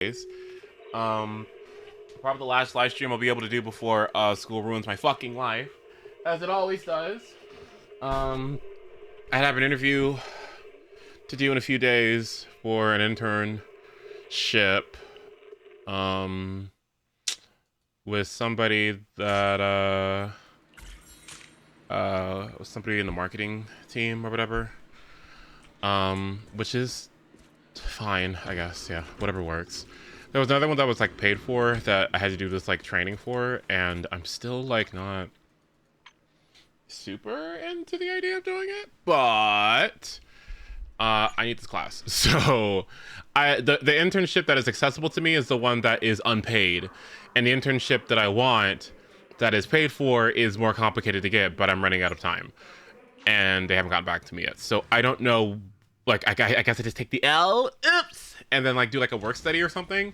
Probably the last live stream I'll be able to do before school ruins my fucking life, as it always does. I have an interview to do in a few days for an internship, with somebody that was somebody in the marketing team or whatever, which is fine, I guess. Yeah, whatever works. There was another one that was like paid for that I had to do this like training for, and I'm still like not super into the idea of doing it, but I need this class. So the internship that is accessible to me is the one that is unpaid, and the internship that I want that is paid for is more complicated to get, but I'm running out of time and they haven't gotten back to me yet. So I don't know, like I guess I just take the L, oops, and then like do like a work study or something.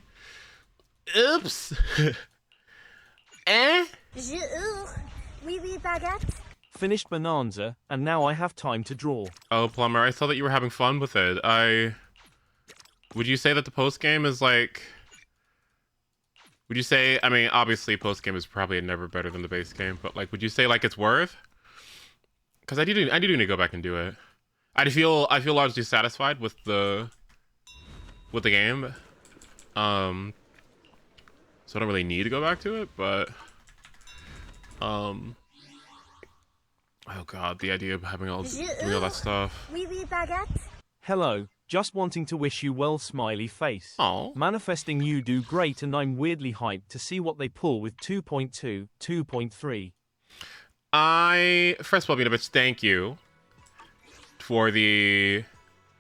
Oops. Eh? Oui, oui, baguette. Finished Bonanza, and now I have time to draw. Oh, Plumber, I saw that you were having fun with it. Would you say that the post game is like... Would you say... I mean, obviously, post game is probably never better than the base game, but like, would you say like it's worth? Because I do need to go back and do it. I feel largely satisfied with the game. So I don't really need to go back to it, but oh god, the idea of having doing all that stuff. Oui, oui, baguette. Hello, just wanting to wish you well, smiley face. Oh. Manifesting you do great, and I'm weirdly hyped to see what they pull with 2.2, 2.3. First of all, Vinovich, thank you for the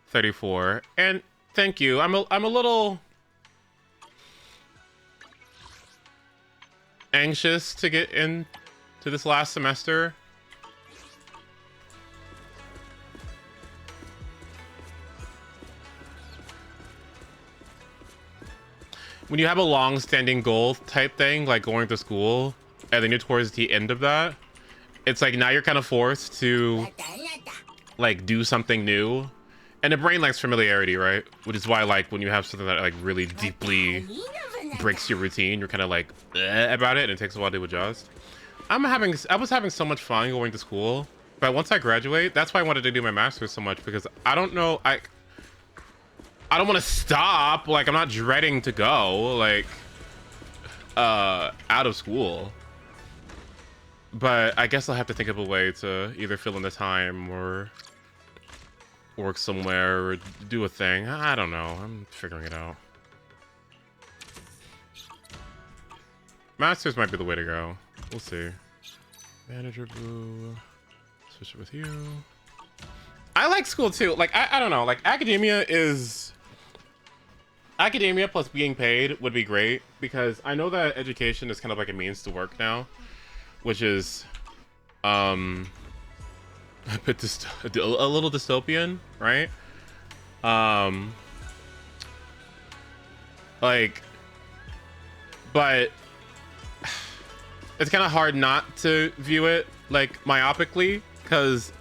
34, and thank you. I'm a little anxious to get into this last semester. When you have a long-standing goal type thing, like going to school, and then you're towards the end of that, it's like now you're kind of forced to like do something new, and the brain likes familiarity, right? Which is why like when you have something that like really deeply breaks your routine, you're kind of like about it, and it takes a while to adjust. I was having so much fun going to school, but once I graduate, that's why I wanted to do my master's so much, because I don't know, I don't want to stop. Like, I'm not dreading to go like out of school, but I guess I'll have to think of a way to either fill in the time or work somewhere or do a thing. I don't know, I'm figuring it out. Masters might be the way to go. We'll see. Manager Boo. Switch it with you. I like school too. Like, I don't know. Like, academia plus being paid would be great, because I know that education is kind of like a means to work now, which is a bit a little dystopian, right? Like, but it's kind of hard not to view it like myopically, because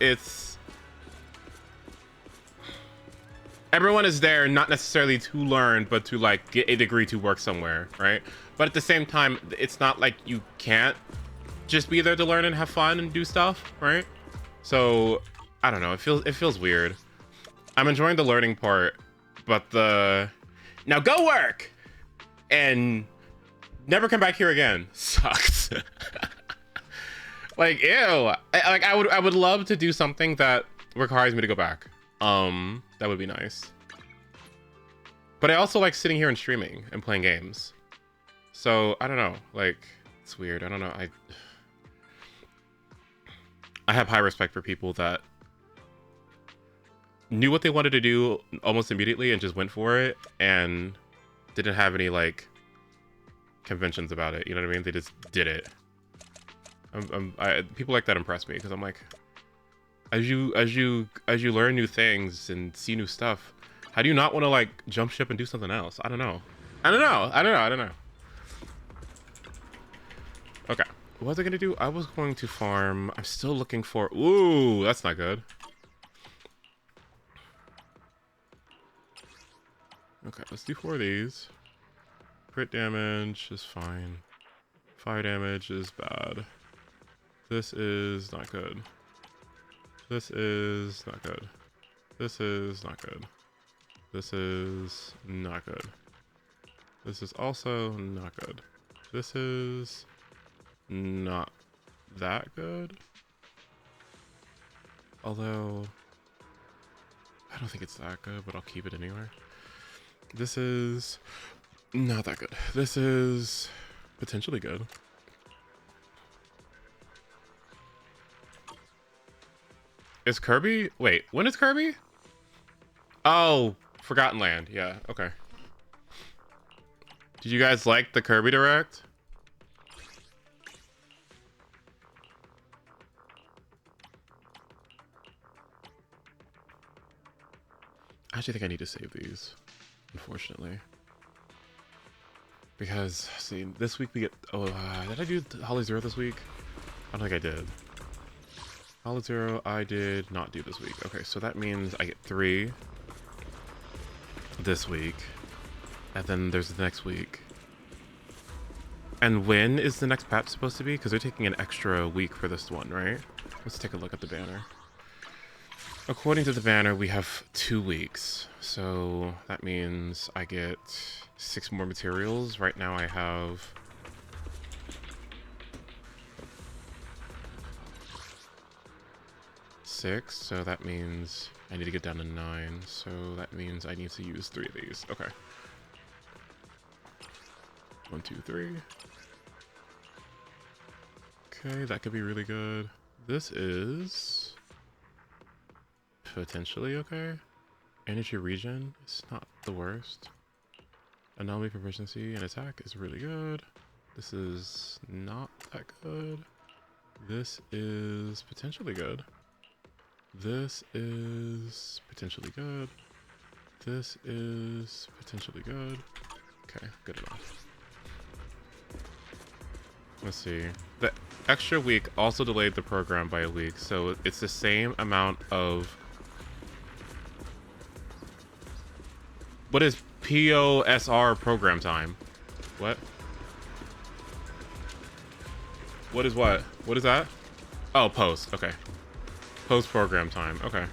everyone is there not necessarily to learn, but to like get a degree to work somewhere, right? But at the same time, it's not like you can't just be there to learn and have fun and do stuff, right? So I don't know, it feels weird. I'm enjoying the learning part, but now go work and never come back here again sucks. Like, ew. I would love to do something that requires me to go back. That would be nice. But I also like sitting here and streaming and playing games. So I don't know, like, it's weird. I don't know. I have high respect for people that knew what they wanted to do almost immediately and just went for it and didn't have any like conventions about it. You know what I mean? They just did it. People like that impress me, because I'm like, as you learn new things and see new stuff, how do you not want to like jump ship and do something else? I don't know. Okay, what was I gonna do? I was going to farm. I'm still looking for... Ooh, that's not good. Okay, let's do 4 of these. Crit damage is fine. Fire damage is bad. This is not good. This is not good. This is not good. This is not good. This is also not good. This is not that good. Although, I don't think it's that good, but I'll keep it anyway. This is not that good. This is potentially good. Is Kirby? Wait, when is Kirby? Oh, Forgotten Land. Yeah, okay. Did you guys like the Kirby Direct? I actually think I need to save these, unfortunately. Because, see, this week we get... Oh, did I do Holly Zero this week? I don't think I did. Holly Zero, I did not do this week. Okay, so that means I get 3 this week. And then there's the next week. And when is the next patch supposed to be? Because they're taking an extra week for this one, right? Let's take a look at the banner. According to the banner, we have 2 weeks. So that means I get 6 more materials. Right now I have... 6, so that means I need to get down to 9. So that means I need to use 3 of these. Okay. 1, 2, 3. Okay, that could be really good. This is potentially okay. Energy regen is not the worst. Anomaly proficiency and attack is really good. This is not that good. This is potentially good. This is potentially good. This is potentially good. Okay, good enough. Let's see. The extra week also delayed the program by a week, so it's the same amount of... What is POSR program time? What? What is what? What is that? Oh, post. Okay. Post program time. Okay.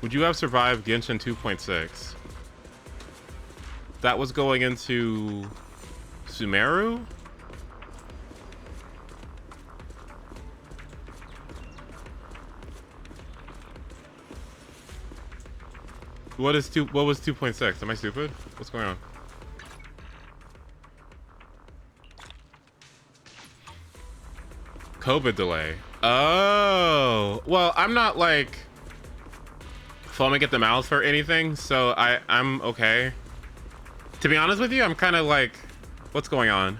Would you have survived Genshin 2.6? That was going into Sumeru? What was 2.6? Am I stupid? What's going on? COVID delay. Oh, well, I'm not like foaming at the mouth for anything, so I'm okay. To be honest with you, I'm kind of like, what's going on?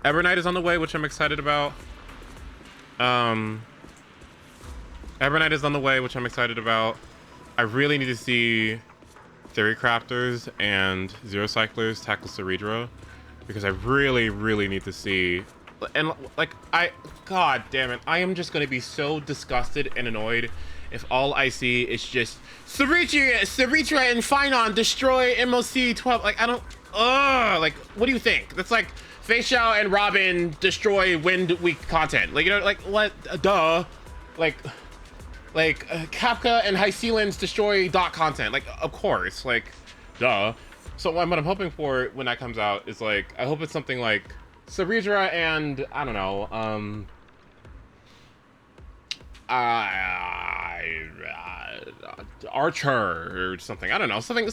Evernight is on the way, which I'm excited about. Evernight is on the way, which I'm excited about. I really need to see Theory Crafters and Zero Cyclers tackle Ceredra, because I really need to see. And like, god damn it, I am just gonna be so disgusted and annoyed if all I see is just Ceredra and Finon destroy MOC 12. Like, I don't, like, what do you think? That's like Fei Xiao and Robin destroy Wind Week content. Like, you know, like, what, duh. Like Kapka and High Sealands destroy dot content. Like, of course, like, duh. So what I'm hoping for when that comes out is, like, I hope it's something like Ceredra and, I don't know, Archer or something. I don't know, something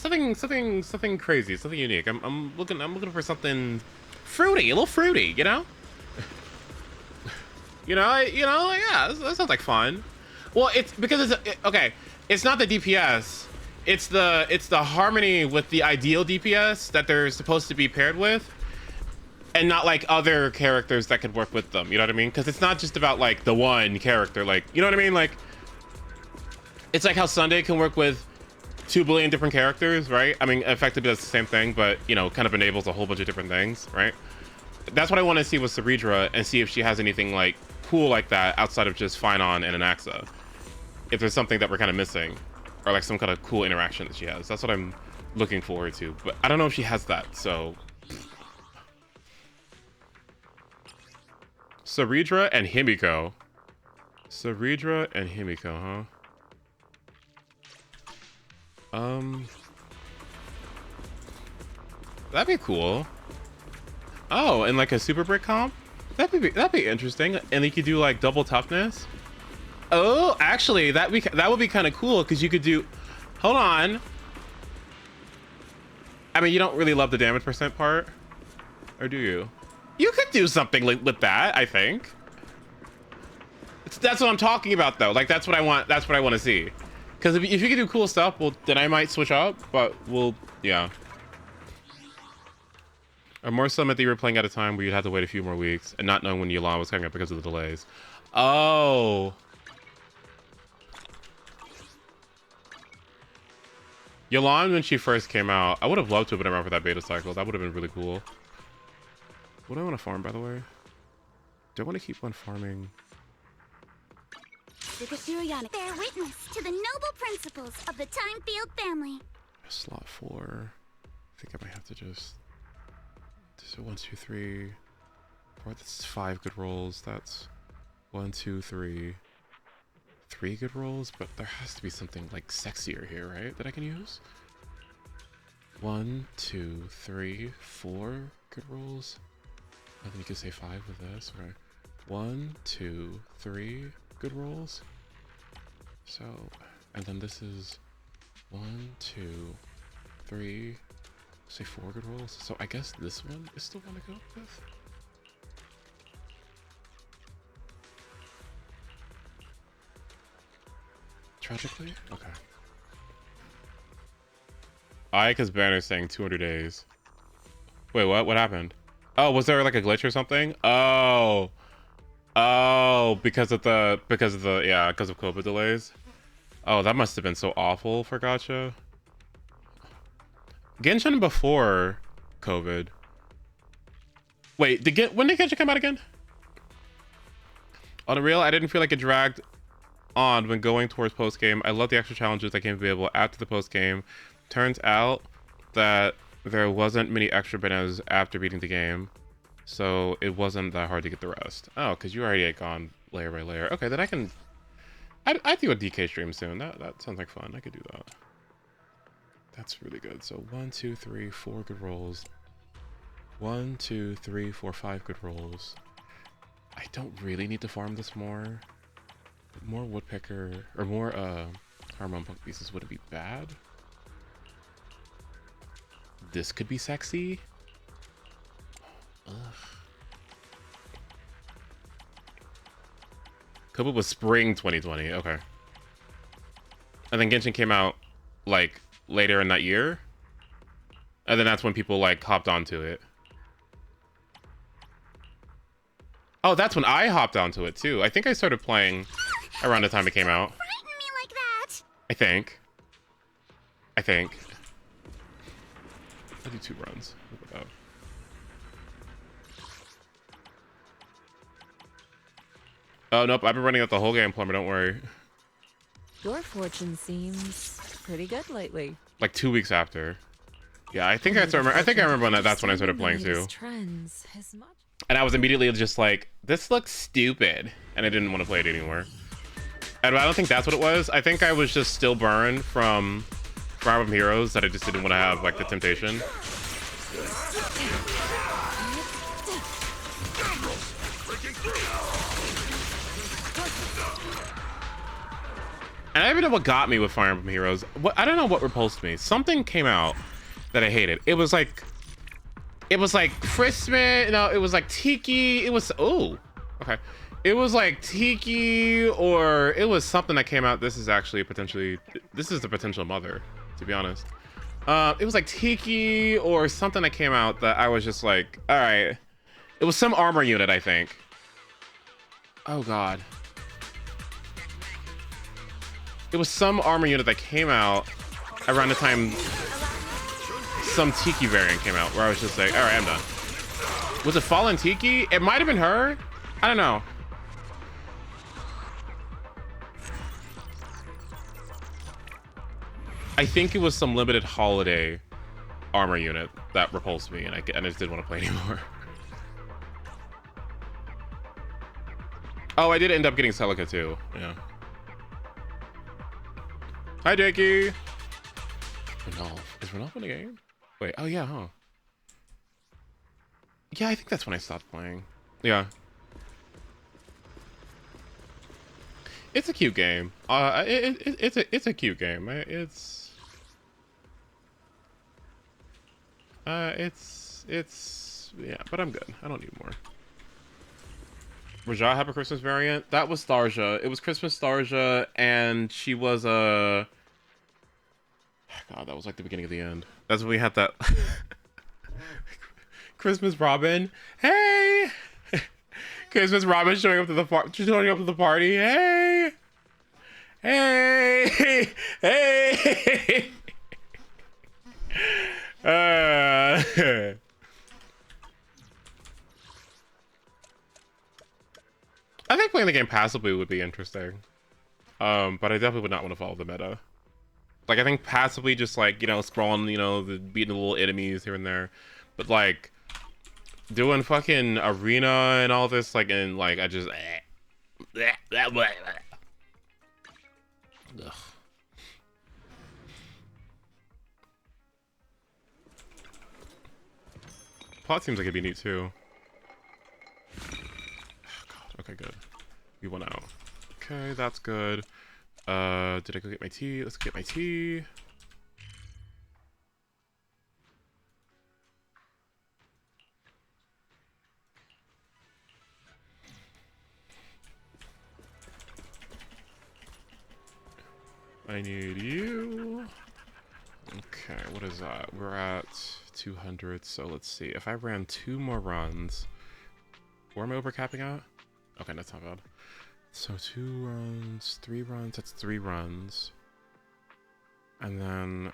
crazy, something unique. I'm looking for something fruity, a little fruity, you know? you know, like, yeah, that sounds like fun. Well, it's because okay, it's not the DPS, it's the harmony with the ideal DPS that they're supposed to be paired with, and not like other characters that could work with them, you know what I mean? Because it's not just about like the one character, like, you know what I mean? Like, it's like how Sunday can work with 2 billion different characters, right? I mean, effectively that's the same thing, but, you know, kind of enables a whole bunch of different things, right? That's what I want to see with Ceredra, and see if she has anything like cool like that outside of just Finon and Anaxa. If there's something that we're kind of missing, or like some kind of cool interaction that she has. That's what I'm looking forward to, but I don't know if she has that, so. Saridra and Himiko. Saridra and Himiko, huh? That'd be cool. Oh, and like a super brick comp? That'd be interesting. And you could do like double toughness. Oh, actually, that would be kind of cool because you could do. Hold on. I mean, you don't really love the damage percent part, or do you? You could do something with that, I think. That's what I'm talking about, though. Like, that's what I want. That's what I want to see. Because if you can do cool stuff, well, then I might switch up. But we'll, yeah. Or more Summit that you were playing at a time where you'd have to wait a few more weeks and not knowing when Yolan was coming up because of the delays. Oh. Yolan, when she first came out, I would have loved to have been around for that beta cycle. That would have been really cool. What do I want to farm, by the way? Do I want to keep on farming? Bear witness to the noble principles of the Timefield family. Slot 4. I think I might have to just. So 1, 2, 3, 4. That's 5 good rolls. That's 1, 2, 3. 3 good rolls, but there has to be something like sexier here, right? That I can use. 1, 2, 3, 4 good rolls. I think you could say 5 with this. Okay. 1, 2, 3 good rolls. So, and then this is 1, 2, 3. Say 4 good rolls. So I guess this one is still one to go with. Tragically? Okay. Ayaka's banner saying 200 days. Wait, what? What happened? Oh, was there like a glitch or something? Oh. Oh, because of COVID delays. Oh, that must have been so awful for Gacha. Genshin before COVID. Wait, when did Genshin come out again? On the real, I didn't feel like it dragged on when going towards post game. I love the extra challenges that came available after the post game. Turns out that there wasn't many extra bananas after beating the game, so it wasn't that hard to get the rest. Oh, because you already had gone layer by layer. Okay, then I'd do a DK stream soon. That sounds like fun. I could do that. That's really good. So 1, 2, 3, 4 good rolls. 1, 2, 3, 4, 5 good rolls. I don't really need to farm this more. More woodpecker or more hormone punk pieces wouldn't be bad. This could be sexy. Ugh. COVID was spring 2020. Okay. And then Genshin came out like later in that year, and then that's when people like hopped onto it. Oh, that's when I hopped onto it too. I think I started playing around the time it came out. Frighten me like that. I think. I'll do 2 runs. Oh nope, I've been running out the whole game, Plumber. Don't worry. Your fortune seems pretty good lately. Like 2 weeks after. Yeah, I think I remember. I think I remember when that's when I started playing too. Trends as much. And I was immediately just like, this looks stupid, and I didn't want to play it anymore. And I don't think that's what it was. I think I was just still burned from Fire Emblem Heroes that I just didn't want to have like the temptation. And I don't even know what got me with Fire Emblem Heroes. I don't know what repulsed me. Something came out that I hated. It was like Christmas. No, it was like Tiki. It was okay. It was like Tiki, or it was something that came out. This is actually this is the potential mother, to be honest. It was like Tiki or something that came out that I was just like, all right. It was some armor unit, I think. Oh God. It was some armor unit that came out around the time some Tiki variant came out, where I was just like, all right, I'm done. Was it Fallen Tiki? It might have been her. I don't know. I think it was some limited holiday armor unit that repulsed me, and I just didn't want to play anymore. Oh, I did end up getting Celica too. Yeah. Hi, Jakey. Renolf. Is Renolf in the game? Wait. Oh yeah, huh? Yeah, I think that's when I stopped playing. Yeah. It's a cute game. It's a cute game. It's yeah, but I'm good. I don't need more. Rajah have a Christmas variant? That was Tharja. It was Christmas Tharja, and she was a. God, that was like the beginning of the end. That's when we had that Christmas Robin. Hey, Christmas Robin showing up to the party. Hey, hey, hey. I think playing the game passively would be interesting. But I definitely would not want to follow the meta. Like, I think passively just, like, you know, scrolling, you know, beating the little enemies here and there. But, like, doing fucking arena and all this, like, and, like, I just... Ugh. Plot seems like it'd be neat, too. God, okay, good. We went out. Okay, that's good. Did I go get my tea? Let's get my tea. I need you. Okay, what is that? We're at 200, so let's see. If I ran 2 more runs, where am I overcapping at? Okay, that's not bad. So 2 runs, 3 runs, that's 3 runs. And then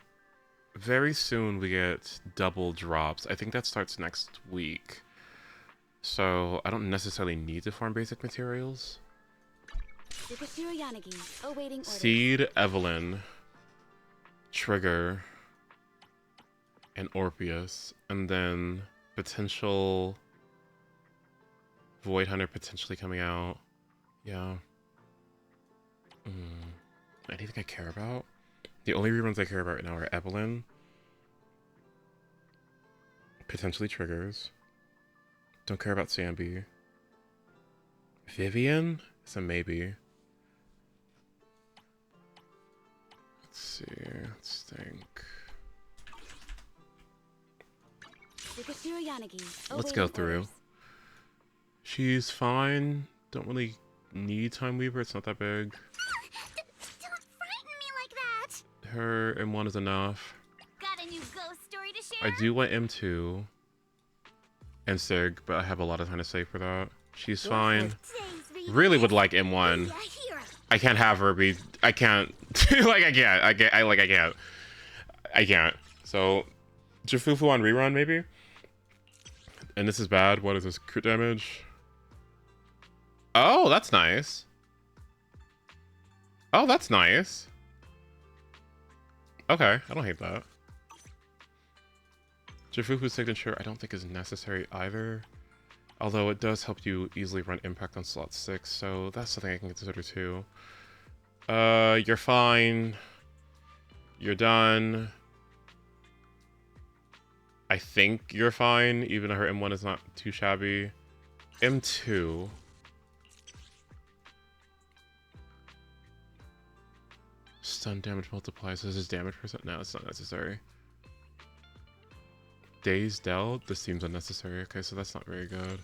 very soon we get double drops. I think that starts next week. So I don't necessarily need to farm basic materials. Seed, Evelyn, Trigger, and Orpheus. And then potential Void Hunter potentially coming out. Yeah. Anything I care about? The only reruns I care about right now are Evelyn. Potentially Triggers. Don't care about Sambi. Vivian? It's a maybe. Let's see. Let's think. Let's go through. She's fine. Don't really need Time Weaver. It's not that big. Don't frighten me like that. Her M1 is enough. Got a new ghost story to share? I do want M2 and Sig, but I have a lot of time to save for that. She's fine. Really would like M1. I can't have her be. I can't. Like I can't. I can't. So, Jafufu on rerun maybe. And this is bad. What is this? Crit damage. Oh, that's nice. Oh, that's nice. Okay, I don't hate that. Jafufu's signature I don't think is necessary either. Although it does help you easily run impact on slot 6, so that's something I can consider too. You're fine. You're done. I think you're fine, even though her M1 is not too shabby. M2. Stun damage multiplies. This is damage percent. No, it's not necessary. Days dealt. This seems unnecessary. Okay, so that's not very good.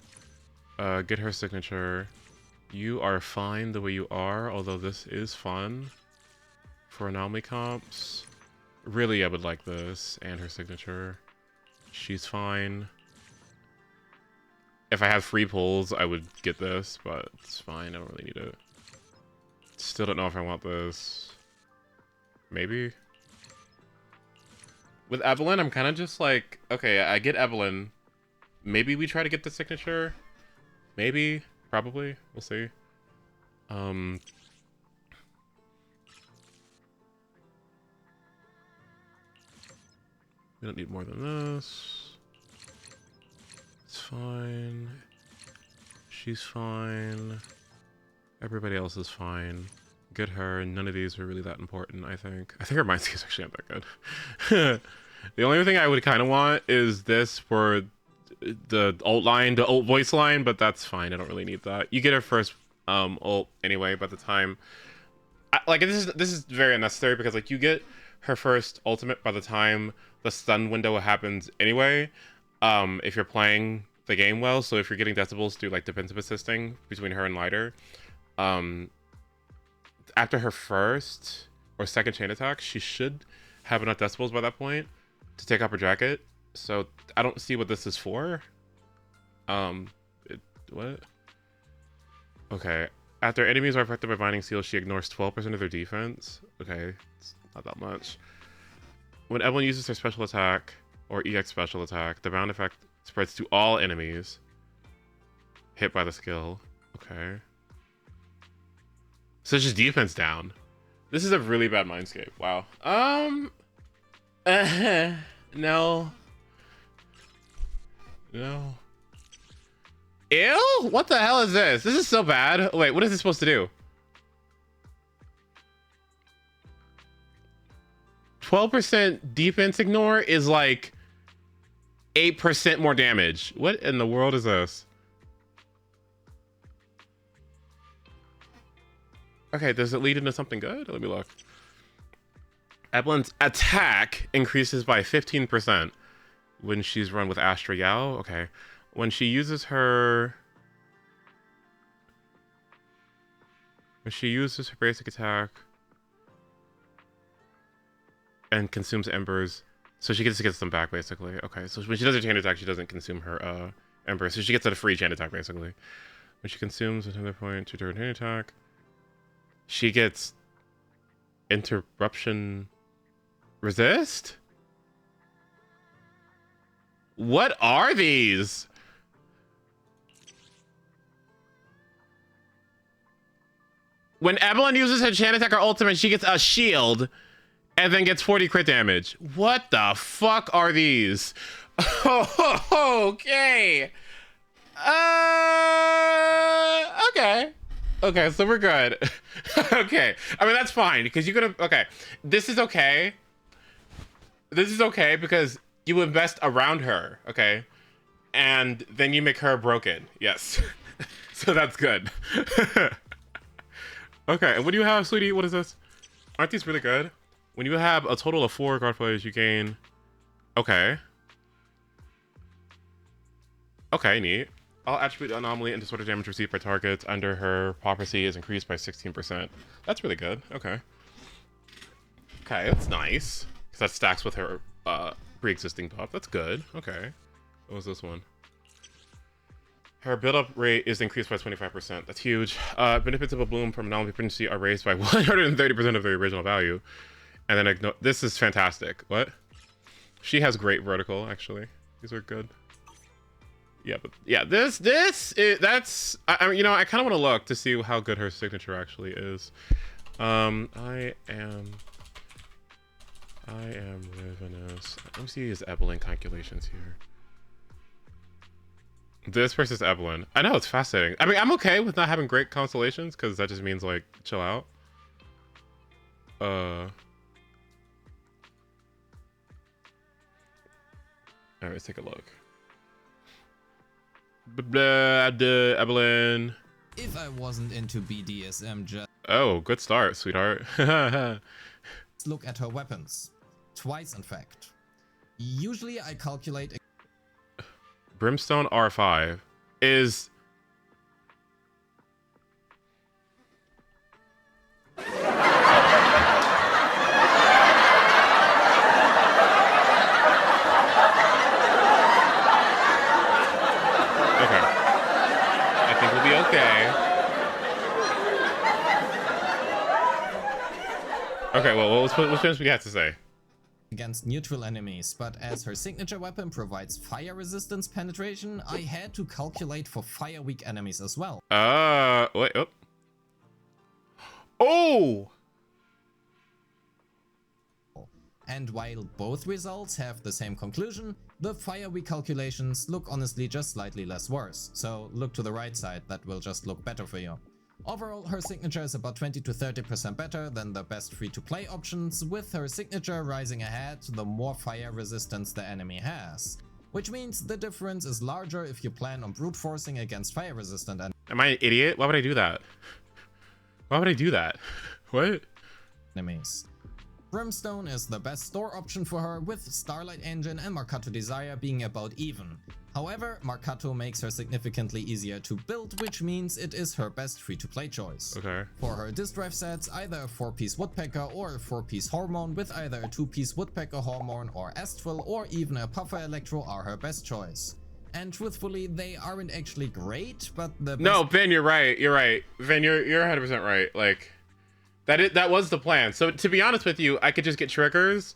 Get her signature. You are fine the way you are, although this is fun for anomaly comps. Really, I would like this and her signature. She's fine. If I had free pulls, I would get this, but it's fine. I don't really need it. Still don't know if I want this. Maybe. With Evelyn, I'm kind of just like, okay, I get Evelyn. Maybe we try to get the signature. Maybe. Probably. We'll see. We don't need more than this. It's fine. She's fine. Everybody else is fine. Get her. None of these are really that important, I think. I think her mind skills actually aren't that good. The only thing I would kind of want is this for the ult line, the ult voice line, but that's fine. I don't really need that. You get her first ult anyway by the time. Like this is very unnecessary because like you get her first ultimate by the time the stun window happens anyway. If you're playing the game well, so if you're getting decibels through like defensive assisting between her and Lighter, after her first or second chain attack, she should have enough decibels by that point to take off her jacket. So I don't see what this is for. What? Okay. After enemies are affected by Binding Seal, she ignores 12% of their defense. Okay, it's not that much. When Evelyn uses her special attack, or EX special attack, the bound effect spreads to all enemies hit by the skill. Okay. So it's just defense down. This is a really bad mindscape. Wow. No. No. Ew? What the hell is this? This is so bad. Wait, what is this supposed to do? 12% defense ignore is like 8% more damage. What in the world is this? Okay, does it lead into something good? Let me look. Evelyn's attack increases by 15% when she's run with Astra Yao. Okay. When she uses her basic attack and consumes embers, so she gets to get them back basically. Okay, so when she does her chain attack, she doesn't consume her embers, so she gets a free chain attack basically. When she consumes another point to do her chain attack, she gets interruption resist. What are these? When Evelyn uses her chain attack or ultimate, she gets a shield and then gets 40 crit damage. What the fuck are these? Okay. Okay. Okay, so we're good. Okay. I mean, that's fine because you could have. Okay. This is okay. This is okay because you invest around her. Okay. And then you make her broken. Yes. So that's good. Okay, and what do you have, sweetie? What is this? Aren't these really good? When you have a total of 4 guard players, you gain... Okay. Okay, neat. All attribute anomaly and disorder damage received by targets under her prophecy is increased by 16%. That's really good. Okay. Okay, that's nice. Because that stacks with her pre-existing buff. That's good. Okay. What was this one? Her build-up rate is increased by 25%. That's huge. Benefits of a bloom from anomaly frequency are raised by 130% of their original value. And then this is fantastic. What? She has great vertical, actually. These are good. Yeah, but yeah, that's I mean, you know, I kind of want to look to see how good her signature actually is. I am Ravenous. Let me see his Evelyn calculations here. This versus Evelyn. I know, it's fascinating. I mean, I'm okay with not having great constellations because that just means like chill out. Alright, let's take a look. Evelyn. If I wasn't into BDSM, just Oh, good start, sweetheart. look at her weapons. Twice, in fact. Usually I calculate... Brimstone R5 is... Okay. I think we'll be okay. Okay, well, let's finish what you have to say. against neutral enemies, but as her signature weapon provides fire resistance penetration, I had to calculate for fire weak enemies as well. Wait, oh. Oh! And while both results have the same conclusion, the Fire Week calculations look honestly just slightly less worse, so look to the right side, that will just look better for you. Overall, her signature is about 20 to 30% better than the best free-to-play options, with her signature rising ahead the more fire resistance the enemy has. Which means the difference is larger if you plan on brute forcing against fire resistant Am I an idiot? Why would I do that? Why would I do that? What? enemies. Brimstone is the best store option for her, with Starlight Engine and Marcato Desire being about even. However, Marcato makes her significantly easier to build, which means it is her best free-to-play choice. Okay. For her disk drive sets, either a 4-piece Woodpecker or a 4-piece Hormone with either a 2-piece Woodpecker Hormone or Astral or even a Puffer Electro are her best choice. And truthfully, they aren't actually great, but the best— No, Ben, you're right. You're right. Ben, you're 100% right. Like, that was the plan. So to be honest with you, I could just get Triggers,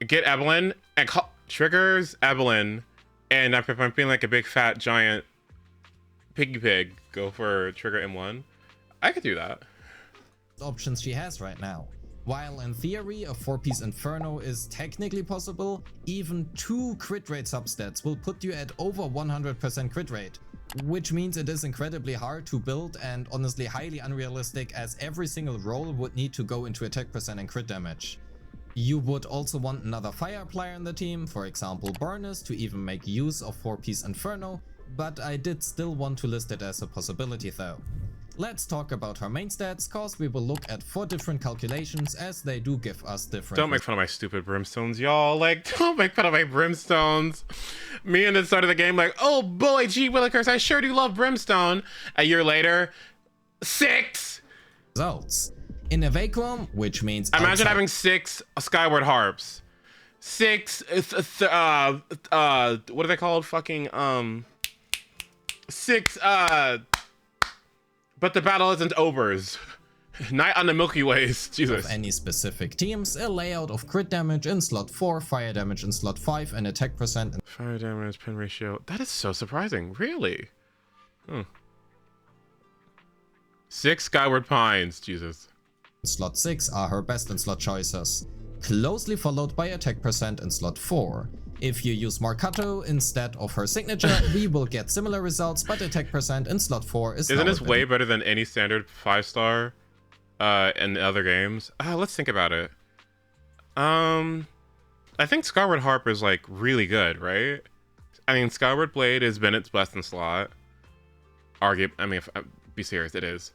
get Evelyn, and call Triggers, Evelyn, and if I'm feeling like a big fat giant piggy pig, go for Trigger M1. I could do that. options she has right now. While in theory a 4-piece Inferno is technically possible, even 2 crit rate substats will put you at over 100% crit rate, which means it is incredibly hard to build and honestly highly unrealistic, as every single roll would need to go into attack percent and crit damage. You would also want another fire applier in the team, for example Burners, to even make use of 4-piece Inferno, but I did still want to list it as a possibility though. Let's talk about her main stats, cause we will look at 4 different calculations as they do give us different— Don't make fun of my stupid brimstones, y'all. Like, don't make fun of my brimstones. Me and the start of the game, like, oh boy, gee willikers, I sure do love brimstone. A year later, 6 results. In a vacuum, which means— Imagine having 6 Skyward Harps. 6, what are they called? Fucking, 6, but the battle isn't overs. Night on the Milky Ways, Jesus. Of any specific teams, a layout of crit damage in slot 4, fire damage in slot 5, and attack percent in Fire damage, pin ratio. That is so surprising, really. 6 Skyward Pines, Jesus. slot 6 are her best in slot choices, closely followed by attack percent in slot 4. If you use Marcato instead of her signature, we will get similar results, but attack percent in slot 4 is— Isn't this way better than any standard 5-star in other games? Let's think about it. I think Skyward Harp is like really good, right? I mean, Skyward Blade has been its best in slot. I mean, if be serious, it is.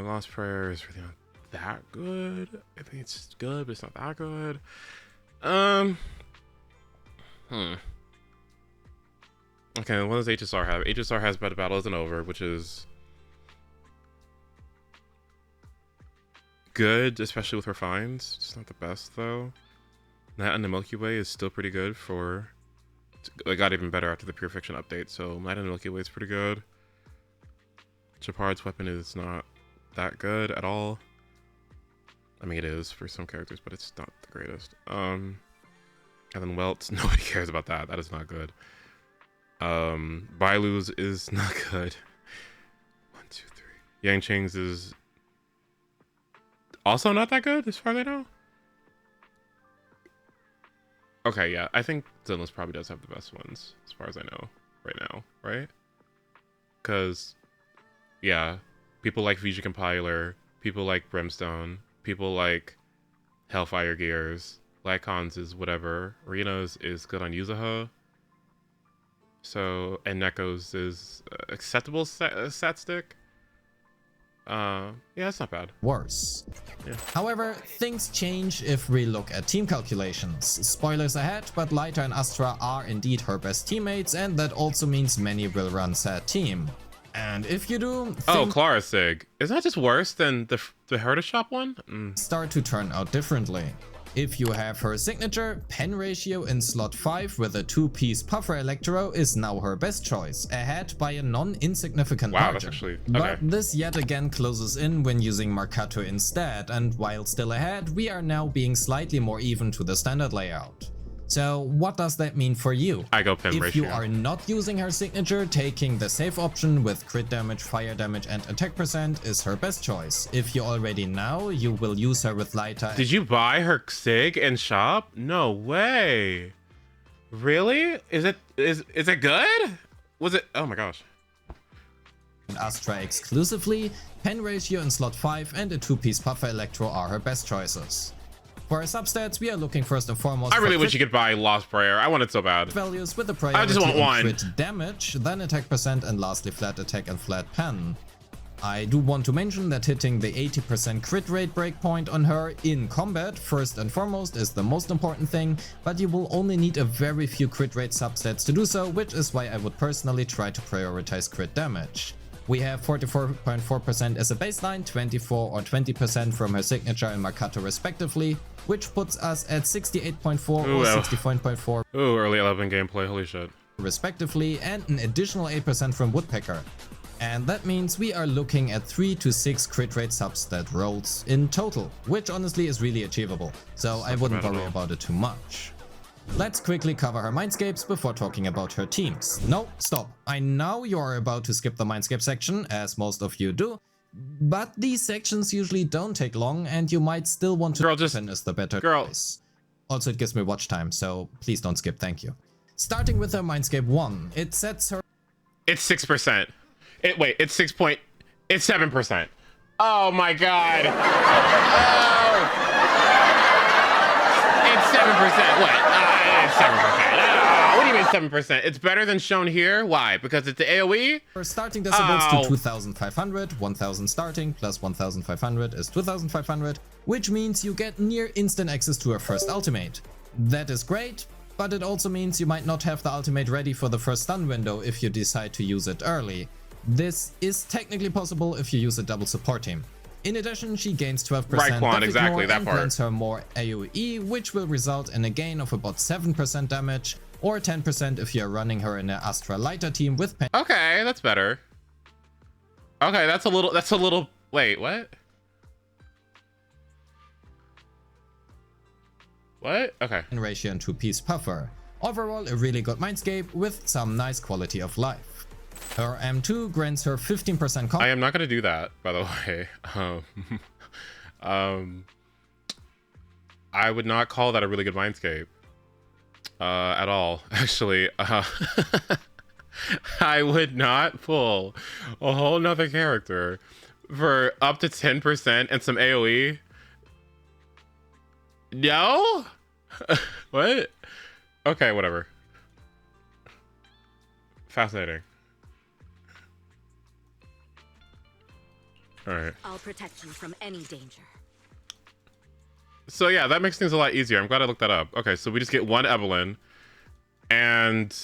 Lost Prayer is really not that good. I think it's good, but it's not that good. Okay, what does HSR have? HSR has But the Battle Isn't Over, which is good, especially with refines. It's not the best though. Night on the Milky Way is still pretty good for— it got even better after the Pure Fiction update, so Night on the Milky Way is pretty good. Japard's weapon is not that good at all. I mean, it is for some characters, but it's not the greatest. And then Welt's, nobody cares about that. That is not good. Bailu's is not good. 1, 2, 3. Yangcheng's is also not that good, as far as I know. Okay, yeah, I think Zenless probably does have the best ones, as far as I know, right now, right? Because, yeah, people like VG Compiler, people like Brimstone, people like Hellfire Gears, Lycon's is whatever, Reno's is good on Yuzuha, so, and Neko's is acceptable stat stick. Yeah, it's not bad. Worse. Yeah. However, things change if we look at team calculations. Spoilers ahead, but Lyta and Astra are indeed her best teammates, and that also means many will run said team. And if you do, Oh, Clara Sig. Is that just worse than the Herta Shop one? start to turn out differently. If you have her signature, pen ratio in slot 5 with a 2-piece Puffer Electro is now her best choice, ahead by a non-insignificant Wow, margin. that's actually okay. But this yet again closes in when using Marcato instead, and while still ahead, we are now being slightly more even to the standard layout. So what does that mean for you? I go pin If ratio. you are not using her signature, taking the safe option with crit damage, fire damage and attack percent is her best choice. If you already know, you will use her with lighter. Did you buy her sig in shop? No way. Really? Is it good? Was it? Oh my gosh. Astra exclusively, pen ratio in slot 5 and a 2-piece puffer electro are her best choices. For our substats, we are looking first and foremost I really for wish you could buy Lost Prayer. I want it so bad. values with a priority I just want on one. crit damage, then attack percent, and lastly flat attack and flat pen. I do want to mention that hitting the 80% crit rate breakpoint on her in combat first and foremost is the most important thing, but you will only need a very few crit rate substats to do so, which is why I would personally try to prioritize crit damage. We have 44.4% as a baseline, 24 or 20% from her signature and Marcato respectively, which puts us at 68.4 or 60.4 Ooh, early 11 gameplay, holy shit. respectively, and an additional 8% from Woodpecker. And that means we are looking at 3 to 6 crit rate substat rolls in total, which honestly is really achievable, so I wouldn't worry about it too much. Let's quickly cover her mindscapes before talking about her teams. No, stop. I know you're about to skip the mindscape section, as most of you do, but these sections usually don't take long and you might still want to pin is the better choice. Also, it gives me watch time, so please don't skip, thank you. Starting with her mindscape 1, it sets her... It's 6%. Wait, it's 6 point... It's 7%. Oh my god. Oh. It's 7%. What? It's 7%. What do you mean 7%? It's better than shown here. Why? Because it's the AoE? For starting decibels to 2500, 1000 starting plus 1500 is 2500, which means you get near instant access to her first ultimate. That is great, but it also means you might not have the ultimate ready for the first stun window if you decide to use it early. This is technically possible if you use a double support team. In addition, she gains 12% right, Quan, exactly, that and part. grants her more AoE, which will result in a gain of about 7% damage, or 10% if you're running her in an Astra lighter team with pen. Okay, that's better. Okay, that's a little, wait, what? What? Okay. Ratio and 2-piece puffer. Overall, a really good mindscape with some nice quality of life. Her M2 grants her 15% I am not going to do that, by the way. I would not call that a really good mindscape. At all, actually. I would not pull a whole nother character for up to 10% and some AoE. No? What? Okay, whatever. Fascinating. All right. I'll protect you from any danger. So yeah, that makes things a lot easier. I'm glad I looked that up. Okay, so we just get one Evelyn, and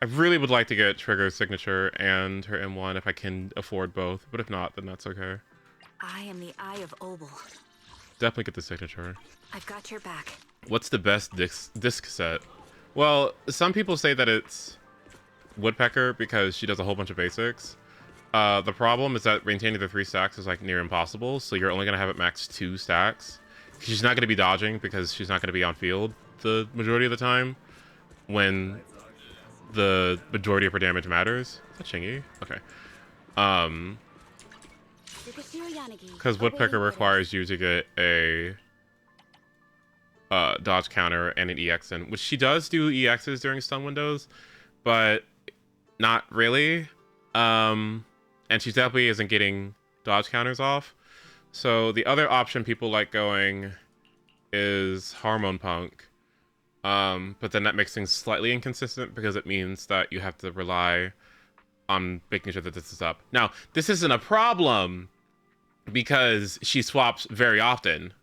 I really would like to get Trigger's signature and her M1 if I can afford both, but if not, then that's okay. I am the Eye of Obel. Definitely get the signature. I've got your back. What's the best disc set? Well, some people say that it's Woodpecker because she does a whole bunch of basics. The problem is that maintaining the 3 stacks is like near impossible, so you're only going to have it max 2 stacks. She's not going to be dodging because she's not going to be on field the majority of the time when the majority of her damage matters. Is that Chingy? Okay. Because Woodpecker requires you to get a dodge counter and an EX in, which she does do EXs during stun windows, but not really. And she definitely isn't getting dodge counters off. So the other option people like going is Hormone Punk. But then that makes things slightly inconsistent because it means that you have to rely on making sure that this is up. Now, this isn't a problem because she swaps very often.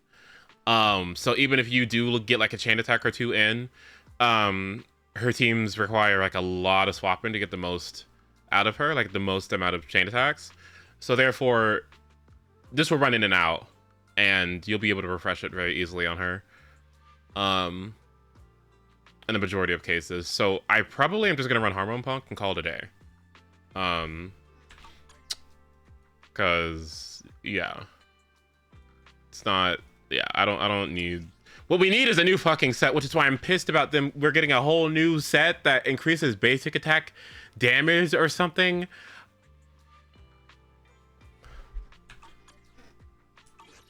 So even if you do get like a chain attack or 2 in, her teams require like a lot of swapping to get the most out of her, like the most amount of chain attacks. So therefore, this will run in and out, and you'll be able to refresh it very easily on her. In the majority of cases. So I probably am just gonna run Hormone Punk and call it a day. Cause yeah. It's not, yeah, I don't need, What we need is a new fucking set, which is why I'm pissed about them. We're getting a whole new set that increases basic attack damage or something.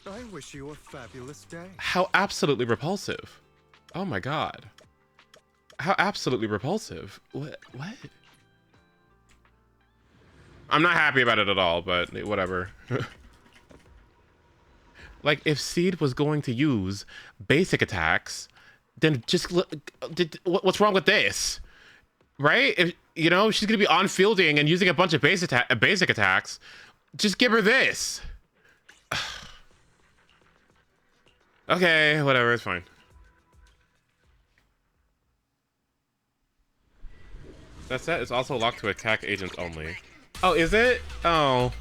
I wish you a fabulous day. How absolutely repulsive. Oh my god. How absolutely repulsive. What? I'm not happy about it at all, but whatever. Like, if Seed was going to use basic attacks, then just what's wrong with this? Right? If you know she's gonna be on fielding and using a bunch of basic attacks, just give her this. Okay, whatever, it's fine. That set is also locked to attack agents only. Oh, is it? Oh.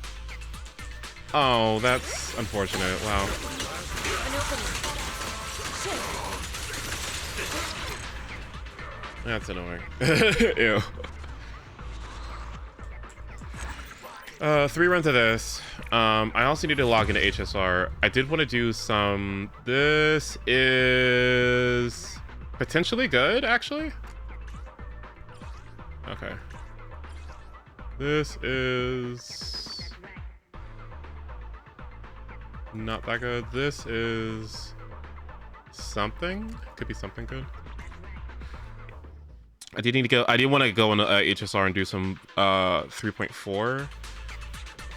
Oh, that's unfortunate. Wow. That's annoying. Ew. 3 runs of this. I also need to log into HSR. I did want to do some... This is potentially good, actually. Okay. This is not that good. This is something. Could be something good. I did need to go. I did want to go into HSR and do some 3.4.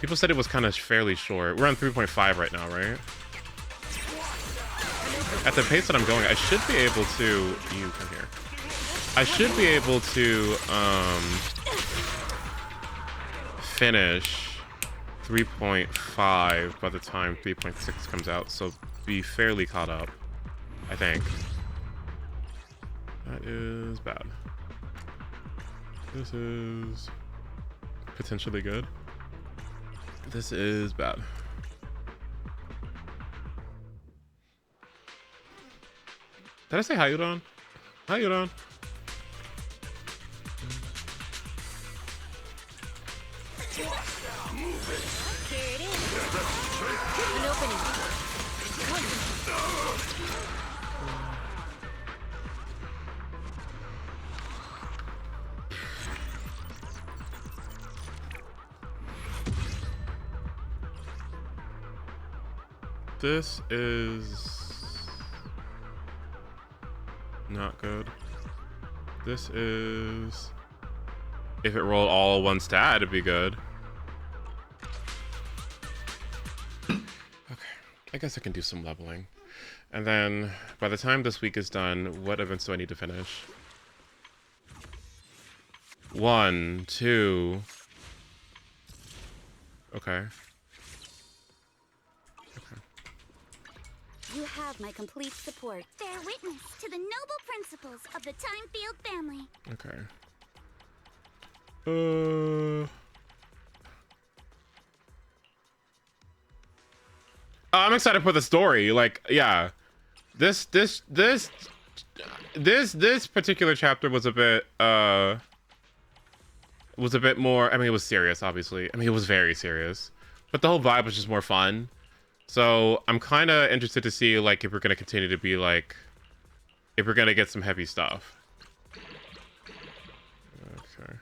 People said it was kind of fairly short. We're on 3.5 right now, right? At the pace that I'm going, I should be able to. You come here. I should be able to finish 3.5 by the time 3.6 comes out, so be fairly caught up, I think. That is bad. This is potentially good. This is bad. Did I say Hayudon? Hayudon. Here it is. An opening. This is not good. This is... If it rolled all one stat, it'd be good. Okay, I guess I can do some leveling. And then, by the time this week is done, what events do I need to finish? 1, 2... Okay. You have my complete support. Bear witness to the noble principles of the Timefield family. Okay. I'm excited for the story. Like, yeah, this particular chapter was a bit more. I mean, it was serious, obviously. I mean, it was very serious, but the whole vibe was just more fun. So I'm kind of interested to see, like, if we're gonna continue to be like, if we're gonna get some heavy stuff. Okay.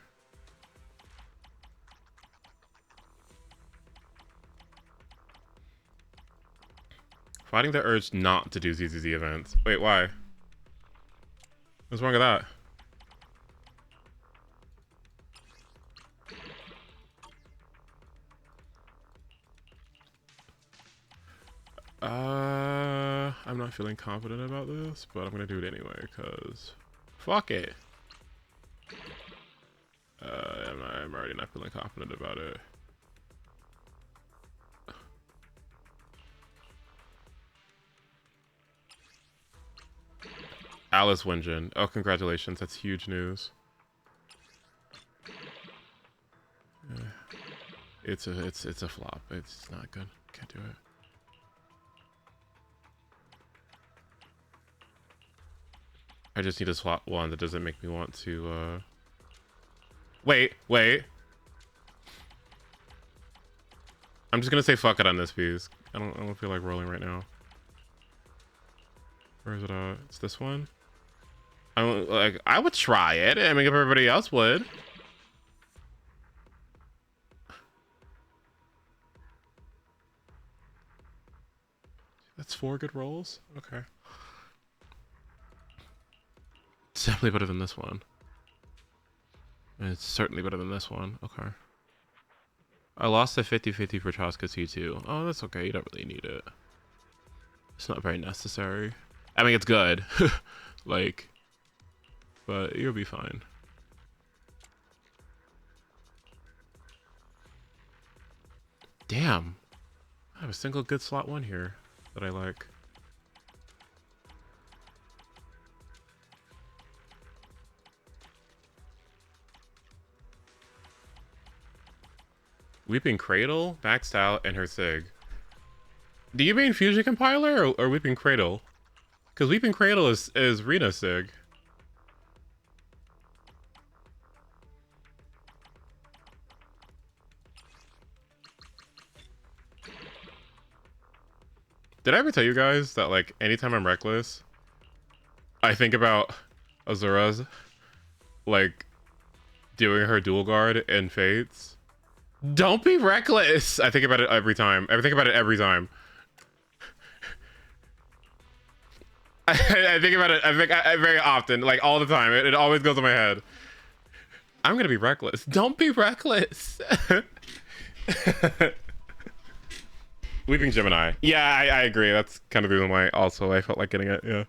Fighting the urge not to do ZZZ events. Wait, why? What's wrong with that? I'm not feeling confident about this, but I'm gonna do it anyway, cause fuck it. I'm already not feeling confident about it. Alice Winjin. Oh, congratulations. That's huge news. It's a flop. It's not good. Can't do it. I just need to swap one that doesn't make me want to wait. I'm just gonna say fuck it on this piece. I don't feel like rolling right now. Where is it at? It's this one. I would try it. I mean, if everybody else would. That's 4 good rolls? Okay. It's definitely better than this one. And it's certainly better than this one. Okay. I lost a 50-50 for Chaska C2. Oh, that's okay. You don't really need it. It's not very necessary. I mean, it's good. Like, but you'll be fine. Damn. I have a single good slot 1 here that I like. Weeping Cradle, maxed out, and her Sig. Do you mean Fusion Compiler or Weeping Cradle? Because Weeping Cradle is Rena Sig. Did I ever tell you guys that, like, anytime I'm reckless, I think about Azura's, like, doing her dual guard in Fates? Don't be reckless! I think about it every time. I think about it every time. I think about it, I very often, like, all the time. It always goes in my head. I'm gonna be reckless. Don't be reckless! Weeping Gemini. Yeah, I agree. That's kind of the reason why also I felt like getting it, yeah.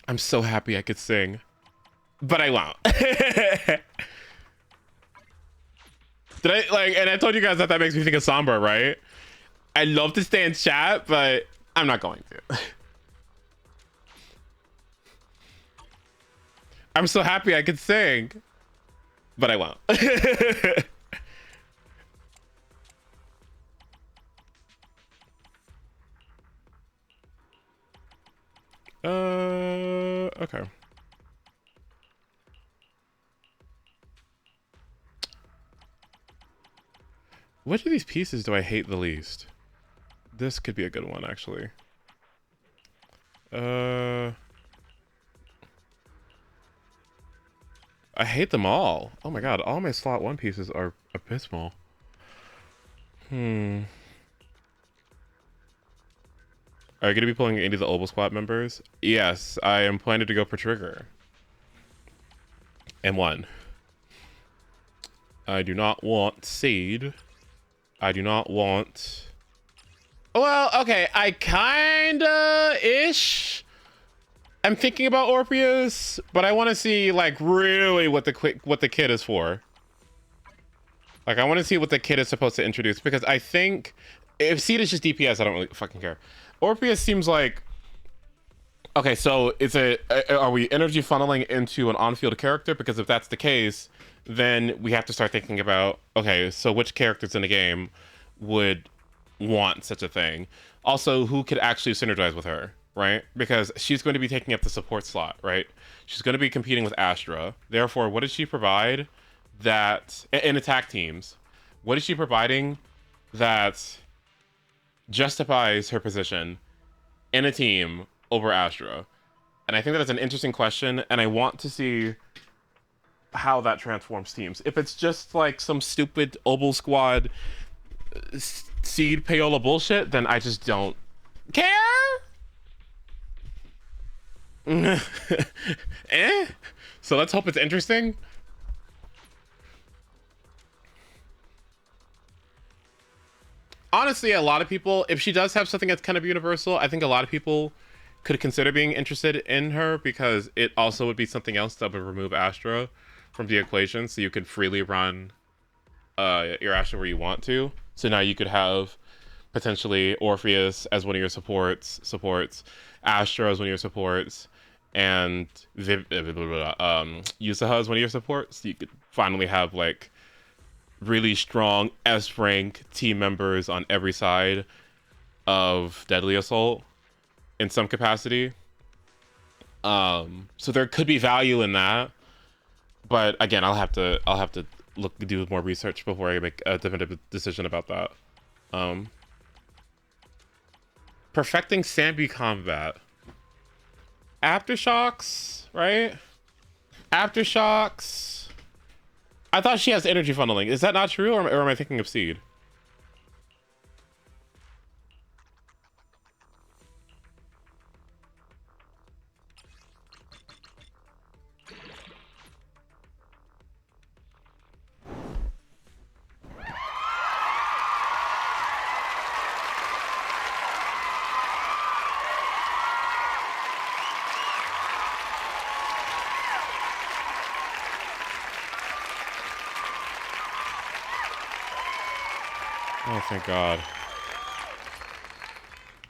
I'm so happy I could sing. But I won't. Did I, like, and I told you guys that makes me think of Sombra, right? I love to stay in chat, but I'm not going to. I'm so happy I could sing. But I won't. Okay. Which of these pieces do I hate the least? This could be a good one, actually. I hate them all. Oh my god, all my slot 1 pieces are abysmal. Are you going to be pulling any of the Obel Squad members? Yes, I am planning to go for Trigger. And 1. I do not want Seed. I do not want... Well, okay, I kinda-ish. I'm thinking about Orpheus, but I want to see, like, really what the kid is for. Like, I want to see what the kid is supposed to introduce, because I think if Seed is just DPS, I don't really fucking care. Orpheus seems like... Okay, so are we energy funneling into an on-field character? Because if that's the case, then we have to start thinking about, okay, so which characters in the game would want such a thing? Also, who could actually synergize with her, right? Because she's going to be taking up the support slot, right? She's going to be competing with Astra. Therefore, what does she provide that, in attack teams, what is she providing that justifies her position in a team over Astra? And I think that's an interesting question, and I want to see how that transforms teams. If it's just like some stupid Obel Squad Seed Payola bullshit, then I just don't care. Eh? So let's hope it's interesting. Honestly, a lot of people, if she does have something that's kind of universal, I think a lot of people could consider being interested in her, because it also would be something else that would remove Astra from the equation, so you could freely run your Astra where you want to. So now you could have potentially Orpheus as one of your supports, Astra as one of your supports, and Yusaha as one of your supports. So you could finally have like really strong S rank team members on every side of Deadly Assault in some capacity. So there could be value in that, but again, I'll have to do more research before I make a definitive decision about that. Perfecting Sambi combat. Aftershocks, right? Aftershocks. I thought she has energy funneling. Is that not true, or am I thinking of Seed? Oh, thank God.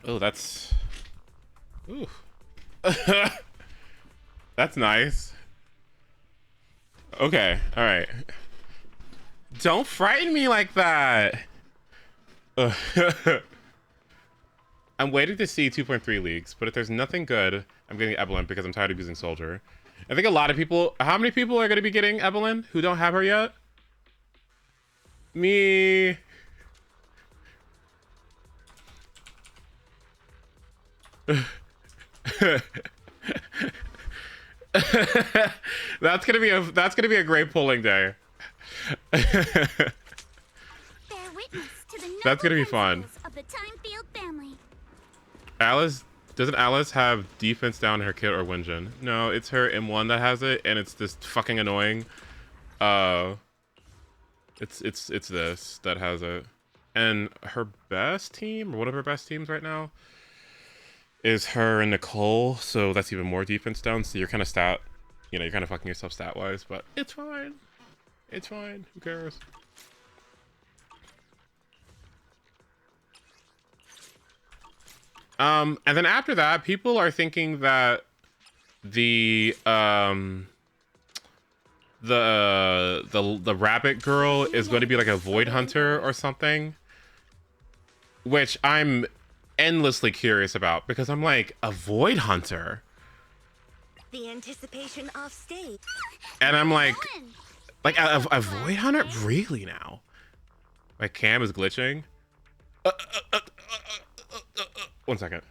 Oh, that's... Ooh. That's nice. Okay, alright. Don't frighten me like that! Ugh. I'm waiting to see 2.3 leaks, but if there's nothing good, I'm getting Evelyn because I'm tired of using Soldier. I think a lot of people... How many people are going to be getting Evelyn who don't have her yet? Me... that's gonna be a great polling day. That's gonna be fun. Of the Time-Field family. Alice, doesn't Alice have defense down in her kit or Winjin? No, it's her M1 that has it, and it's this fucking annoying. It's this that has it, and her best team, or one of her best teams right now, is her and Nicole, so that's even more defense down, so you're kind of you're kind of fucking yourself stat-wise, but it's fine. It's fine. Who cares? And then after that, people are thinking that the rabbit girl is going to be like a void hunter or something, which I'm endlessly curious about, because I'm like, a void hunter, The anticipation off stage. and I'm like a void hunter, really? Now my cam is glitching. 1 second.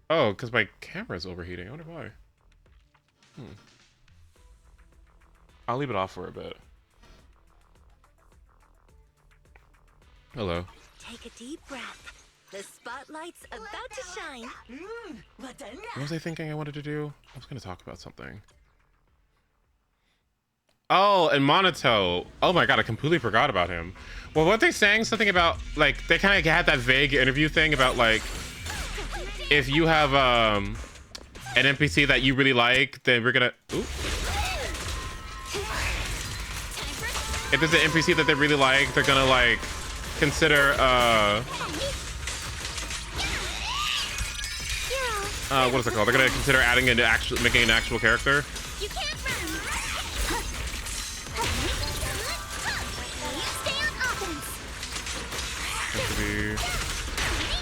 Oh, because my camera's overheating. I wonder why. I'll leave it off for a bit. Hello. Take a deep breath. The spotlight's about to shine. What was I thinking I wanted to do? I was going to talk about something. Oh, and Monato. Oh my God, I completely forgot about him. Well, weren't they saying something about, like, they kind of had that vague interview thing about, like, if you have an NPC that you really like, then we're gonna... Ooh. If there's an NPC that they really like, they're gonna, like, consider, what is it called? They're gonna consider adding an actual, making an actual character. You can't run. Stay on offense. Has to be...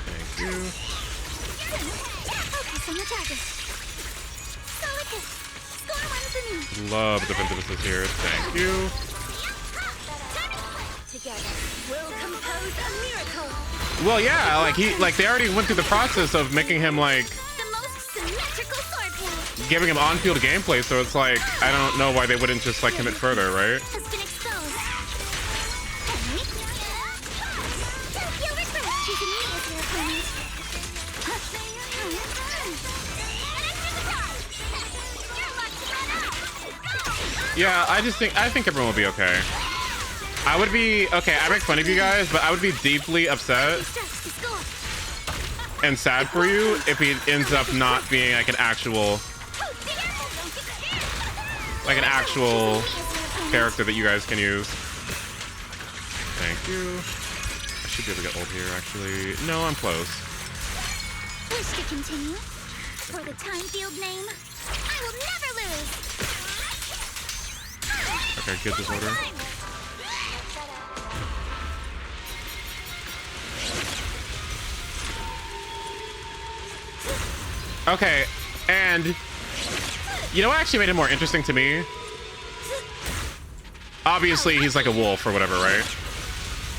Thank you. Focus on the target. Solid hit. Score one for me. Love the defensive assist here. Thank you. Together, we'll compose a miracle. Well, yeah, like they already went through the process of making him like The most symmetrical sword play giving him on-field gameplay, so it's like I don't know why they wouldn't just like commit further, right? has been exposed. You'll regret choosing me as your opponent. Yeah, I think everyone will be okay. I would be okay. I make fun of you guys, but I would be deeply upset and sad for you if he ends up not being like an actual character that you guys can use. Thank you. I should be able to get ult here, actually. No, I'm close. Wish to continue? For the Time-Field name, I will never lose. Okay, good disorder. Okay, and you know what actually made it more interesting to me? Obviously, he's like a wolf or whatever, right?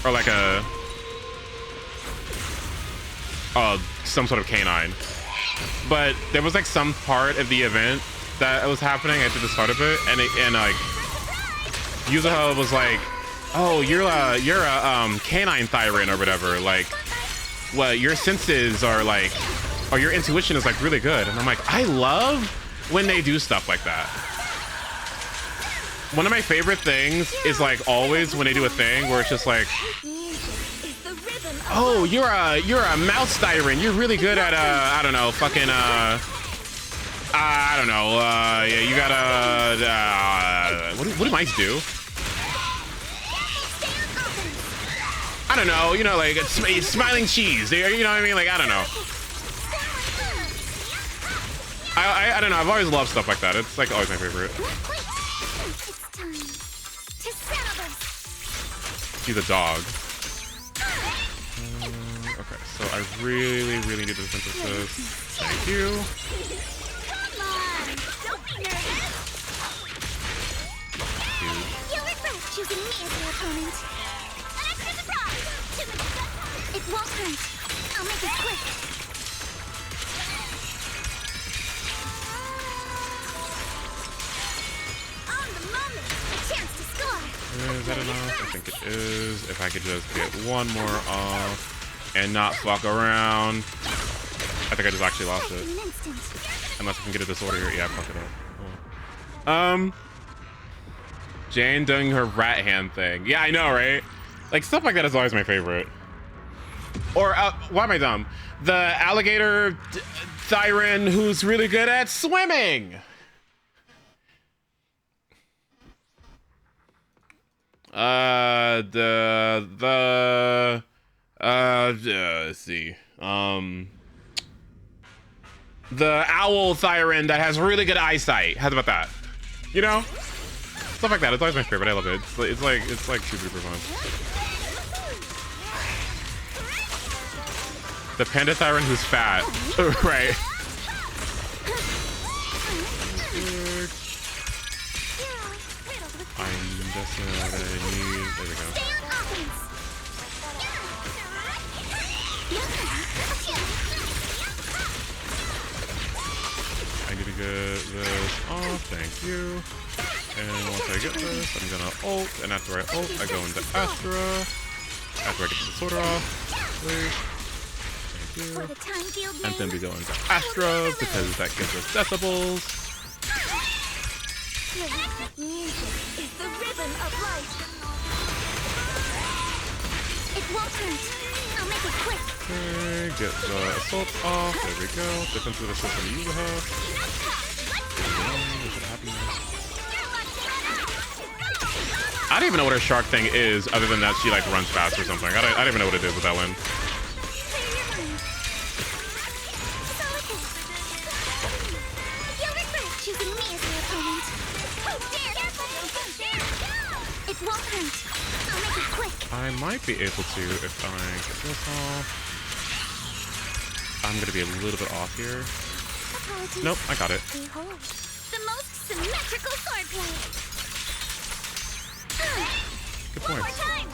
or like a some sort of canine. But there was like some part of the event that was happening at the start of it, and like Yuzuha was like, "Oh, you're a canine Thyran or whatever. Like, well, your senses are like, or your intuition is like really good." And I'm like, I love when they do stuff like that. One of my favorite things is like always when they do a thing where it's just like, "Oh, you're a mouse Thyran. You're really good at I don't know, fucking I don't know. Yeah, you gotta. What do mice do? I don't know. You know, like it's smiling cheese. You know what I mean? Like I don't know. I don't know. I've always loved stuff like that. It's like always my favorite. He's a dog. Okay, so I really need the synthesis. Thank you. You'll regret choosing me as your opponent. An extra surprise! It won't hurt. I'll make it quick. On the moment, a chance to score. Is that enough? I think it is. If I could just get one more off and not fuck around. I think I just actually lost it. Unless I can get a disorder here. Yeah, fuck it up. Cool. Jane doing her rat hand thing. Yeah, I know, right? Like stuff like that is always my favorite. Or why am I dumb? The alligator Thyran who's really good at swimming. Let's see. The owl Thyran that has really good eyesight. How about that? You know? Stuff like that. It's always my favorite. I love it. It's like super fun. The panda Thyran who's fat. Right. I'm just gonna need. There we go. I need to get this off. Thank you. And once I get this, I'm gonna ult. And after I ult, I go into Astra. After I get the disorder off, please. Thank you. And then we go into Astra because that gives us decibels. Music is the rhythm of life. It won't hurt. I'll make it quick. Okay, get the assault off. There we go. Defensive assist from Yuzuha. I don't even know what her shark thing is, other than that she like runs fast or something. I don't even know what it is with that one. It won't hurt. I'll make it quick. I might be able to if I get this off. I'm gonna be a little bit off here. Apologies. Nope, I got it. Behold, the most symmetrical swordplay. Good One more points. time.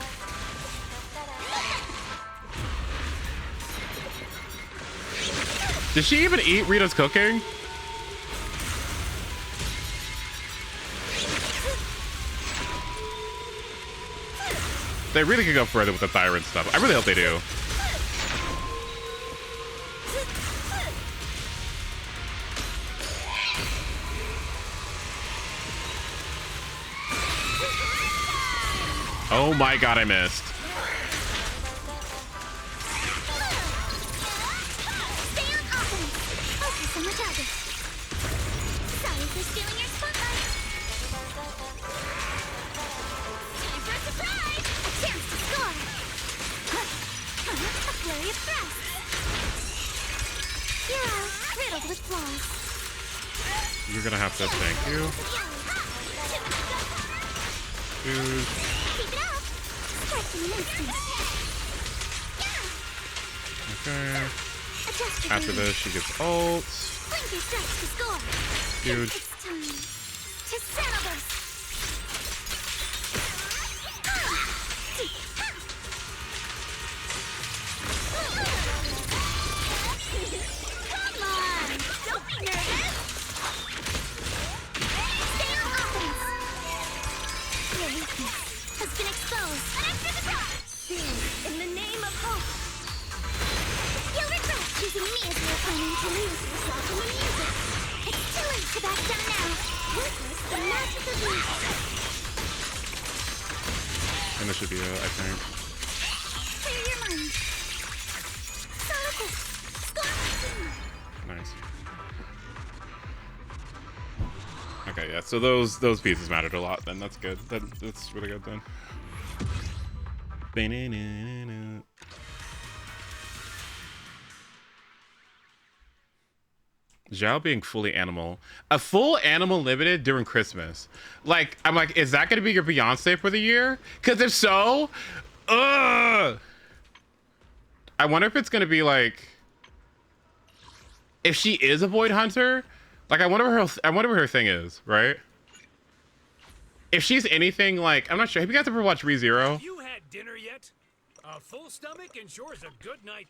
Did she even eat Rita's cooking? They really could go further with the Thyran stuff. I really hope they do. Oh my god, I missed. Stay on offense. Focus on the target. Sorry for stealing your spotlight. Time for a surprise. A chance to score. A flurry of thrusts. You're riddled with flaws. You're gonna have to thank you. Dude. Keep it up. Strike in an instant. Okay. Adjust your After aim. this, she gets ult. Blink your strikes to score. Huge. It's time to settle this. Release yourself from the music. It's too late to back down now. Witness the magic of music. And this should be it, I think. Clear your mind. Solo Scorpion. Nice. Okay, yeah. So those pieces mattered a lot. Then that's good. That's really good then. Zhao being fully animal. A full animal limited during Christmas. Like, I'm like, is that gonna be your Beyonce for the year? Cause if so, ugh. I wonder if it's gonna be like, if she is a Void Hunter, like I wonder what her thing is, right? If she's anything like, I'm not sure. Have you guys ever watched ReZero? Have you had dinner yet? A full stomach ensures a good night.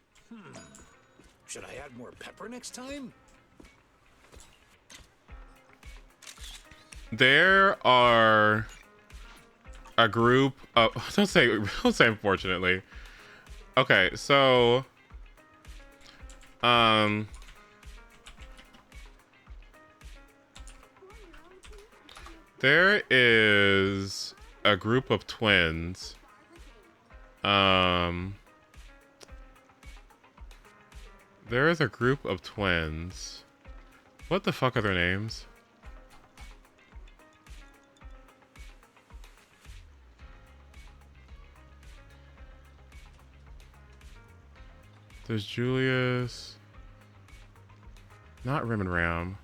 Should I add more pepper next time? There are a group of don't say unfortunately. Okay, so there is a group of twins. There is a group of twins. What the fuck are their names? There's Julius. Not Rim and Ram.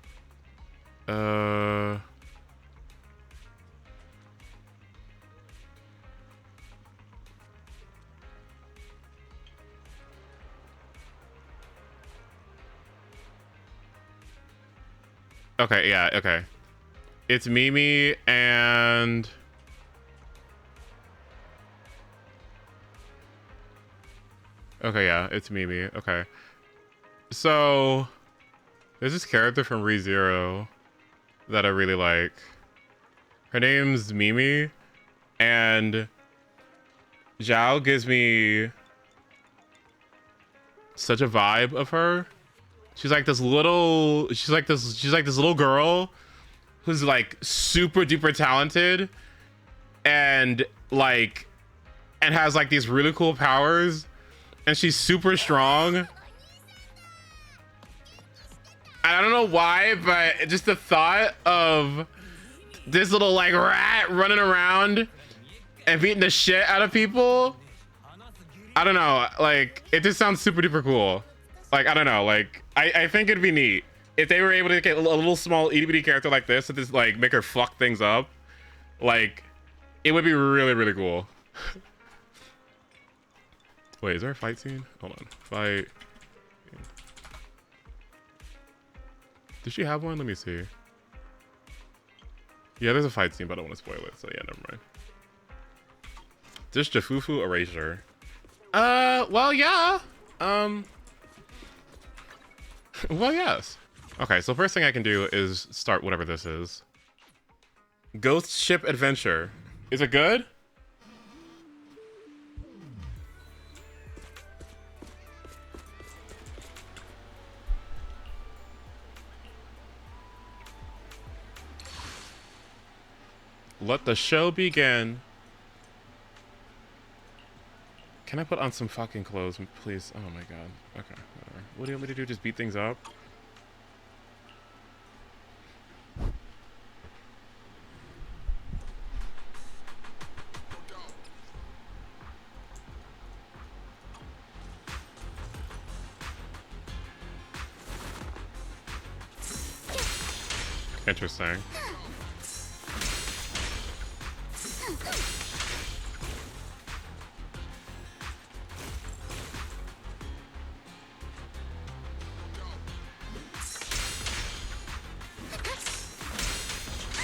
Okay, yeah, okay. It's Mimi and... Okay, yeah, it's Mimi. Okay. So, there's this character from ReZero that I really like. Her name's Mimi, and Zhao gives me such a vibe of her. She's like this little girl who's like super duper talented and has like these really cool powers. And she's super strong. And I don't know why, but just the thought of this little like rat running around and beating the shit out of people, I don't know, like it just sounds super duper cool. Like, I don't know, like I think it'd be neat if they were able to get a little small itty bitty character like this and just like make her fuck things up. Like, it would be really, really cool. Wait, is there a fight scene? Hold on. Fight. Did she have one? Let me see. Yeah, there's a fight scene, but I don't want to spoil it. So yeah, never mind. Just Jafufu Erasure. Well, yeah. Well, yes. Okay, so first thing I can do is start whatever this is. Ghost Ship Adventure. Is it good? Let the show begin. Can I put on some fucking clothes, please? Oh my god. Okay, whatever. What do you want me to do? Just beat things up? Interesting.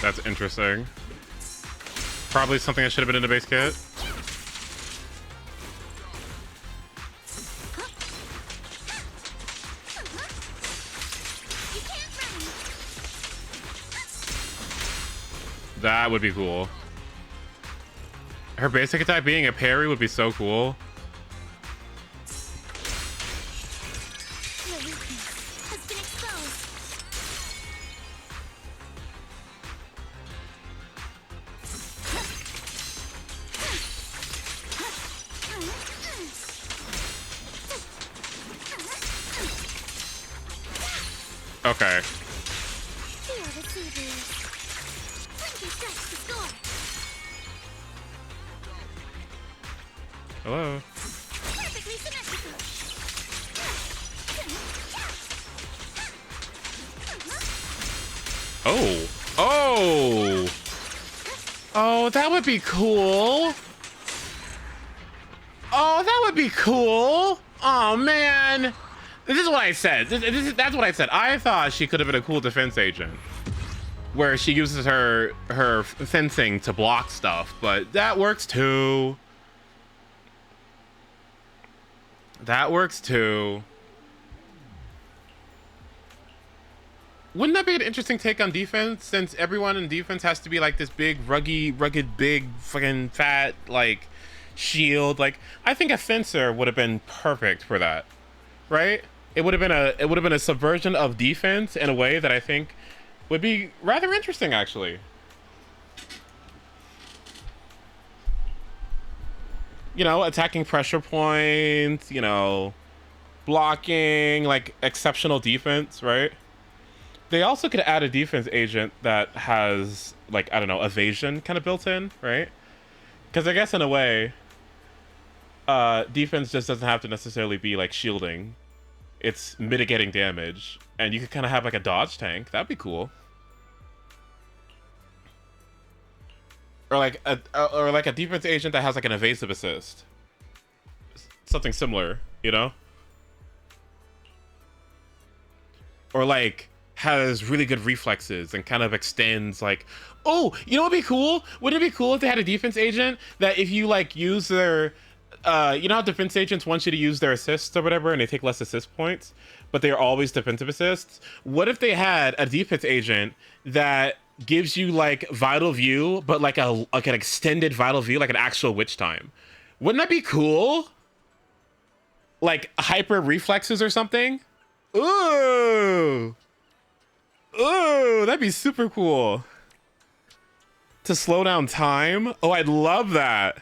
That's interesting. Probably something that should have been in the base kit. That would be cool. Her basic attack being a parry would be so cool. Your weakness has been Okay. Feel the sea breeze. Plenty stretch to score. Hello. Perfectly symmetrical. Oh. Oh. Oh, that would be cool. Oh, that would be cool. Oh, man. This is what I said. That's what I said. I thought she could have been a cool defense agent where she uses her fencing to block stuff, but that works too. That works too. Wouldn't that be an interesting take on defense, since everyone in defense has to be like this big, rugged, big, fucking fat, like, shield? Like, I think a fencer would have been perfect for that, right? It would have been a subversion of defense in a way that I think would be rather interesting, actually. You know, attacking pressure points, you know, blocking, like exceptional defense, right? They also could add a defense agent that has, like, I don't know, evasion kind of built in, right? Because I guess in a way, defense just doesn't have to necessarily be like shielding. It's mitigating damage, and you could kind of have like a dodge tank. That'd be cool. Or like a defense agent that has like an evasive assist. Something similar, you know? Or like has really good reflexes and kind of extends like, oh, you know what'd be cool? Wouldn't it be cool if they had a defense agent that if you like use their you know how defense agents want you to use their assists or whatever and they take less assist points, but they're always defensive assists? What if they had a defense agent that gives you like vital view, but like an extended vital view, like an actual witch time? Wouldn't that be cool? Like hyper reflexes or something? Ooh! Ooh, that'd be super cool. To slow down time? Oh, I'd love that.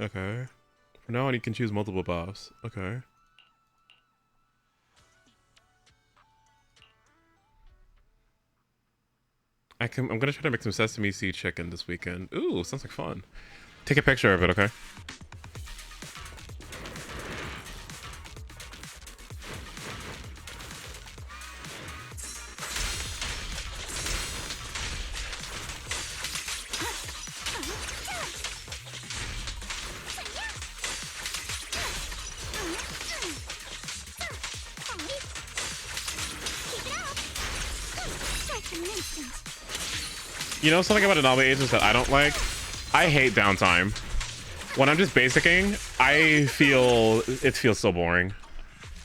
Okay. For now on, you can choose multiple buffs. Okay. I'm gonna try to make some sesame seed chicken this weekend. Ooh, sounds like fun. Take a picture of it, okay? You know something about anomaly agents that I don't like? I hate downtime. When I'm just basicing, it feels so boring.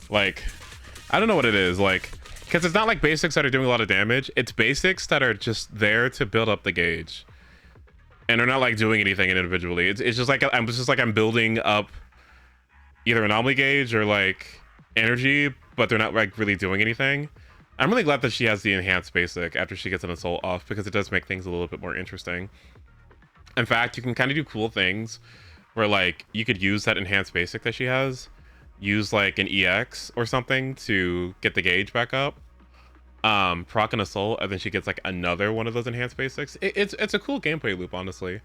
Like, I don't know what it is, like, because it's not like basics that are doing a lot of damage. It's basics that are just there to build up the gauge, and they're not like doing anything individually. It's just like I'm building up either anomaly gauge or like energy, but they're not like really doing anything. I'm really glad that she has the enhanced basic after she gets an assault off, because it does make things a little bit more interesting. In fact, you can kind of do cool things where like you could use that enhanced basic that she has, use like an EX or something to get the gauge back up, proc an assault, and then she gets like another one of those enhanced basics. It's a cool gameplay loop, honestly.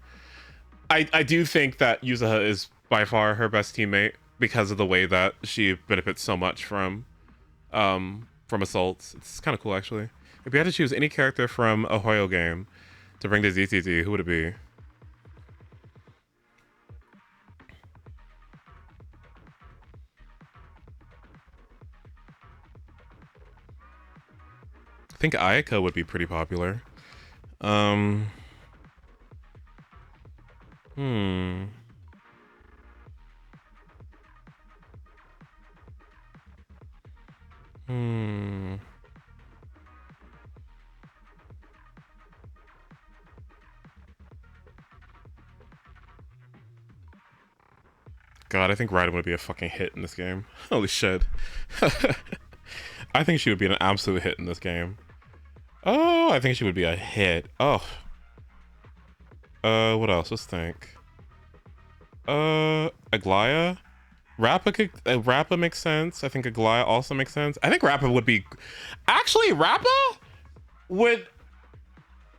I do think that Yuzuha is by far her best teammate because of the way that she benefits so much from assaults. It's kind of cool, actually. If you had to choose any character from a HOYO game to bring to ZZZ, who would it be? I think Ayaka would be pretty popular. God, I think Raiden would be a fucking hit in this game. Holy shit. I think she would be an absolute hit in this game. Oh, I think she would be a hit. Oh. What else? Let's think. Aglaya? Rappa makes sense. I think Aglaya also makes sense. I think Rappa would be... Actually, Rappa would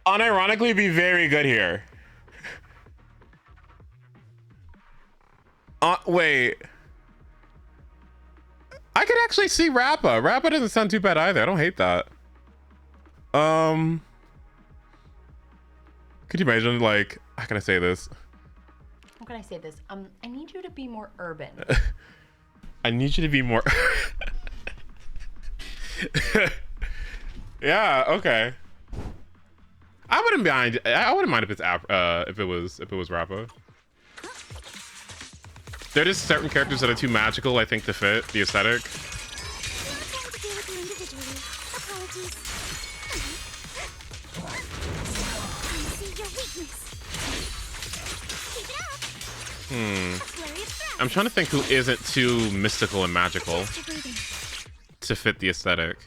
unironically be very good here. Wait. I could actually see Rappa. Rappa doesn't sound too bad either. I don't hate that. Could you imagine, like, how can I say this? How can I say this? I need you to be more urban. I need you to be more... Yeah, okay. I wouldn't mind if it's if it was Rappa. There are just certain characters that are too magical, I think, to fit the aesthetic. Not trying to deal with you individually. Apologies. I see your weakness. Keep it up. A flurry of threats. I'm trying to think who isn't too mystical and magical Adjust your breathing. to fit the aesthetic.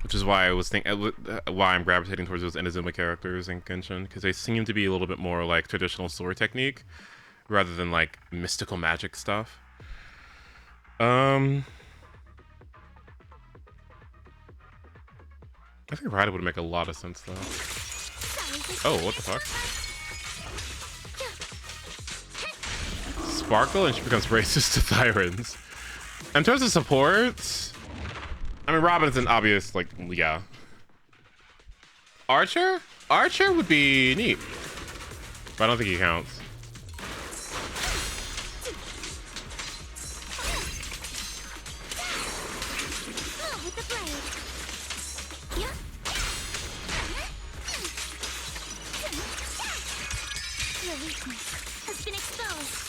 Which is why I was why I'm gravitating towards those Inazuma characters in Genshin, because they seem to be a little bit more like traditional sword technique rather than like mystical magic stuff. I think Ryder would make a lot of sense though. Oh, what the fuck? Sparkle and she becomes racist to Thyrans. In terms of support, I mean, Robin's an obvious, like, yeah. Archer? Archer would be neat. But I don't think he counts. Oh, with the blade. Yeah. Your weakness has been exposed.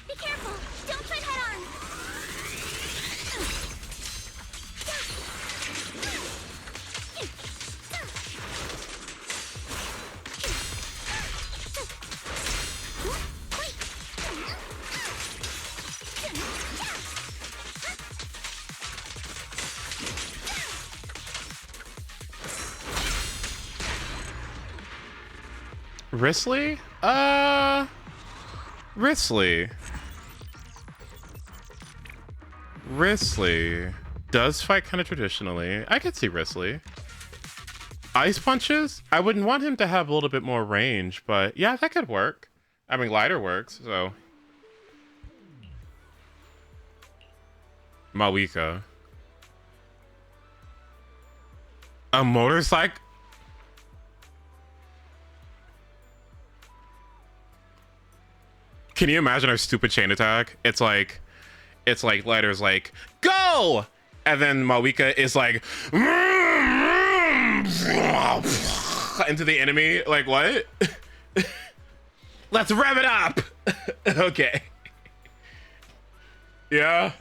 Be careful. Don't fight head on. Risley? Risley. Risley does fight kind of traditionally. I could see Risley. Ice punches? I wouldn't want him to have a little bit more range, but yeah, that could work. I mean, lighter works, so. Mawika. A motorcycle? Can you imagine our stupid chain attack? It's like Lighter's like, go! And then Mawika is like, into the enemy. Like, what? Let's rev it up! Okay. Yeah.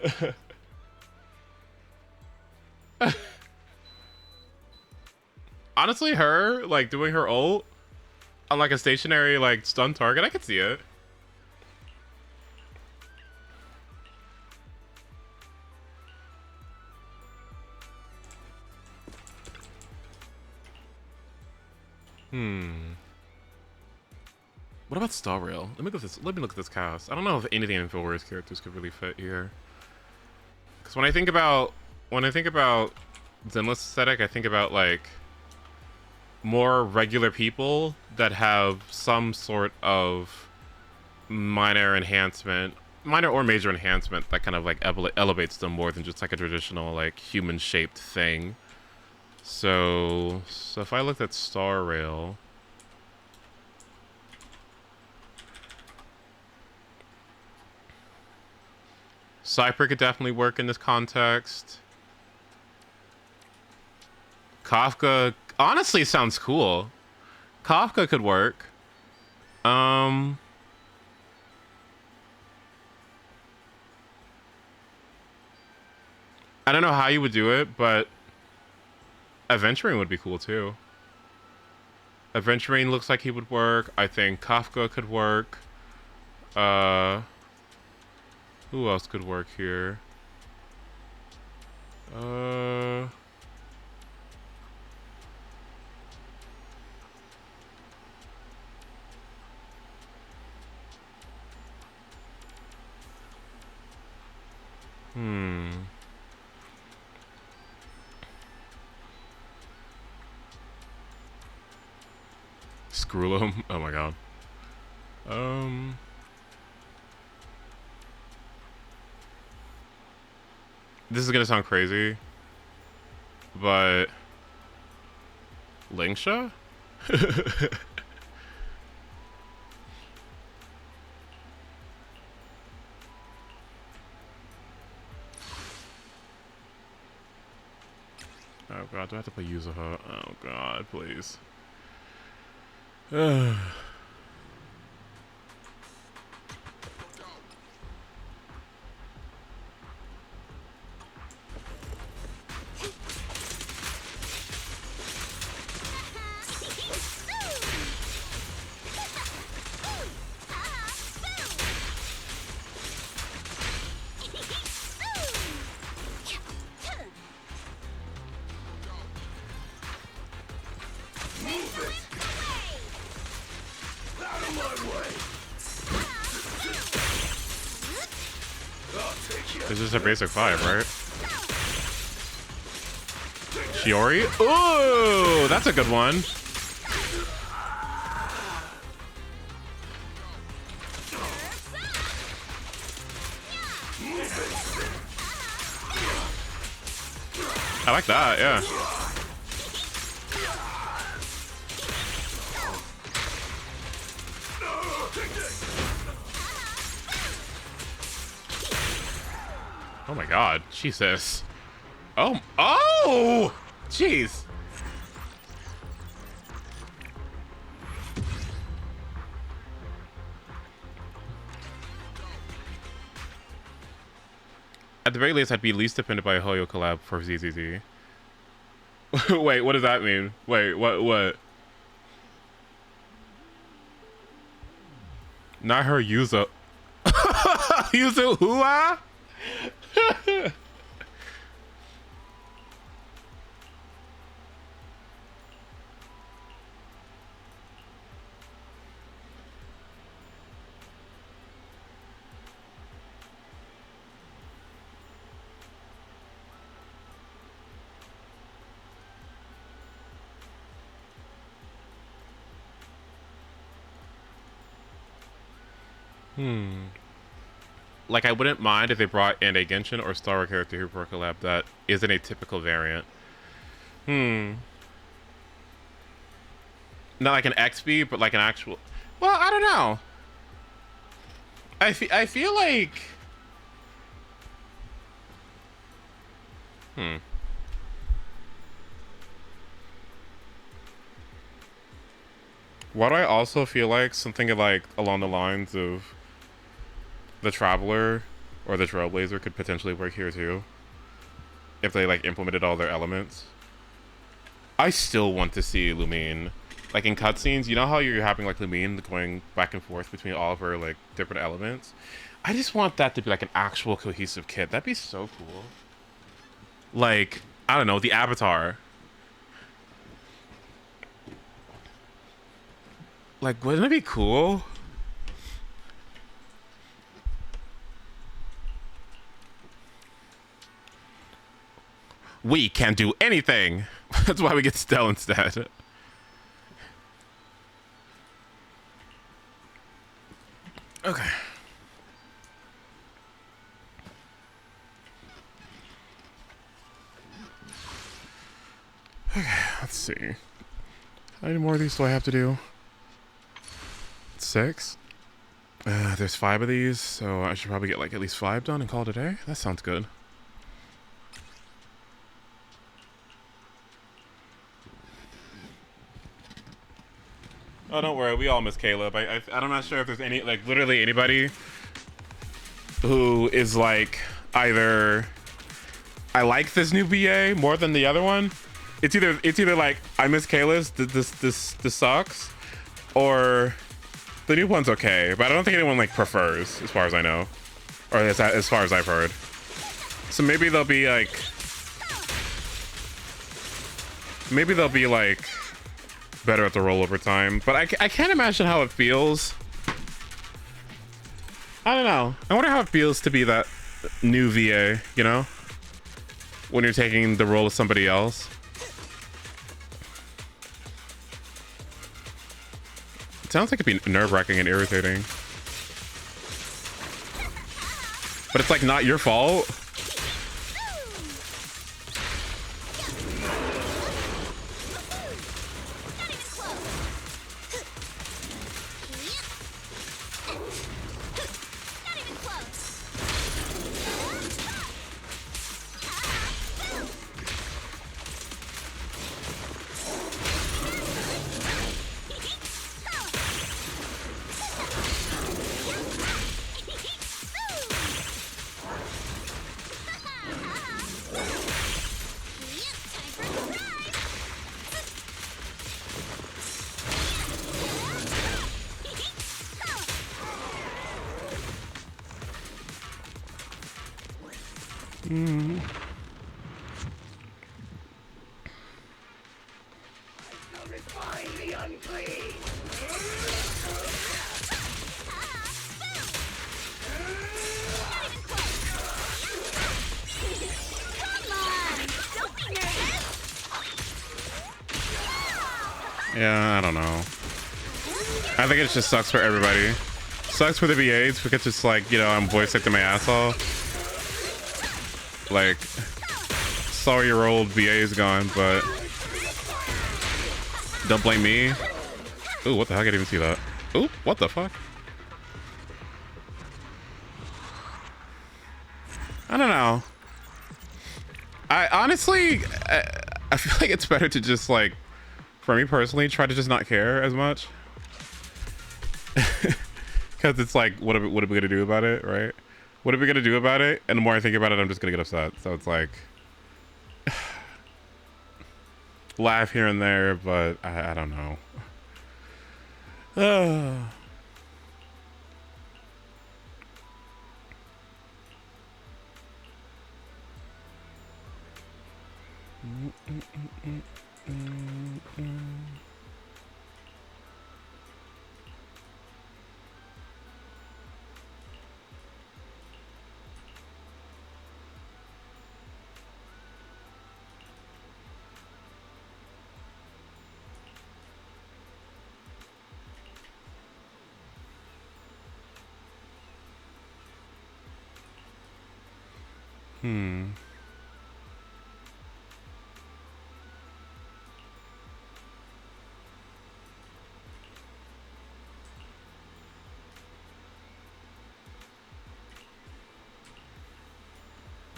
Honestly, her, like, doing her ult on, like, a stationary, like, stun target, I could see it. What about Star Rail? Let me look at this cast. I don't know if anything in Warriors characters could really fit here. Because when I think about Zenless aesthetic, I think about like more regular people that have some sort of minor enhancement, minor or major enhancement that kind of like elevates them more than just like a traditional like human shaped thing. So if I looked at Star Rail, Cypher could definitely work in this context. Kafka honestly sounds cool. Kafka could work. I don't know how you would do it, but Aventurine would be cool too. Aventurine looks like he would work. I think Kafka could work. Who else could work here? Screw him. Oh my god. This is gonna sound crazy, but Lingsha? Oh god, do I have to play Yuzuha? Oh god, please. This is a basic 5, right? Shiori? Ooh, that's a good one. I like that, yeah. Oh my god, Jesus. Oh, jeez. At the very least, I'd be least dependent by a HOYO collab for ZZZ. Wait, what does that mean? Wait, what? Not her Yuzu. Yuzu Hua? Like, I wouldn't mind if they brought in a Genshin or Star Wars character here for a collab that isn't a typical variant. Not like an XP, but like an actual... Well, I don't know. I feel like... Why do I also feel like something like along the lines of the Traveler or the Trailblazer could potentially work here too, if they like implemented all their elements? I still want to see Lumine, like in cutscenes. You know how you're having like Lumine going back and forth between all of her like different elements? I just want that to be like an actual cohesive kit. That'd be so cool. Like, I don't know, the Avatar. Like, wouldn't it be cool? We can't do anything. That's why we get Stell instead. Okay. Okay, let's see. How many more of these do I have to do? 6? There's 5 of these, so I should probably get like at least 5 done and call it a day. That sounds good. Oh, don't worry. We all miss Caleb. I'm not sure if there's any, like, literally anybody who is like, either I like this new BA more than the other one. It's either like I miss Caleb, this sucks, or the new one's okay. But I don't think anyone like prefers, as far as I know, or as far as I've heard. So maybe they'll be like, better at the rollover time, but I can't imagine how it feels. I don't know. I wonder how it feels to be that new VA, you know, when you're taking the role of somebody else. It sounds like it'd be nerve-wracking and irritating, but it's like not your fault. Yeah, I don't know. I think it just sucks for everybody. Sucks for the VAs because it's like, you know, I'm voice acting my ass off. Like, sorry your old VA is gone, but don't blame me. Ooh, what the heck? I didn't even see that. Ooh, what the fuck? I don't know. I honestly, I feel like it's better to just like, for me personally, try to just not care as much. Because it's like, what are we gonna do about it, right? What are we gonna do about it? And the more I think about it, I'm just gonna get upset. So it's like, laugh here and there, but I don't know.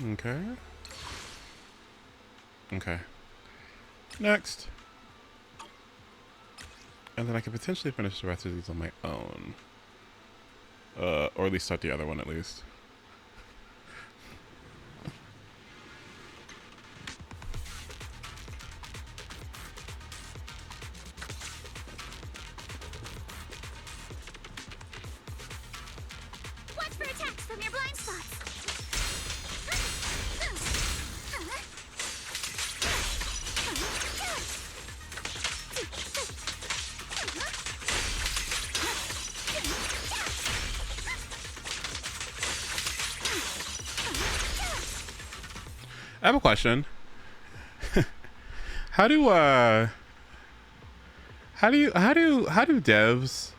Okay. Okay. Next. And then I could potentially finish the rest of these on my own. Or at least start the other one at least. Watch for attacks from your blind spots. I have a question. How do devs,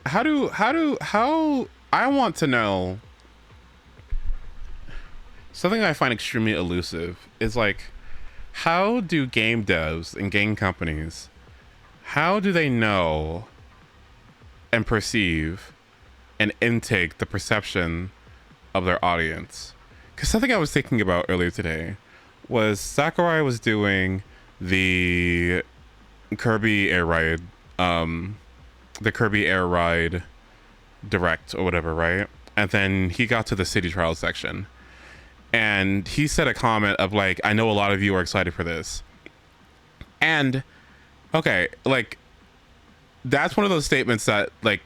how I want to know something I find extremely elusive is like, how do game devs and game companies, how do they know and perceive and intake the perception of their audience? Because something I was thinking about earlier today was Sakurai was doing the Kirby Air Ride, the Kirby Air Ride Direct or whatever, right? And then he got to the city trial section, and he said a comment of like, "I know a lot of you are excited for this," and okay, like that's one of those statements that like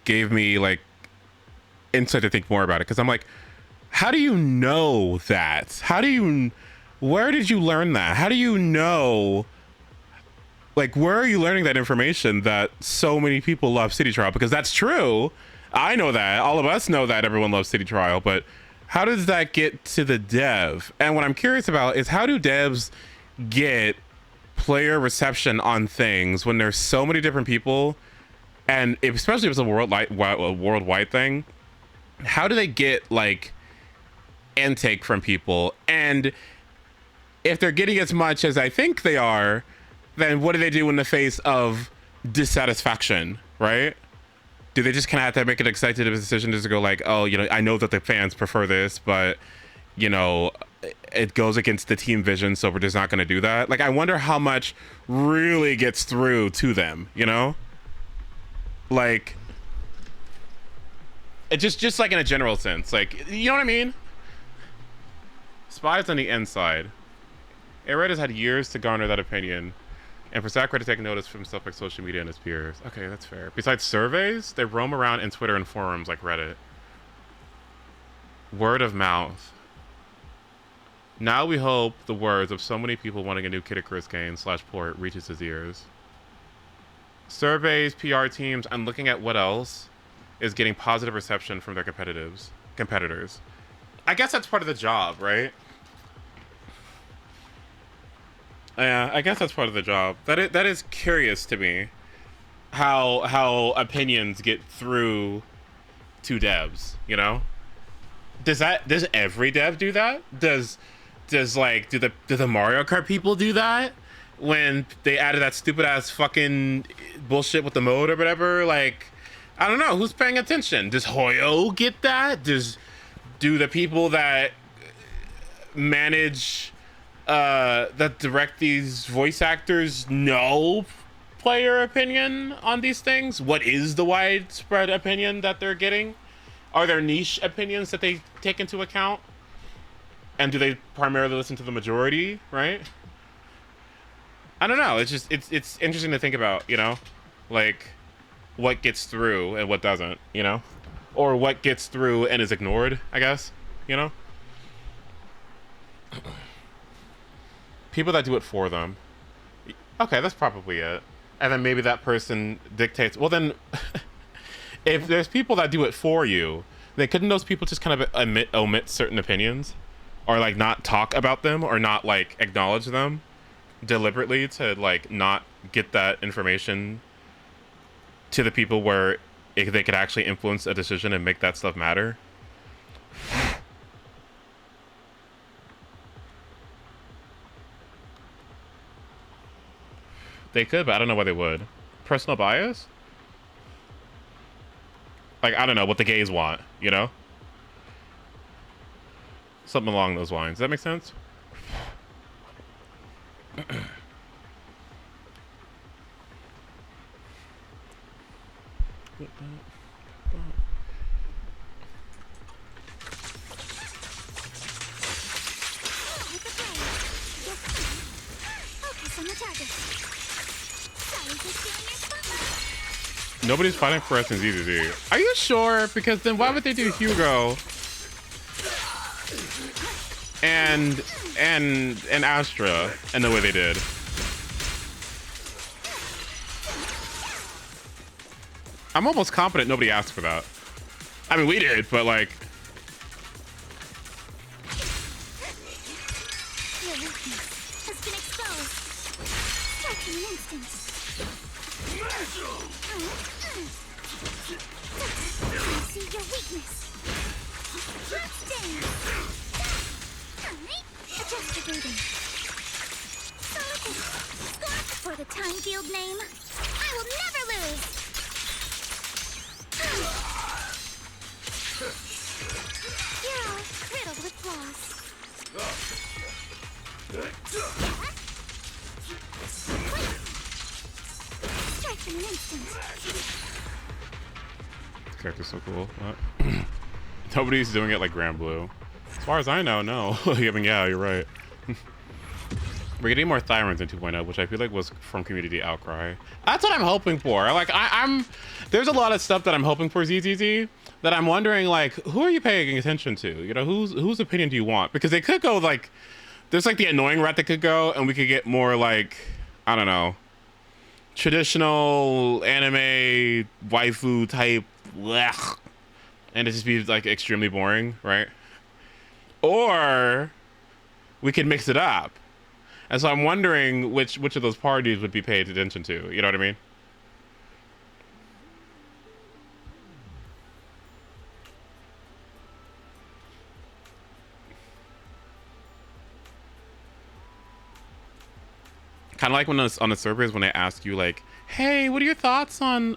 gave me like insight to think more about it, because I'm like, how do you know that? Where did you learn that? How do you know, like, where are you learning that information that so many people love City Trial? Because that's true. I know that. All of us know that everyone loves City Trial, but how does that get to the dev? And what I'm curious about is how do devs get player reception on things when there's so many different people, and especially if it's a worldwide thing, how do they get like intake from people? And if they're getting as much as I think they are, then what do they do in the face of dissatisfaction, right? Do they just kind of have to make an executive decision just to go like, oh, you know, I know that the fans prefer this, but, you know, it goes against the team vision, so we're just not going to do that? Like, I wonder how much really gets through to them, you know? Like, it just like in a general sense, like, you know what I mean? Spies on the inside. Red has had years to garner that opinion, and for Sakura to take notice from stuff like social media and his peers. Okay, that's fair. Besides surveys, they roam around in Twitter and forums like Reddit. Word of mouth. Now we hope the words of so many people wanting a new Kid Icarus game / port reaches his ears. Surveys, PR teams, and looking at what else is getting positive reception from their competitors. I guess that's part of the job, right? Yeah, I guess that's part of the job. That is curious to me, how opinions get through to devs. You know, does every dev do that? Does like do the Mario Kart people do that when they added that stupid ass fucking bullshit with the mode or whatever? Like, I don't know, who's paying attention. Does HOYO get that? Do the people that manage that direct these voice actors know player opinion on these things? What is the widespread opinion that they're getting? Are there niche opinions that they take into account? And do they primarily listen to the majority, right? I don't know. It's just it's interesting to think about, you know, like what gets through and what doesn't, you know, or what gets through and is ignored, I guess, you know. People that do it for them. Okay, that's probably it. And then maybe that person dictates. Well, then, if there's people that do it for you, then couldn't those people just kind of omit certain opinions? Or, like, not talk about them? Or not, like, acknowledge them deliberately to, like, not get that information to the people where they could actually influence a decision and make that stuff matter? They could, but I don't know why they would. Personal bias? Like, I don't know what the gays want, you know? Something along those lines. Does that make sense? Focus on the target. Sorry for stealing your spotlight. Nobody's fighting for us in ZZZ. Are you sure? Because then why would they do Hugo and Astra in the way they did? I'm almost confident nobody asked for that. I mean, we did, but like, Your weakness has been exposed. Strike in an instant. I see your weakness. Stand. Alright, adjust your breathing. Solid. Score for the time field name. I will never lose. You're all riddled with flaws. Strike in an instant. this character's so cool. What? Nobody's doing it like Grand Blue. As far as I know, no. I mean, yeah, you're right. We're getting more Thyrans in 2.0, which I feel like was from community outcry. That's what I'm hoping for. Like, I'm there's a lot of stuff that I'm hoping for ZZZ that I'm wondering, like, who are you paying attention to? You know, whose opinion do you want? Because they could go like, there's like the annoying route that could go, and we could get more like, I don't know, traditional anime waifu type blech, and it just be like extremely boring, right? Or we could mix it up. And so I'm wondering which of those parties would be paid attention to. You know what I mean? Kind of like when on the servers when they ask you like, "Hey, what are your thoughts on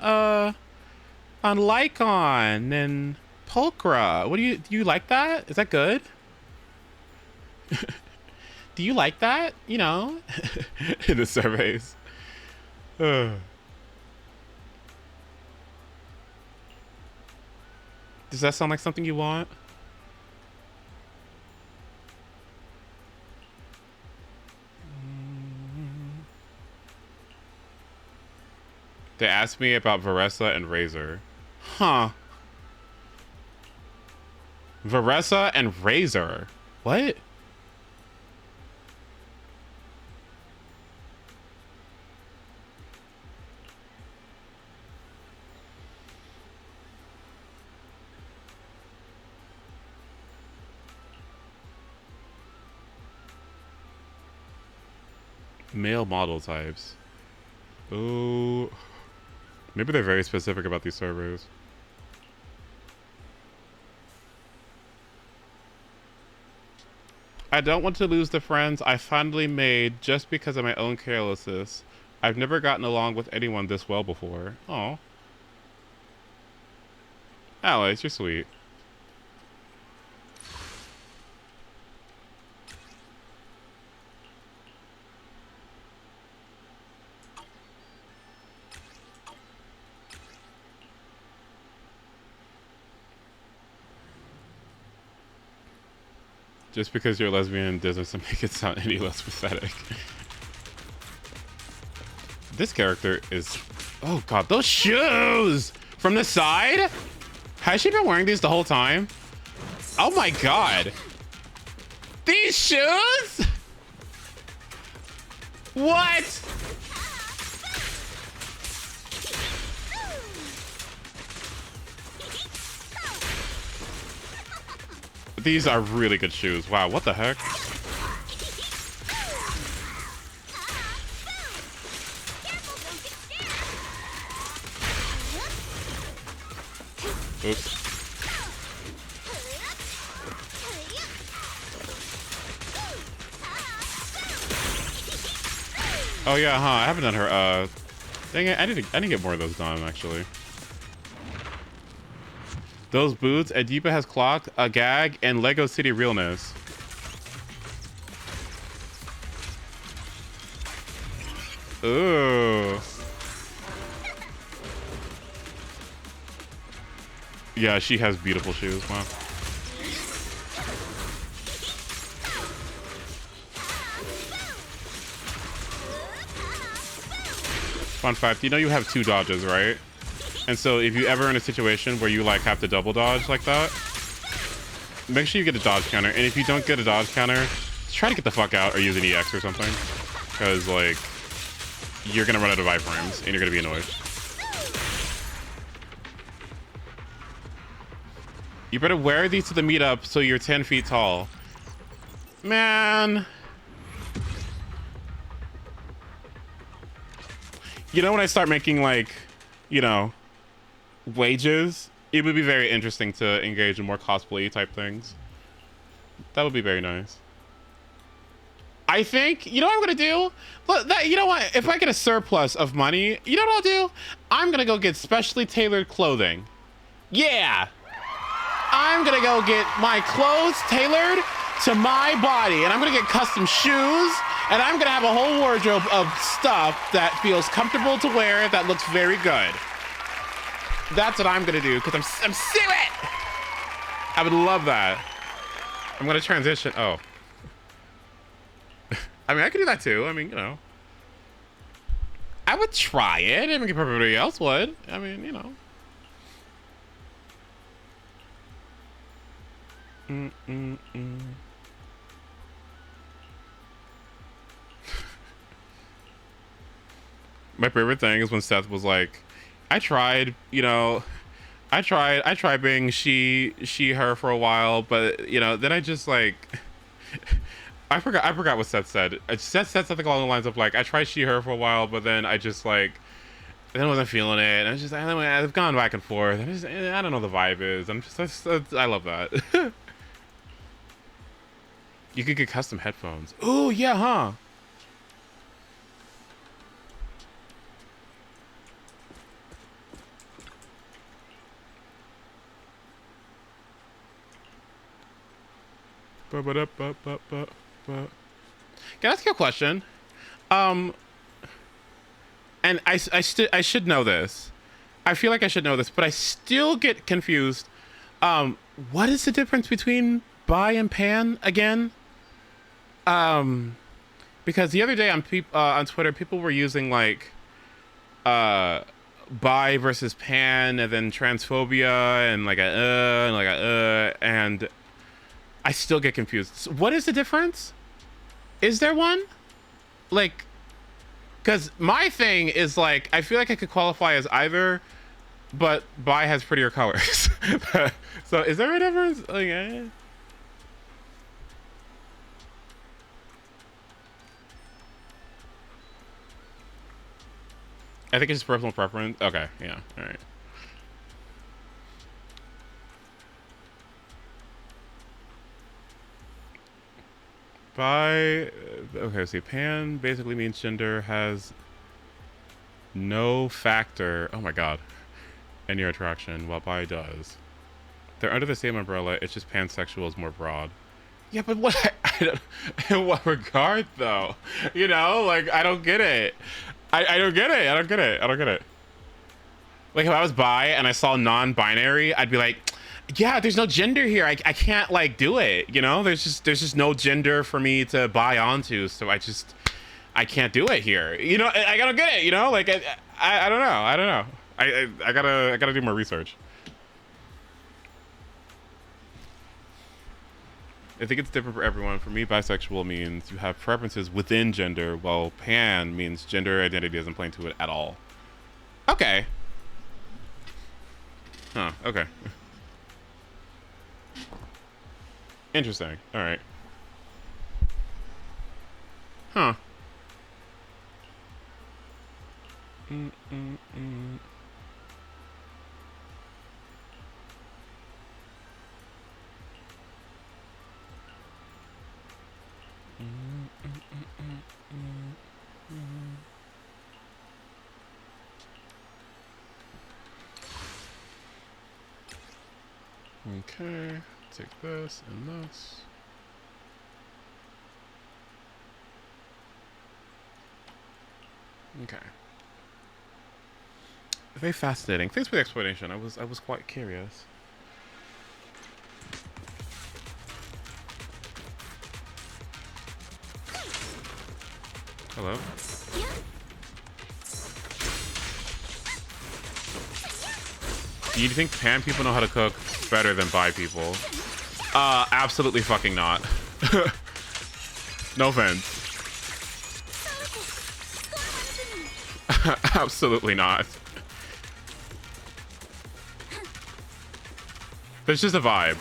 Lycon and Pulchra? Do you like that? Is that good? Do you like that? You know?" In the surveys. Does that sound like something you want? They asked me about Varessa and Razor. Huh. Varessa and Razor. What? Male model types. Oh. Maybe they're very specific about these servers. I don't want to lose the friends I finally made just because of my own carelessness. I've never gotten along with anyone this well before. Oh. Alex, you're sweet. Just because you're lesbian doesn't make it sound any less pathetic. This character is... Oh god, those shoes! From the side? Has she been wearing these the whole time? Oh my god. These shoes? What? These are really good shoes. Wow, what the heck? Oops. Oh yeah, huh? I haven't done her. Dang it! I didn't get more of those done actually. Those boots, Adipa has clocked a gag and Lego City realness. Ooh. Yeah, she has beautiful shoes. Wow. Fun fact, you know you have 2 dodges, right? And so if you ever in a situation where you like have to double dodge like that, make sure you get a dodge counter. And if you don't get a dodge counter, try to get the fuck out or use an EX or something. Because like, you're gonna run out of iframes and you're gonna be annoyed. You better wear these to the meetup so you're 10 feet tall. Man. You know when I start making like, you know, wages, it would be very interesting to engage in more cosplay type things. That would be very nice. I think, you know what I'm gonna do? You know what? If I get a surplus of money, you know what I'll do? I'm gonna go get specially tailored clothing. Yeah! I'm gonna go get my clothes tailored to my body, and I'm gonna get custom shoes, and I'm gonna have a whole wardrobe of stuff that feels comfortable to wear, that looks very good. That's what I'm gonna do, because I'm serious. I would love that. I'm gonna transition. Oh. I mean, I could do that too. I mean, you know. I would try it. I mean, if everybody else would. I mean, you know. My favorite thing is when Seth was like, I tried, you know, I tried being she, her for a while, but you know, then I just like, I forgot what Seth said. Seth said something along the lines of like, I tried she, her for a while, but then I just like, then I wasn't feeling it. And I was just, I've gone back and forth. I don't know the vibe is. I love that. You could get custom headphones. Oh yeah, huh? Can I ask you a question? And I should know this. I feel like I should know this, but I still get confused. What is the difference between buy and pan again? Because the other day on Twitter, people were using like buy versus pan, and then transphobia, and and I still get confused. So what is the difference? Is there one? Like, because my thing is like, I feel like I could qualify as either, but buy has prettier colors. So is there a difference? Like, I think it's just personal preference. Okay, yeah, all right. Bi, okay, see, pan basically means gender has no factor, oh my god, in your attraction, while bi does. They're under the same umbrella, it's just pansexual is more broad. Yeah, but what, I don't, in what regard, though? You know, like, I don't get it. I don't get it, I don't get it, I don't get it. Like, if I was bi and I saw non-binary, I'd be like, yeah, there's no gender here. I can't like do it, you know? There's just no gender for me to buy onto, so I can't do it here. You know, I gotta get it, you know? Like I don't know. I gotta do more research. I think it's different for everyone. For me, bisexual means you have preferences within gender, while pan means gender identity doesn't play into it at all. Okay. Huh, okay. Interesting. All right. Huh. Okay. Take this and this. Okay. Very fascinating. Thanks for the explanation. I was quite curious. Hello. Do you think pan people know how to cook better than bi people? Absolutely fucking not. No offense. Absolutely not. It's just a vibe.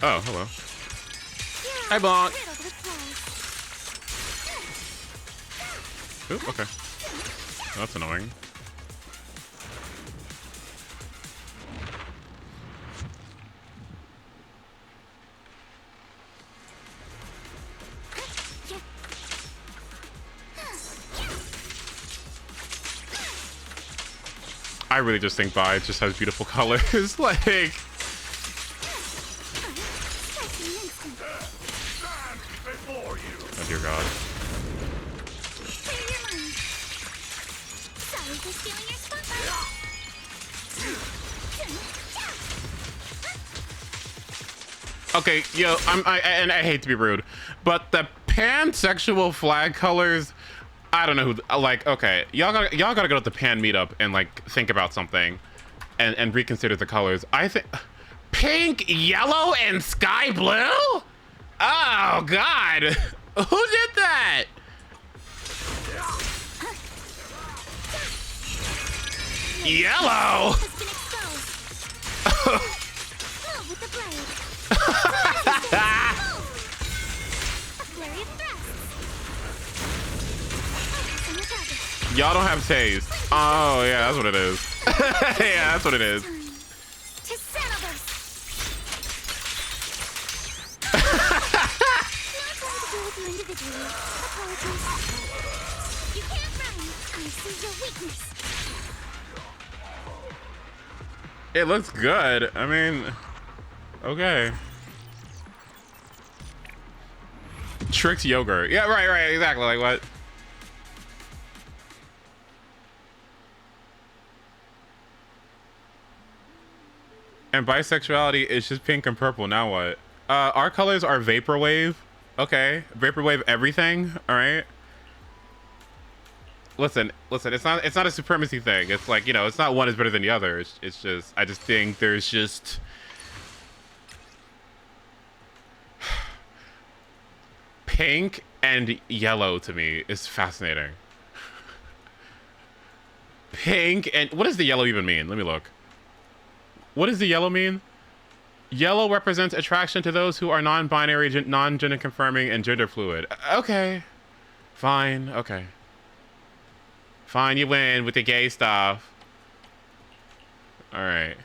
Oh, hello. Hi, Bonk. Ooh, okay. That's annoying. I really just think bi just has beautiful colors. Like, oh dear God. Okay, yo, and I hate to be rude, but the pansexual flag colors, I don't know who, like, okay, y'all gotta go to the pan meetup and like think about something and reconsider the colors. I think pink, yellow, and sky blue? Oh God, who did that? Yellow. Has been exposed. Move with the blade. A flurry of thrusts. Focus on your target. Y'all don't have taste. Oh yeah, that's what it is. Yeah, that's what it is. To Xanobus. Not going to deal with you individually. Apologies. You can't run. I see your weakness. It looks good. I mean, okay. Tricks yogurt. Yeah, right, exactly. Like what? And bisexuality is just pink and purple. Now what? Our colors are vaporwave. Okay, vaporwave everything. All right. Listen. It's not a supremacy thing. It's like, you know, it's not one is better than the other. It's just, I just think there's just pink and yellow to me is fascinating. Pink and what does the yellow even mean? Let me look. What does the yellow mean? Yellow represents attraction to those who are non-binary, non-gender confirming, and gender fluid. Okay, fine. Okay. Fine, you win with the gay stuff. All right.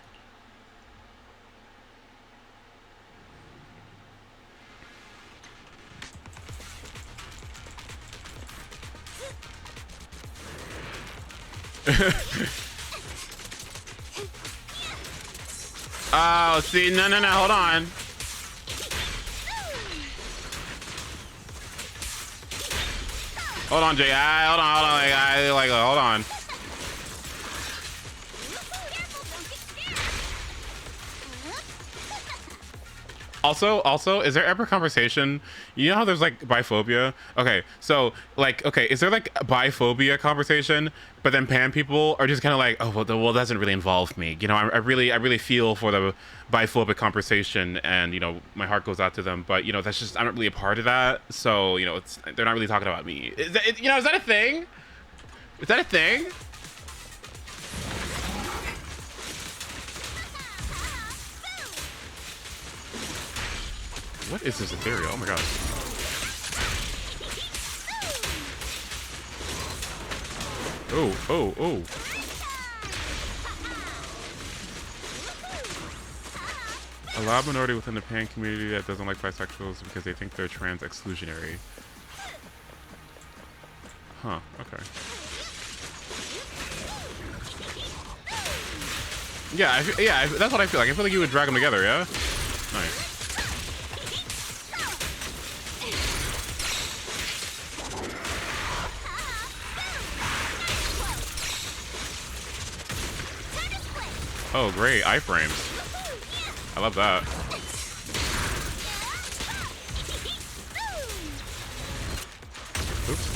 Oh, see, no, hold on. Hold on, Jay. Hold on. Hold on. Also, is there ever conversation? You know how there's like biphobia? Okay, so like, okay, is there like biphobia conversation? But then pan people are just kind of like, oh, well, that doesn't really involve me. You know, I really feel for the biphobic conversation, and you know, my heart goes out to them. But you know, that's just, I'm not really a part of that. So you know, they're not really talking about me. Is that a thing? Is that a thing? What is this ethereal? Oh my god. Oh. A loud minority within the pan community that doesn't like bisexuals because they think they're trans exclusionary. Huh, okay. Yeah, that's what I feel like. I feel like you would drag them together, yeah? Nice. Oh, great. Iframes. I love that. Oops.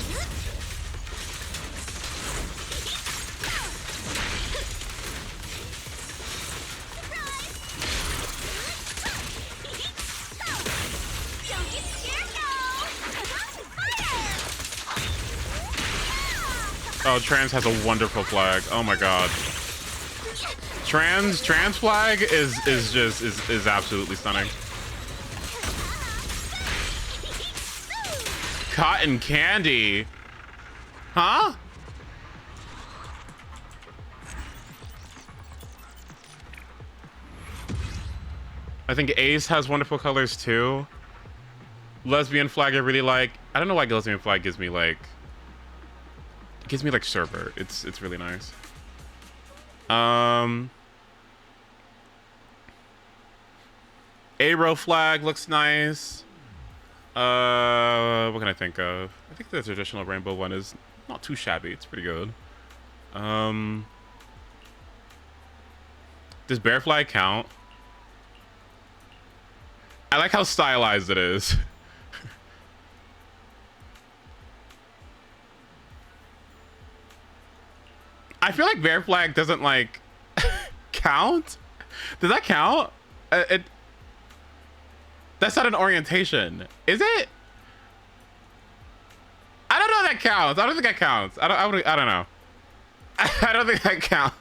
Oh, trans has a wonderful flag. Oh my god. Trans flag is absolutely stunning. Cotton candy. Huh? I think Ace has wonderful colors too. Lesbian flag I really like. I don't know why lesbian flag gives me like sherbet. It's really nice. Arrow flag looks nice. What can I think of? I think the traditional rainbow one is not too shabby. It's pretty good. Does bear flag count? I like how stylized it is. I feel like bear flag doesn't like count. Does that count? That's not an orientation, is it? I don't know if that counts. I don't think that counts. I don't know. I don't think that counts.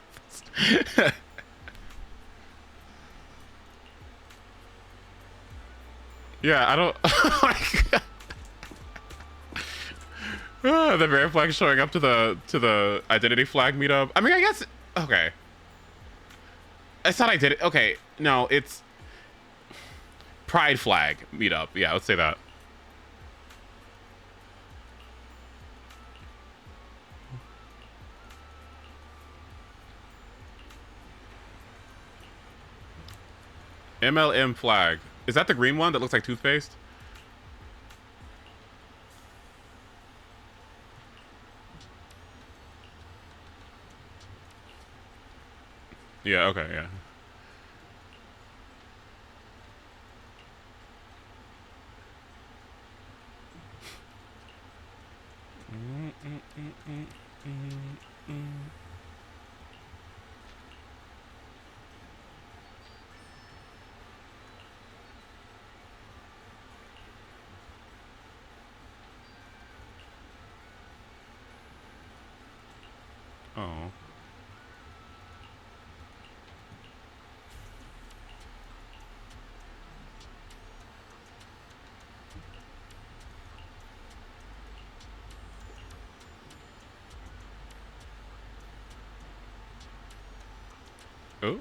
Yeah, I don't. Oh my God. The bear flag showing up to the identity flag meetup. I mean, I guess okay. It's not identity. Okay, no, it's pride flag meetup. Yeah, let's say that. MLM flag. Is that the green one that looks like toothpaste? Yeah, okay, yeah. Oh. Oh.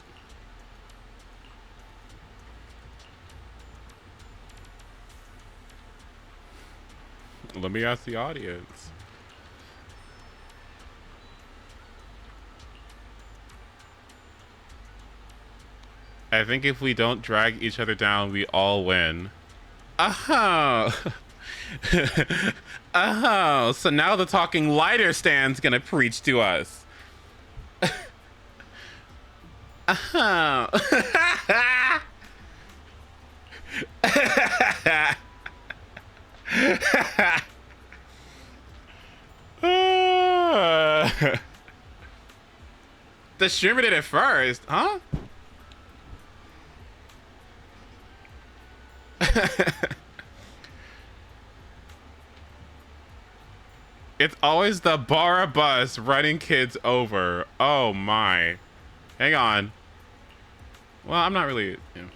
Let me ask the audience. I think if we don't drag each other down, we all win. Oh. Oh, so now the talking lighter stand's gonna preach to us. Oh. The streamer did it first, huh? It's always the bar bus running kids over. Oh my. Hang on. Well, I'm not really, you know.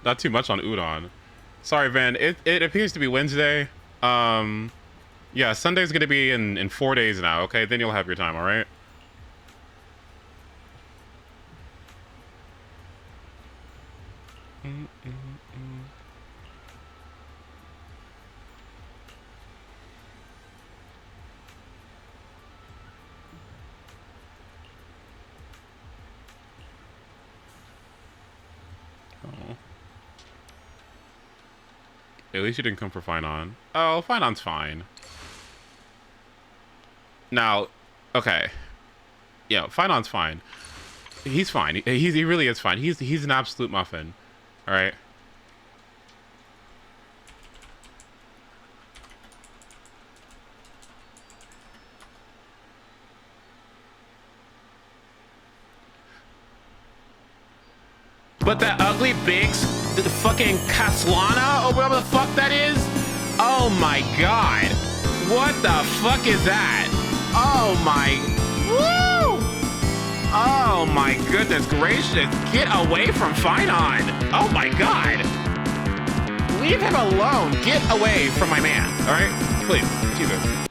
Not too much on udon. Sorry, Van. It appears to be Wednesday. Yeah, Sunday's gonna be in 4 days now. Okay, then you'll have your time. All right. Oh. At least you didn't come for Finon. Oh, Finon's fine. Now, okay. Yeah, Finon's fine. He's fine. He really is fine. He's an absolute muffin. All right. But that ugly big fucking Caslana or whatever the fuck that is? Oh my god. What the fuck is that? Oh my. Woo! Oh my goodness gracious. Get away from Finon. Oh my god. Leave him alone. Get away from my man. Alright? Please. Jesus.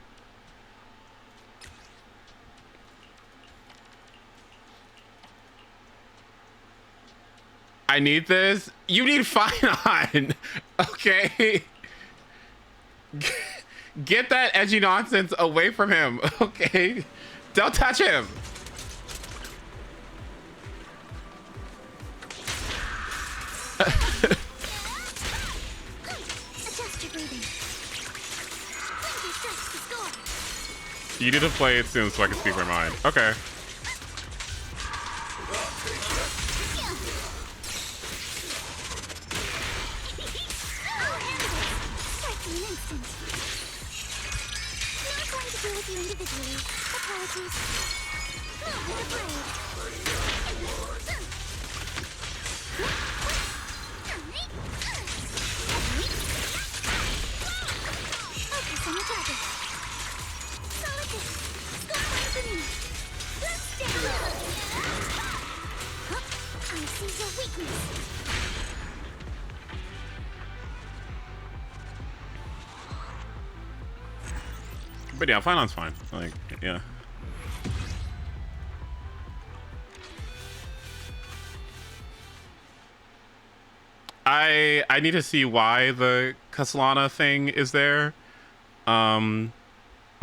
I need this. You need Finon. Okay. Get that edgy nonsense away from him. Okay. Don't touch him. You need to play it soon so I can speak my mind. Okay. Instant. deal with you individually. Apologies. Move with the focus on the target. Solid hit. Score one for me. Let's down. I see your weakness. But yeah, Finon's fine. Like, yeah. I need to see why the Castellana thing is there. I'll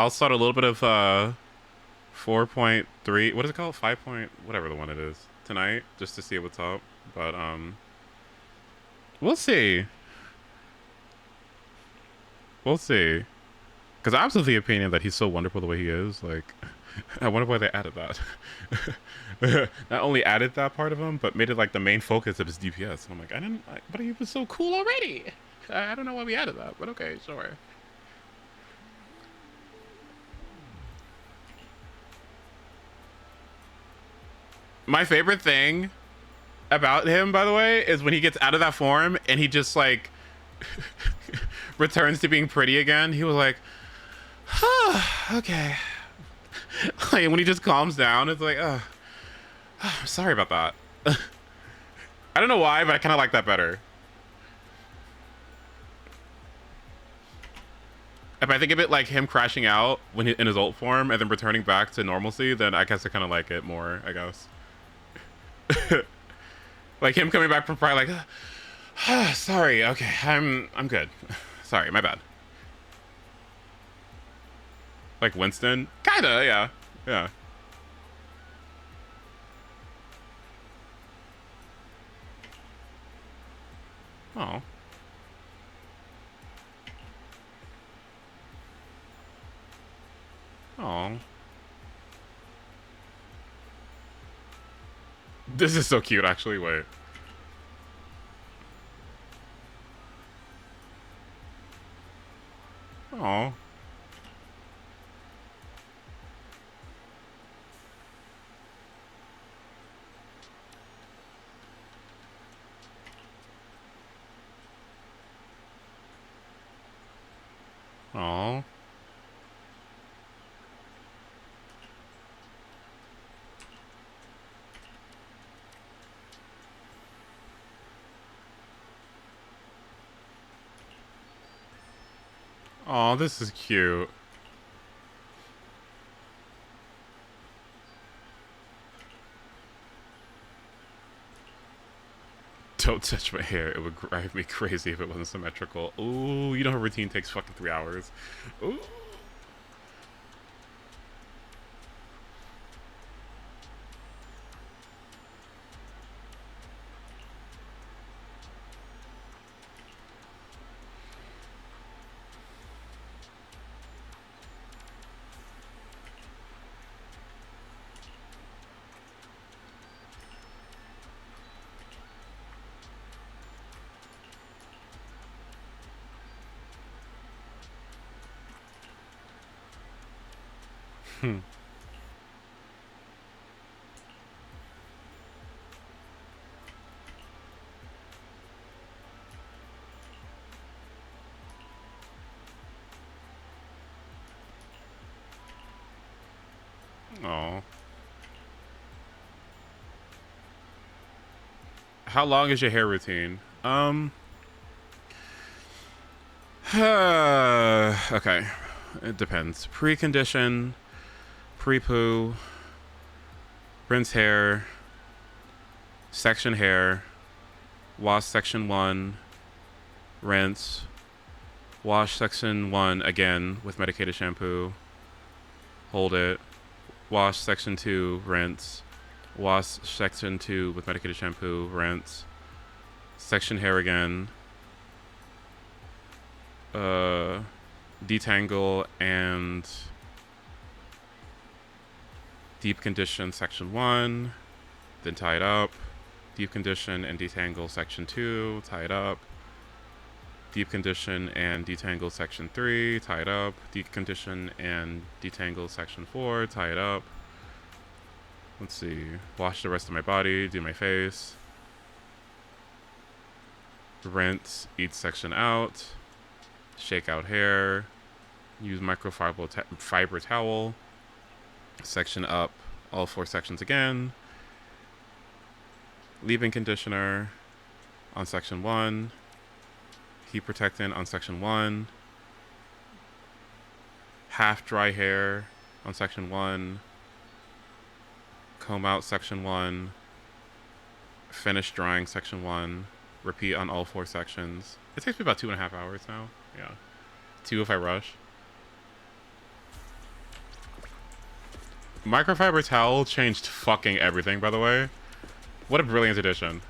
start a little bit of 4.3. What is it called? 5 point whatever the one it is tonight, just to see what's up. But we'll see. We'll see. Because I'm of the opinion that he's so wonderful the way he is. Like, I wonder why they added that. Not only added that part of him, but made it like the main focus of his DPS. And I'm like, but he was so cool already. I don't know why we added that, but okay, sure. My favorite thing about him, by the way, is when he gets out of that form and he just like returns to being pretty again. He was like, okay. Like when he just calms down, it's like, I'm sorry about that. I don't know why, but I kind of like that better. If I think of it like him crashing out when in his ult form and then returning back to normalcy, then I guess I kind of like it more, I guess. Like him coming back from probably like, sorry, okay, I'm good. Sorry, my bad. Like Winston? Kinda, yeah. Yeah. Oh. Oh. This is so cute, actually. Wait. Oh. Oh. Oh, this is cute. Don't touch my hair. It would drive me crazy if it wasn't symmetrical. Ooh, you know her routine takes fucking 3 hours. Ooh. Oh. How long is your hair routine? Okay. It depends. Pre-condition, pre-poo, rinse hair, section hair, wash section 1, rinse, wash section 1 again with medicated shampoo, hold it, wash section 2, rinse, wash section 2 with medicated shampoo, rinse, section hair again, detangle and deep condition section 1, then tie it up, deep condition and detangle section 2, tie it up, Deep condition and detangle section 3, tie it up. Deep condition and detangle section 4, tie it up. Let's see. Wash the rest of my body, do my face. Rinse each section out. Shake out hair. Use microfiber towel. Section up all 4 sections again. Leave-in conditioner on section 1. Heat protectant on section 1. Half dry hair on section 1. Comb out section 1. Finish drying section 1. Repeat on all 4 sections. It takes me about 2.5 hours now. Yeah. 2 if I rush. Microfiber towel changed fucking everything, by the way. What a brilliant addition.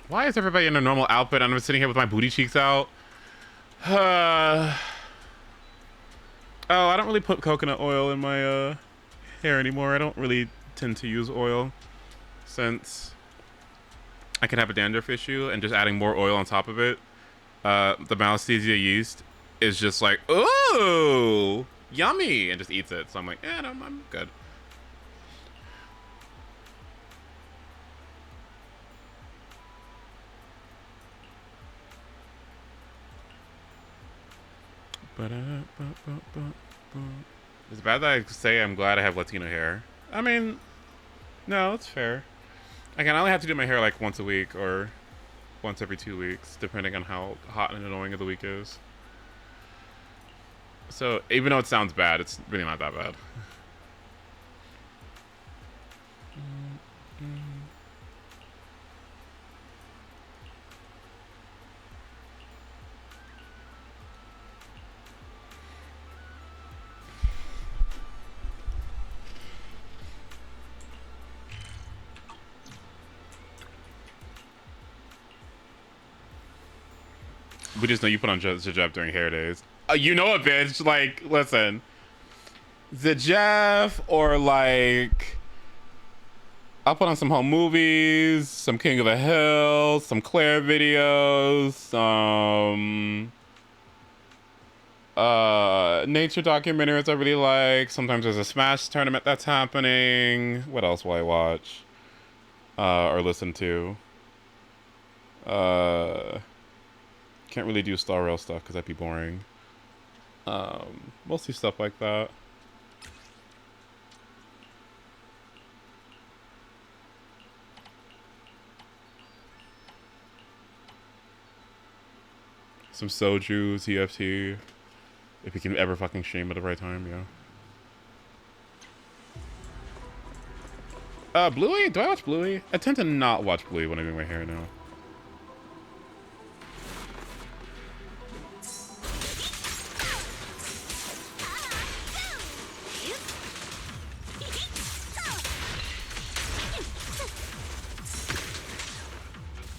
Why is everybody in a normal outfit and I'm sitting here with my booty cheeks out? Oh, I don't really put coconut oil in my hair anymore. I don't really tend to use oil since I can have a dandruff issue, and just adding more oil on top of it, the Malassezia yeast is just like, ooh, yummy, and just eats it. So I'm like, no, I'm good. It's bad that I say I'm glad I have Latino hair. I mean, no, it's fair. I can only have to do my hair like once a week or once every 2 weeks, depending on how hot and annoying the week is. So even though it sounds bad, it's really not that bad. We just know you put on ZZZ during hair days. You know it, bitch. Like, listen. ZZZ or like... I'll put on some home movies, some King of the Hill, some Claire videos, some... nature documentaries I really like. Sometimes there's a Smash tournament that's happening. What else will I watch? Or listen to? Can't really do Star Rail stuff because that'd be boring. Mostly stuff like that. Some soju, TFT. If you can ever fucking stream at the right time, yeah. Bluey? Do I watch Bluey? I tend to not watch Bluey when I'm doing my hair now.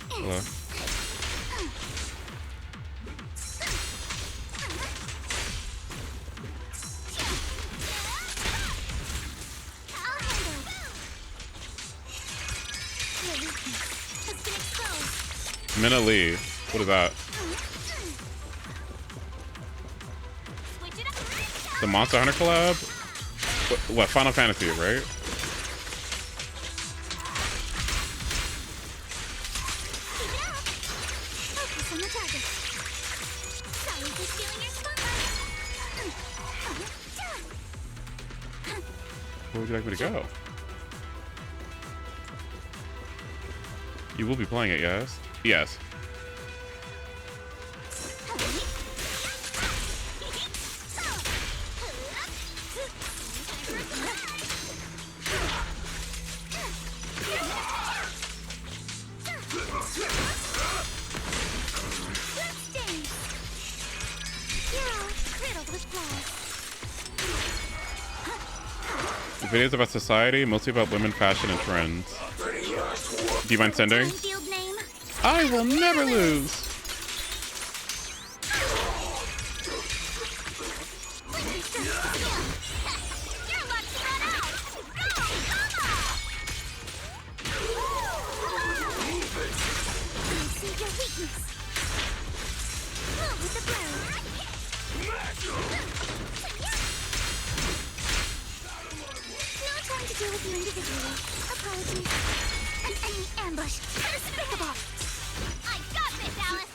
Hello. Minna Lee. What is that? The Monster Hunter collab? What, Final Fantasy, right? Where would you like me to go? You will be playing it, yes? Yes. The videos about society, mostly about women, fashion, and trends. Do you mind sending? I will never lose. you individually. Apologies. An enemy ambush. Despicable. I got this, Alice.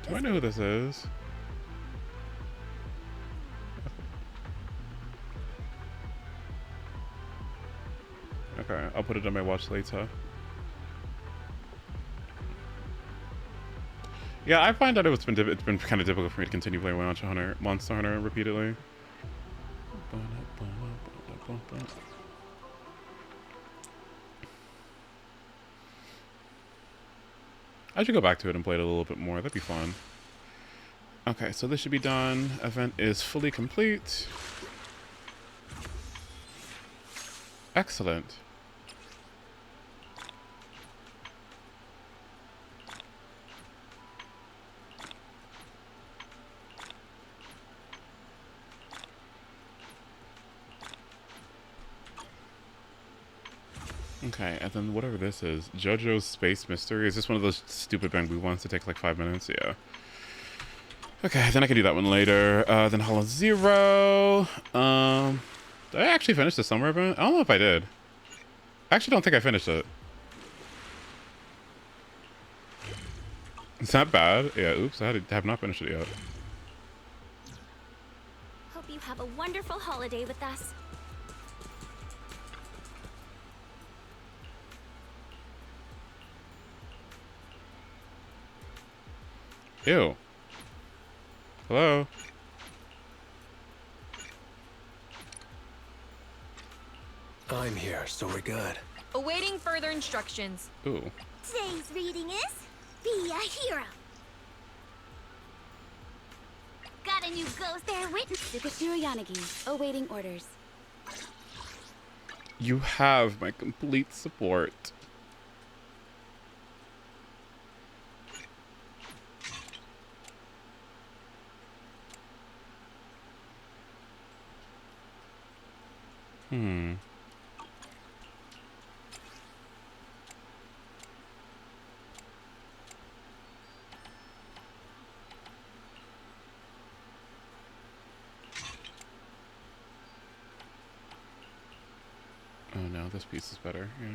Do I know who this is? Okay, I'll put it on my watch later. Yeah, I find that it's been kind of difficult for me to continue playing Monster Hunter repeatedly. I should go back to it and play it a little bit more. That'd be fun. Okay, so this should be done. Event is fully complete. Excellent. Okay, and then whatever this is, JoJo's Space Mystery. Is this one of those stupid bamboo ones to take like 5 minutes? Yeah. Okay, then I can do that one later. Then Hollow Zero. Did I actually finish the summer event? I don't know if I did. I actually don't think I finished it. Is that bad? Yeah, oops, I have not finished it yet. Hope you have a wonderful holiday with us. Ew. Hello? I'm here, so we're good. Awaiting further instructions. Ooh. Today's reading is Be a Hero. Got a new ghost there, witness. Sukasuru Yanagi, awaiting orders. You have my complete support. Oh no, this piece is better, yeah.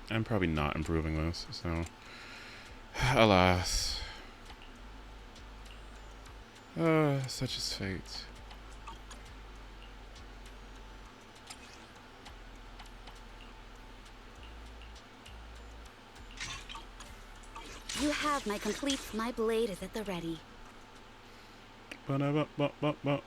I'm probably not improving this, so alas. Such is fate. You have my complete. My blade is at the ready. Ba-da-ba-ba-ba-ba-ba.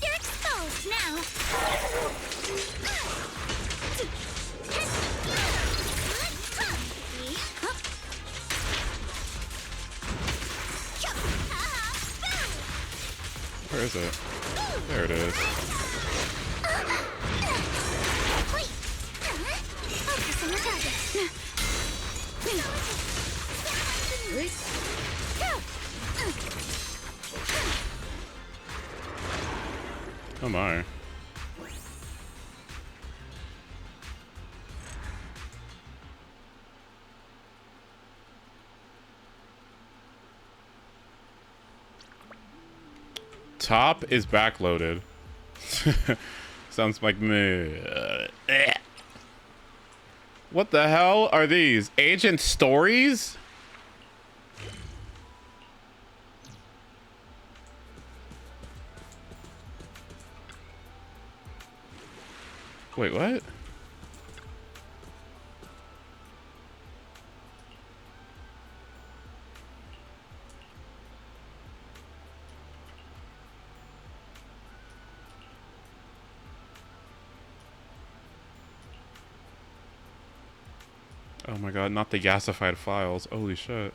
You're exposed now. Where is it? There it is. Focus on the target. Oh my. Top is backloaded. Sounds like me. What the hell are these? Agent stories? Wait, what? Oh my god, not the gasified files. Holy shit.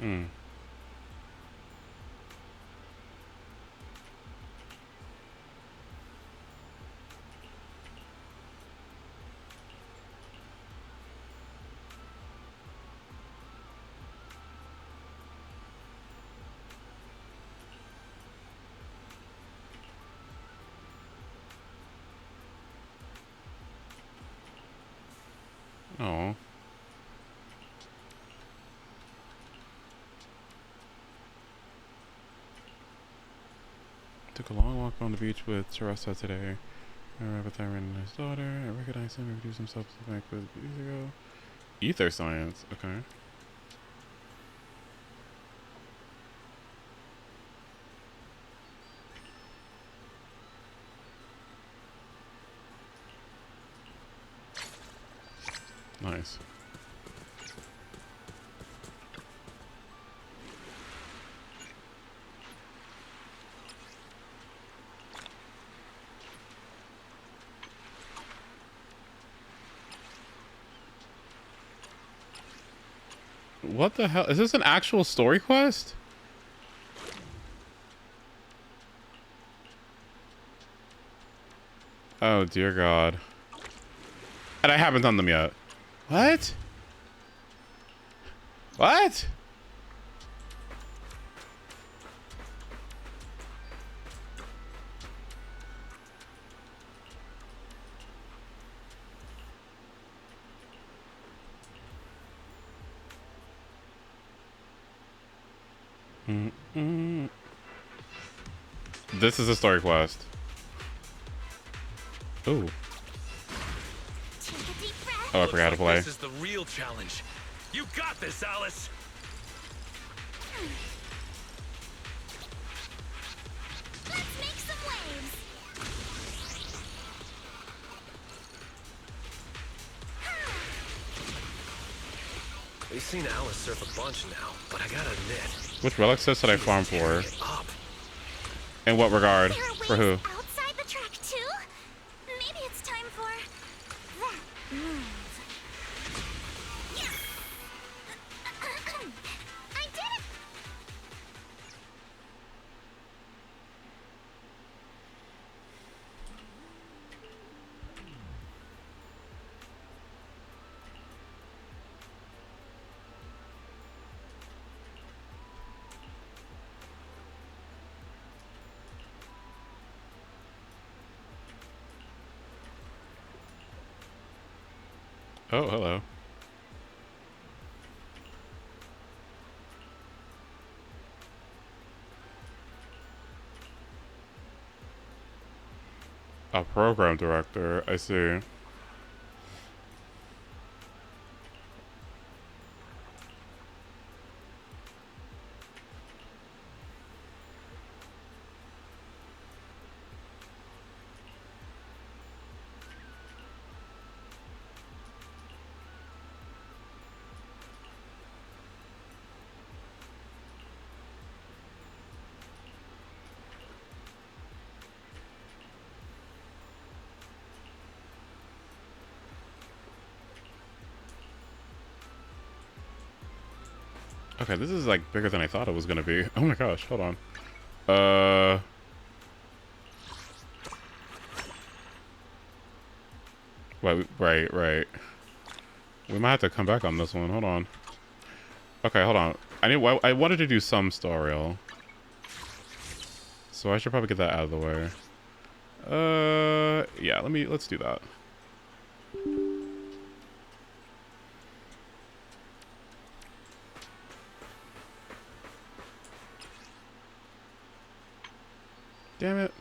Hmm. Oh. Took a long walk on the beach with Teresa today. I arrived with Tyron and his daughter. I recognized him. He introduced himself to the bank with years ago. Ether science. Okay. Nice. What the hell? Is this an actual story quest? Oh, dear God. And I haven't done them yet. What? What? This is a story quest. Ooh. Oh, I forgot to play. This is the real challenge. You got this, Alice. Let's make some waves. We've seen Alice surf a bunch now, but I gotta admit. Which relic sets did I farm for? Up. In what regard? There are For who? waves outside the track too. Maybe it's time for that move. Yes. I did it. Oh, hello. A program director, I see. Okay, this is like bigger than I thought it was gonna be. Oh my gosh, hold on. Wait, right. We might have to come back on this one. Hold on. Okay, hold on. I wanted to do some tutorial, so I should probably get that out of the way. Yeah, let's do that. Damn it.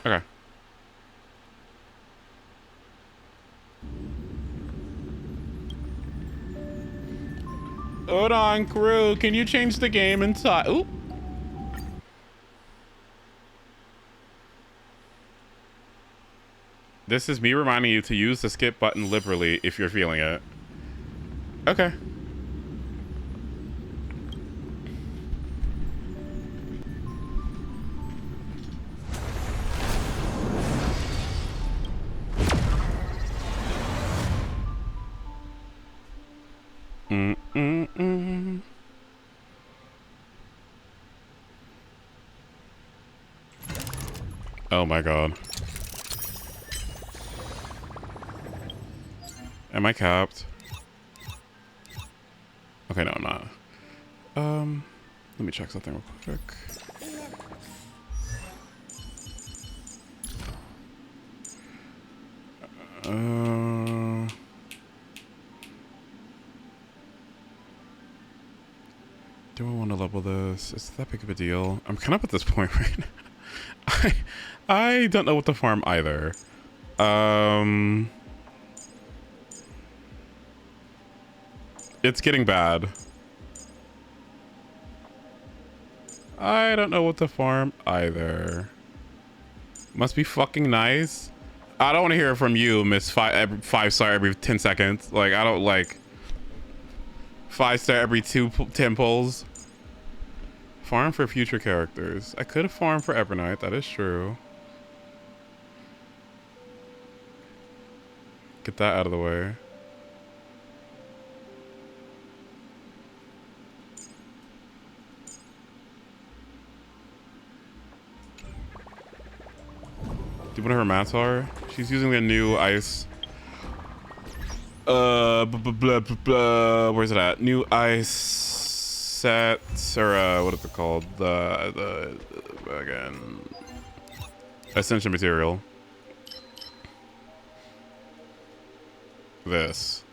Okay. Hold on, crew. Can you change the game inside? Ooh. This is me reminding you to use the skip button liberally if you're feeling it. Okay. Oh my god. Am I capped? Okay, no, I'm not. Let me check something real quick. Do I want to level this? Is that big of a deal? I'm kind of at this point right now. I don't know what to farm either. It's getting bad. I don't know what to farm either. Must be fucking nice. I don't want to hear it from you, Miss five star every 10 seconds. Like, I don't like 5-star every 10 pulls. Farm for future characters. I could have farmed for Evernight, that is true. Get that out of the way. Do you want her mats are? She's using the new ice. Where's it at? New ice sets, or what is it called? The again, Ascension material. This.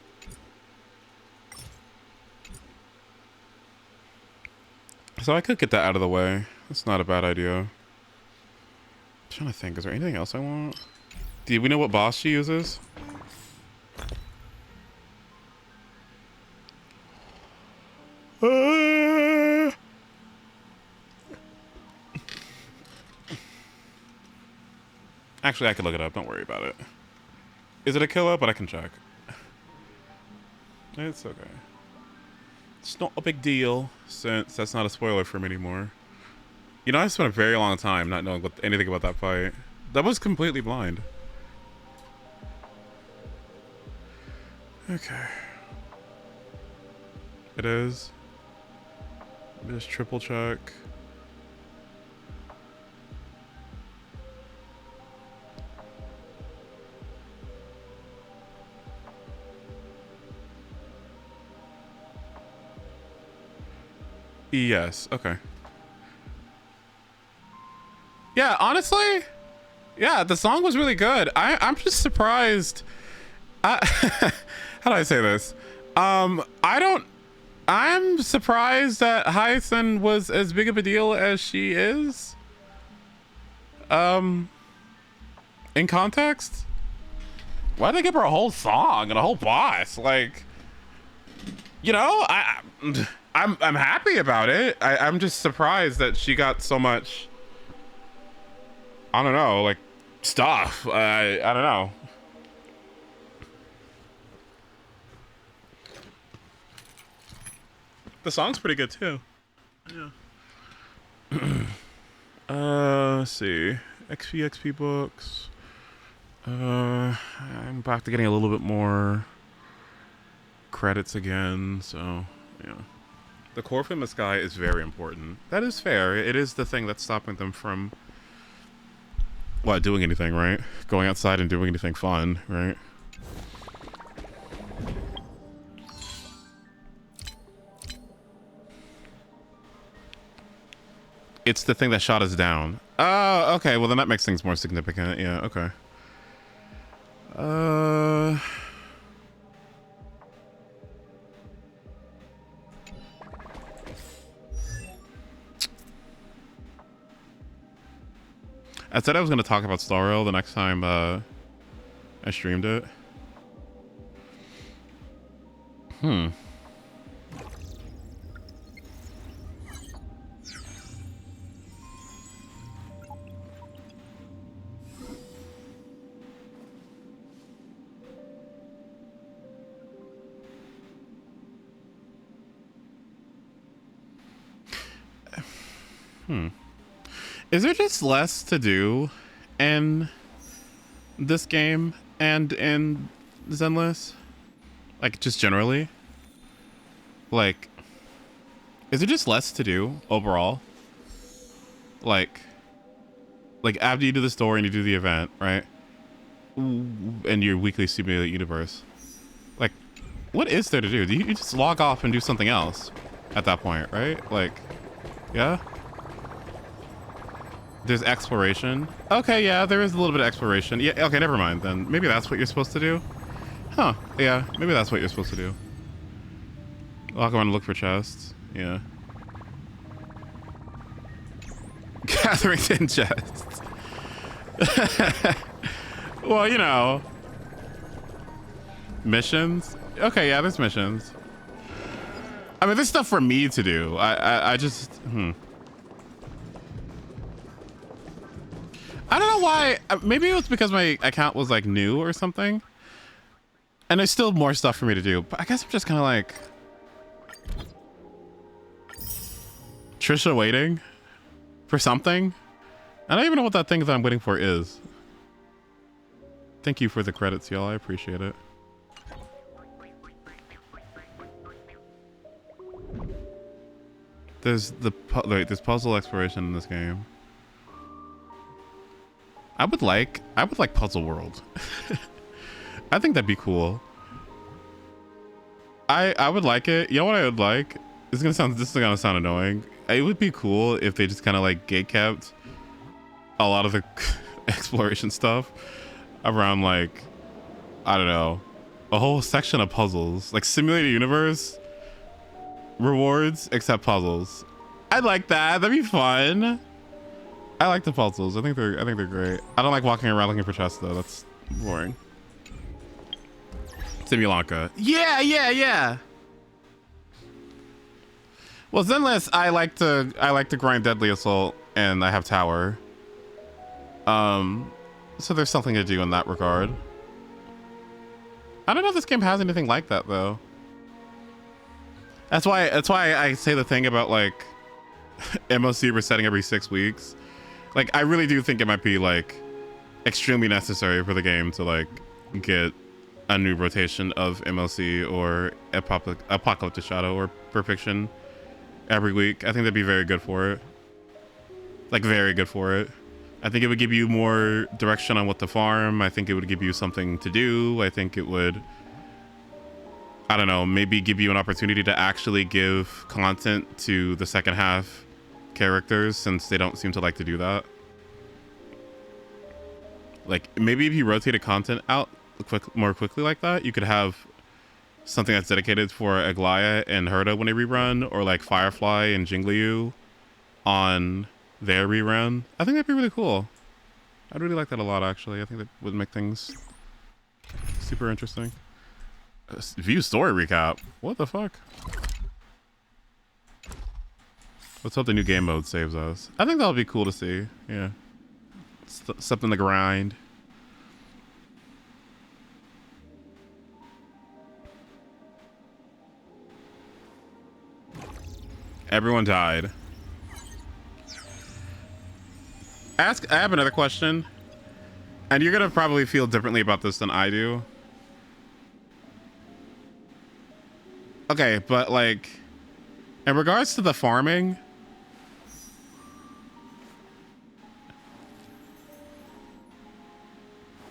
So I could get that out of the way. That's not a bad idea. I'm trying to think, is there anything else I want? Do we know what boss she uses? Actually, I could look it up. Don't worry about it. Is it a killer? But I can check. It's okay. It's not a big deal, since that's not a spoiler for me anymore. You know, I spent a very long time not knowing anything about that fight. That was completely blind. Okay. It is. Let me just triple check. Yes, okay. Yeah, honestly, yeah, the song was really good. I'm just surprised. How do I say this? I'm surprised that Hyacinth was as big of a deal as she is. In context? Why'd they give her a whole song and a whole boss? Like, you know, I'm happy about it. I'm just surprised that she got so much, I don't know, like, stuff. I don't know. The song's pretty good too. Yeah. Let's see. XP books. I'm back to getting a little bit more credits again, so yeah. The core from the sky is very important. That is fair. It is the thing that's stopping them from doing anything, right? Going outside and doing anything fun, right? It's the thing that shot us down. Oh, okay. Well, then that makes things more significant. Yeah, okay. I said I was going to talk about Star Rail the next time I streamed it. Is there just less to do in this game and in Zenless? Like, just generally? Like, is there just less to do overall? Like after you do the story and you do the event, right? And your weekly simulated universe. Like, what is there to do? You just log off and do something else at that point, right? Like, yeah? There's exploration. Okay, yeah, there is a little bit of exploration. Yeah, okay, never mind then. Maybe that's what you're supposed to do? Huh, yeah, maybe that's what you're supposed to do. Walk around and look for chests. Yeah. Gathering 10 chests. Well, you know. Missions? Okay, yeah, there's missions. I mean, there's stuff for me to do. I just, I don't know why. Maybe it was because my account was like new or something. And there's still more stuff for me to do. But I guess I'm just kind of like... Trisha waiting for something? I don't even know what that thing that I'm waiting for is. Thank you for the credits, y'all. I appreciate it. There's there's puzzle exploration in this game. I would like Puzzle World. I think that'd be cool. I would like it. You know what I would like? This is gonna sound annoying. It would be cool if they just kind of like gatekept a lot of the exploration stuff around, like, I don't know, a whole section of puzzles, like simulated universe rewards except puzzles. I'd like that. That'd be fun. I like the puzzles. I think they're great. I don't like walking around looking for chests though. That's boring. Simulanka. Yeah. Well, Zenless, I like to grind Deadly Assault, and I have Tower. So there's something to do in that regard. I don't know if this game has anything like that though. That's why I say the thing about like MOC resetting every 6 weeks. Like, I really do think it might be like extremely necessary for the game to like get a new rotation of MLC or Apocalyptic Shadow or Perfection every week. I think that'd be very good for it. Like, very good for it. I think it would give you more direction on what to farm. I think it would give you something to do. I think it would, I don't know, maybe give you an opportunity to actually give content to the second half characters, since they don't seem to like to do that. Like, maybe if you rotated content out more quickly like that, you could have something that's dedicated for Aglaya and Herda when they rerun, or like Firefly and Jingliu on their rerun. I think that'd be really cool. I'd really like that a lot, actually. I think that would make things super interesting. View story recap. What the fuck? Let's hope the new game mode saves us. I think that'll be cool to see. Yeah. Something to grind. Everyone died. I have another question, and you're gonna probably feel differently about this than I do. Okay, but like, in regards to the farming,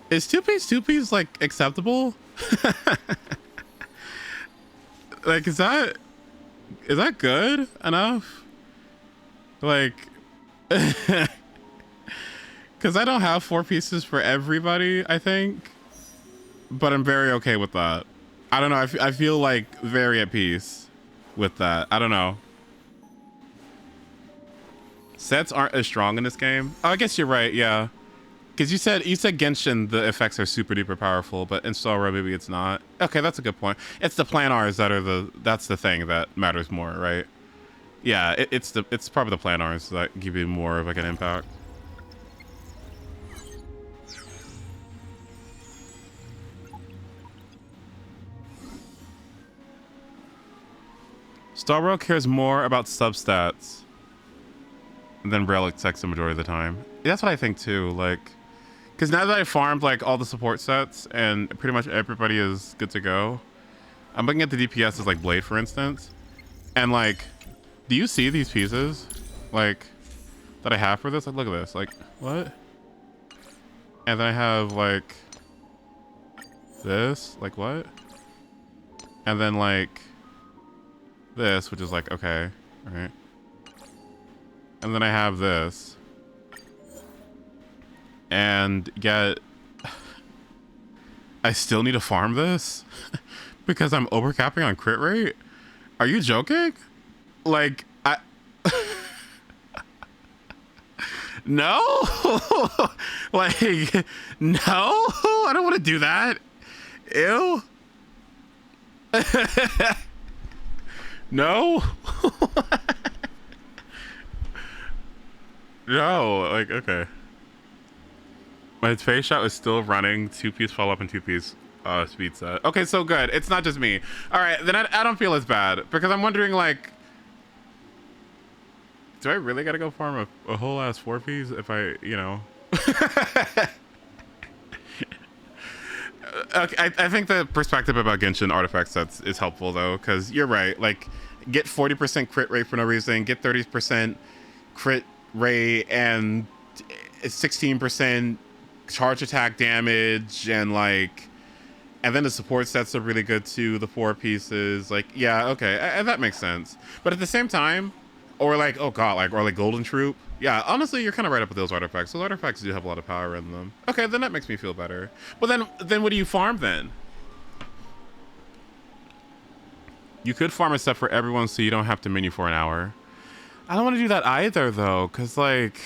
is 2Ps like acceptable? Like, is that good enough? Like, because I don't have 4 pieces for everybody, I think, but I'm very okay with that. I don't know. I feel like very at peace with that. I don't know. Sets aren't as strong in this game. Oh, I guess you're right. Yeah, because you said Genshin the effects are super duper powerful, but in Sora maybe it's not. Okay, that's a good point. It's the planars that are that's the thing that matters more, right? Yeah, it's probably the planars that give you more of like an impact. Star Rail cares more about substats than relic techs the majority of the time. That's what I think too. Like, because now that I farmed like all the support sets and pretty much everybody is good to go, I'm looking at the DPS as like Blade, for instance, and like, do you see these pieces like that I have for this? Like, look at this. Like, what? And then I have like this. Like, what? And then like this, which is like, okay, all right. And then I have this. And yet I still need to farm this because I'm overcapping on crit rate. Are you joking? Like, no, like, no, I don't want to do that. Ew. No. No, like, okay. My face shot is still running 2-piece follow up and 2-piece speed set. Okay, so good. It's not just me. All right, then I don't feel as bad because I'm wondering, like, do I really gotta go farm a whole ass 4-piece if I, you know? Okay, I think the perspective about Genshin artifact sets is helpful though, because you're right. Like, get 40% crit rate for no reason, get 30% crit rate and 16% charge attack damage, and like, and then the support sets are really good too. The 4 pieces, like, yeah, okay, that makes sense. But at the same time, or like, oh god, like, or like Golden Troop. Yeah, honestly, you're kind of right up with those artifacts. Those artifacts do have a lot of power in them. Okay, then that makes me feel better. But then what do you farm then? You could farm a set for everyone so you don't have to menu for an hour. I don't want to do that either though, cause like,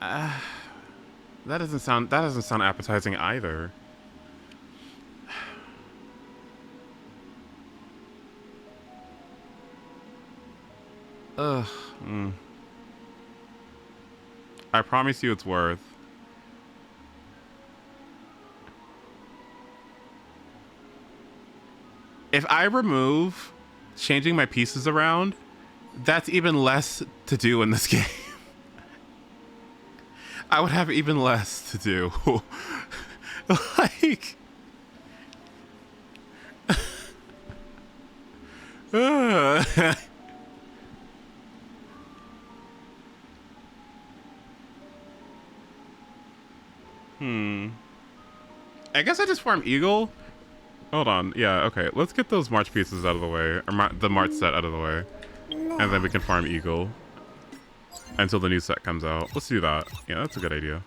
that doesn't sound appetizing either. Ugh. I promise you it's worth. If I remove changing my pieces around, that's even less to do in this game. I would have even less to do. Like, I guess I just farm Eagle. Hold on. Yeah, okay. Let's get those March pieces out of the way. Or the March set out of the way. And then we can farm Eagle. Until the new set comes out. Let's do that. Yeah, that's a good idea.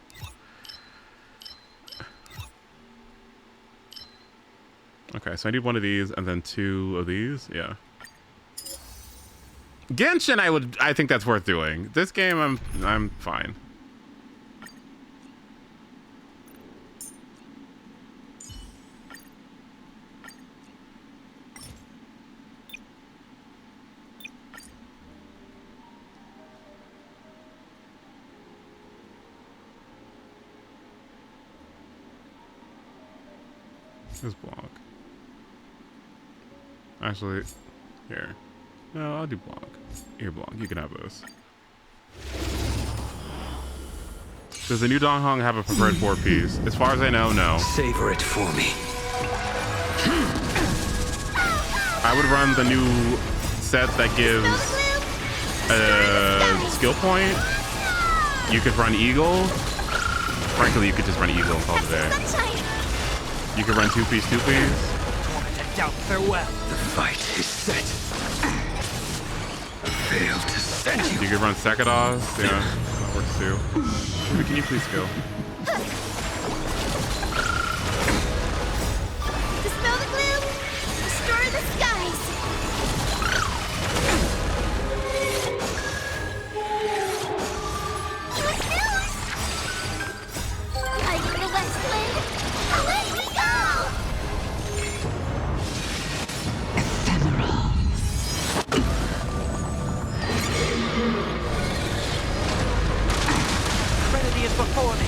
Okay, so I need 1 of these and then 2 of these. Yeah. Genshin, I think that's worth doing. This game, I'm fine. This block. Actually, here. No, I'll do block. Here, block. You can have this. Does the new Donghong have a preferred 4-piece? As far as I know, no. Savor it for me. I would run the new set that gives a skill point. You could run Eagle. Frankly, you could just run Eagle and call it a day. You could run 2-piece, 2-piece. Farewell. The fight is set. Failed to send you. You could run Sekados. Yeah, that works too. Can you please go? Dispel the gloom! Destroy the skies! Good news! Fight for the West Wind! Away we go! Trinity is before me.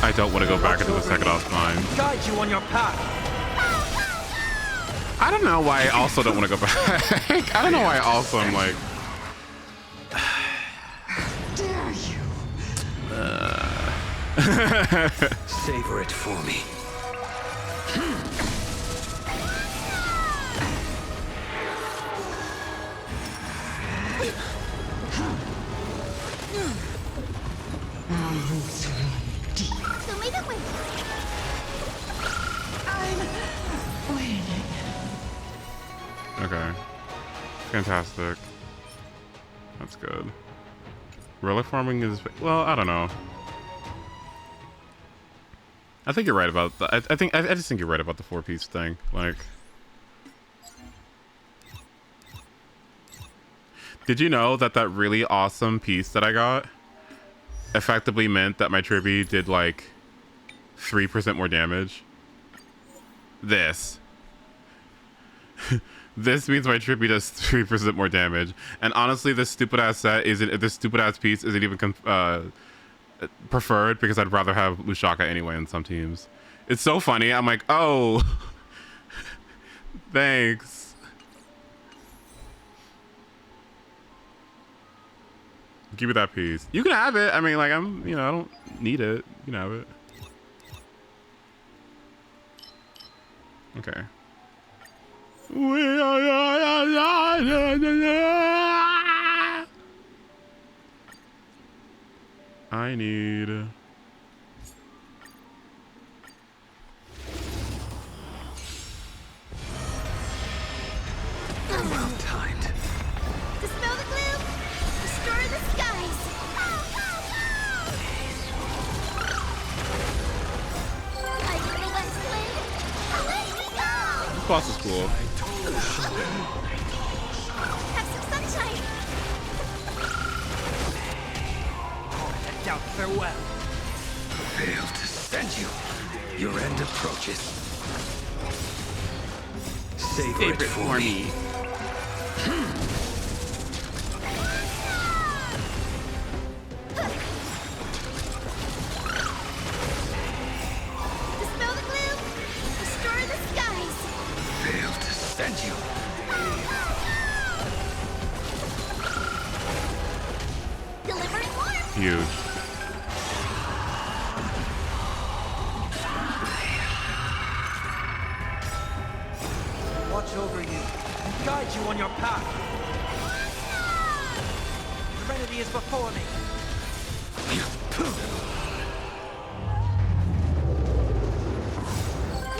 I don't want to go back into the Sekados mine. Guide you on your path. I don't know why I also don't want to go back. I don't know why also I'm like... Savor it for me. So leave it with Okay. Fantastic. That's good. Relic farming is, well, I don't know. I think you're right about that. I just think you're right about the 4-piece thing. Like, did you know that that really awesome piece that I got effectively meant that my Tribby did like 3% more damage? This. This means my Tribby does 3% more damage. And honestly, this stupid ass set isn't, this stupid ass piece isn't even preferred because I'd rather have Lushaka anyway in some teams. It's so funny. I'm like, oh, thanks. Give me that piece. You can have it. I mean, like, I'm, you know, I don't need it. You can have it. Okay. I need... Well timed. Dispel the gloom, destroy the skies. I am the west wind. Away we go. This boss is cool. Have some sunshine. Doubt farewell. Fail to send you. Your end approaches. Savor it for me. Dispel the gloom, destroy the skies. Fail to send you. Delivering warmth. Huge. Watch over you and guide you on your path. Serenity is before me.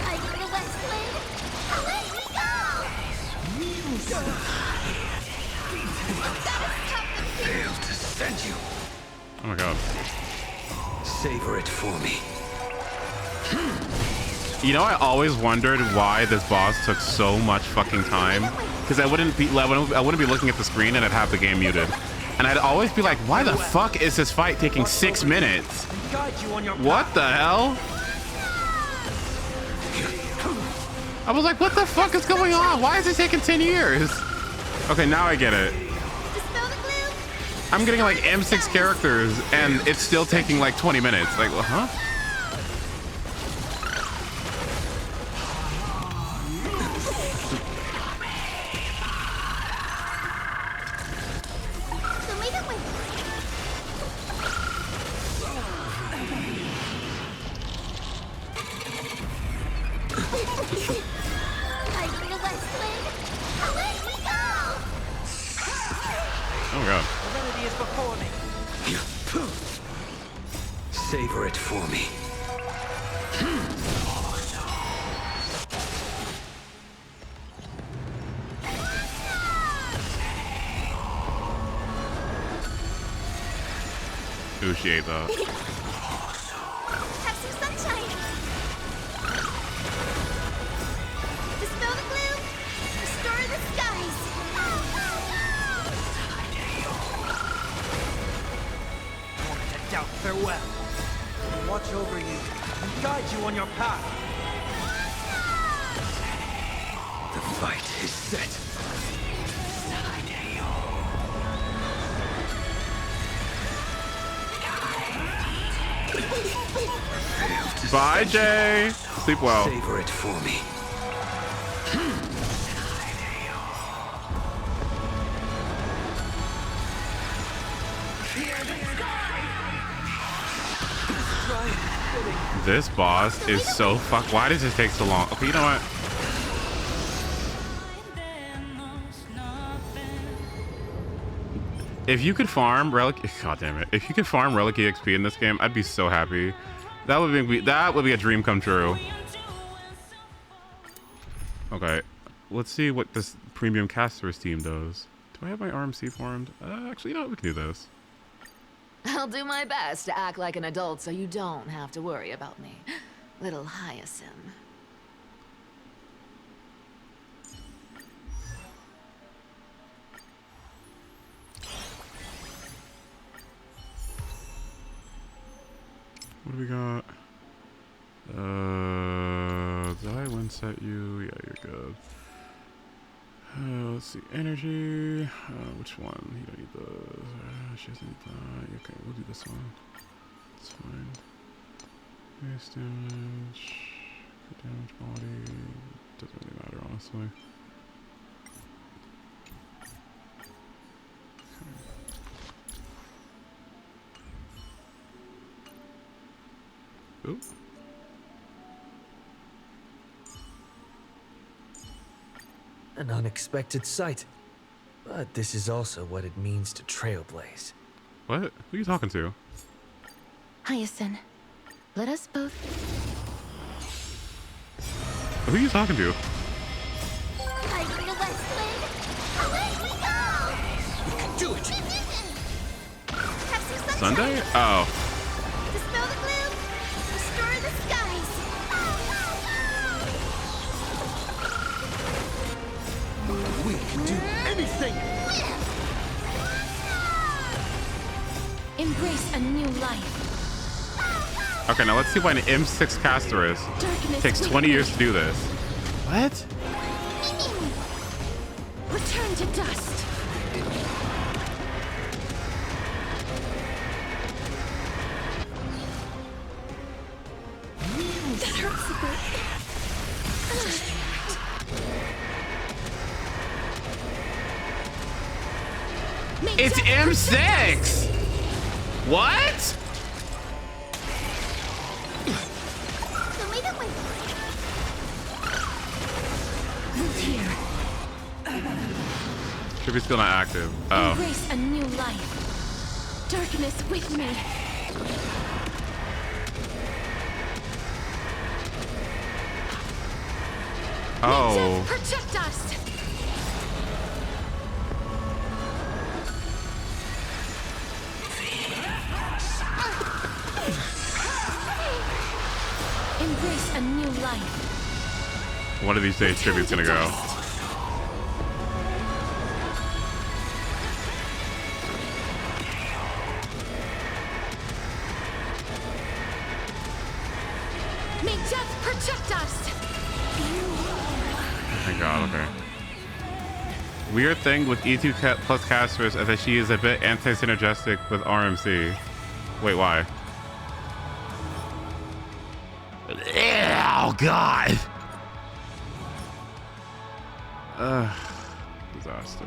I am the west wind. Away we go. Fail to send you. Oh my god. Savor it for me. You know, I always wondered why this boss took so much fucking time. Because I wouldn't be looking at the screen and I'd have the game muted. And I'd always be like, why the fuck is this fight taking 6 minutes? Guide you on your What the hell? I was like, what the fuck is going on? Why is it taking 10 years? Okay, now I get it. Dispel the gloom. I'm getting like M6 characters and it's still taking like 20 minutes. Like, huh? So leave it with I am the west wind. Away we go. Oh my god. Serenity is before me. Savor it for me. Ooh, she ate that. Have some sunshine. Dispel the gloom, restore the skies. To doubt farewell. Watch over you and guide you on your path. The fight is set. Bye, Jay. Sleep well. Savor it for me. Try This boss is so fuck. Why does this take so long? Okay, you know what? If you could farm relic, god damn it! If you could farm relic EXP in this game, I'd be so happy. That would be a dream come true. Okay, let's see what this premium casters team does. Do I have my RMC formed? Actually, you know what? We can do this. I'll do my best to act like an adult so you don't have to worry about me, little Hyacinth. What do we got? Did I one set you? Yeah, you're good. Let's see, energy. Which one? You don't need those. She doesn't need that. Okay, we'll do this one. It's fine. Base damage. Damage body. Doesn't really matter, honestly. Okay. Ooh. An unexpected sight. But this is also what it means to trailblaze. What? Who are you talking to? Hyacinth, let us both. Who are you talking to? Fight for the West Wind. Away we go! We can do it! Have some sunshine. Sunday? Oh. Dispel the gloom. Restore the skies. We can do anything! Embrace a new life. Okay, now let's see why an M6 caster is. Darkness Takes 20 years to do this. What? Return to dust. That hurts a bit. It's M6! What? Should be still not active. Oh. Embrace a new life. Darkness with me. Oh. Protect us. Embrace a new life. One of these days, Tribute's gonna go. May death protect us. Oh my god, okay. Weird thing with E2 plus casters is that she is a bit anti-synergistic with RMC. Wait, why? Oh god! Disaster.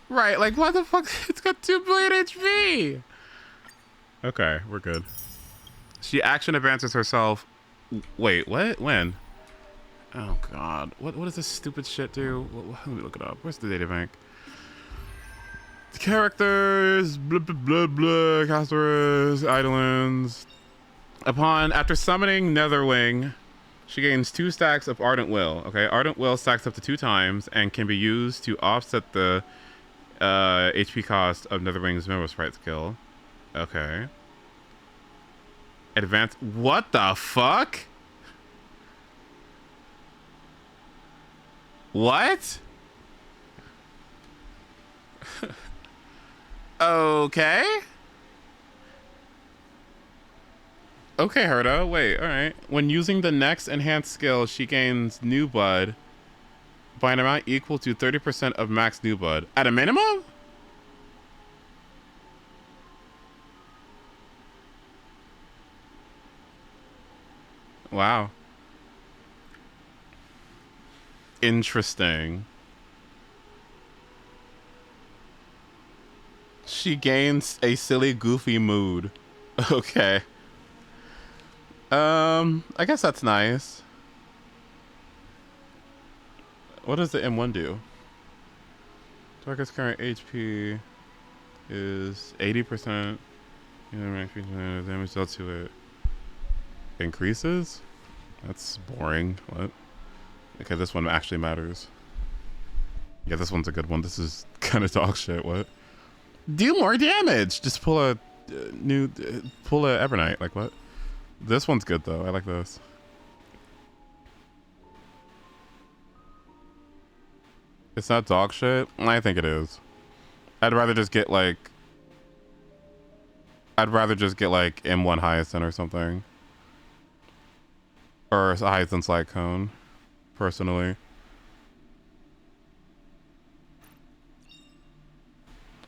Right, like what the fuck? It's got 2 billion HP! Okay, we're good. She action advances herself. Wait, what? When? Oh god. What does this stupid shit do? Let me look it up. Where's the data bank? Characters, blah blah blah blah, casters, idolins. After summoning Netherwing, she gains 2 stacks of Ardent Will. Okay, Ardent Will stacks up to 2 times and can be used to offset the HP cost of Netherwing's Memo Sprite skill. Okay. Advance. What the fuck? What? Okay. Okay, Herda. Wait, alright. When using the next enhanced skill, she gains New Blood by an amount equal to 30% of max New Blood. At a minimum? Wow. Interesting. she gains a silly, goofy mood. Okay. I guess that's nice. What does the M1 do? Target's current HP is 80%. Damage dealt to it increases? That's boring. What? Okay, this one actually matters. Yeah, this one's a good one. This is kind of dog shit. What? Do more damage! Just pull a pull a Evernight. Like, what? This one's good, though. I like this. It's not dog shit? I think it is. I'd rather just get, like... M1 Hyacinth or something. Or Hyacinth Light Cone, personally.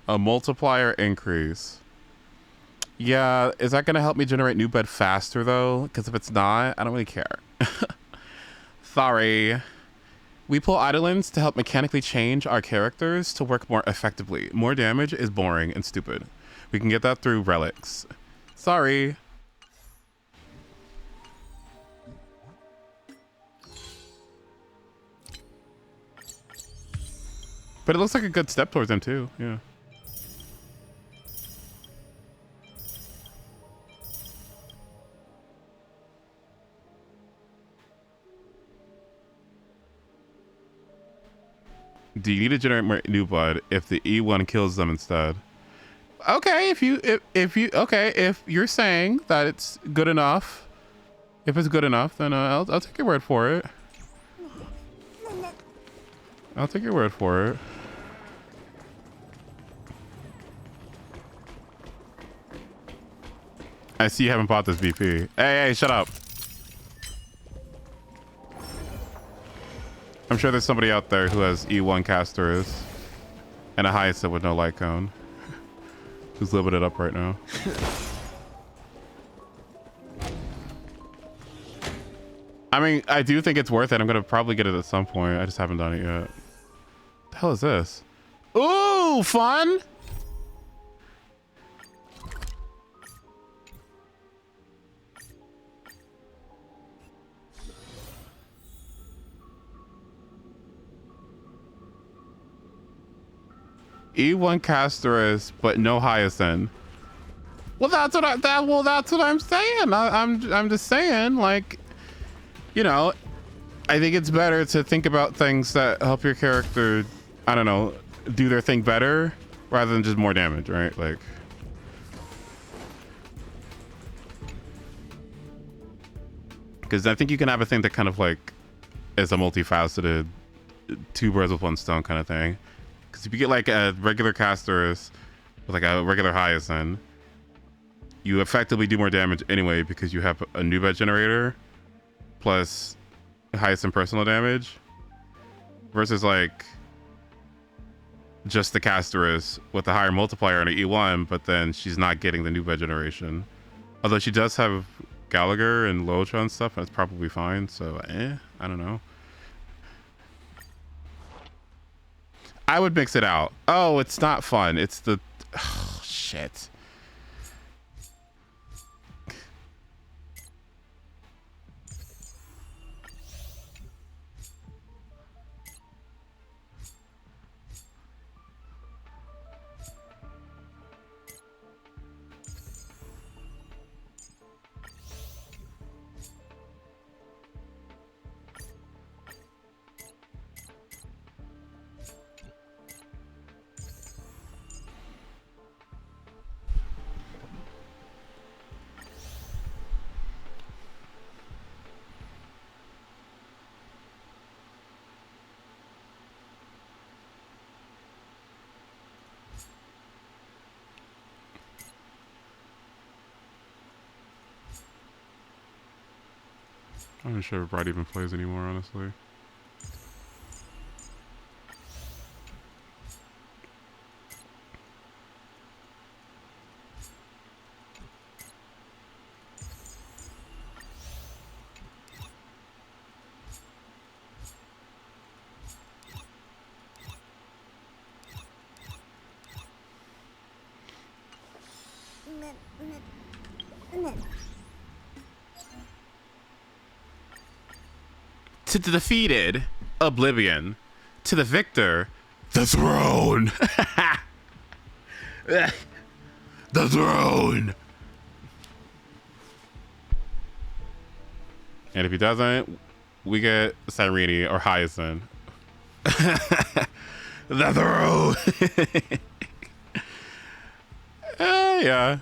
A multiplier increase. Yeah, is that going to help me generate new bed faster, though? Because if it's not, I don't really care. Sorry. We pull Idolins to help mechanically change our characters to work more effectively. More damage is boring and stupid. We can get that through relics. Sorry. But it looks like a good step towards them too, yeah. Do you need to generate more new blood if the E1 kills them instead? Okay, if you're saying that it's good enough, if it's good enough, then I'll take your word for it. I'll take your word for it. I see you haven't bought this BP. Hey, shut up. I'm sure there's somebody out there who has E1 casters and a Hyacinth with no light cone. Who's living it up right now. I mean, I do think it's worth it. I'm gonna probably get it at some point. I just haven't done it yet. What the hell is this? Ooh, fun! E1 Casterus, but no Hyacinth. Well, that's what I'm saying. I'm just saying, like, you know, I think it's better to think about things that help your character, I don't know, do their thing better rather than just more damage, right? Like, because I think you can have a thing that kind of like is a multifaceted, two birds with one stone kind of thing. Because if you get like a regular Casterus with like a regular Hyacinth, you effectively do more damage anyway because you have a new bed generator plus Hyacinth personal damage versus like just the Casterus with a higher multiplier on an E1, but then she's not getting the new bed generation. Although she does have Gallagher and Lotra and stuff, that's probably fine. So, I don't know. I would mix it out. Oh, it's not fun. It's the... Oh, shit. I'm not sure if Bride even plays anymore, honestly. To the defeated, oblivion. To the victor, the throne. The throne. And if he doesn't, we get Cyrene or Hyacinth. The throne. Yeah.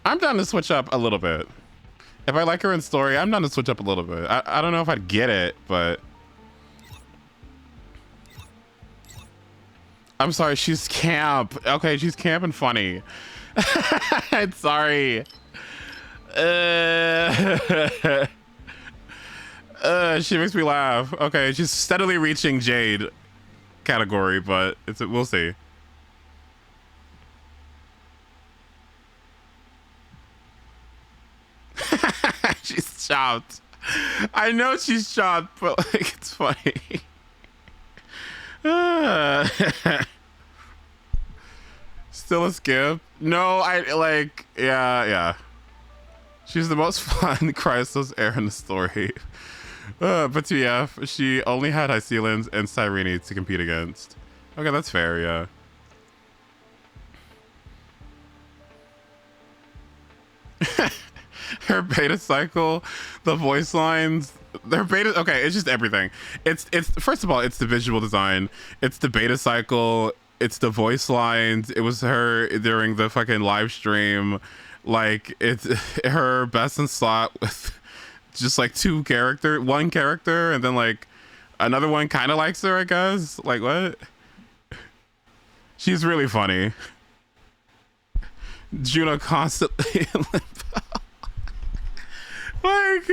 I'm down to switch up a little bit. If I like her in story, I'm down to switch up a little bit. I don't know if I'd get it, but... I'm sorry, she's camp. Okay, she's camp and funny. I'm sorry. She makes me laugh. Okay, she's steadily reaching Jade category, but we'll see. She's chopped. I know she's chopped, but like it's funny. Still a skip? No, I like yeah. She's the most fun Chrysos heir in the story. But TF, she only had Hycelians and Cyrene to compete against. Okay, that's fair, yeah. Her beta cycle, the voice lines, their beta. Okay, it's just everything. It's first of all, it's the visual design, it's the beta cycle, it's the voice lines. It was her during the fucking live stream. Like it's her best in slot with just like one character, and then like another one kind of likes her, I guess. Like what? She's really funny. Juno constantly in limbo. Like,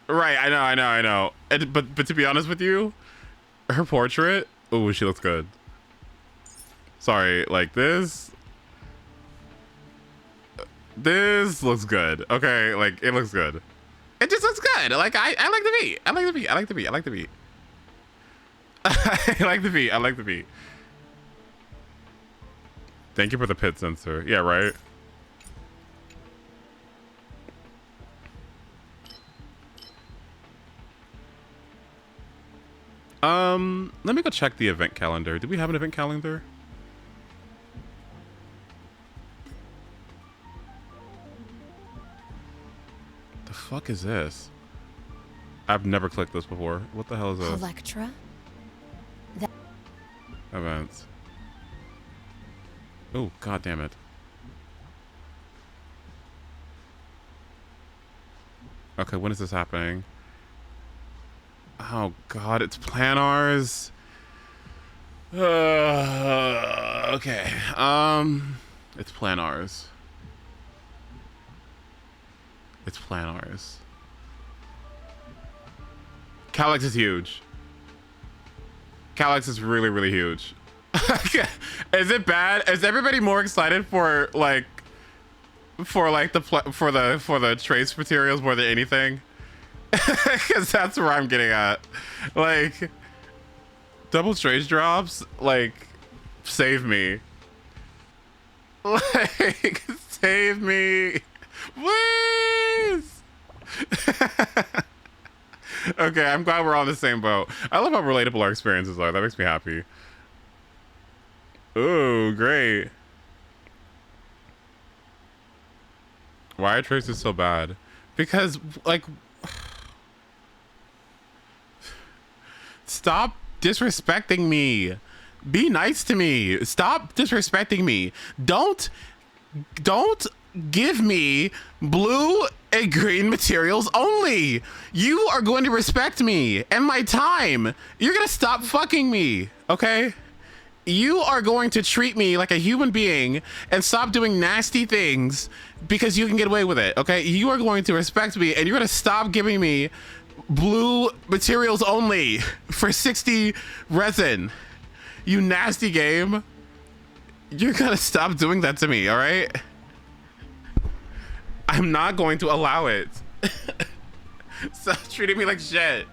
right, I know. But to be honest with you, her portrait, oh, she looks good. Sorry, like this looks good. Okay, like it looks good. It just looks good. Like I like the beat. I like the beat. I like the beat. I like the beat. I like the beat. I like the beat. Thank you for the pit sensor. Yeah, right. Let me go check the event calendar. Do we have an event calendar? The fuck is this? I've never clicked this before. What the hell is this? Electra? Events. Oh, god damn it. Okay, when is this happening? Oh god, it's planars. Okay. It's planars. It's planars. Calyx is huge. Calyx is really, really huge. Is it bad? Is everybody more excited for the trace materials more than anything? Because that's where I'm getting at. Like, double trace drops, like, save me. Like, save me, please. Okay, I'm glad we're on the same boat. I love how relatable our experiences are. That makes me happy. Ooh, great. Why are traces so bad? Because, like, stop disrespecting me. Be nice to me. Stop disrespecting me. Don't give me blue and green materials only. You are going to respect me and my time. You're gonna stop fucking me, okay? You are going to treat me like a human being and stop doing nasty things because you can get away with it, okay? You are going to respect me and you're gonna stop giving me blue materials only for 60 resin. You nasty game. You're gonna stop doing that to me, all right? I'm not going to allow it. Stop treating me like shit.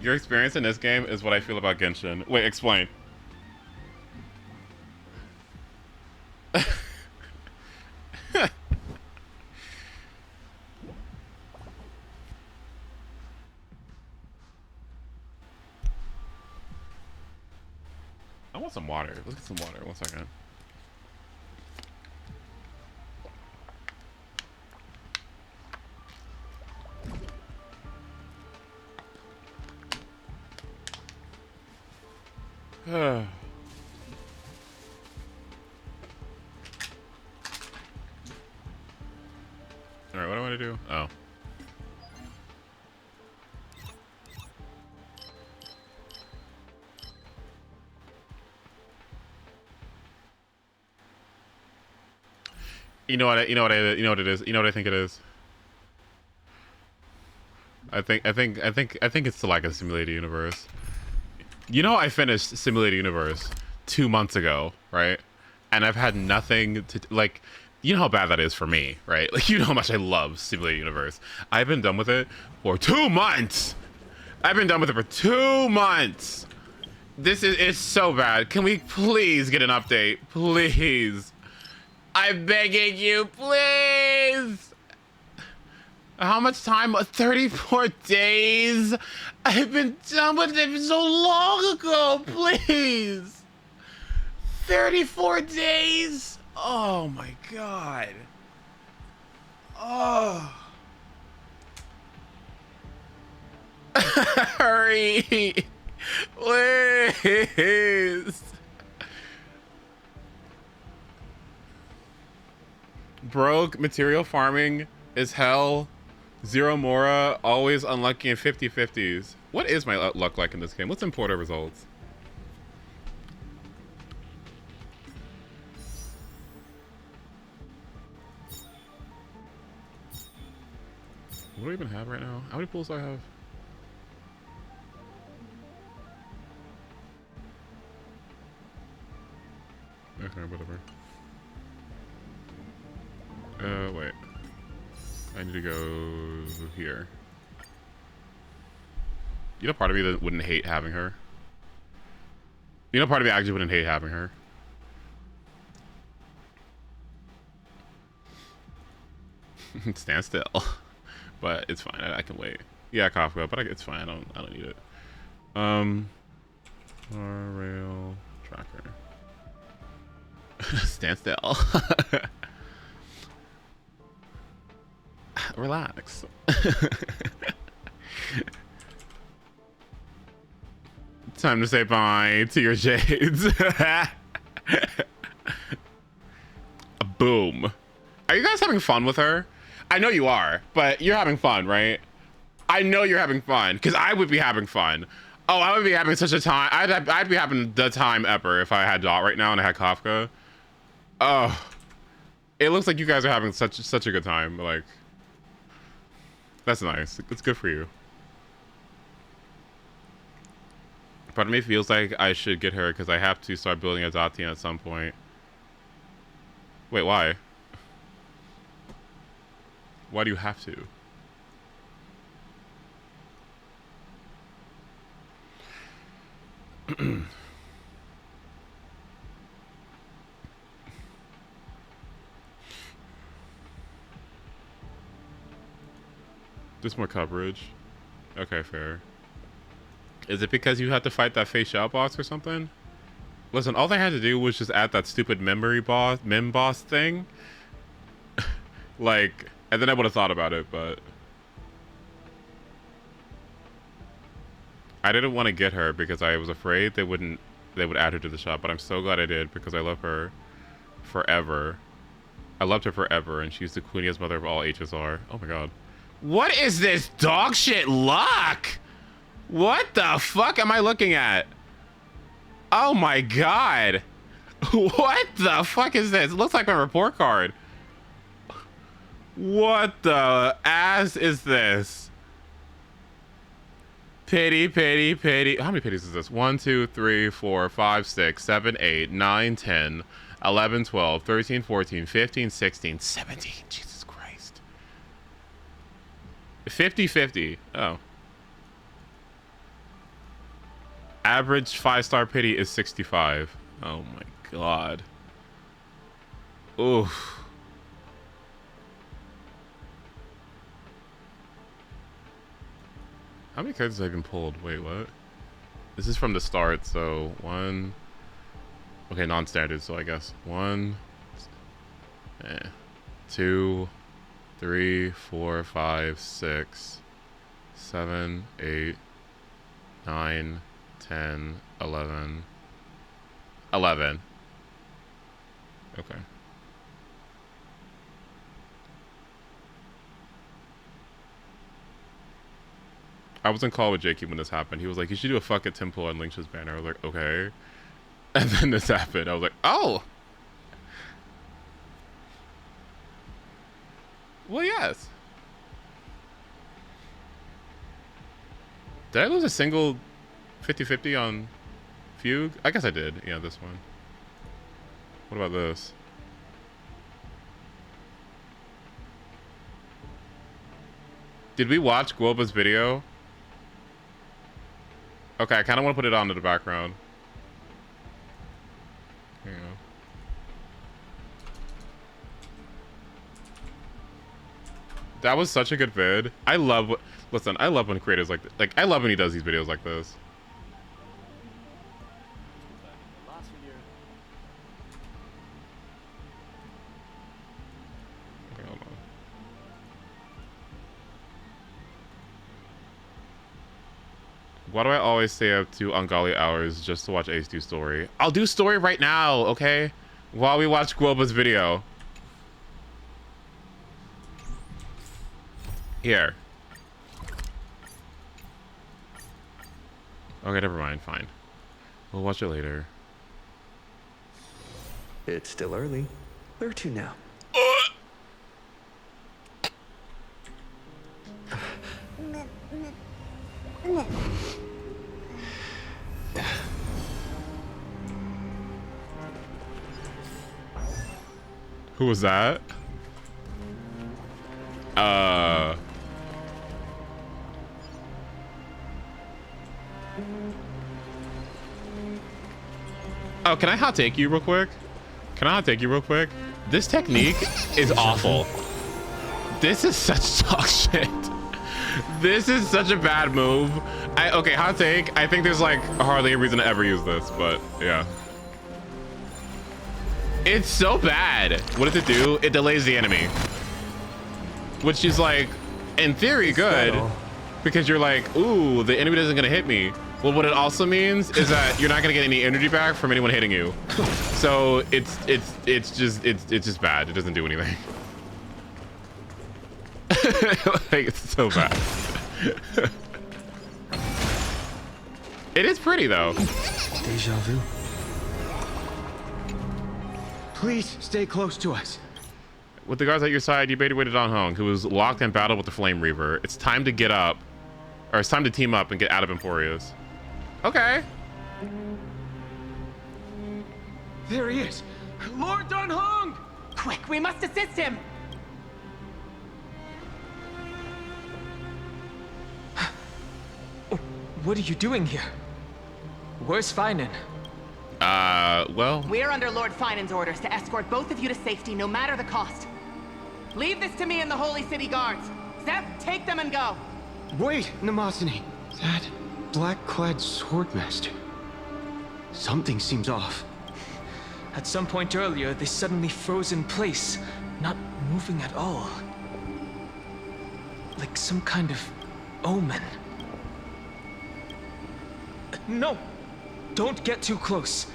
Your experience in this game is what I feel about Genshin. Wait, explain. I want some water. Let's get some water. 1 second. Alright, what do I want to do? Oh. You know what it is. You know what I think it is. I think it's the lack of simulated universe. You know, I finished Simulated Universe 2 months ago, right? And I've had nothing to, like, you know how bad that is for me, right? Like, you know how much I love Simulated Universe. I've been done with it for 2 months. I've been done with it for 2 months. It's so bad. Can we please get an update? Please. I'm begging you, please. How much time? 34 days? I've been done with it so long ago, please. 34 days? Oh my god. Oh. Hurry. Please. Broke material farming is hell. Zero Mora, always unlucky in 50-50s. What is my luck like in this game? Let's import our results. What do I even have right now? How many pools do I have? Okay, whatever. Wait. I need to go here. You know, part of me that wouldn't hate having her. You know, part of me actually wouldn't hate having her. Stand still. But it's fine. I can wait. Yeah, Kafka, but it's fine. I don't need it. Rail tracker. Stand still. Relax. Time to say bye to your shades. Boom. Are you guys having fun with her? I know you are, but you're having fun, right? I know you're having fun, because I would be having fun. Oh, I would be having such a time. I'd be having the time ever if I had Dot right now and I had Kafka. Oh. It looks like you guys are having such a good time. Like, that's nice. It's good for you. Part of me feels like I should get her because I have to start building a Dot team at some point. Wait, why? Why do you have to? Just more coverage. Okay, fair. Is it because you had to fight that facial boss or something? Listen, all they had to do was just add that stupid mem boss thing. Like, and then I would have thought about it, but I didn't want to get her because I was afraid they would add her to the shop, but I'm so glad I did because I love her forever. I loved her forever, and she's the queeniest mother of all HSR. Oh my god. What is this dog shit luck? What the fuck am I looking at? Oh my god. What the fuck is this? It looks like my report card. What the ass is this? Pity, pity, pity. How many pities is this? 1, 2, 3, 4, 5, 6, 7, 8, 9, 10. 11, 12, 13, 14, 15, 16, 17. Jesus Christ. 50-50. Oh. Average 5-star pity is 65. Oh my god. Oof. How many cards have I even pulled? Wait, what? This is from the start, so 1. Okay, non-standard, so I guess 1, 2, 3, 4, 5, 6, 7, 8, 9, 10, 11. 11. Okay. I was in call with Jakey when this happened. He was like, you should do a fuck it temple on Link's banner. I was like, okay. And then this happened. I was like, oh! Well, yes. Did I lose a single 50-50 on Fugue? I guess I did. Yeah, this one. What about this? Did we watch Guoba's video? Okay, I kind of want to put it on in the background. Here you go. That was such a good vid. I love what... Listen, I love when creators like I love when he does these videos like this. Okay, hold on. Why do I always stay up to ungodly hours just to watch Ace do story? I'll do story right now, okay? While we watch Guoba's video. Here. Okay, never mind. Fine. We'll watch it later. It's still early. Where to now? Who was that? Oh, can I hot take you real quick? Can I hot take you real quick? This technique is awful. This is such dog shit. This is such a bad move. Okay, hot take. I think there's like hardly a reason to ever use this, but yeah. It's so bad. What does it do? It delays the enemy. Which is like, in theory, good. Because you're like, ooh, the enemy isn't gonna hit me. Well, what it also means is that you're not gonna get any energy back from anyone hitting you. So it's just bad. It doesn't do anything. Like, it's so bad. It is pretty though. Deja vu. Please stay close to us. With the guards at your side, you baited waited on Hong, who was locked in battle with the Flame Reaver. It's time to get up, or it's time to team up and get out of Emporius. Okay. There he is. Lord Don Hong! Quick, we must assist him! What are you doing here? Where's Finan? Well... We're under Lord Finan's orders to escort both of you to safety, no matter the cost. Leave this to me and the Holy City Guards. Zeph, take them and go. Wait, Namasani. That black-clad swordmaster. Something seems off. At some point earlier, they suddenly froze in place, not moving at all. Like some kind of omen. No! Don't get too close.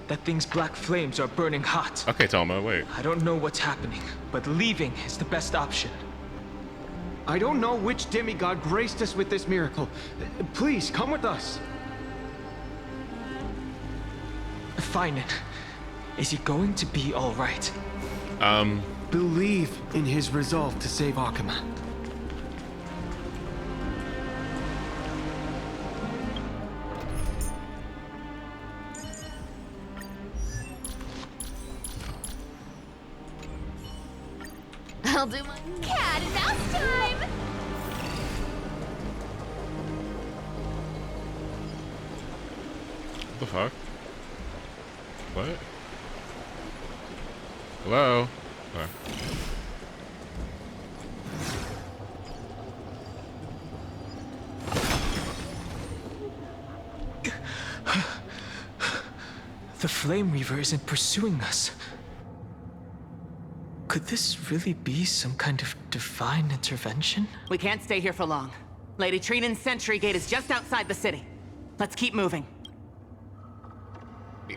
That thing's black flames are burning hot. Okay, Toma, wait. I don't know what's happening, but leaving is the best option. I don't know which demigod graced us with this miracle. Please, come with us. Finan, is he going to be all right? Believe in his resolve to save Akuma. I'll do my Cat and mouse time! What the fuck? What? Hello? Okay. The Flame Reaver isn't pursuing us. Could this really be some kind of divine intervention? We can't stay here for long. Lady Trinan's sentry gate is just outside the city. Let's keep moving.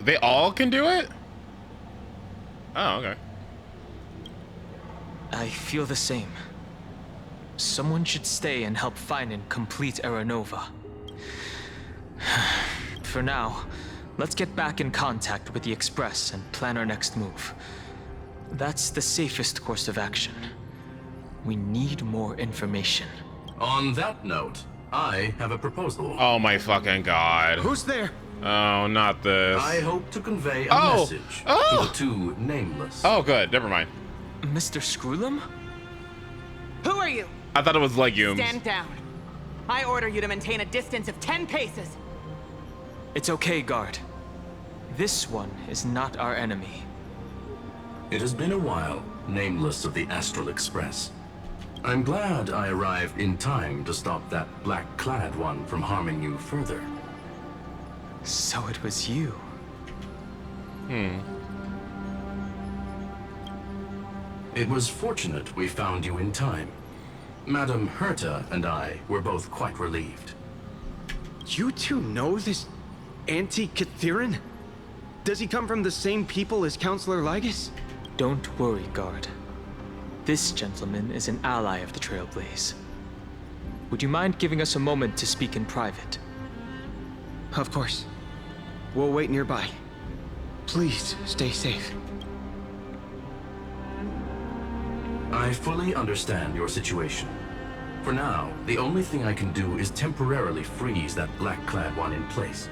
They all can do it? Oh, okay. I feel the same. Someone should stay and help find and complete Aranova. For now, let's get back in contact with the Express and plan our next move. That's the safest course of action. We need more information. On that note, I have a proposal. Oh my fucking god. Who's there? Oh, not this. I hope to convey a message to the two nameless. Oh, good. Never mind. Mr. Screwlum? Who are you? I thought it was legumes. Stand down. I order you to maintain a distance of 10 paces. It's okay, guard. This one is not our enemy. It has been a while, nameless of the Astral Express. I'm glad I arrived in time to stop that black-clad one from harming you further. So it was you. It was fortunate we found you in time. Madame Herta and I were both quite relieved. You two know this anti-Catheran? Does he come from the same people as Counselor Lygus? Don't worry, guard. This gentleman is an ally of the Trailblaze. Would you mind giving us a moment to speak in private? Of course. We'll wait nearby. Please, stay safe. I fully understand your situation. For now, the only thing I can do is temporarily freeze that black-clad one in place.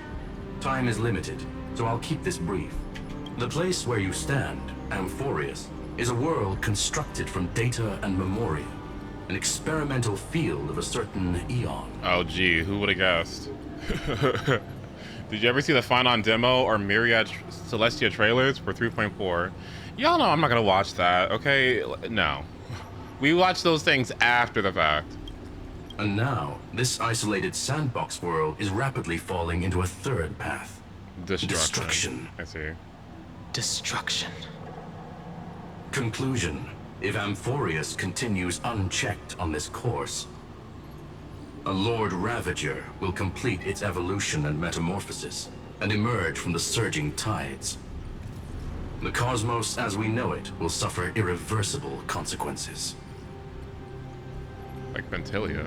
Time is limited, so I'll keep this brief. The place where you stand, Amphorius, is a world constructed from data and memoria. An experimental field of a certain eon. Oh gee, who would have guessed? Did you ever see the Phanon demo or Myriad Celestia trailers for 3.4? Y'all know I'm not gonna watch that, okay? No. We watch those things after the fact. And now, this isolated sandbox world is rapidly falling into a third path. Destruction. I see. Destruction. Conclusion. If Amphorius continues unchecked on this course, a Lord Ravager will complete its evolution and metamorphosis, and emerge from the surging tides. The cosmos as we know it will suffer irreversible consequences. Like Ventilia.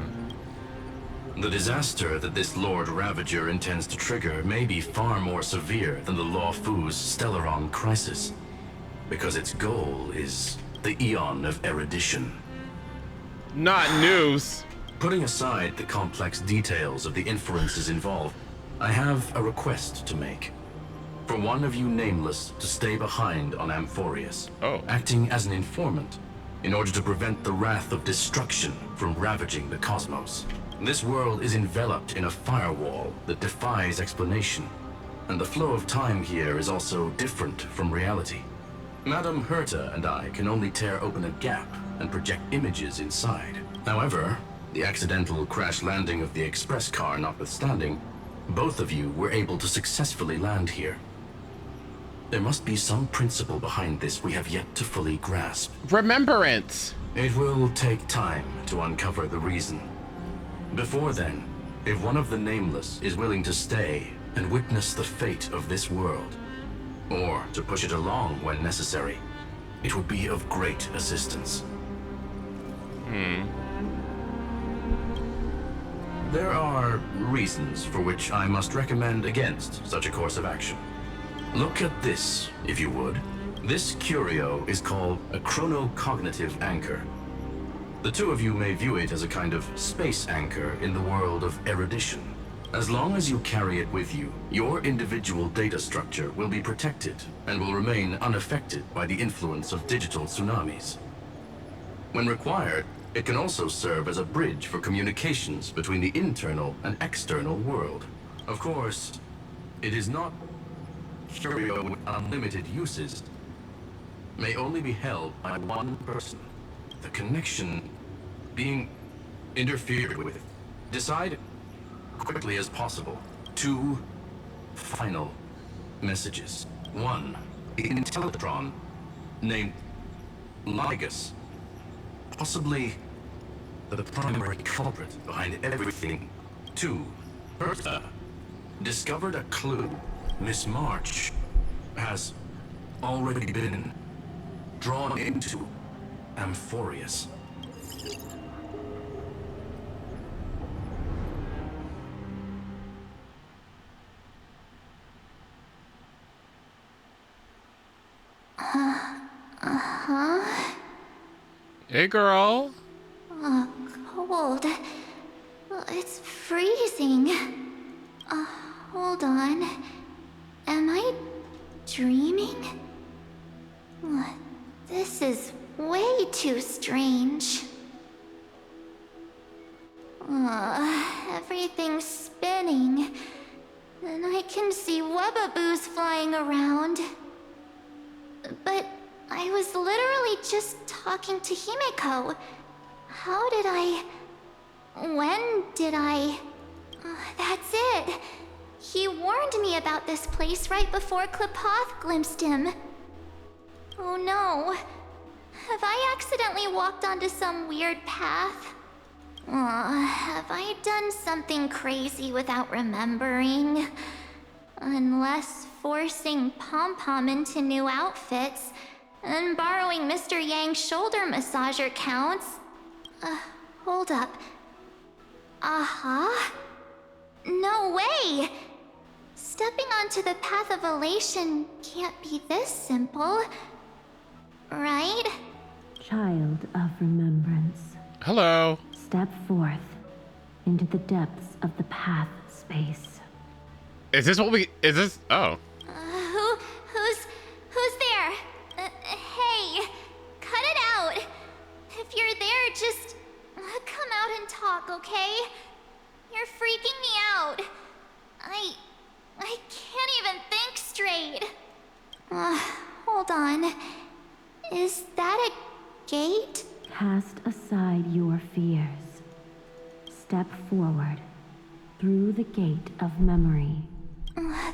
The disaster that this Lord Ravager intends to trigger may be far more severe than the Lawfu's Stellaron crisis, because its goal is the Eon of Erudition. Not news! Putting aside the complex details of the inferences involved, I have a request to make. For one of you nameless to stay behind on Amphorius, acting as an informant, in order to prevent the wrath of destruction from ravaging the cosmos. This world is enveloped in a firewall that defies explanation, and the flow of time here is also different from reality. Madame Herta and I can only tear open a gap and project images inside. However, the accidental crash landing of the express car notwithstanding, both of you were able to successfully land here. There must be some principle behind this we have yet to fully grasp. Remembrance! It will take time to uncover the reason. Before then, if one of the Nameless is willing to stay and witness the fate of this world, or to push it along when necessary, it would be of great assistance. There are reasons for which I must recommend against such a course of action. Look at this, if you would. This curio is called a chronocognitive anchor. The two of you may view it as a kind of space anchor in the world of erudition. As long as you carry it with you, your individual data structure will be protected and will remain unaffected by the influence of digital tsunamis. When required, it can also serve as a bridge for communications between the internal and external world. Of course, it is not HOYO with unlimited uses. May only be held by one person. The connection being interfered with. Decide quickly as possible. 2 final messages. 1, the Intellatron named Ligus, possibly the primary culprit behind everything. 2, Bertha discovered a clue. Miss March has already been drawn into Amphorius. Hey, girl. Oh, cold. It's freezing. Hold on. Am I dreaming? This is way too strange. Everything's spinning. And I can see webaboos flying around. But I was literally just talking to Himeko. How did I... When did I... That's it. He warned me about this place right before Klepoth glimpsed him. Oh no. Have I accidentally walked onto some weird path? Have I done something crazy without remembering? Unless forcing Pom-Pom into new outfits and borrowing Mr. Yang's shoulder massager counts. Hold up. No way! Stepping onto the path of elation can't be this simple. Right? Child of remembrance. Hello. Step forth into the depths of the path space. Is this what we... Is this... Oh. Who's there? Hey, cut it out. If you're there, just come out and talk, okay? You're freaking me out. I can't even think straight. Hold on. Is that a gate? Cast aside your fears. Step forward through the gate of memory.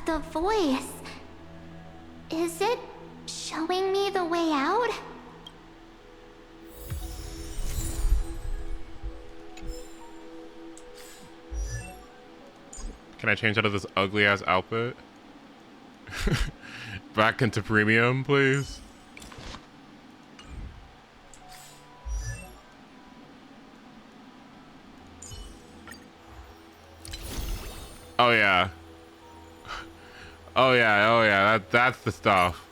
The voice. Is it showing me the way out? Can I change out of this ugly ass outfit? Back into premium, please. Oh yeah. Oh yeah, that's the stuff.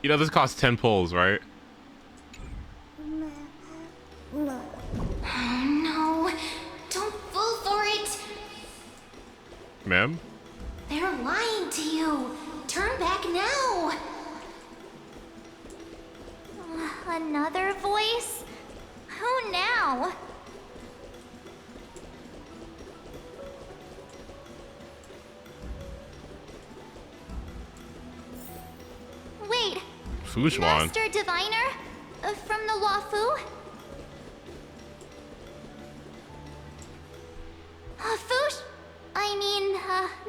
You know this costs 10 pulls, right? No, don't fall for it. Ma'am? They're lying to you. Turn back now. Another voice? Who now? Wait. Fushwan. Master Diviner? From the Wafu?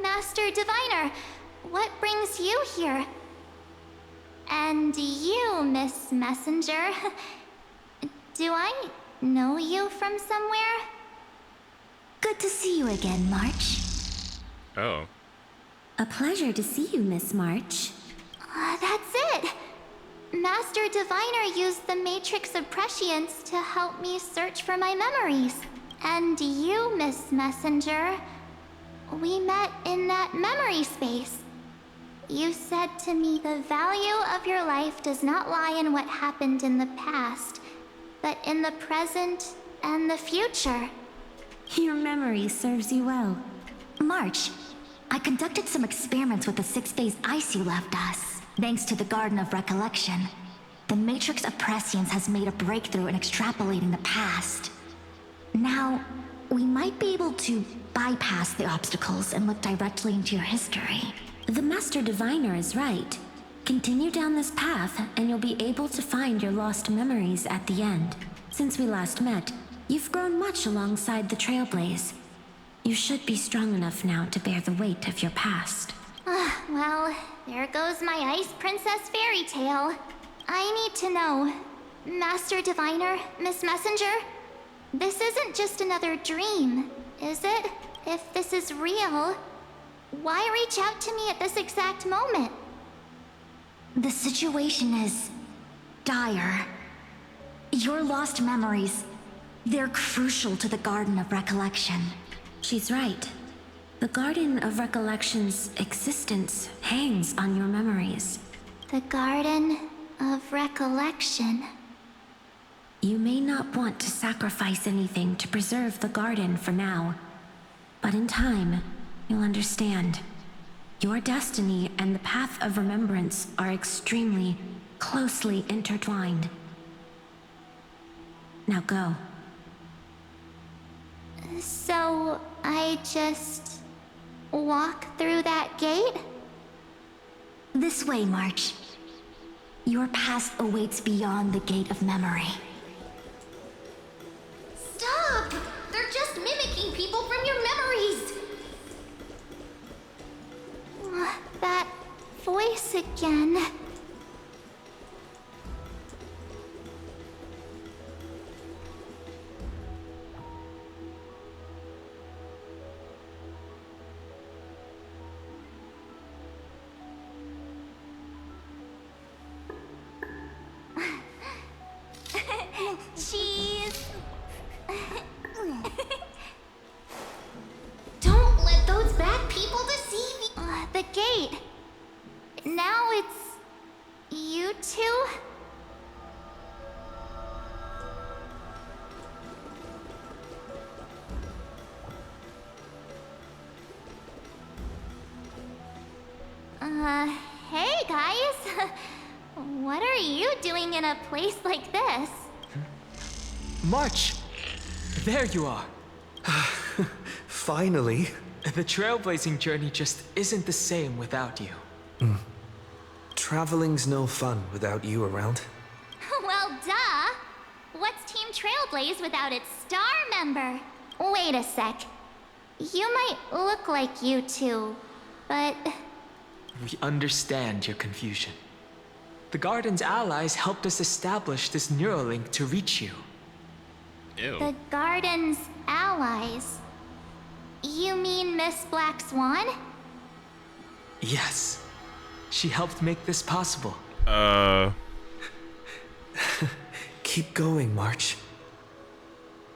Master Diviner, what brings you here? And you, Miss Messenger, do I know you from somewhere? Good to see you again, March. Oh. A pleasure to see you, Miss March. That's it! Master Diviner used the Matrix of Prescience to help me search for my memories. And you, Miss Messenger, we met in that memory space. You said to me the value of your life does not lie in what happened in the past, but in the present and the future. Your memory serves you well. March, I conducted some experiments with the 6-phase ice you left us, thanks to the Garden of Recollection. the Matrix of Prescience has made a breakthrough in extrapolating the past. Now, we might be able to bypass the obstacles and look directly into your history. The Master Diviner is right. Continue down this path, and you'll be able to find your lost memories at the end. Since we last met, you've grown much alongside the Trailblaze. You should be strong enough now to bear the weight of your past. Well, there goes my Ice Princess fairy tale. I need to know, Master Diviner, Miss Messenger, this isn't just another dream, is it? If this is real, why reach out to me at this exact moment? The situation is dire. Your lost memories, they're crucial to the Garden of Recollection. She's right. The Garden of Recollection's existence hangs on your memories. The Garden of Recollection. You may not want to sacrifice anything to preserve the garden for now, but in time, you'll understand. Your destiny and the path of remembrance are extremely, closely intertwined. Now go. So, I just walk through that gate? This way, March. Your past awaits beyond the Gate of Memory. Stop! They're just mimicking people from your memories! That voice again. Cheese! Don't let those bad people deceive you! The gate. Now it's... you two? Hey guys. What are you doing in a place like this? March! There you are. Finally. The trailblazing journey just isn't the same without you. Traveling's no fun without you around. Well, duh. What's Team Trailblaze without its star member? Wait a sec. You might look like you two, but... We understand your confusion. The Garden's allies helped us establish this Neuralink to reach you. Ew. The Garden's allies? You mean Miss Black Swan? Yes. She helped make this possible. Keep going, March.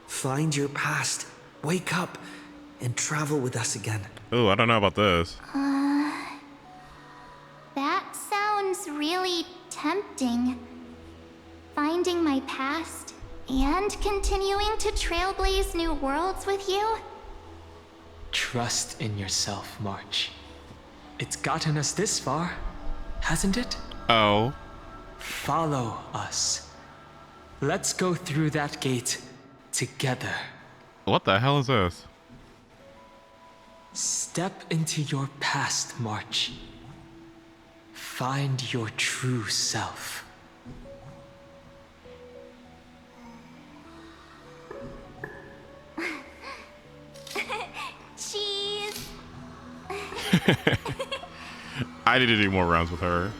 Find your past, wake up, and travel with us again. Ooh, I don't know about this. That sounds really tempting. Finding my past and continuing to trailblaze new worlds with you? Trust in yourself, March. It's gotten us this far, hasn't it? Oh. Follow us. Let's go through that gate together. What the hell is this? Step into your past, March. Find your true self. Cheese! I need to do more rounds with her.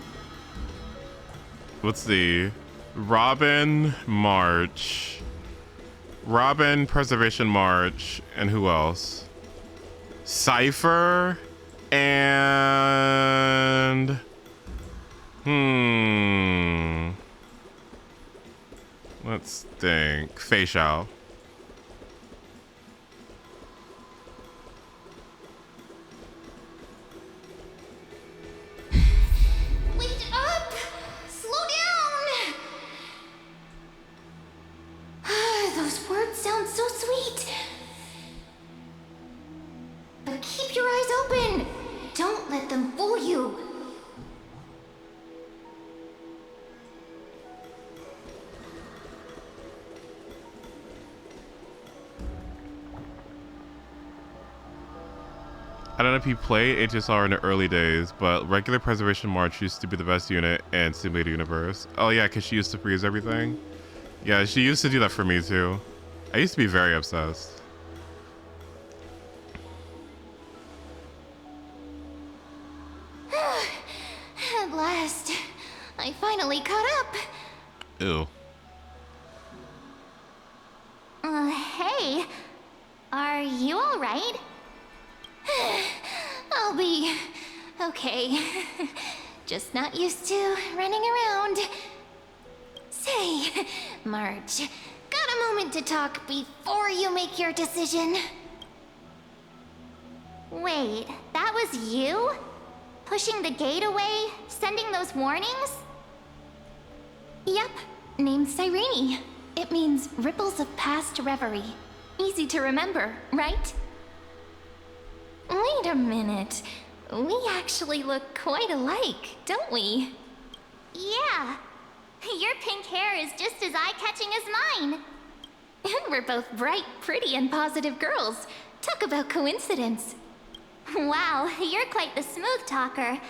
Let's see. Robin, March. Robin, Preservation, March. And who else? Cypher and... Let's think. Fei Xiao. Wait up! Slow down! Those words sound so sweet. But keep your eyes open. Don't let them fool you. I don't know if you played HSR in the early days, but regular Preservation March used to be the best unit in Simulated Universe. Oh yeah, because she used to freeze everything. Yeah, she used to do that for me too. I used to be very obsessed. At last, I finally caught up. Ew. Hey, are you all right? I'll be okay. Just not used to running around. Say, March, got a moment to talk before you make your decision? Wait, that was you? Pushing the gate away? Sending those warnings? Yep, named Cyrene. It means ripples of past reverie. Easy to remember, right? Wait a minute. We actually look quite alike, don't we? Yeah. Your pink hair is just as eye-catching as mine. And we're both bright, pretty, and positive girls. Talk about coincidence. Wow, you're quite the smooth talker.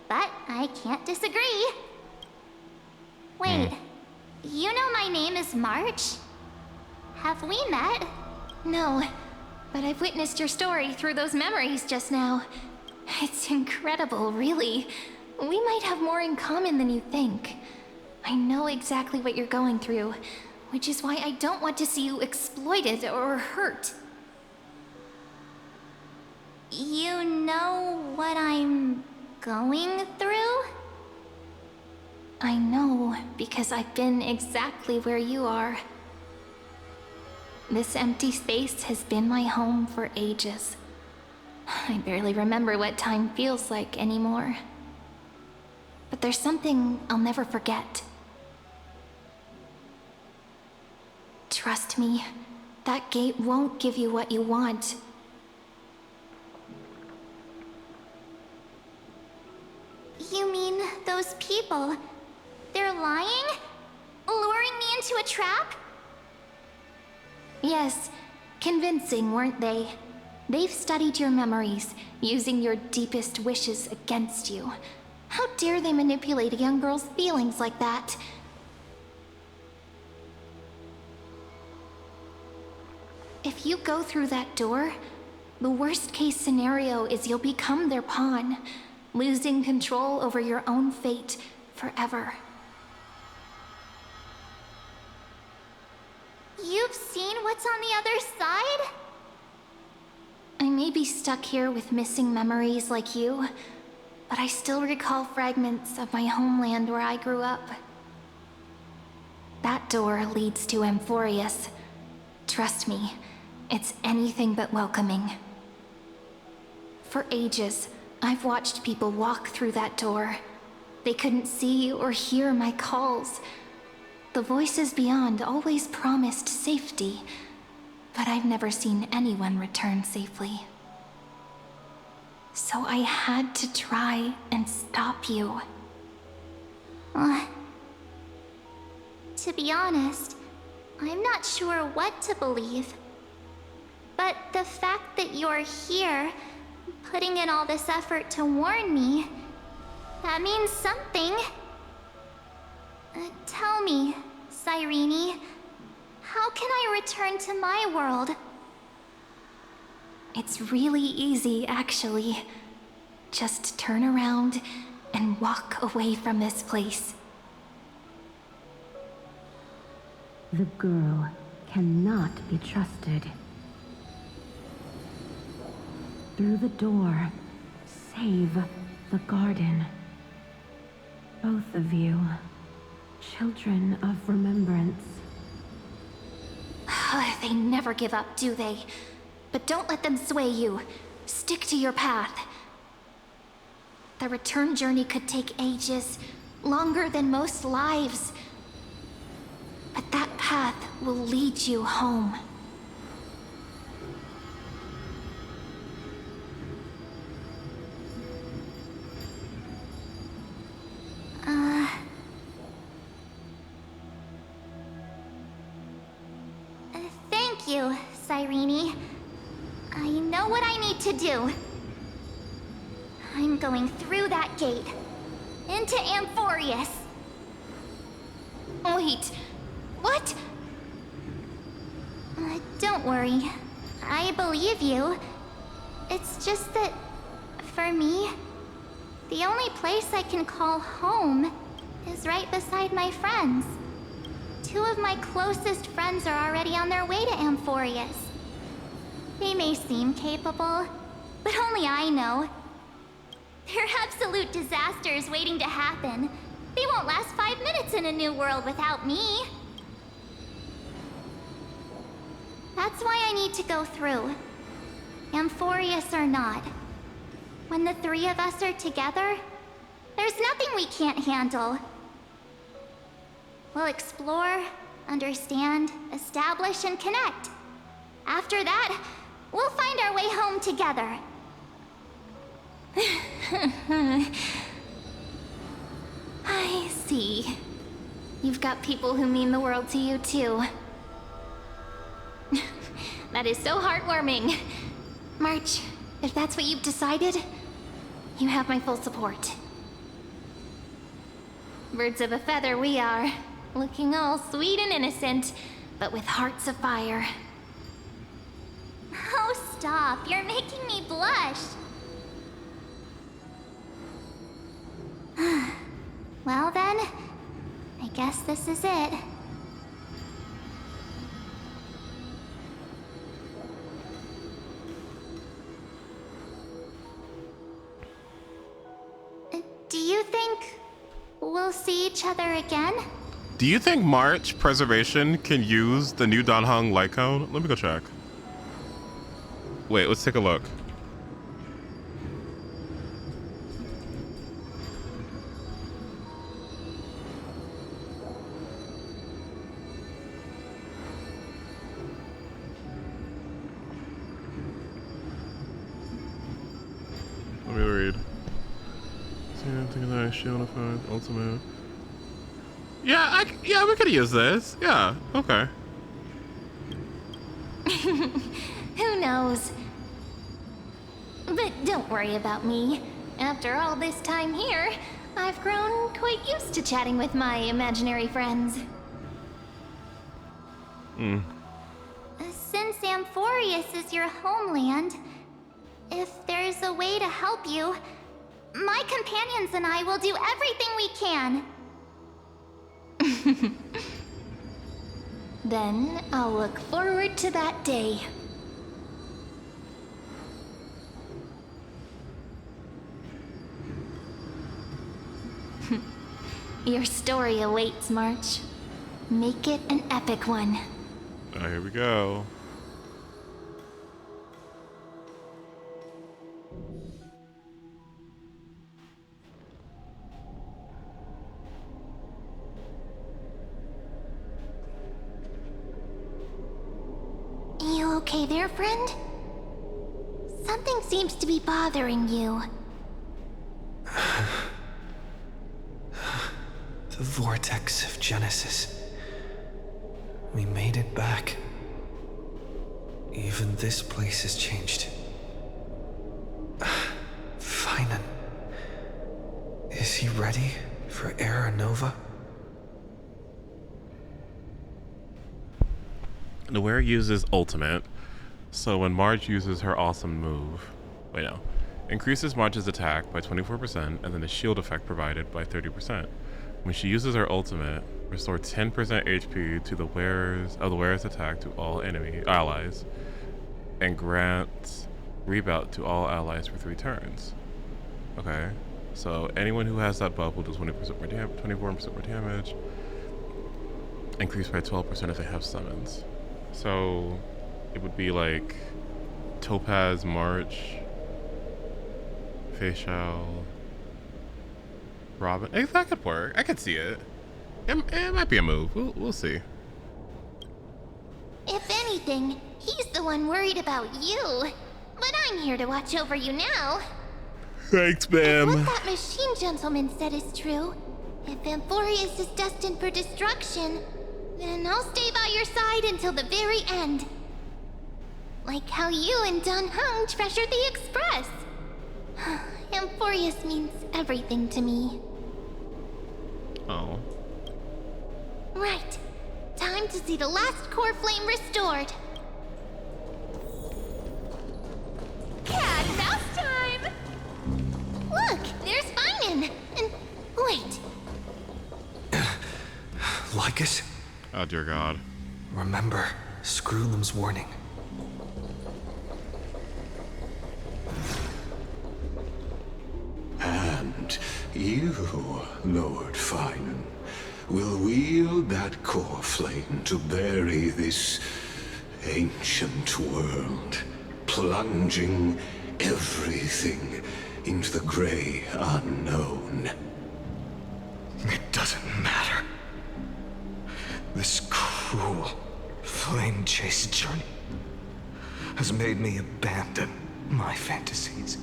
But I can't disagree. Wait, you know my name is March? Have we met? No, but I've witnessed your story through those memories just now. It's incredible, really. We might have more in common than you think. I know exactly what you're going through, which is why I don't want to see you exploited or hurt. You know what I'm going through? I know, because I've been exactly where you are. This empty space has been my home for ages. I barely remember what time feels like anymore. But there's something I'll never forget. Trust me, that gate won't give you what you want. You mean those people? They're lying? Luring me into a trap? Yes, convincing, weren't they? They've studied your memories, using your deepest wishes against you. How dare they manipulate a young girl's feelings like that? If you go through that door, the worst case scenario is you'll become their pawn, losing control over your own fate forever. You've seen what's on the other side? I may be stuck here with missing memories like you, but I still recall fragments of my homeland where I grew up. That door leads to Amphorius. Trust me, it's anything but welcoming. For ages, I've watched people walk through that door. They couldn't see or hear my calls. The voices beyond always promised safety, but I've never seen anyone return safely. So I had to try and stop you. To be honest, I'm not sure what to believe. But the fact that you're here, putting in all this effort to warn me, that means something. Tell me, Cyrene, how can I return to my world? It's really easy, actually. Just turn around and walk away from this place. The girl cannot be trusted. Through the door, save the garden. Both of you, children of remembrance. They never give up, do they? But don't let them sway you. Stick to your path. The return journey could take ages, longer than most lives. But that path will lead you home. Thank you, Cyrene. I know what I need to do. I'm going through that gate. Into Amphorius. Wait, what? Don't worry. I believe you. It's just that, for me, the only place I can call home is right beside my friends. 2 of my closest friends are already on their way to Amphorius. They may seem capable, but only I know. They're absolute disasters waiting to happen. They won't last 5 minutes in a new world without me. That's why I need to go through. Amphorius or not. When the 3 of us are together, there's nothing we can't handle. We'll explore, understand, establish, and connect. After that, we'll find our way home together. I see. You've got people who mean the world to you, too. That is so heartwarming. March, if that's what you've decided, you have my full support. Birds of a feather we are, looking all sweet and innocent, but with hearts of fire. Oh, stop. You're making me blush. Well then, I guess this is it. Do you think we'll see each other again? Do you think March Preservation can use the new Danheng light cone? Let me go check. Wait, let's take a look. Let me read. Shield ultimate. Yeah, we could use this. Yeah, okay. Who knows? But don't worry about me. After all this time here, I've grown quite used to chatting with my imaginary friends. Since Amphorius is your homeland, if there's a way to help you, my companions and I will do everything we can. Then I'll look forward to that day. Your story awaits, March. Make it an epic one. Oh, here we go. You okay there, friend? Something seems to be bothering you. The vortex of Genesis. We made it back. Even this place has changed. Finan. Is he ready for Era Nova? The Wearer uses ultimate, so when March uses her awesome move, increases March's attack by 24% and then the shield effect provided by 30%. When she uses her ultimate, restore 10% HP to the wearer's attack to all allies, and grants rebound to all allies for 3 turns. Okay, so anyone who has that buff will do 20% more damage, 24% more damage, increased by 12% if they have summons. So it would be like Topaz, March, Facial, Robin. Hey, that could work. I could see it. It might be a move. We'll see. If anything, he's the one worried about you. But I'm here to watch over you now. Thanks, If ma'am. what that machine gentleman said is true, if Amphorius is destined for destruction, then I'll stay by your side until the very end. Like how you and Danheng treasured the Express. Amphorius means everything to me. Oh. Right. Time to see the last core flame restored. Cat and mouse time! Look, there's Finan! And wait. Lycus? Oh dear God. Remember Screwlem's warning. And you, Lord Finan, will wield that core flame to bury this ancient world, plunging everything into the gray unknown. It doesn't matter. This cruel flame chase journey has made me abandon my fantasies.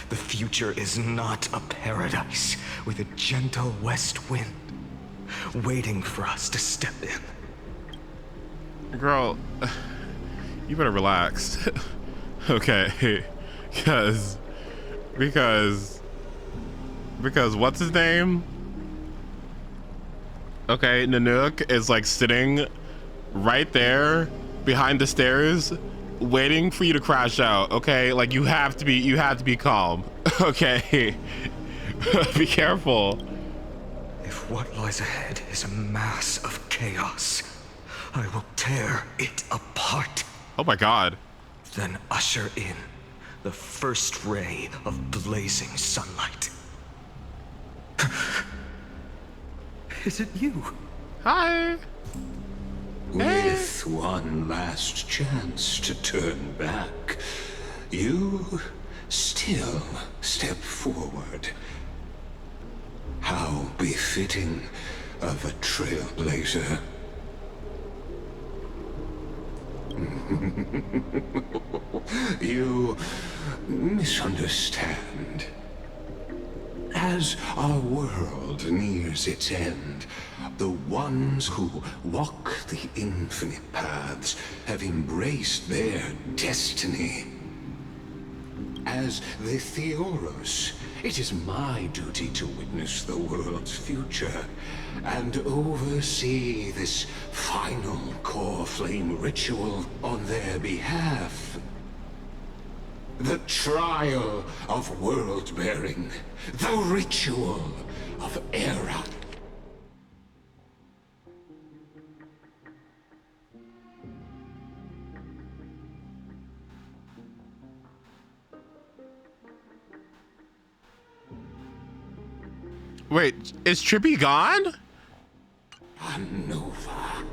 The future is not a paradise with a gentle west wind waiting for us to step in. Girl, you better relax. Okay, because what's his name? Okay, Nanook is like sitting right there behind the stairs waiting for you to crash out. Okay, like you have to be calm. Okay. Be careful. If what lies ahead is a mass of chaos, I will tear it apart. Oh my God. Then usher in the first ray of blazing sunlight. Is it you? Hi. With one last chance to turn back, you still step forward. How befitting of a trailblazer. You misunderstand. As our world nears its end, the ones who walk the infinite paths have embraced their destiny. As the Theoros, it is my duty to witness the world's future and oversee this final core flame ritual on their behalf. The trial of world-bearing, the ritual of Era. Wait, is Trippy gone? Nova.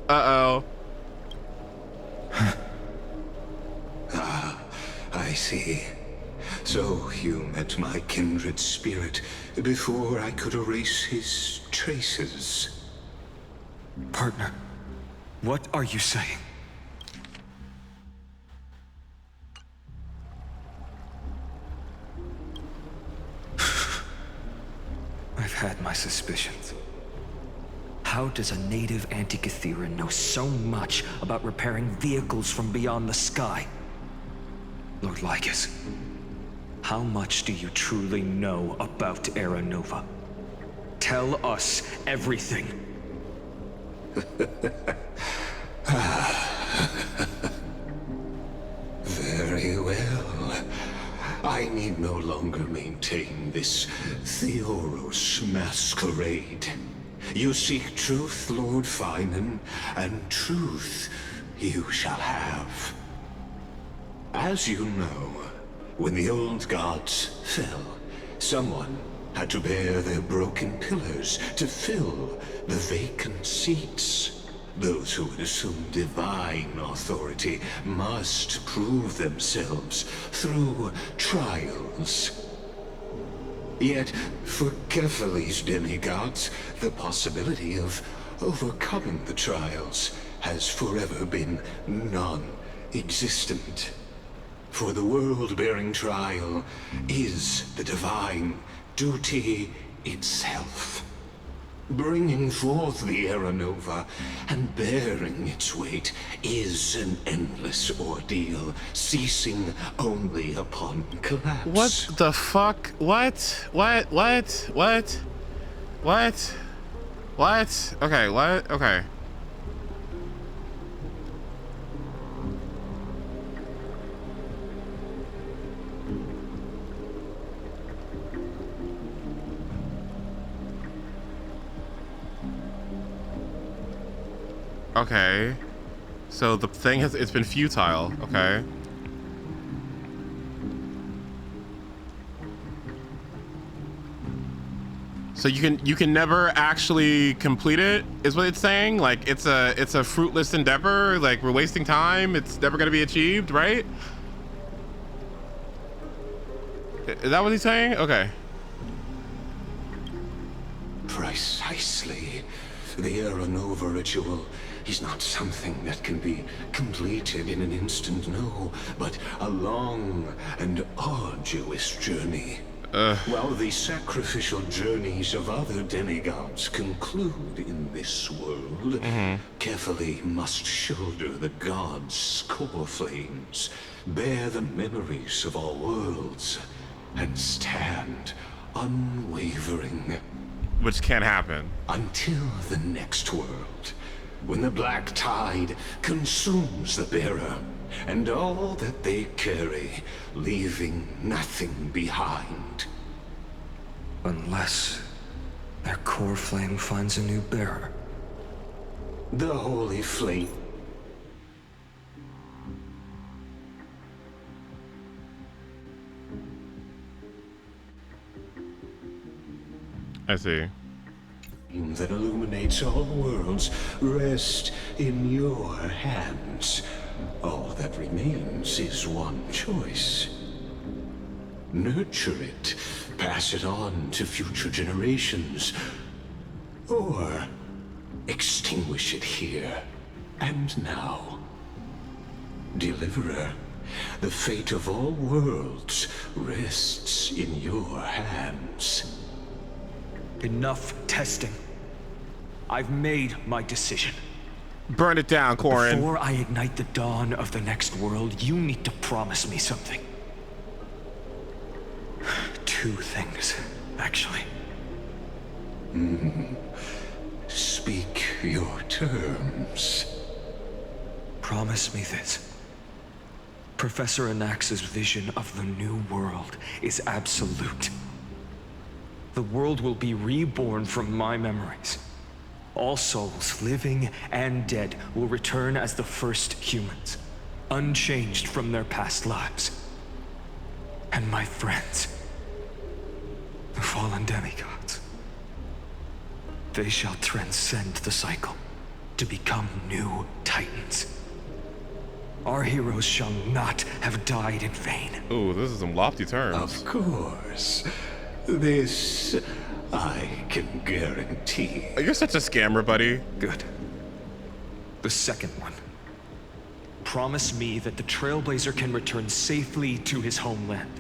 Uh-oh. I see. So you met my kindred spirit before I could erase his traces. Partner, what are you saying? I've had my suspicions. How does a native Antikytheran know so much about repairing vehicles from beyond the sky? Lord Lycus, how much do you truly know about Era Nova? Tell us everything. Very well. I need no longer maintain this Theoros masquerade. You seek truth, Lord Finan, and truth you shall have. As you know, when the old gods fell, someone had to bear their broken pillars to fill the vacant seats. Those who would assume divine authority must prove themselves through trials. Yet, for Kephales's demigods, the possibility of overcoming the trials has forever been non-existent. For the world-bearing trial is the divine duty itself. Bringing forth the Aeronova and bearing its weight is an endless ordeal, ceasing only upon collapse. What the fuck? What? What? Okay, what? Okay. Okay. So the thing it's been futile, okay. So you can never actually complete it, is what it's saying? Like it's a fruitless endeavor, like we're wasting time, it's never gonna be achieved, right? Is that what he's saying? Okay. Precisely. The Aeronova ritual is not something that can be completed in an instant, no, but a long and arduous journey. While the sacrificial journeys of other demigods conclude in this world, carefully must shoulder the gods' core flames, bear the memories of all worlds, and stand unwavering. Which can't happen. Until the next world, when the black tide consumes the bearer and all that they carry, leaving nothing behind. Unless their core flame finds a new bearer. The holy flame. I see. That illuminates all worlds rest in your hands. All that remains is one choice. Nurture it, pass it on to future generations, or extinguish it here and now. Deliverer, the fate of all worlds rests in your hands. Enough testing. I've made my decision. Burn it down, Corin. Before I ignite the dawn of the next world, you need to promise me something. 2 things, actually. Speak your terms. Promise me this. Professor Anax's vision of the new world is absolute. The world will be reborn from my memories. All souls, living and dead, will return as the first humans, unchanged from their past lives. And my friends, the fallen demigods, they shall transcend the cycle to become new titans. Our heroes shall not have died in vain. Ooh, this is some lofty terms. Of course. This I can guarantee. You're such a scammer, buddy. Good. The second one. Promise me that the Trailblazer can return safely to his homeland,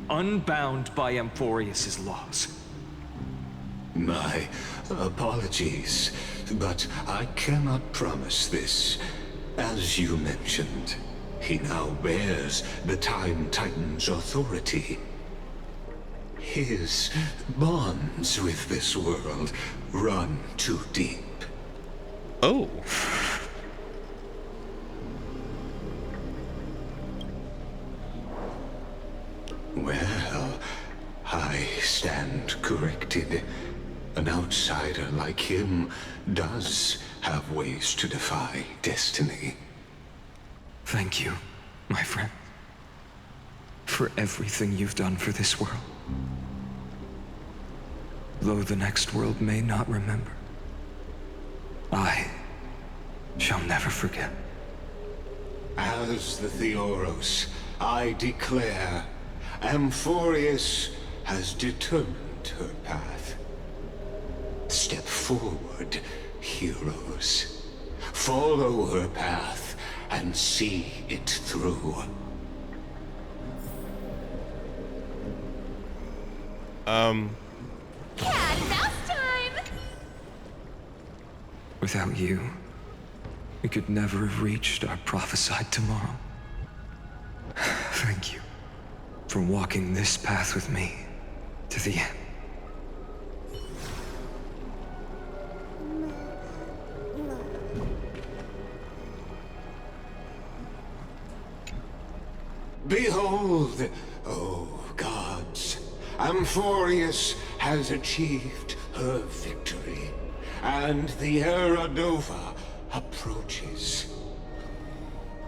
unbound by Amphorius' laws. My apologies, but I cannot promise this. As you mentioned, he now bears the Time Titan's authority. His bonds with this world run too deep. Oh. Well, I stand corrected. An outsider like him does have ways to defy destiny. Thank you, my friend, for everything you've done for this world. Though the next world may not remember, I shall never forget. As the Theoros, I declare, Amphorius has determined her path. Step forward, heroes. Follow her path and see it through. Cat and mouse time! Without you, we could never have reached our prophesied tomorrow. Thank you for walking this path with me to the end. Behold, oh gods, Amphorius has achieved her victory, and the Era Nova approaches.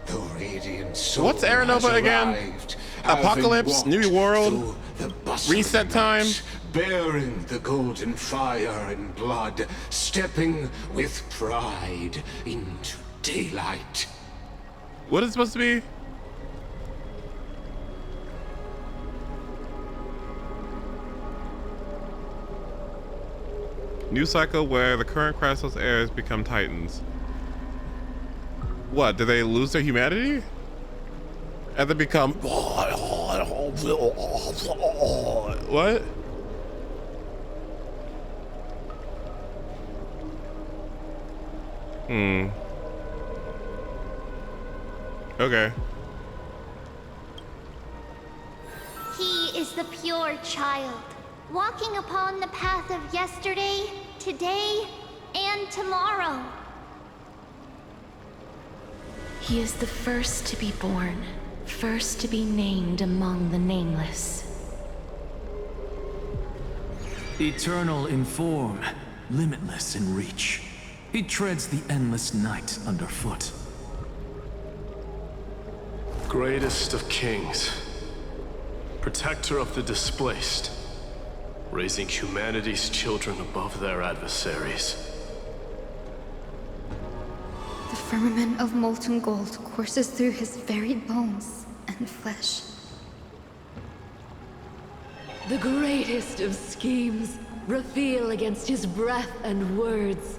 The radiant soul What's Era Nova has again? arrived, Apocalypse, having New World, walked through the bustling Reset Time. night, bearing the golden fire and blood, stepping with pride into daylight. What is it supposed to be? New cycle where the current Crystal's heirs become Titans. What, do they lose their humanity? And then become... What? Okay. He is the pure child, walking upon the path of yesterday, today, and tomorrow. He is the first to be born, first to be named among the nameless. Eternal in form, limitless in reach. He treads the endless night underfoot. Greatest of kings, protector of the displaced, raising humanity's children above their adversaries. The firmament of molten gold courses through his very bones and flesh. The greatest of schemes reveal against his breath and words.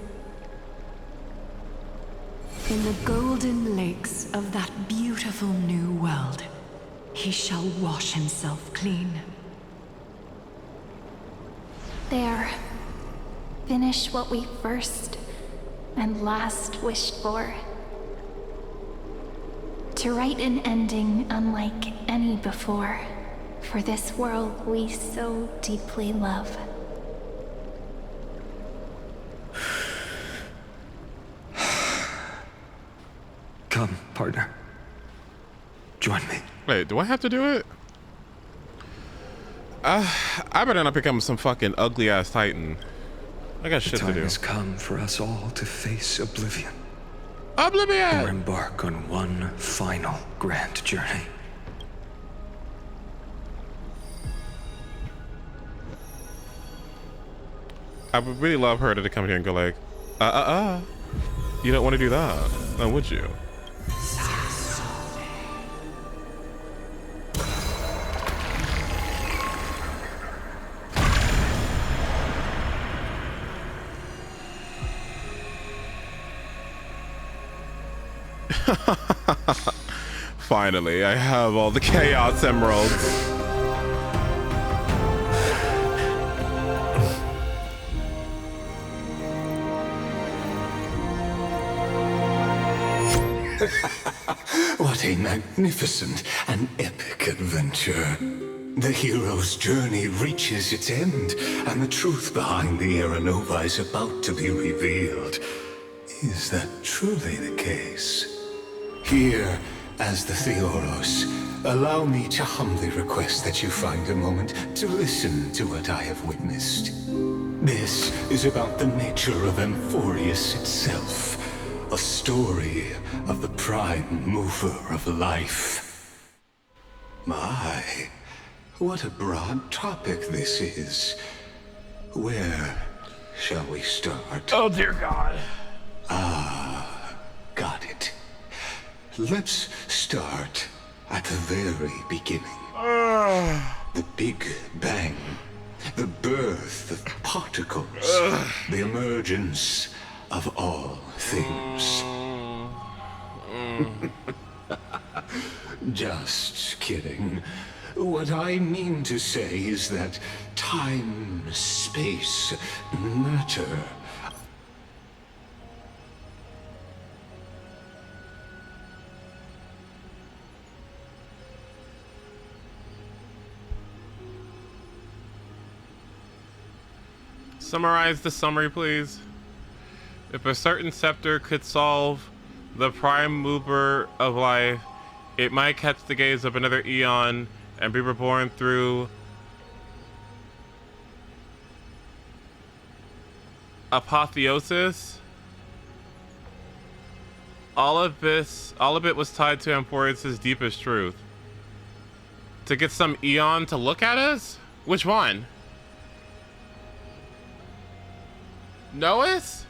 In the golden lakes of that beautiful new world, he shall wash himself clean. There. Finish what we first and last wished for. To write an ending unlike any before, for this world we so deeply love. Come, partner. Join me. Wait, do I have to do it? I better not become some fucking ugly ass Titan. I got shit to do. The time has come for us all to face oblivion. Oblivion! Or embark on one final grand journey. I would really love her to come here and go like, you don't want to do that, now would you? Finally, I have all the Chaos Emeralds. What a magnificent and epic adventure. The hero's journey reaches its end, and the truth behind the Era Nova is about to be revealed. Is that truly the case? Here, as the Theoros, allow me to humbly request that you find a moment to listen to what I have witnessed. This is about the nature of Amphorius itself, a story of the prime mover of life. My, what a broad topic this is. Where shall we start? Oh dear God. Got it. Let's start at the very beginning. The Big Bang. The birth of particles. The emergence of all things. Just kidding. What I mean to say is that time, space, matter Summarize the summary, please. If a certain scepter could solve the prime mover of life, it might catch the gaze of another eon and be reborn through apotheosis. All of it was tied to Amphorius' deepest truth. To get some eon to look at us? Which one? Noah's?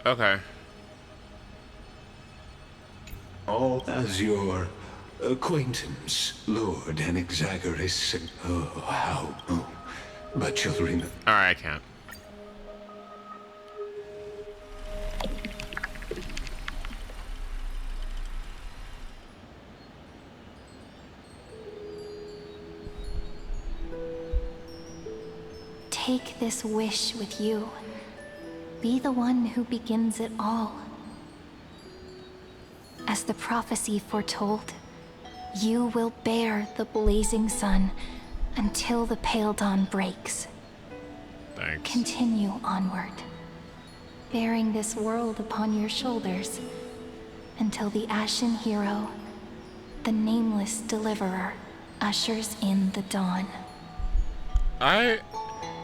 Okay. All as your acquaintance, Lord Anaxagoras. Oh, how? Oh, but you'll remember. Alright, I can't. Take this wish with you. Be the one who begins it all. As the prophecy foretold, you will bear the blazing sun until the pale dawn breaks. Thanks. Continue onward, bearing this world upon your shoulders until the Ashen Hero, the nameless deliverer, ushers in the dawn.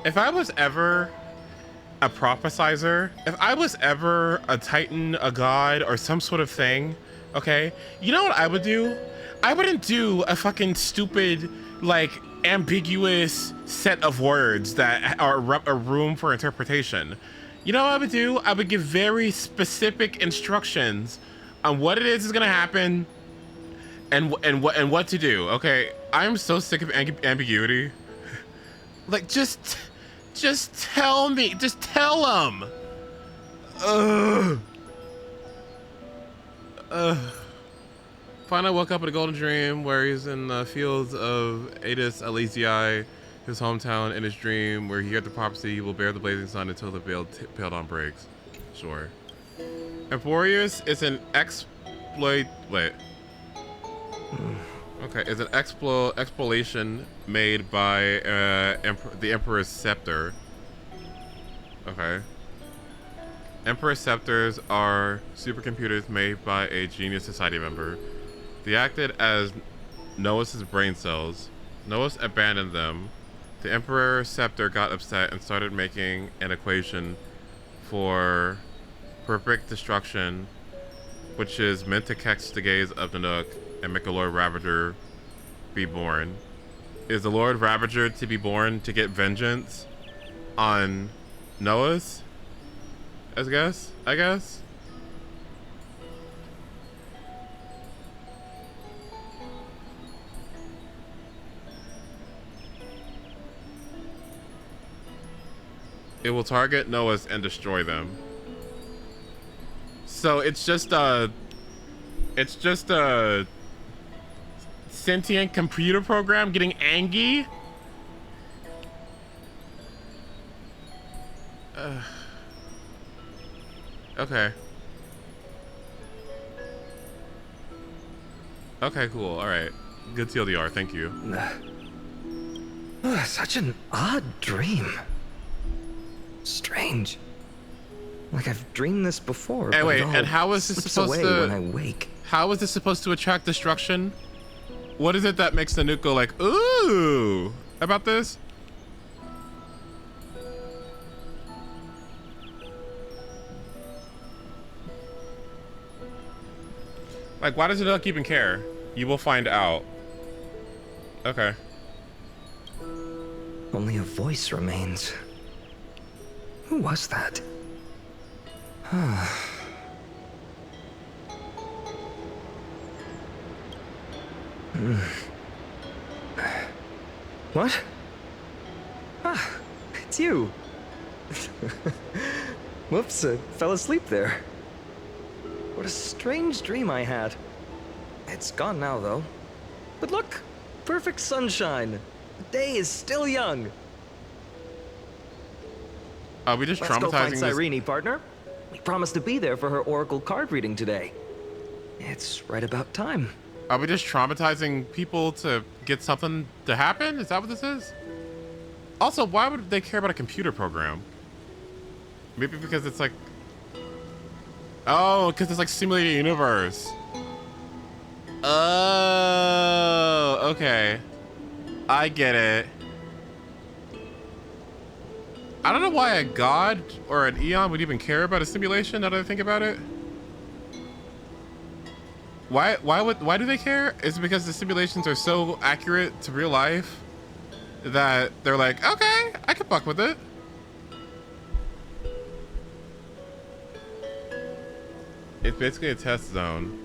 If I was ever a prophesizer, if I was ever a titan, a god, or some sort of thing, okay, you know what I would do? I wouldn't do a fucking stupid, like, ambiguous set of words that are a room for interpretation. You know what I would do? I would give very specific instructions on what it is gonna happen and what to do. Okay, I'm so sick of ambiguity. Like, just tell me. Just tell them. Finally woke up in a golden dream where he's in the fields of Adis Elysiae, his hometown. In his dream, where he heard the prophecy, he will bear the blazing sun until the pale dawn breaks. Sure. Amphorius is an is an exploration made by the Emperor's Scepter. Okay. Emperor's Scepters are supercomputers made by a genius society member. They acted as Noah's brain cells. Noah abandoned them. The Emperor's Scepter got upset and started making an equation for perfect destruction, which is meant to catch the gaze of the Nook and make a Lord Ravager be born. Is the Lord Ravager to be born to get vengeance on Noah's? I guess. It will target Noah's and destroy them. So it's just a sentient computer program getting angry. Okay. Okay, cool. All right. Good TLDR. Thank you. Such an odd dream. Strange. Like I've dreamed this before. Hey, wait. And how is this supposed to? When I wake. How is this supposed to attract destruction? What is it that makes the Nuke go like, ooh, about this? Like, why does the Nuke even care? You will find out. Okay. Only a voice remains. Who was that? What? Ah, it's you. Whoops, I fell asleep there. What a strange dream I had. It's gone now, though. But look, perfect sunshine. The day is still young. Are we just Let's go find traumatizing this? Cyrene, partner. We promised to be there for her oracle card reading today. It's right about time. Are we just traumatizing people to get something to happen? Is that what this is? Also, why would they care about a computer program? Maybe because it's like... Oh, because it's like simulated universe. Oh, okay. I get it. I don't know why a god or an Eon would even care about a simulation, now that I think about it. Why do they care? Is it because the simulations are so accurate to real life that they're like, okay, I can fuck with it. It's basically a test zone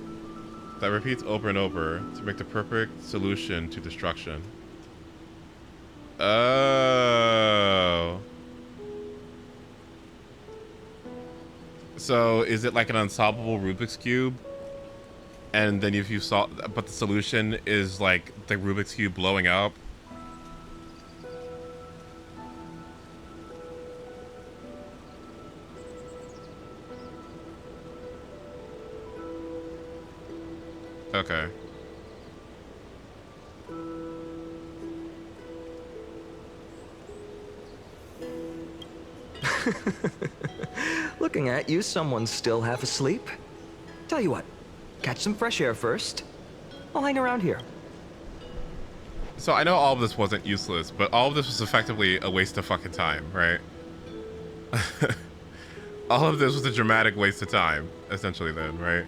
that repeats over and over to make the perfect solution to destruction. Oh. So is it like an unsolvable Rubik's Cube? And then if you solve, but the solution is like the Rubik's Cube blowing up? Okay. Looking at you, someone's still half asleep. Tell you what, catch some fresh air first. I'll hang around here. So I know all of this wasn't useless, but all of this was effectively a waste of fucking time, right? All of this was a dramatic waste of time, essentially then, right?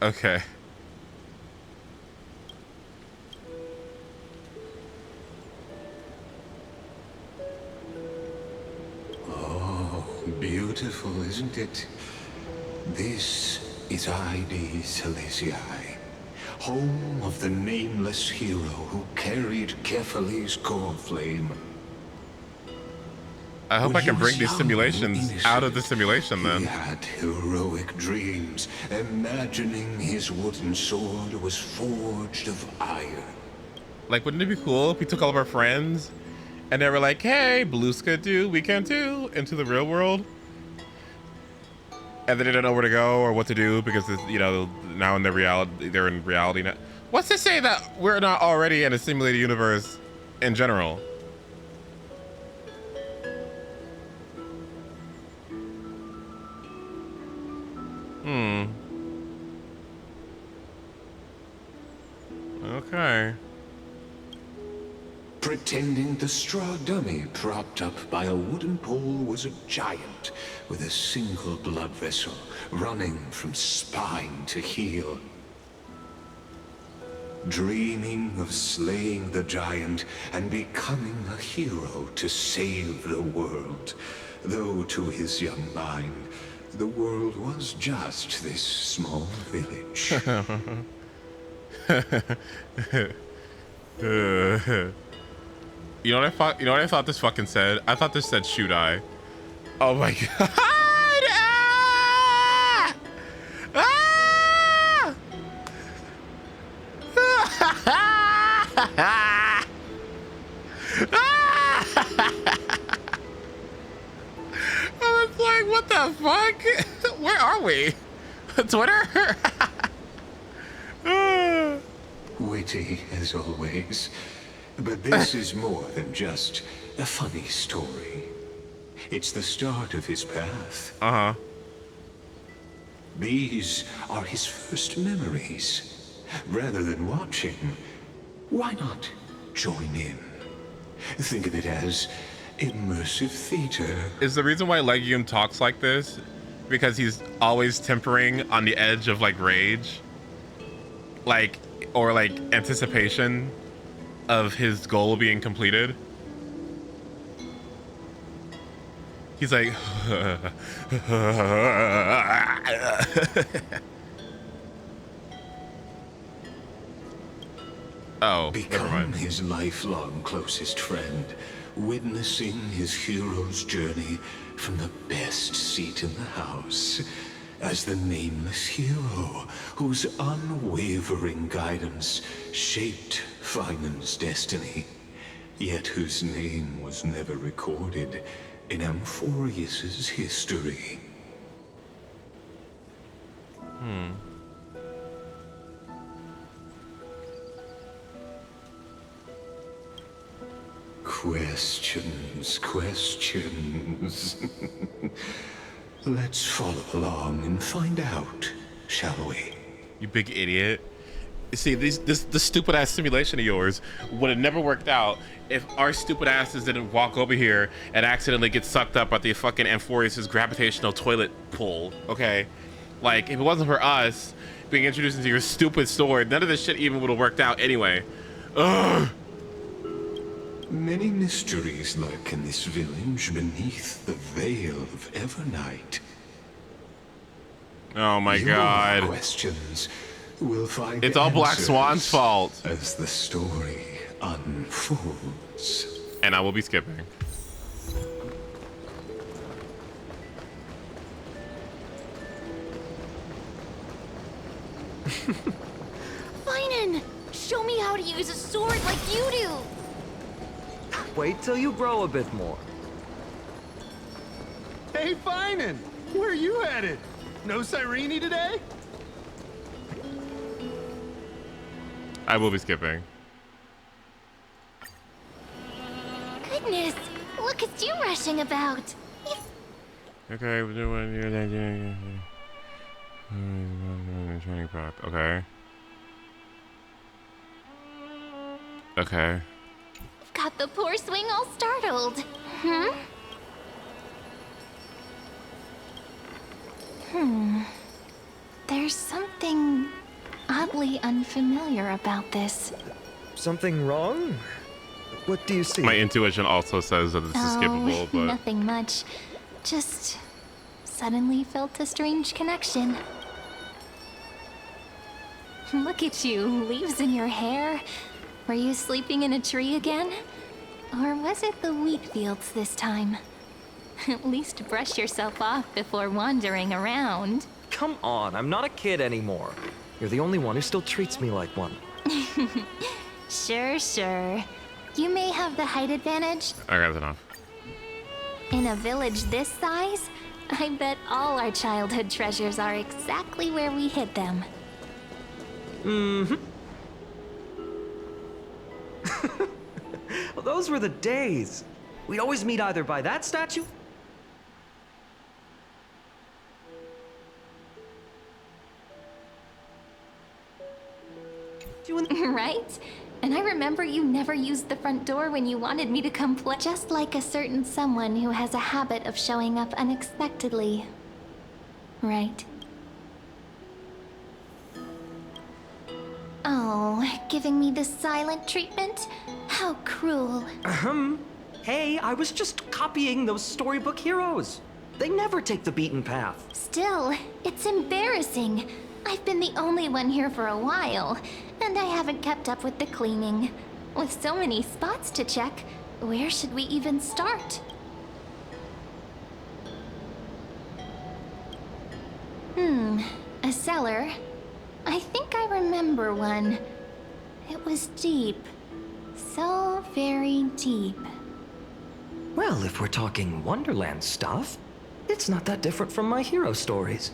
Okay. Oh, beautiful, isn't it? This is ID Silesii, home of the nameless hero who carried Kefali's core flame. I hope I can bring these simulations out of the simulation then. He had heroic dreams, imagining his wooden sword was forged of iron. Like, wouldn't it be cool if we took all of our friends and they were like, hey, blues could do, we can too, into the real world? And they didn't know where to go or what to do because, you know, now in the reality, they're in reality now. What's to say that we're not already in a simulated universe in general? Okay. Pretending the straw dummy propped up by a wooden pole was a giant with a single blood vessel running from spine to heel. Dreaming of slaying the giant and becoming a hero to save the world, though to his young mind, the world was just this small village. You know what I thought? You know what I thought this fucking said? I thought this said "shoot I." Oh my god! Ah! Ah! I was like, what the fuck? Where are we? Twitter? Witty as always. But this is more than just a funny story. It's the start of his path. Uh-huh. These are his first memories. Rather than watching, why not join in? Think of it as immersive theater. Is the reason why Legume talks like this because he's always tempering on the edge of like rage? Like, or like anticipation of his goal being completed? He's like, oh, become his lifelong closest friend, witnessing his hero's journey from the best seat in the house, as the nameless hero whose unwavering guidance shaped Finan's destiny, yet whose name was never recorded in Amphorius's history. Questions. Let's follow along and find out, shall we? You big idiot. You see, this stupid ass simulation of yours would have never worked out if our stupid asses didn't walk over here and accidentally get sucked up at the fucking Amphorius' gravitational toilet pull, okay? Like, if it wasn't for us being introduced into your stupid story, none of this shit even would have worked out anyway. Ugh! Many mysteries lurk in this village beneath the veil of Evernight. Oh my god. Questions will find it's all Black Swan's fault. As the story unfolds. And I will be skipping. Finan! Show me how to use a sword like you do! Wait till you grow a bit more. Hey, Finan! Where are you headed? No Cyrene today? I will be skipping. Goodness, look at you rushing about. Okay, we're doing training path. Okay. Okay. Got the poor swing all startled. There's something oddly unfamiliar about this. Something wrong? What do you see? My intuition also says that this is skippable, but Nothing much. Just suddenly felt a strange connection. Look at you, leaves in your hair. Were you sleeping in a tree again? Or was it the wheat fields this time? At least brush yourself off before wandering around. Come on, I'm not a kid anymore. You're the only one who still treats me like one. Sure. You may have the height advantage. Okay, that's enough. In a village this size, I bet all our childhood treasures are exactly where we hid them. Well, those were the days. We'd always meet either by that statue right? And I remember you never used the front door when you wanted me to come play. Just like a certain someone who has a habit of showing up unexpectedly. Right? Oh, giving me this silent treatment? How cruel. Hey, I was just copying those storybook heroes. They never take the beaten path. Still, it's embarrassing. I've been the only one here for a while, and I haven't kept up with the cleaning. With so many spots to check, where should we even start? A cellar. I think I remember one. It was deep. So very deep. Well, if we're talking Wonderland stuff, it's not that different from my hero stories.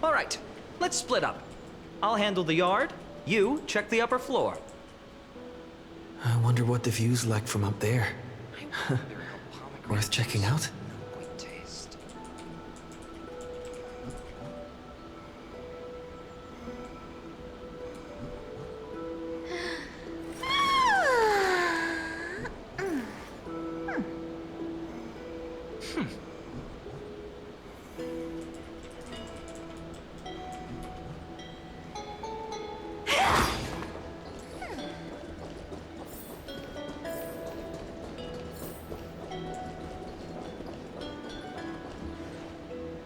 All right, let's split up. I'll handle the yard. You check the upper floor. I wonder what the view's like from up there. Worth checking out?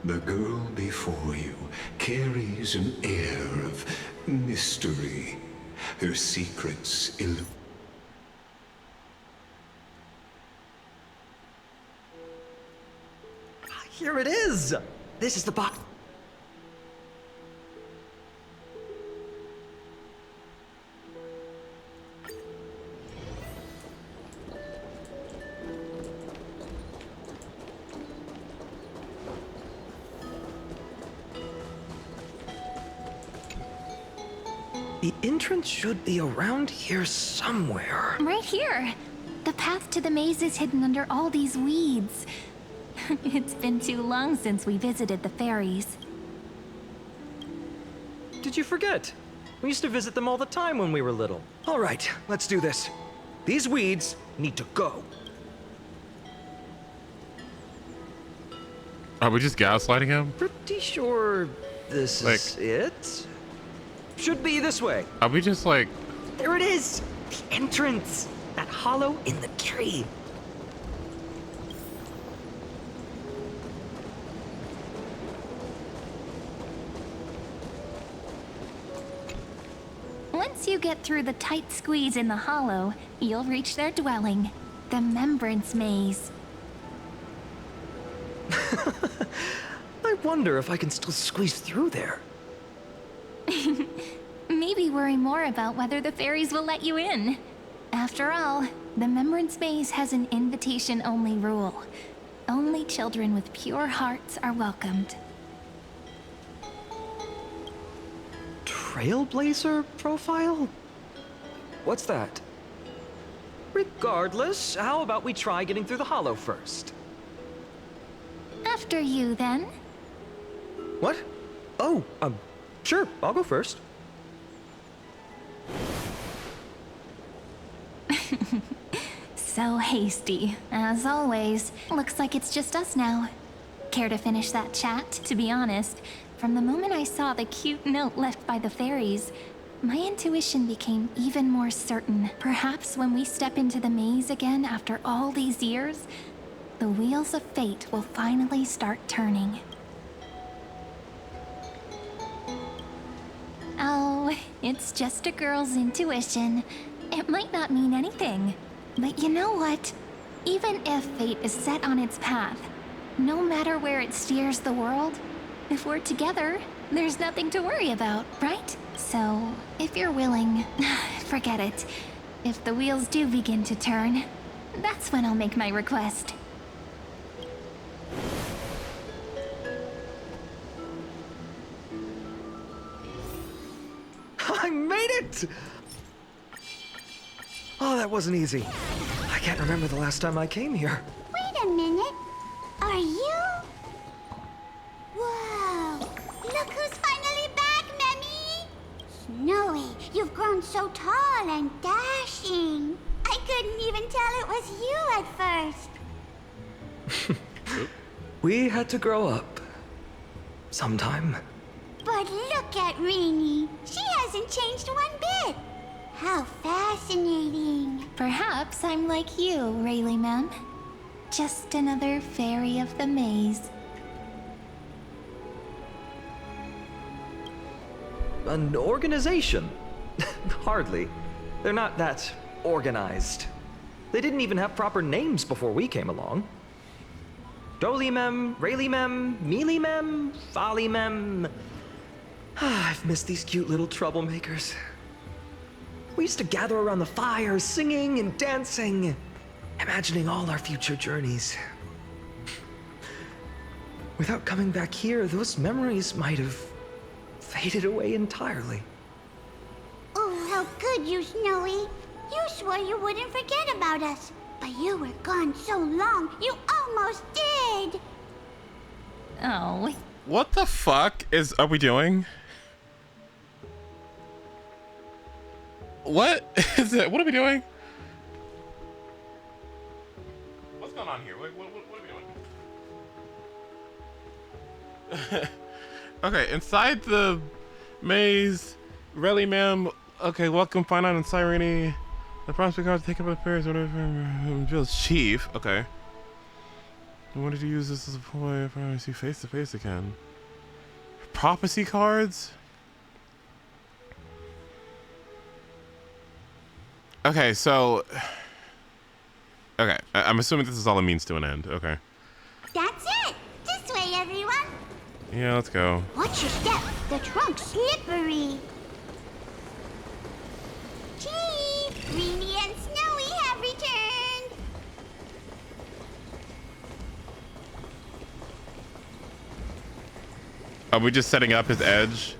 The girl before you carries an air of mystery. Her secrets Here it is! This is the box. The entrance should be around here somewhere. Right here. The path to the maze is hidden under all these weeds. It's been too long since we visited the fairies. Did you forget? We used to visit them all the time when we were little. All right, let's do this. These weeds need to go. Are we just gaslighting him? Pretty sure this is it. Should be this way. Are we just like... There it is! The entrance! That hollow in the tree. Once you get through the tight squeeze in the hollow, you'll reach their dwelling, the Remembrance Maze. I wonder if I can still squeeze through there. Maybe worry more about whether the fairies will let you in. After all, the Remembrance Maze has an invitation-only rule. Only children with pure hearts are welcomed. Trailblazer profile? What's that? Regardless, how about we try getting through the hollow first? After you, then. What? Oh, sure, I'll go first. So hasty, as always. Looks like it's just us now. Care to finish that chat? To be honest, from the moment I saw the cute note left by the fairies, my intuition became even more certain. Perhaps when we step into the maze again after all these years, the wheels of fate will finally start turning. Oh, it's just a girl's intuition. It might not mean anything. But you know what? Even if fate is set on its path, no matter where it steers the world, if we're together, there's nothing to worry about, right? So, if you're willing, forget it. If the wheels do begin to turn, that's when I'll make my request. I made it! Oh, that wasn't easy. I can't remember the last time I came here. Wait a minute. Are you? Whoa! Look who's finally back, Memmy! Snowy, you've grown so tall and dashing. I couldn't even tell it was you at first. We had to grow up. Sometime. But look at Rini. She hasn't changed one bit. How fascinating. Perhaps I'm like you, Rayleigh Mem. Just another fairy of the maze. An organization? Hardly. They're not that organized. They didn't even have proper names before we came along. Dolimem, Rayleigh-mem, Mealy-mem, Folly-mem. I've missed these cute little troublemakers. We used to gather around the fire, singing and dancing, imagining all our future journeys. Without coming back here, those memories might have faded away entirely. Oh, how good you, Snowy. You swore you wouldn't forget about us. But you were gone so long, you almost did. Oh. What the fuck are we doing? What is it? What are we doing? What's going on here? What are we doing? Okay, inside the maze, Rayleigh Mem. Okay, welcome, find out in Cyrene. The prospect card taken by the Paris, whatever. Feels chief. Okay. I wanted to use this as a ploy if I see face to face again. Prophecy cards? Okay, so... Okay, I'm assuming this is all a means to an end. Okay. That's it. This way, everyone. Yeah, let's go. Watch your step. The trunk's slippery. Chief, Rini and Snowy have returned. Are we just setting up his edge?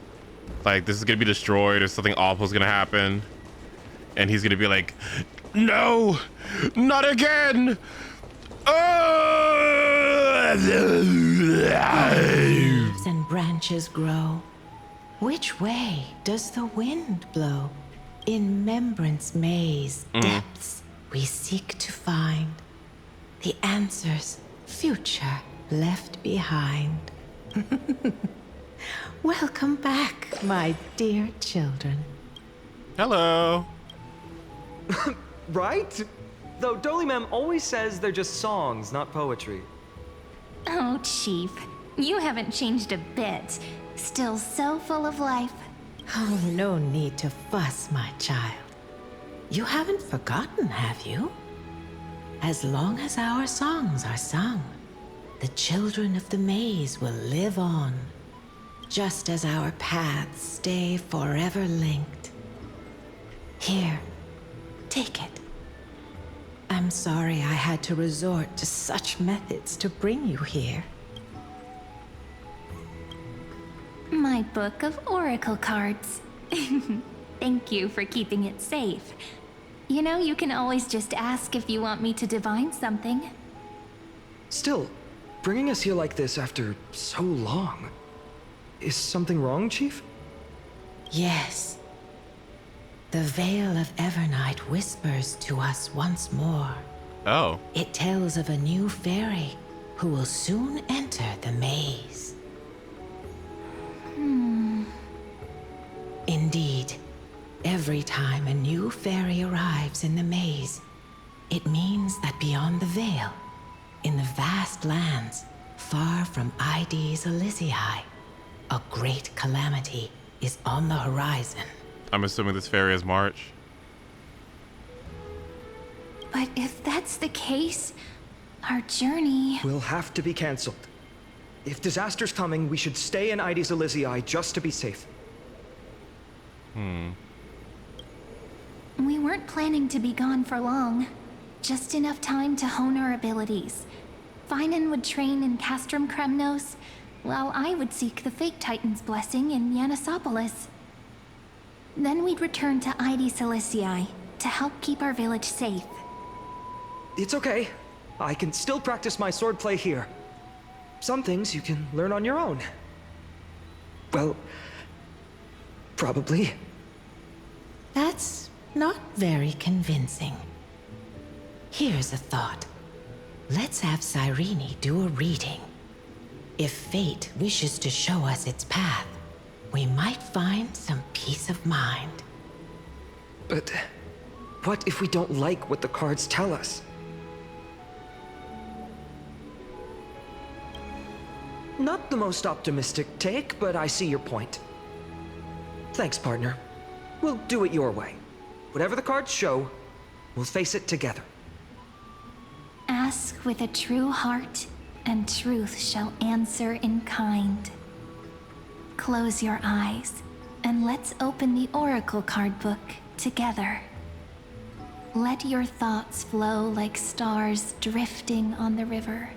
Like, this is gonna be destroyed or something awful is gonna happen. And he's gonna be like, no, not again. Leaves and branches grow. Which way does the wind blow? In remembrance maze depths we seek to find the answers future left behind. Welcome back, my dear children. Hello. Right? Though Dolly Mem always says they're just songs, not poetry. Oh, Chief, you haven't changed a bit. Still so full of life. Oh, no need to fuss, my child. You haven't forgotten, have you? As long as our songs are sung, the children of the maze will live on, just as our paths stay forever linked. Here, take it. I'm sorry I had to resort to such methods to bring you here. My book of oracle cards. Thank you for keeping it safe. You know, you can always just ask if you want me to divine something. Still, bringing us here like this after so long. Is something wrong, Chief? Yes. The Veil of Evernight whispers to us once more. Oh. It tells of a new fairy who will soon enter the maze. Indeed, every time a new fairy arrives in the maze, it means that beyond the veil, in the vast lands far from ID's Elysiae, a great calamity is on the horizon. I'm assuming this fairy is March. But if that's the case, our journey... will have to be cancelled. If disaster's coming, we should stay in ID's Elysiae just to be safe. We weren't planning to be gone for long. Just enough time to hone our abilities. Finan would train in Castrum Kremnos, while I would seek the Fake Titan's blessing in Yanisopolis. Then we'd return to ID Elysiae to help keep our village safe. It's okay. I can still practice my swordplay here. Some things you can learn on your own. Well, probably. That's not very convincing. Here's a thought. Let's have Cyrene do a reading. If fate wishes to show us its path, we might find some peace of mind. But what if we don't like what the cards tell us? Not the most optimistic take, but I see your point. Thanks, partner. We'll do it your way. Whatever the cards show, we'll face it together. Ask with a true heart, and truth shall answer in kind. Close your eyes, and let's open the Oracle card book together. Let your thoughts flow like stars drifting on the river,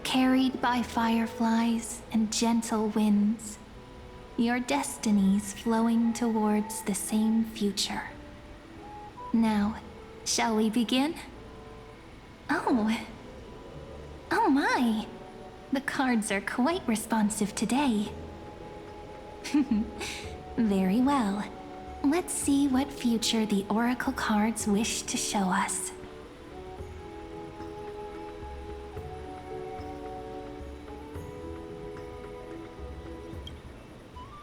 carried by fireflies and gentle winds. Your destinies flowing towards the same future. Now, shall we begin? Oh my! The cards are quite responsive today. Very well. Let's see what future the Oracle cards wish to show us.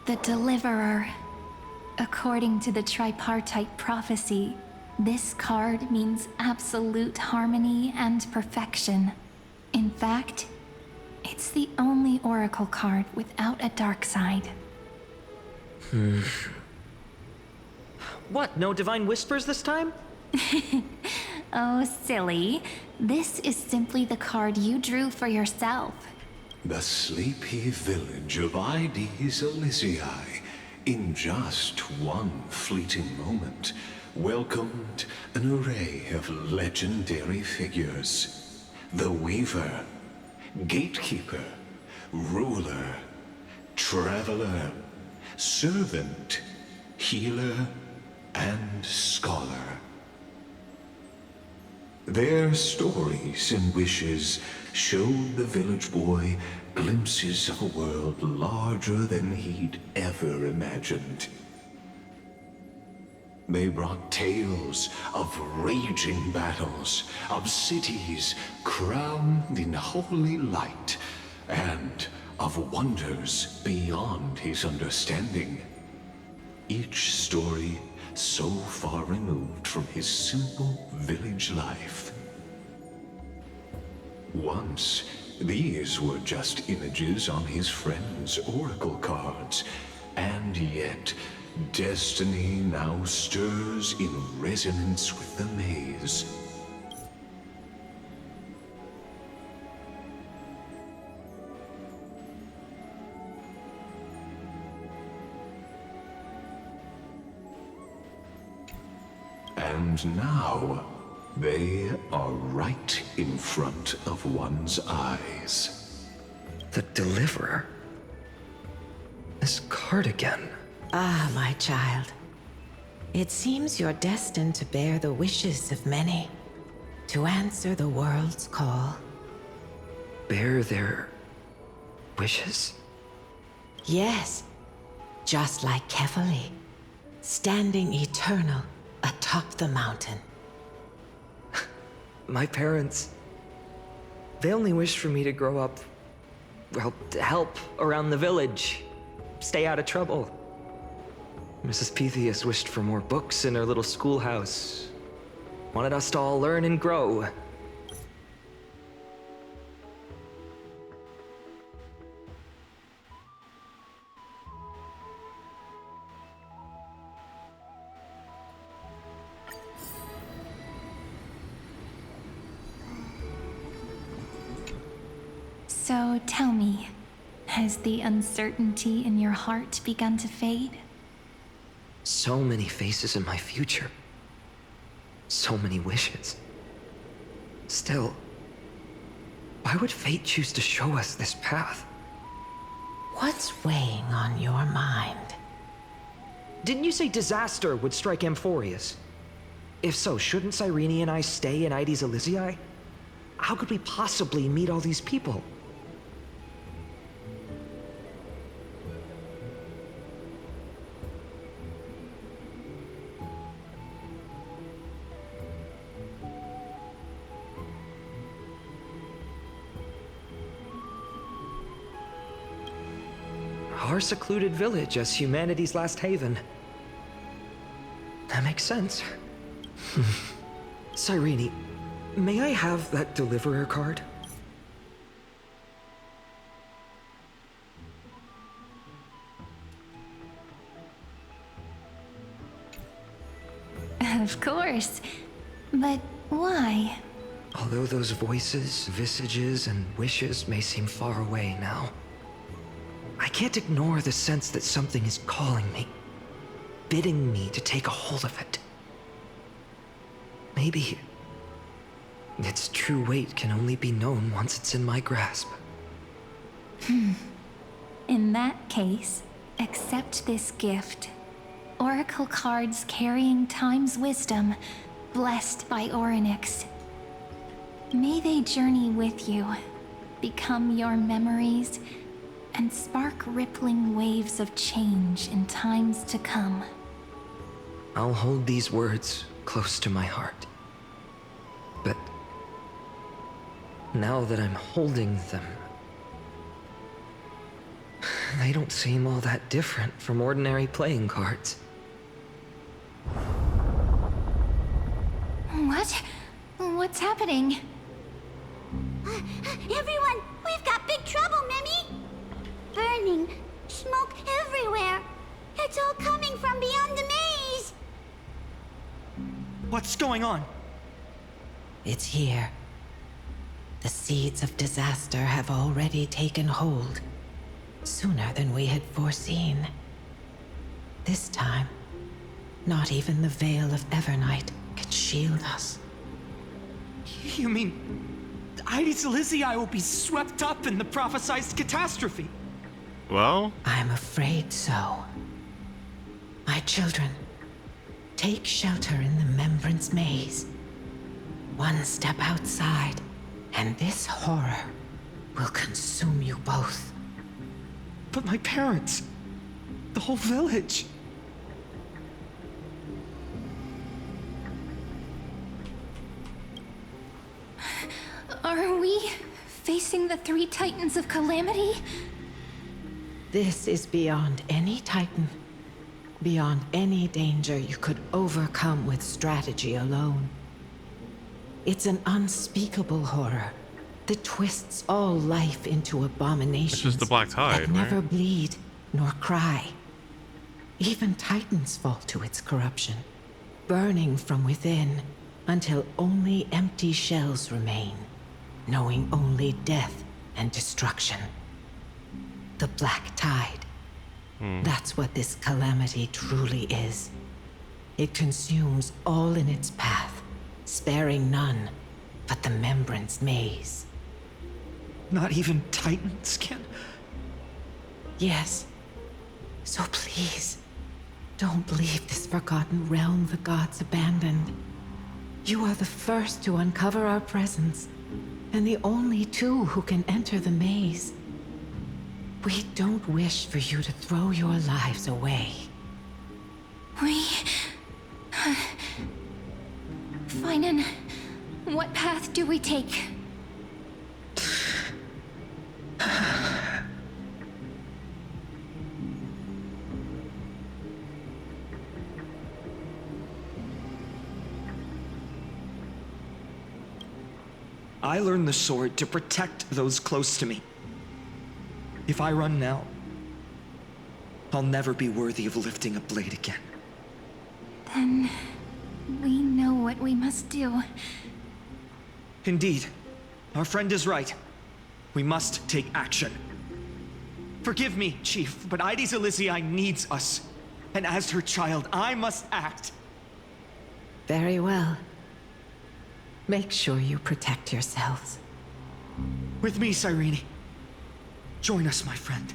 The Deliverer. According to the tripartite prophecy, this card means absolute harmony and perfection. In fact, it's the only Oracle card without a dark side. What, no divine whispers this time? Oh, silly. This is simply the card you drew for yourself. The sleepy village of ID's Elysiae, in just one fleeting moment, welcomed an array of legendary figures. The Weaver, Gatekeeper, Ruler, Traveler, servant, healer, and scholar. Their stories and wishes showed the village boy glimpses of a world larger than he'd ever imagined. They brought tales of raging battles, of cities crowned in holy light, and of wonders beyond his understanding. Each story so far removed from his simple village life. Once, these were just images on his friend's oracle cards, and yet destiny now stirs in resonance with the maze. And now, they are right in front of one's eyes. The Deliverer? This card again. Ah, my child. It seems you're destined to bear the wishes of many, to answer the world's call. Bear their wishes? Yes, just like Kefali, standing eternal atop the mountain. My parents, they only wished for me to grow up, well, to help around the village, stay out of trouble. Mrs. Pythias wished for more books in her little schoolhouse. Wanted us to all learn and grow. So tell me, has the uncertainty in your heart begun to fade? So many faces in my future. So many wishes. Still, why would fate choose to show us this path? What's weighing on your mind? Didn't you say disaster would strike Amphorius? If so, shouldn't Cyrene and I stay in Ides Elysiae? How could we possibly meet all these people? Our secluded village as humanity's last haven. That makes sense. Cyrene, may I have that Deliverer card? Of course. But why? Although those voices, visages, and wishes may seem far away now, I can't ignore the sense that something is calling me, bidding me to take a hold of it. Maybe its true weight can only be known once it's in my grasp. In that case, accept this gift. Oracle cards carrying time's wisdom, blessed by Orynyx. May they journey with you, become your memories, and spark rippling waves of change in times to come. I'll hold these words close to my heart. But now that I'm holding them, they don't seem all that different from ordinary playing cards. What? What's happening? Everyone, we've got big trouble, Mimi! Burning, smoke everywhere. It's all coming from beyond the maze. What's going on? It's here. The seeds of disaster have already taken hold, sooner than we had foreseen. This time, not even the Veil of Evernight can shield us. You mean Ides Elysiae will be swept up in the prophesized catastrophe? Well? I'm afraid so. My children, take shelter in the Remembrance Maze. One step outside, and this horror will consume you both. But my parents, the whole village. Are we facing the three titans of calamity? This is beyond any titan, beyond any danger you could overcome with strategy alone. It's an unspeakable horror that twists all life into abominations. It's just the Black Tide, that never right? bleed nor cry. Even titans fall to its corruption, burning from within until only empty shells remain, knowing only death and destruction. The Black Tide. That's what this calamity truly is. It consumes all in its path, sparing none but the Remembrance Maze. Not even titans can... Yes. So please, don't leave this forgotten realm the gods abandoned. You are the first to uncover our presence, and the only two who can enter the maze. We don't wish for you to throw your lives away. Finan, what path do we take? I learned the sword to protect those close to me. If I run now, I'll never be worthy of lifting a blade again. Then we know what we must do. Indeed, our friend is right. We must take action. Forgive me, Chief, but Ides Elysiae needs us. And as her child, I must act. Very well. Make sure you protect yourselves. With me, Cyrene. Join us, my friend.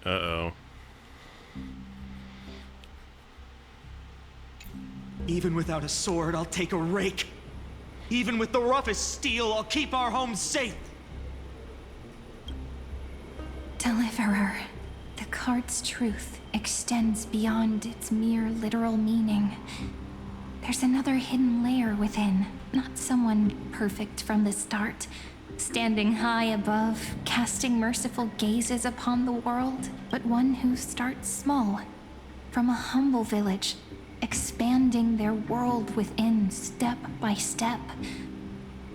Uh-oh. Even without a sword, I'll take a rake. Even with the roughest steel, I'll keep our home safe. Deliverer, the card's truth extends beyond its mere literal meaning. There's another hidden layer within, not someone perfect from the start, standing high above, casting merciful gazes upon the world, but one who starts small, from a humble village, expanding their world within step by step,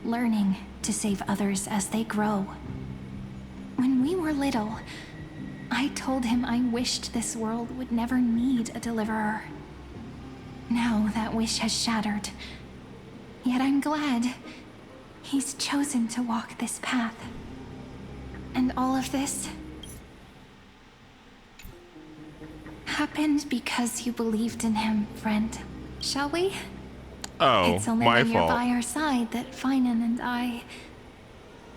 learning to save others as they grow. When we were little, I told him I wished this world would never need a deliverer. Now that wish has shattered. Yet I'm glad he's chosen to walk this path. And all of this happened because you believed in him, friend. Shall we? Oh, it's only my when you're fault. by our side that Finan and I...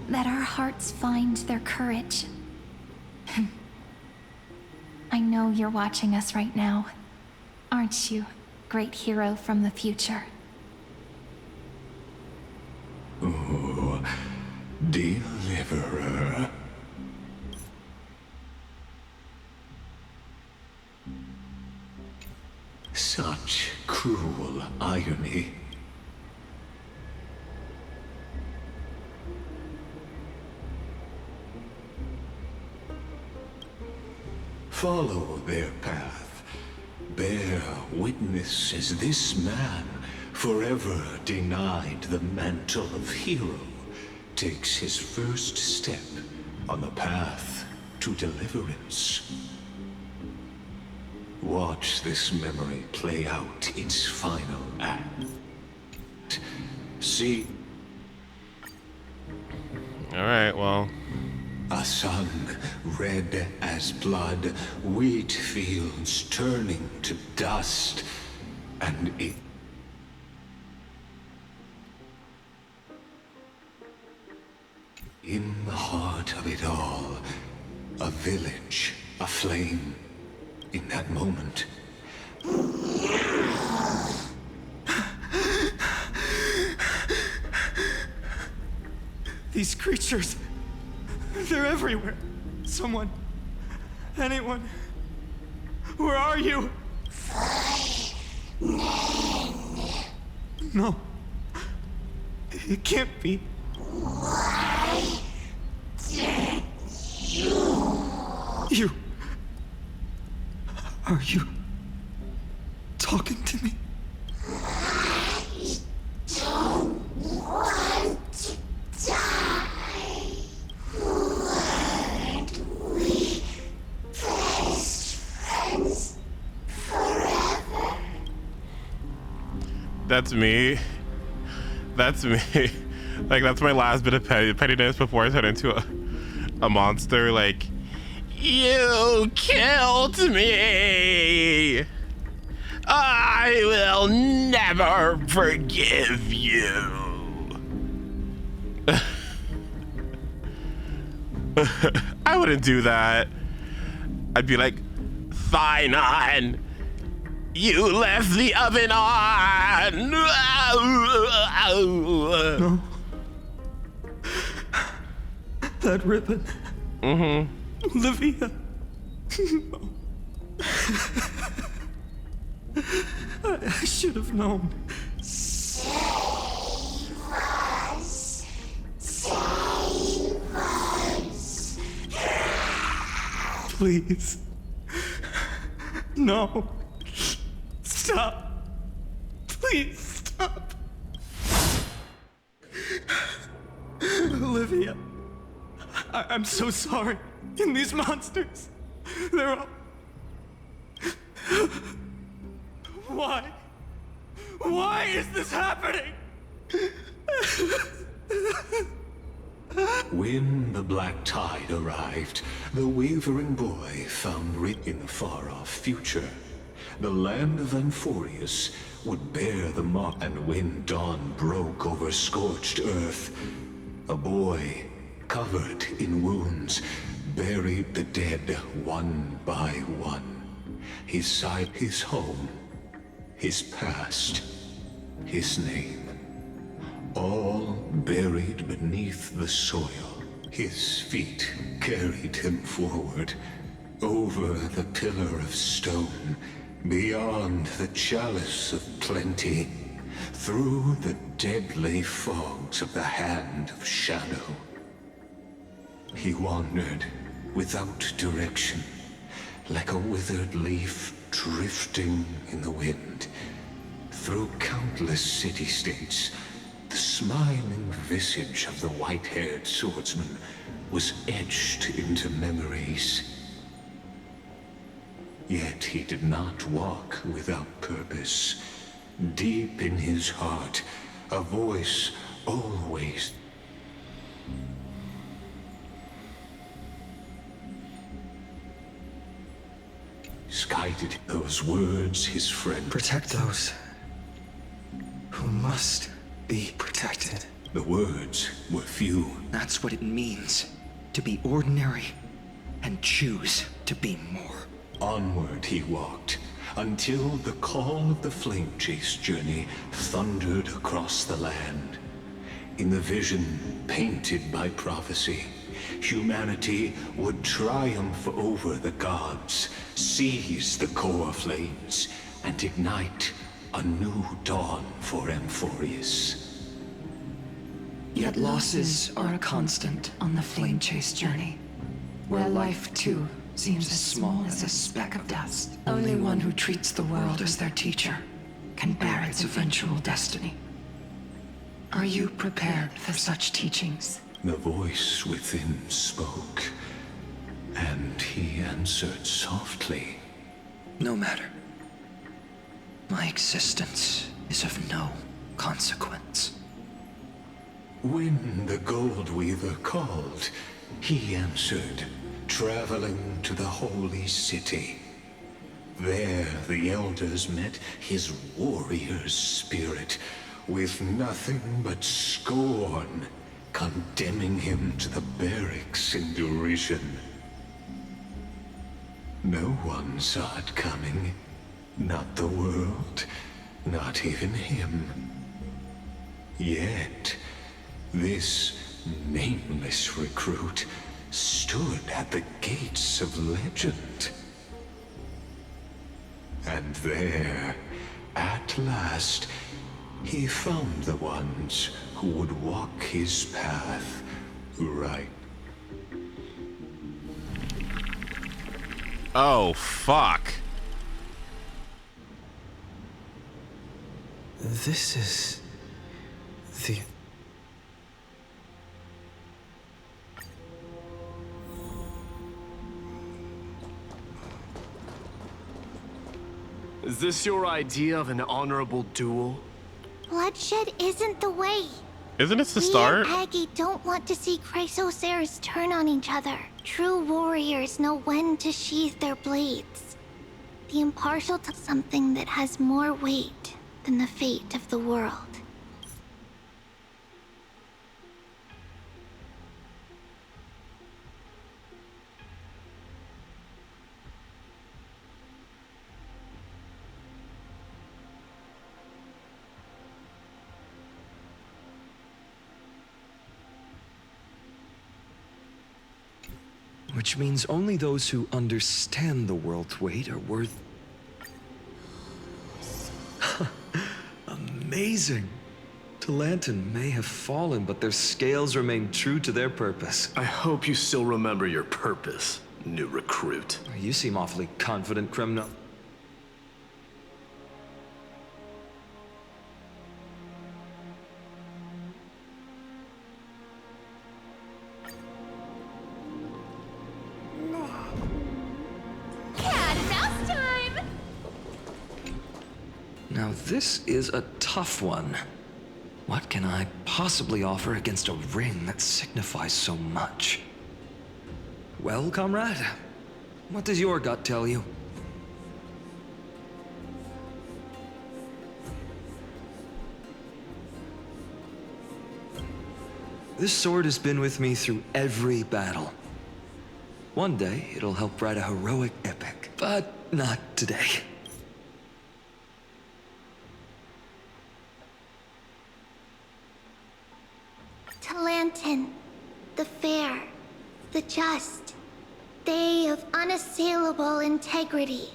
that our hearts find their courage. I know you're watching us right now. Aren't you, great hero from the future? Oh, deliverer. Such cruel irony. Follow their path. Bear witness as this man, forever denied the mantle of hero, takes his first step on the path to deliverance. Watch this memory play out its final act. See? Alright, well. A sun red as blood, wheat fields turning to dust, and it... In the heart of it all, a village aflame. in that moment. These creatures, they're everywhere. Someone, anyone, where are you? No, it can't be. You, are you talking to me? Don't want to die. Weren't we best friends forever? That's me. That's me. Like, that's my last bit of pettiness before I turn into a monster. Like, you killed me. I will never forgive you. I wouldn't do that. I'd be like, Thainon, you left the oven on. No. That ribbon. Mm-hmm. Olivia. No. I should have known. Save us. Save us. Please. No. Stop. Please stop. Olivia. I'm so sorry. And these monsters, they're all... Why? Why is this happening? When the black tide arrived, the wavering boy found written in the far-off future, the land of Amphorius would bear the mark. And when dawn broke over scorched earth, a boy, covered in wounds, buried the dead one by one. His side, his home, his past, his name, all buried beneath the soil. His feet carried him forward, over the pillar of stone, beyond the chalice of plenty, through the deadly fogs of the hand of shadow. He wandered without direction, like a withered leaf drifting in the wind. Through countless city-states, the smiling visage of the white-haired swordsman was etched into memories. Yet he did not walk without purpose. Deep in his heart, a voice always... guided those words, his friend. Protect those who must be protected. The words were few. That's what it means to be ordinary and choose to be more. Onward he walked, until the call of the flame chase journey thundered across the land. In the vision painted by prophecy, humanity would triumph over the gods, seize the core flames, and ignite a new dawn for Amphorius. Yet losses are a constant on the flame chase journey, where life too seems as small as a speck of dust. Only one who treats the world as their teacher can bear its eventual destiny. Are you prepared for such teachings? The voice within spoke, and he answered softly. No matter. My existence is of no consequence. When the Gold Weaver called, he answered, traveling to the holy city. There the elders met his warrior's spirit, with nothing but scorn, condemning him to the barracks in derision. No one saw it coming. Not the world, not even him. Yet, this nameless recruit stood at the gates of legend. And there, at last, he found the ones who would walk his path right. Oh, fuck. This is... the... Is this your idea of an honorable duel? Bloodshed isn't the way. Isn't it the start? Me and Aggie don't want to see Chrysoceres turn on each other. True warriors know when to sheath their blades. The impartial to something that has more weight than the fate of the world. Which means only those who understand the world's weight are worth... Amazing! Talantin may have fallen, but their scales remain true to their purpose. I hope you still remember your purpose, new recruit. You seem awfully confident, criminal. Now this is a tough one. What can I possibly offer against a ring that signifies so much? Well, comrade, what does your gut tell you? This sword has been with me through every battle. One day, it'll help write a heroic epic, but not today. Talantin, the fair, the just, they of unassailable integrity.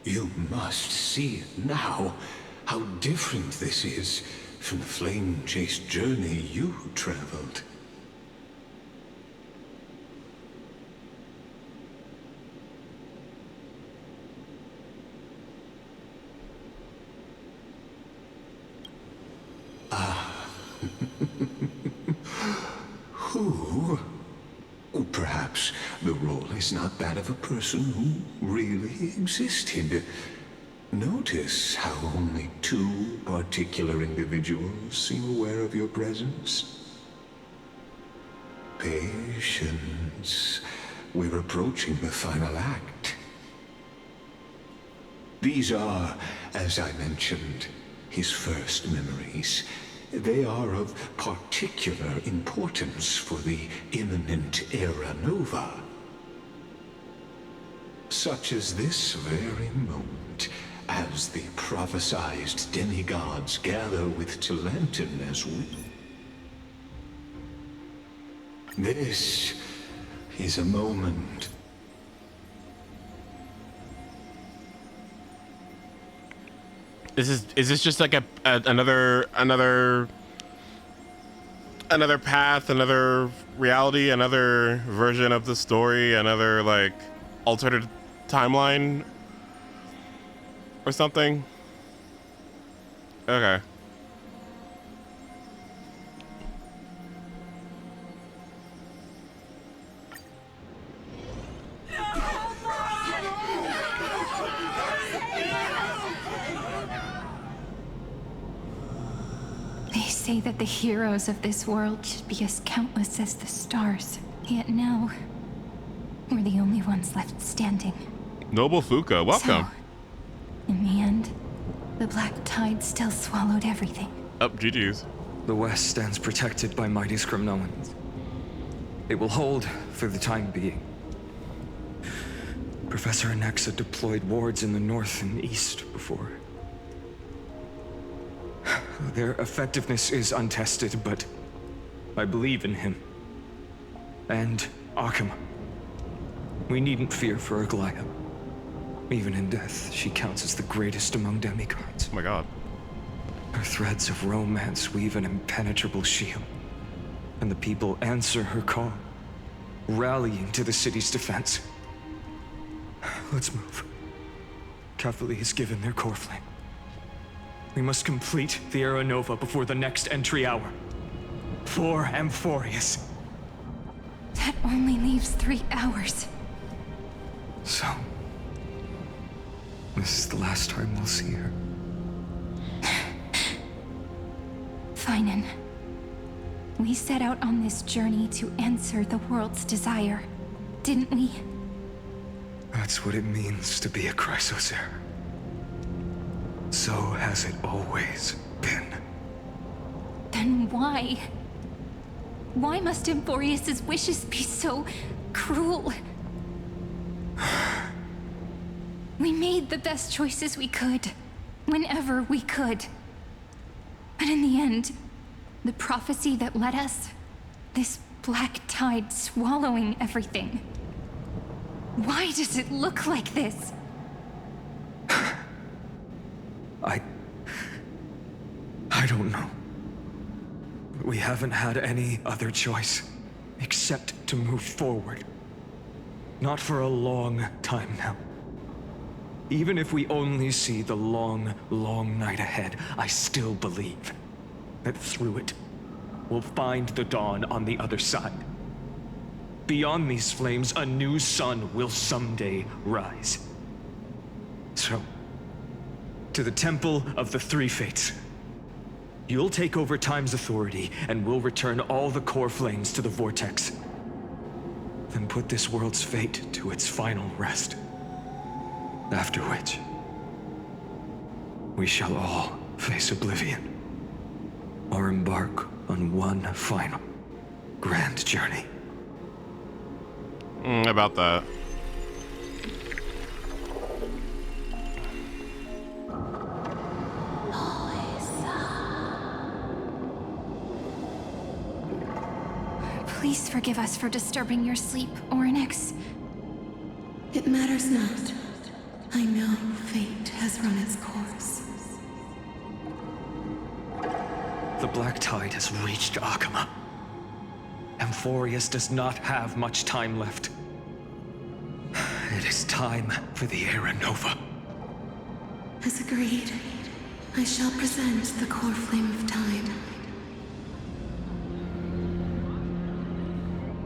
You must see it now, how different this is from the flame-chased journey you traveled. Who? Perhaps the role is not that of a person who really existed. Notice how only two particular individuals seem aware of your presence. Patience. We're approaching the final act. These are, as I mentioned, his first memories. They are of particular importance for the imminent Era Nova. Such as this very moment, as the prophesized demigods gather with Talantin as we. This is a moment. Is this just like another path, another reality, another version of the story, another like alternate timeline or something? Okay. They say that the heroes of this world should be as countless as the stars. Yet now, we're the only ones left standing. Noble Fuka, welcome. So, in the end, the The black tide still swallowed everything. GG's. The West stands protected by mighty Scripnolans. It will hold for the time being. Professor Anexa deployed wards in the north and east before. Their effectiveness is untested, but I believe in him. And Akama. We needn't fear for Aglaya. Even in death, she counts as the greatest among demigods. Oh my god. Her threads of romance weave an impenetrable shield, and the people answer her call, rallying to the city's defense. Let's move. Cavalry has given their core flame. We must complete the Aeronova before the next entry hour. For Amphorius. That only leaves 3 hours. So, this is the last time we'll see her. Finan, we set out on this journey to answer the world's desire, didn't we? That's what it means to be a Chrysos heir. So has it always been. Then why? Why must Amphorius's wishes be so cruel? We made the best choices we could, whenever we could. But in the end, the prophecy that led us, this black tide swallowing everything. Why does it look like this? I don't know. We haven't had any other choice, except to move forward. Not for a long time now. Even if we only see the long, long night ahead, I still believe that through it, we'll find the dawn on the other side. Beyond these flames, a new sun will someday rise. So, to the Temple of the Three Fates. You'll take over Time's authority, and we'll return all the core flames to the Vortex. Then put this world's fate to its final rest. After which, we shall all face oblivion. Or embark on one final, grand journey. About that. Please forgive us for disturbing your sleep, Orynyx. It matters not. I know fate has run its course. The black tide has reached Akama. Amphorius does not have much time left. It is time for the Aeronova. As agreed, I shall present the core flame of time.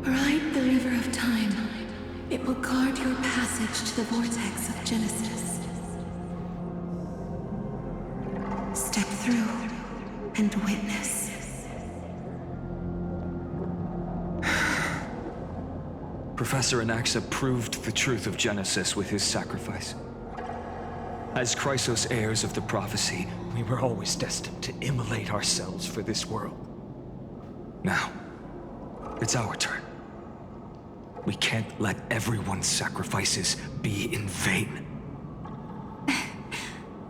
Ride the river of time. It will guard your passage to the vortex of Genesis. Step through and witness. Professor Anexa proved the truth of Genesis with his sacrifice. As Chrysos heirs of the prophecy, we were always destined to immolate ourselves for this world. Now, it's our turn. We can't let everyone's sacrifices be in vain.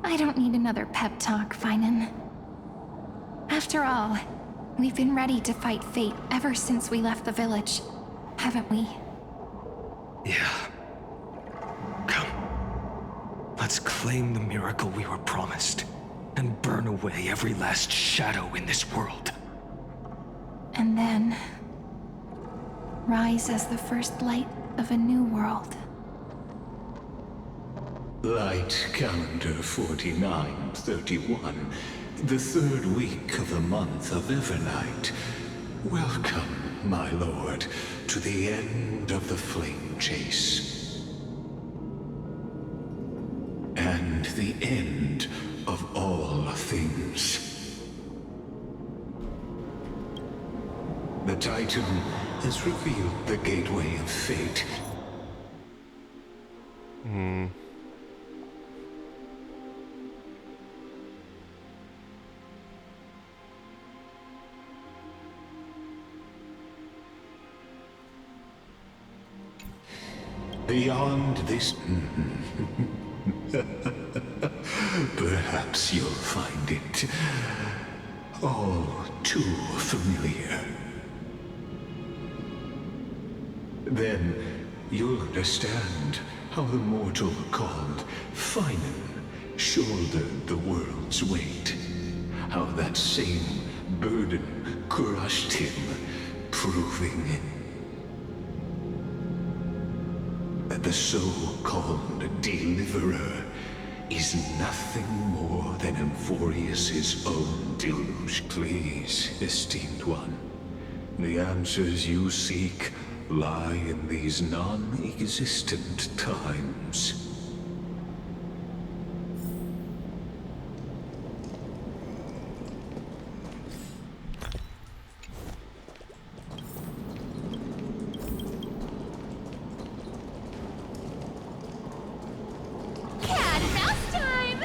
I don't need another pep talk, Finan. After all, we've been ready to fight fate ever since we left the village, haven't we? Yeah. Come. Let's claim the miracle we were promised, and burn away every last shadow in this world. And then rise as the first light of a new world. Light calendar 4931, the third week of the month of Evernight. Welcome, my lord, to the end of the flame chase. And the end of all things. The Titan has revealed the gateway of fate. beyond this... Perhaps you'll find it all too familiar. Then you'll understand how the mortal called Finan shouldered the world's weight. How that same burden crushed him, proving that the so-called Deliverer is nothing more than Amphorius's own deluge. Please, esteemed one, the answers you seek lie in these non-existent times. Cat and mouse time!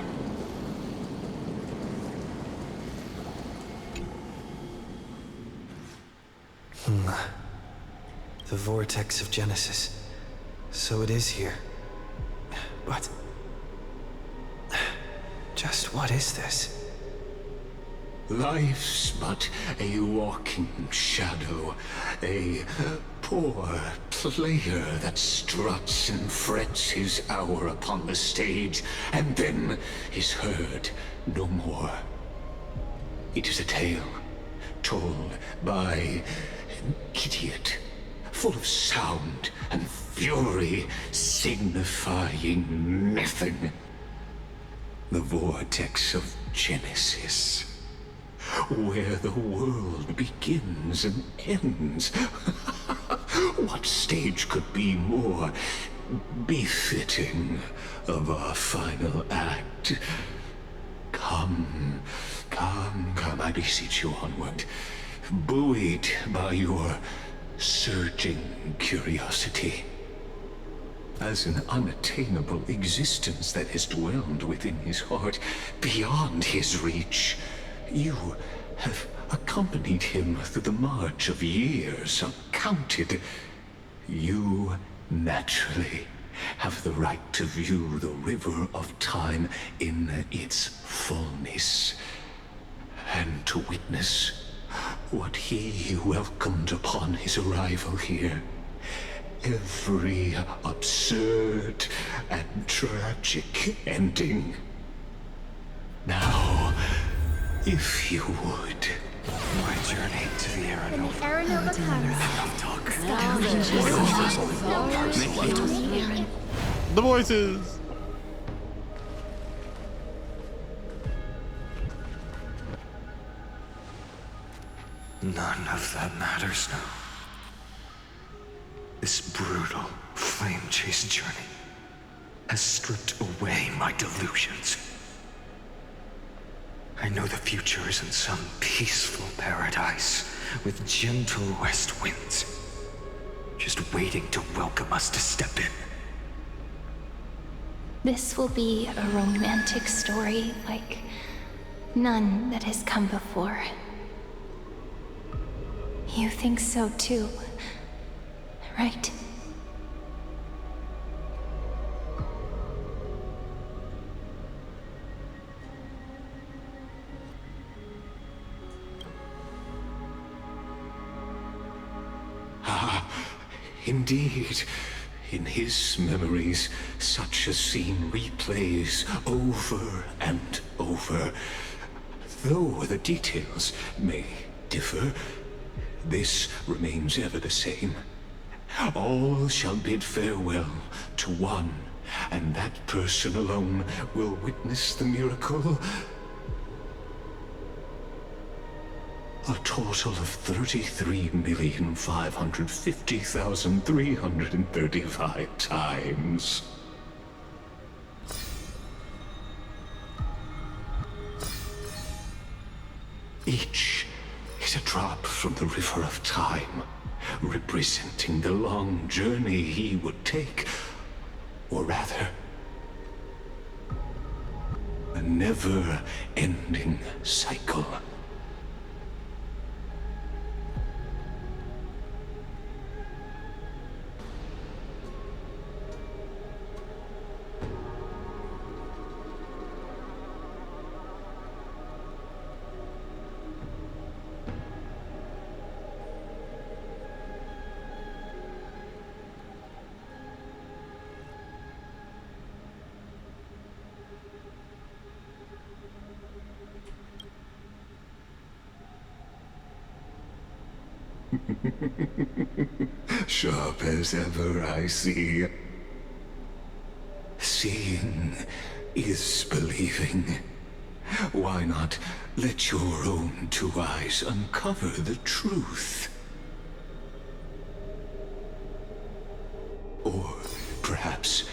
The vortex of Genesis. So it is here. But... just what is this? Life's but a walking shadow, a poor player that struts and frets his hour upon the stage, and then is heard no more. It is a tale told by an idiot, full of sound and fury, signifying nothing. The vortex of Genesis, where the world begins and ends. What stage could be more befitting of our final act? Come, I beseech you onward, buoyed by your surging curiosity. As an unattainable existence that has dwelled within his heart, beyond his reach, you have accompanied him through the march of years uncounted. You naturally have the right to view the river of time in its fullness, and to witness what he welcomed upon his arrival here. Every absurd and tragic ending. Now, if you would... My journey to the Aranova. The voices! None of that matters now. This brutal, flame-chased journey has stripped away my delusions. I know the future is in some peaceful paradise with gentle west winds, just waiting to welcome us to step in. This will be a romantic story like none that has come before. You think so too, right? Indeed, in his memories, such a scene replays over and over. Though the details may differ, this remains ever the same. All shall bid farewell to one, and that person alone will witness the miracle. A total of 33,550,335 times. Each is a drop from the river of time, representing the long journey he would take, or rather, a never-ending cycle. Sharp as ever, I see. Seeing is believing. Why not let your own two eyes uncover the truth? Or perhaps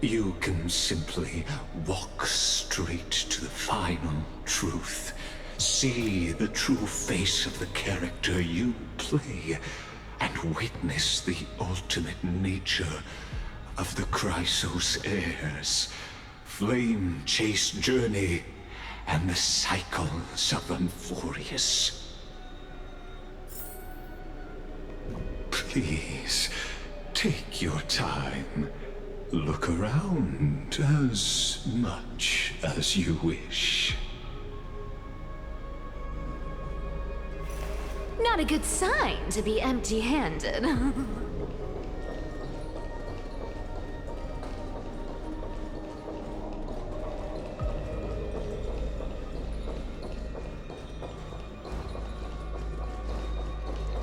you can simply walk straight to the final truth. See the true face of the character you play, and witness the ultimate nature of the Chrysos heirs, flame-chased journey, and the cycles of Amphorius. Please, take your time. Look around as much as you wish. Not a good sign to be empty-handed.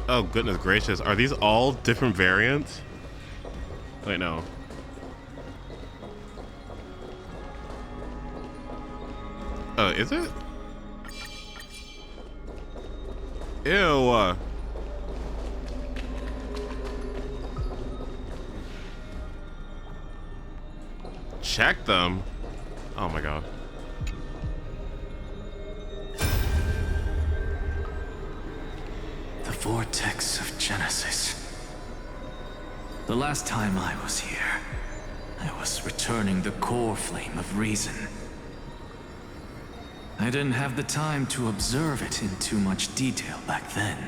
Oh, goodness gracious. Are these all different variants? Wait, no. Is it? Ew. Check them. Oh my god. The Vortex of Genesis. The last time I was here, I was returning the core flame of reason. I didn't have the time to observe it in too much detail back then.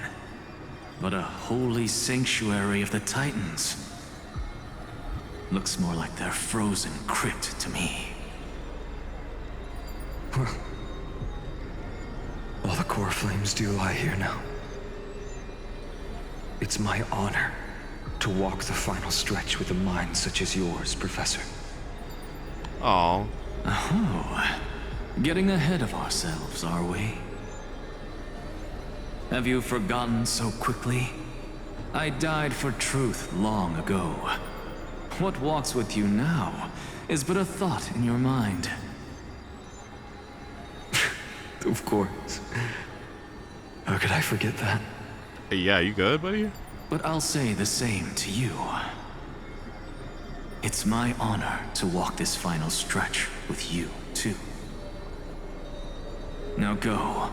But a holy sanctuary of the Titans looks more like their frozen crypt to me. Well, all the core flames do lie here now. It's my honor to walk the final stretch with a mind such as yours, Professor. Oh. Oh. Getting ahead of ourselves, are we? Have you forgotten so quickly? I died for truth long ago. What walks with you now is but a thought in your mind. Of course. How could I forget that? Hey, yeah, you good, buddy? But I'll say the same to you. It's my honor to walk this final stretch with you, too. Now go.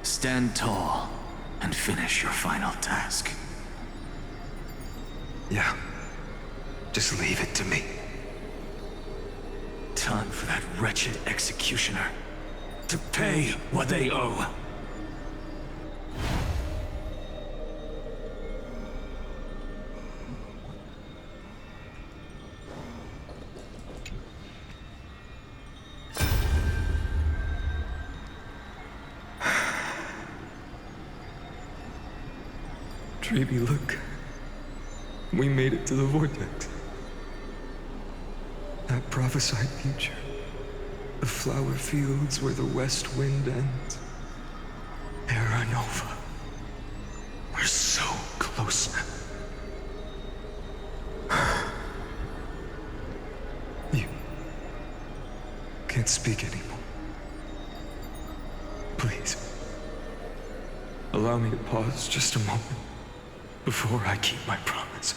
Stand tall and finish your final task. Yeah. Just leave it to me. Time for that wretched executioner to pay what they owe. Treeby, look. We made it to the vortex. That prophesied future. The flower fields where the west wind ends. Terra Nova. We're so close now. You can't speak anymore. Please. Allow me to pause just a moment before I keep my promise.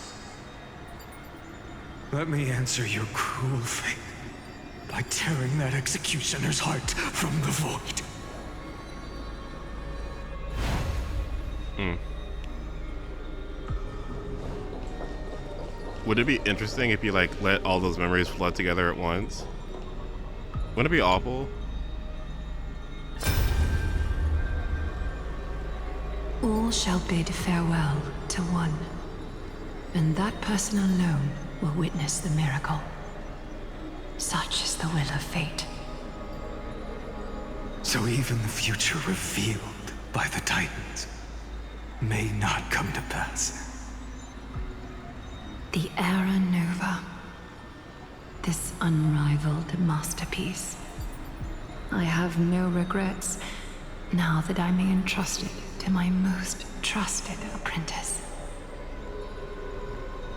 Let me answer your cruel fate by tearing that executioner's heart from the void. Would it be interesting if you like let all those memories flood together at once? Wouldn't it be awful? All shall bid farewell to one, and that person alone will witness the miracle. Such is the will of fate. So even the future revealed by the Titans may not come to pass. The Era Nova. This unrivaled masterpiece. I have no regrets now that I may entrust it to my most trusted apprentice.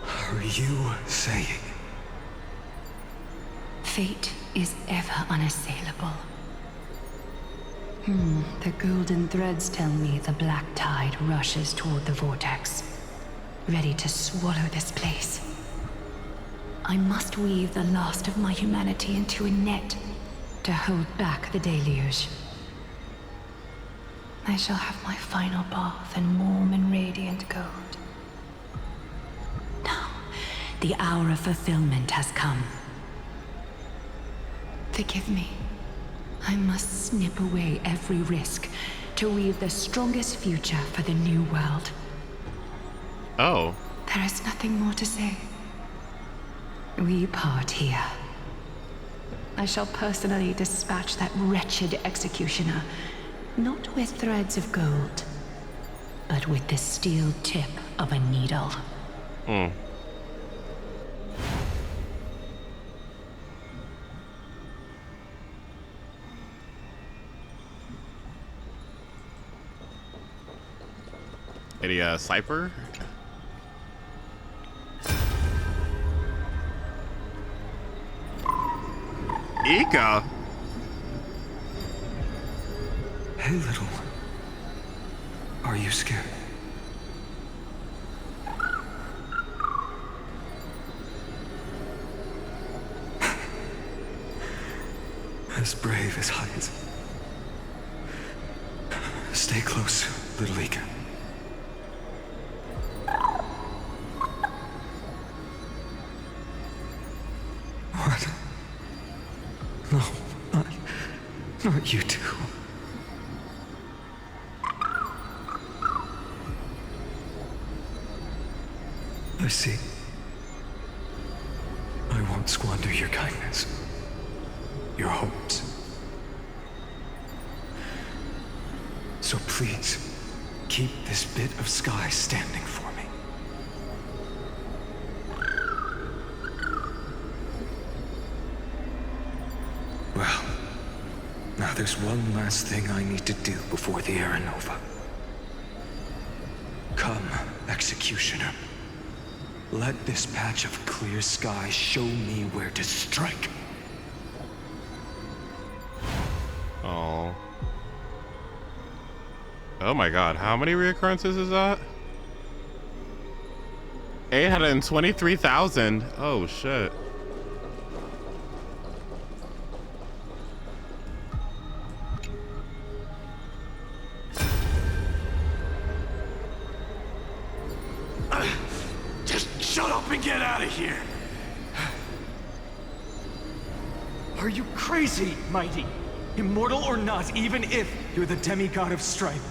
Are you saying? Fate is ever unassailable. The golden threads tell me the black tide rushes toward the vortex, ready to swallow this place. I must weave the last of my humanity into a net to hold back the deluge. I shall have my final bath in warm and radiant gold. Now, the hour of fulfillment has come. Forgive me. I must snip away every risk to weave the strongest future for the new world. Oh. There is nothing more to say. We part here. I shall personally dispatch that wretched executioner, not with threads of gold, but with the steel tip of a needle. Any cipher? Ika. Hey, little one. Are you scared? As brave as Heinz. Stay close, little Ika. What? No, not you two. I see. I won't squander your kindness, your hopes. So please, keep this bit of sky standing for me. Well, now there's one last thing I need to do before the Era Nova. Come, Executioner. Let this patch of clear sky show me where to strike. Oh. Oh my god, how many reoccurrences is that? 823,000. Oh shit. Shut up and get out of here! Are you crazy, Mighty? Immortal or not, even if you're the demigod of strife.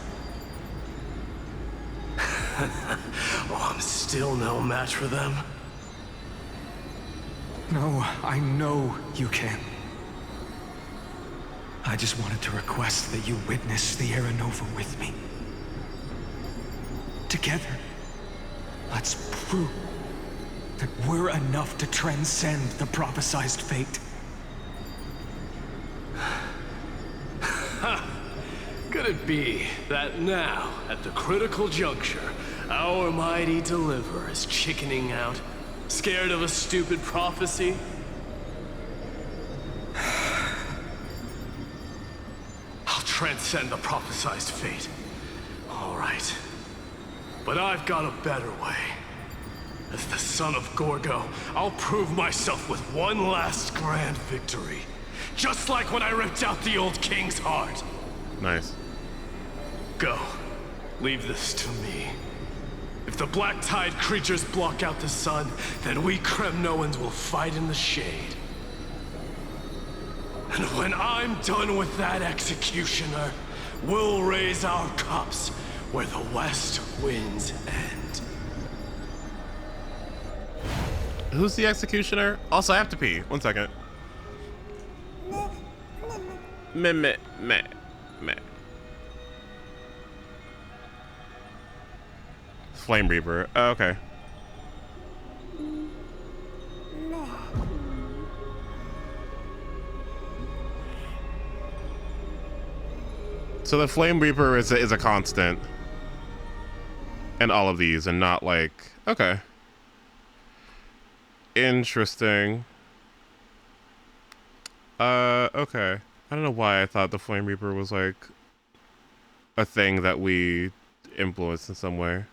Oh, I'm still no match for them? No, I know you can. I just wanted to request that you witness the Era Nova with me. Together, let's prove that we're enough to transcend the prophesized fate. Could it be that now, at the critical juncture, our mighty deliverer is chickening out, scared of a stupid prophecy? I'll transcend the prophesized fate. All right. But I've got a better way. As the son of Gorgo, I'll prove myself with one last grand victory. Just like when I ripped out the old king's heart. Nice. Go. Leave this to me. If the Black Tide creatures block out the sun, then we Kremnoans will fight in the shade. And when I'm done with that executioner, we'll raise our cups where the west winds end. Who's the executioner? Also, I have to pee. 1 second. Meh. Flame Reaper. Oh, okay. So the Flame Reaper is a constant. and all of these, and not like, okay. Interesting. Okay. I don't know why I thought the Flame Reaper was like a thing that we influenced in some way.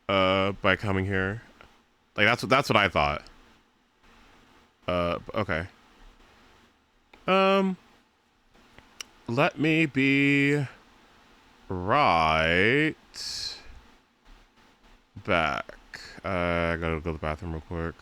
By coming here. Like that's what I thought. Okay. Let me be right back. I gotta go to the bathroom real quick.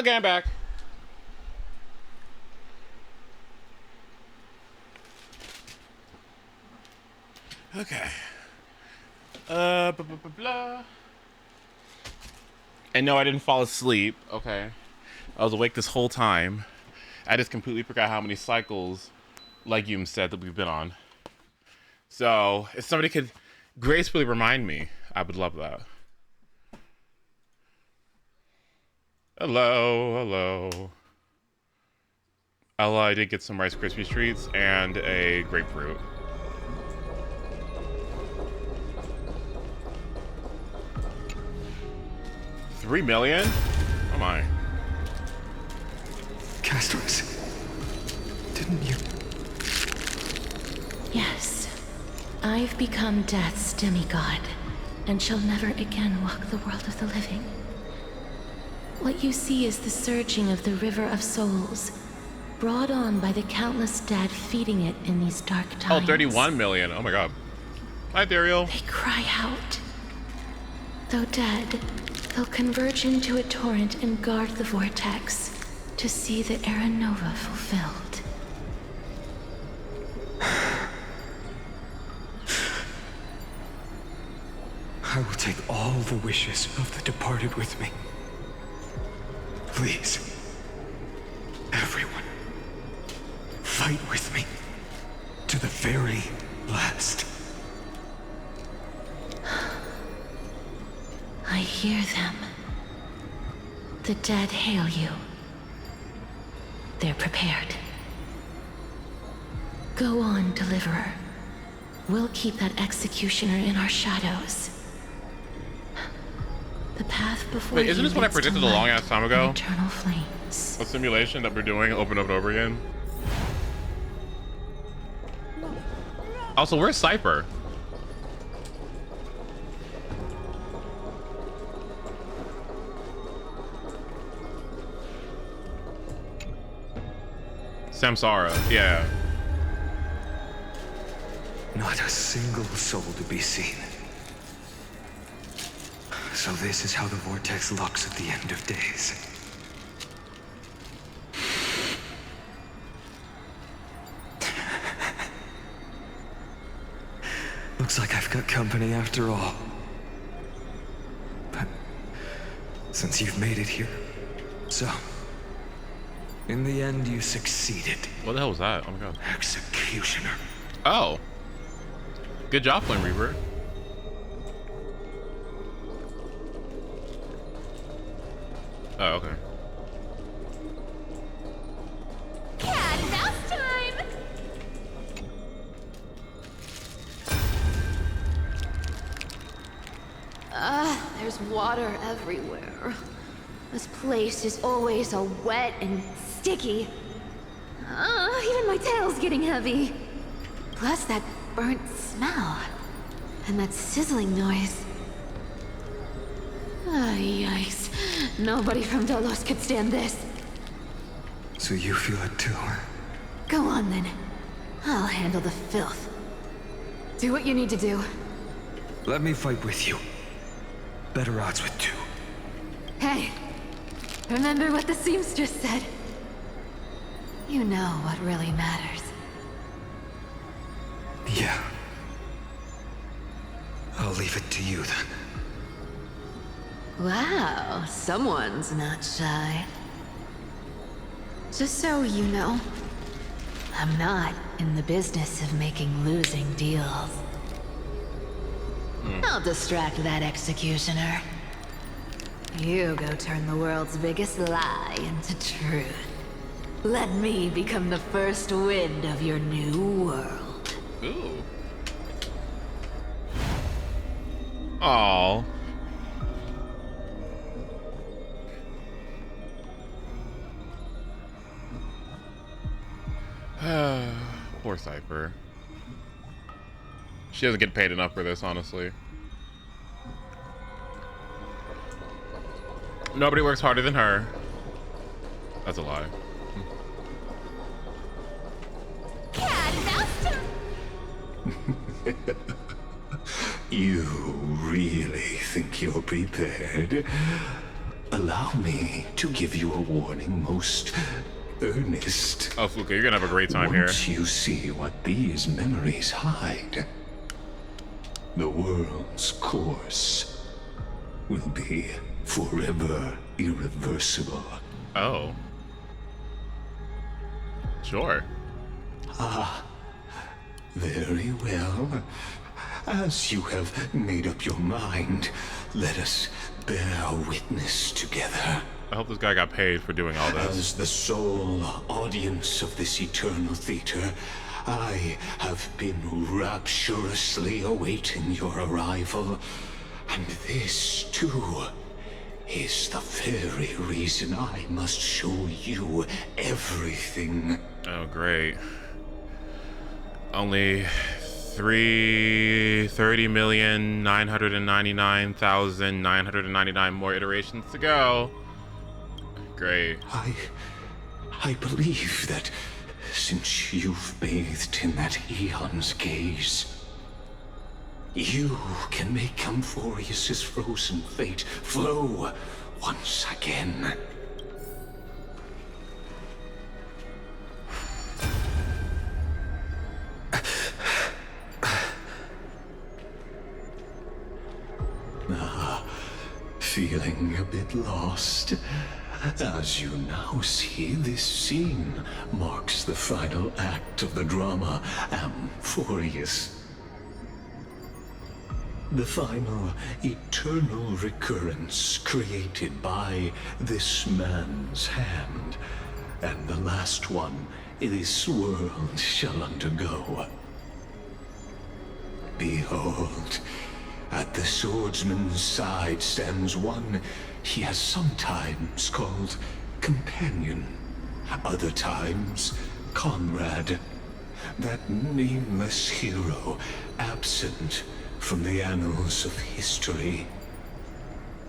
Okay, I'm back. Okay. Blah, blah, blah, blah. And no, I didn't fall asleep. Okay. I was awake this whole time. I just completely forgot how many cycles, like you said, that we've been on. So, if somebody could gracefully remind me, I would love that. Hello, hello. I did get some Rice Krispie treats and a grapefruit. $3 million? Oh my. Castros, didn't you? Yes. I've become Death's demigod, and shall never again walk the world of the living. What you see is the surging of the River of Souls, brought on by the countless dead feeding it in these dark times. Oh, 31 million. Oh my god. Hi, Ethereal. They cry out. Though dead, they'll converge into a torrent and guard the vortex to see the Era Nova fulfilled. I will take all the wishes of the departed with me. Please, everyone, fight with me to the very last. I hear them. The dead hail you. They're prepared. Go on, Deliverer. We'll keep that executioner in our shadows. The path before Wait, isn't you this what I leads to predicted a long light ass time and ago? Eternal flames. A simulation that we're doing over and over and over again. Also, where's Cypher? Samsara, yeah. Not a single soul to be seen. So this is how the vortex looks at the end of days. Looks like I've got company after all. But since you've made it here, so in the end you succeeded. What the hell was that? Oh my god. Executioner. Oh. Good job, Flame Reaper. Oh, okay. Cat and mouse time! There's water everywhere. This place is always so wet and sticky. Even my tail's getting heavy. Plus that burnt smell. And that sizzling noise. Yikes. Nobody from Delos could stand this. So you feel it too, huh? Go on then. I'll handle the filth. Do what you need to do. Let me fight with you. Better odds with two. Hey, remember what the seamstress said? You know what really matters. Yeah. I'll leave it to you then. Wow, someone's not shy. Just so you know, I'm not in the business of making losing deals. I'll distract that executioner. You go turn the world's biggest lie into truth. Let me become the first wind of your new world. Ooh. Aww. Poor Cypher. She doesn't get paid enough for this, honestly. Nobody works harder than her. That's a lie. You really think you're prepared? allow me to give you a warning most earnest. Oh, Fuka, you're gonna have a great time here. Once you see what these memories hide, the world's course will be forever irreversible. Oh. Sure. Ah, very well. As you have made up your mind, let us bear witness together. I hope this guy got paid for doing all this. As the sole audience of this eternal theater, I have been rapturously awaiting your arrival. And this, too, is the very reason I must show you everything. Oh, great. Only 30,999,999 more iterations to go. Great. I believe that since you've bathed in that eon's gaze, you can make Amphorius's frozen fate flow once again. Feeling a bit lost? As you now see, this scene marks the final act of the drama Amphorius. The final eternal recurrence created by this man's hand, and the last one this world shall undergo. Behold, at the swordsman's side stands one he has sometimes called companion, other times comrade, that nameless hero absent from the annals of history.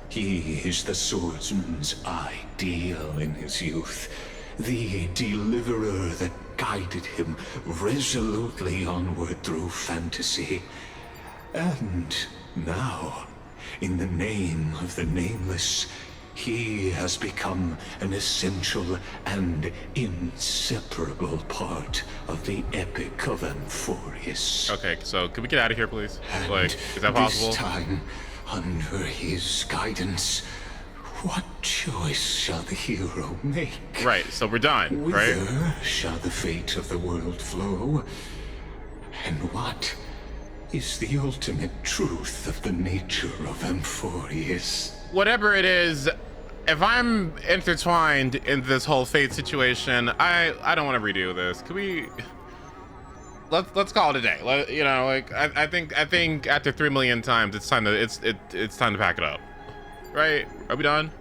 He is the swordsman's ideal in his youth, the deliverer that guided him resolutely onward through fantasy. And now, in the name of the Nameless, he has become an essential and inseparable part of the epic of Amphorius. Okay, so can we get out of here, please? And like, is that possible? This time, under his guidance, what choice shall the hero make? Right, so we're done, right? Whither shall the fate of the world flow? And what is the ultimate truth of the nature of Amphorius? Whatever it is, if I'm intertwined in this whole fate situation, I don't want to redo this. Can we let's call it a day? You know, like I think after 3 million times, it's time to time to pack it up. Right? Are we done?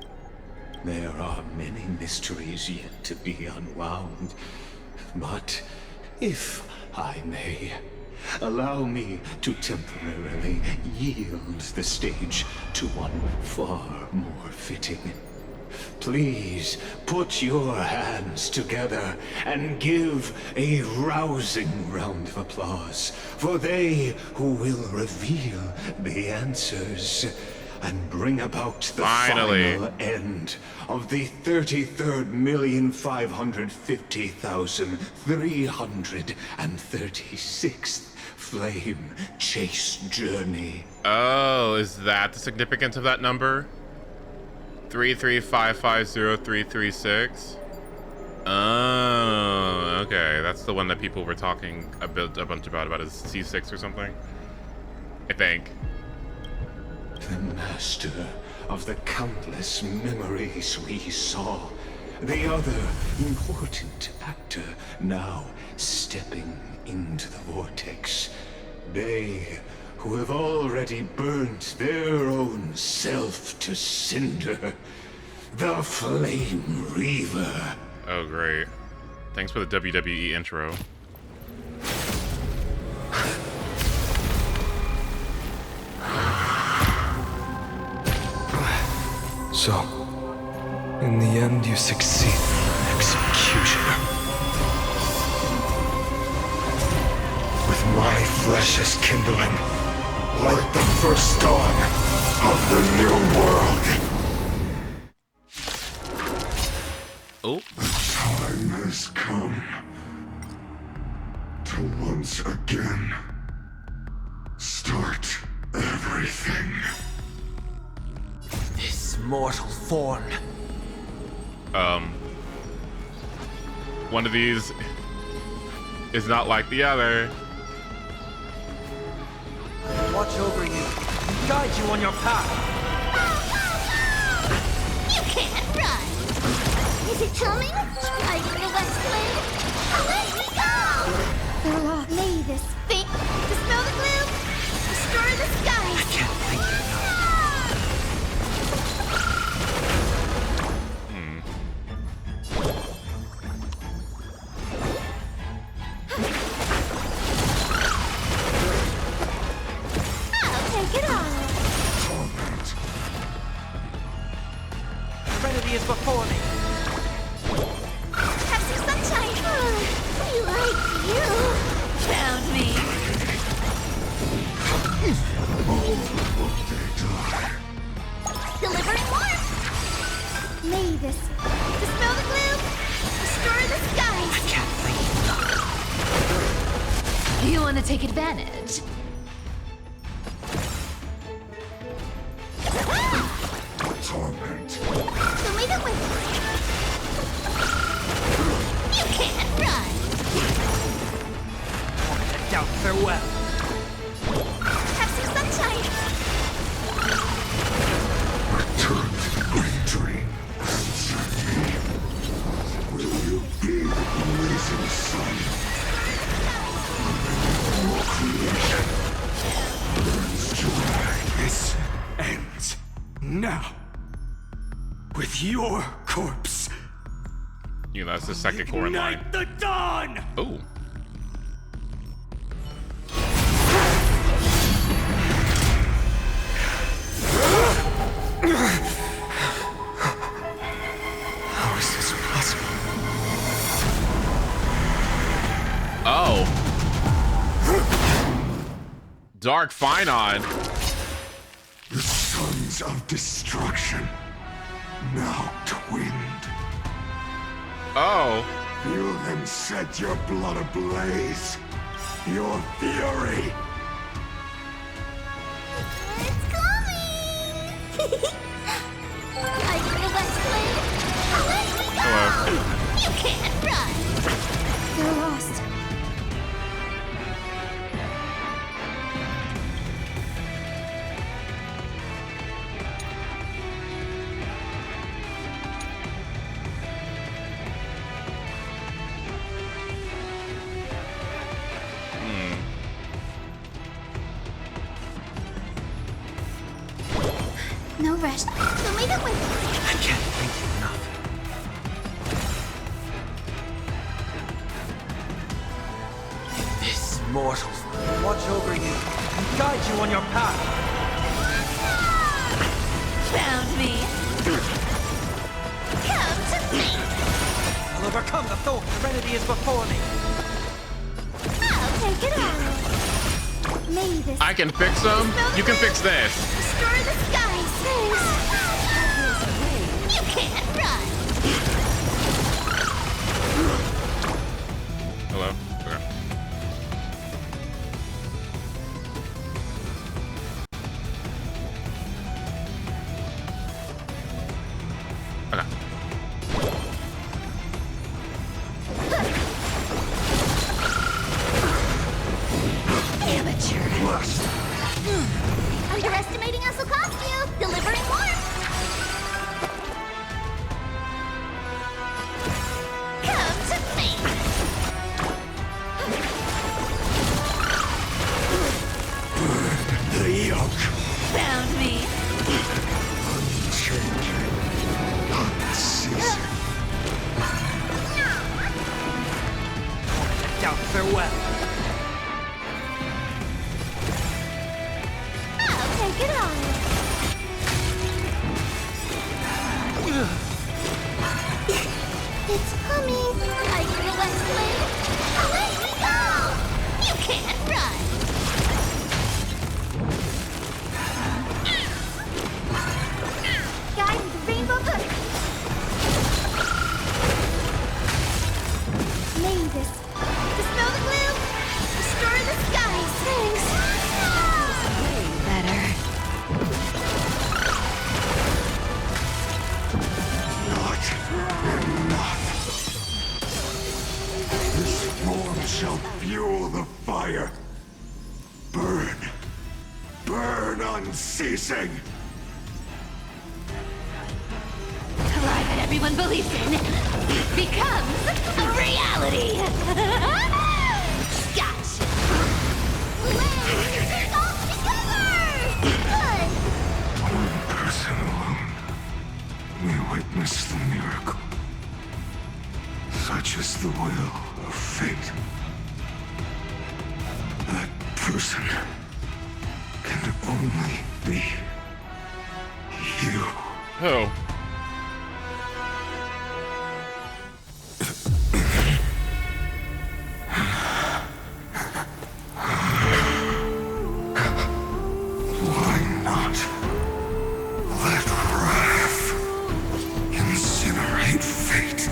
There are many mysteries yet to be unwound, but if I may, allow me to temporarily yield the stage to one far more fitting. Please put your hands together and give a rousing round of applause for they who will reveal the answers and bring about the final end of the 33,550,336th flame chase journey. Oh, is that the significance of that number? 33,550,336. Oh, okay. That's the one that people were talking a bunch about as C6 or something, I think. The master of the countless memories we saw. The other important actor now stepping into the vortex. They who have already burnt their own self to cinder. The Flame Reaver. Oh, great. Thanks for the WWE intro. So, in the end, you succeed. Executioner. With my flesh as kindling, like the first dawn of the new world. Oh. Time has come to once again start everything. This mortal form. One of these is not like the other. Watch over you and guide you on your path. You can't run! Is it coming? Hiding the west wind? Let me go! They're lost. May this thing dispel the gloom, destroy the skies! I can't thank you enough. I'll take it on! Serenity is before me. Have some sunshine! We like you! Found me. Delivering warmth! May this dispel the gloom, destroy the skies! I can't thank you enough. You want to take advantage? Torment. So leave it with me. You can't run! Doubt farewell. Have some sunshine! Return to the great dream. Will you be the blazing sun? Your creation burns to light. This ends now. With your corpse. You know, that's the second core in line. Ignite the dawn! Oh. How is this possible? Oh. Dark Finon. The sons of destruction, now twinned. Oh. Feel them set your blood ablaze. Your fury. It's coming! Hiding the west wind? Let me go! Hello. You can't run! They're lost. No rush. So leave it with me. I can't thank you enough. This mortal watch over you and guide you on your path. Found me. Come to me. I'll overcome the thought. Serenity is before me. I'll take it on. May this I can fix them. You can fix this. destroy the skies. You can't run. Hello. Okay. Amateur. Underestimating us will cost you. Delivering warmth. Come to me. The yoke. Found me. Unchanging. Unceasing. Doubt farewell. I'll take it on. It's coming. Hiding the west wind? Let me go! You can't run. Guiding the rainbow hook. This form shall fuel the fire. Burn. Burn unceasing. The lie that everyone believes in becomes a reality! Gotcha! Wait! It's all together! Good! One person alone may witness the miracle. Such is the will of fate. That person can only be you. Oh. Why not let wrath incinerate fate?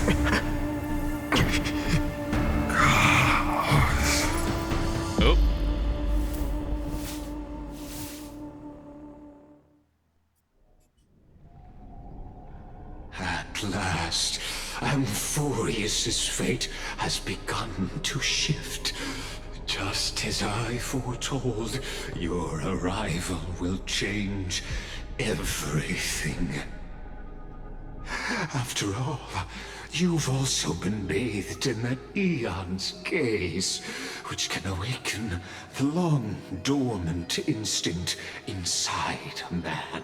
Oh. At last, Amphorius's fate has begun to shift. Just as I foretold, your arrival will change everything. After all, you've also been bathed in that Eon's gaze, which can awaken the long-dormant instinct inside a man.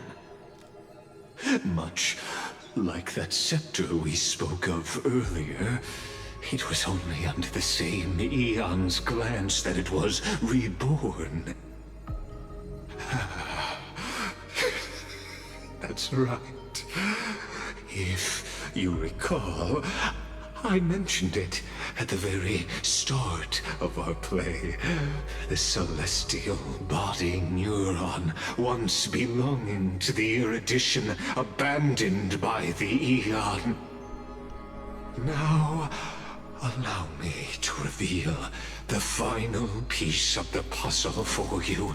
Much like that scepter we spoke of earlier, it was only under the same Eon's glance that it was reborn. That's right. If you recall, I mentioned it at the very start of our play. The celestial body neuron, once belonging to the erudition abandoned by the Eon. Now, allow me to reveal the final piece of the puzzle for you.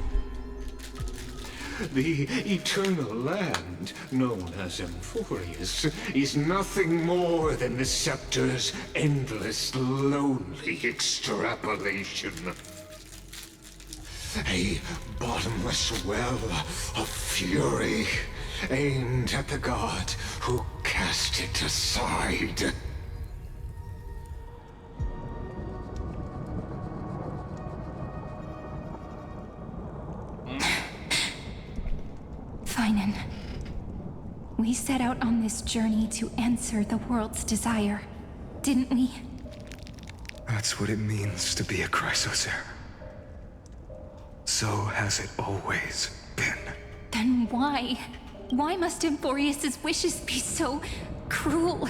The eternal land, known as Amphorius, is nothing more than the scepter's endless, lonely extrapolation. A bottomless well of fury, aimed at the god who cast it aside. Finan, we set out on this journey to answer the world's desire, didn't we? That's what it means to be a Chrysocer. So has it always been. Then why? Why must Amphorius's wishes be so cruel?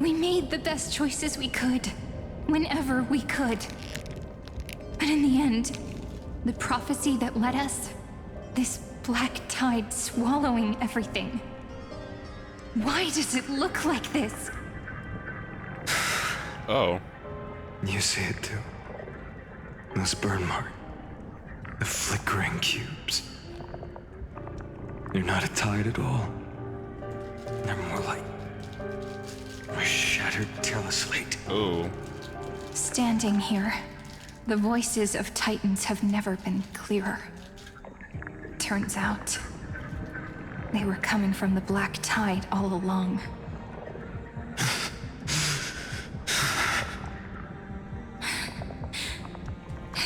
We made the best choices we could, whenever we could. But in the end, the prophecy that led us, this black tide swallowing everything. Why does it look like this? Oh. You see it too. Those burn marks. The flickering cubes. They're not a tide at all. They're more like a shattered teleslate. Oh. Standing here, the voices of Titans have never been clearer. Turns out, they were coming from the black tide all along.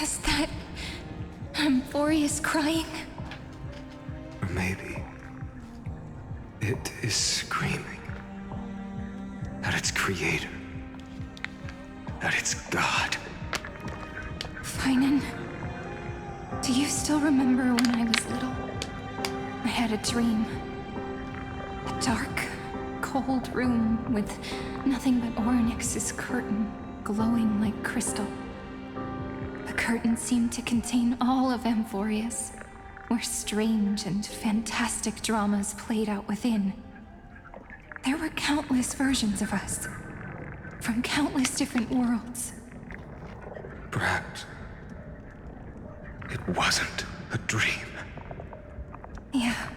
Is that Amphorius crying? Or maybe it is screaming at its creator, at its god. Finan, do you still remember when I was little? I had a dream. A dark, cold room with nothing but Orynyx's curtain glowing like crystal. The curtain seemed to contain all of Amphorius, where strange and fantastic dramas played out within. There were countless versions of us, from countless different worlds. Perhaps it wasn't a dream. Yeah.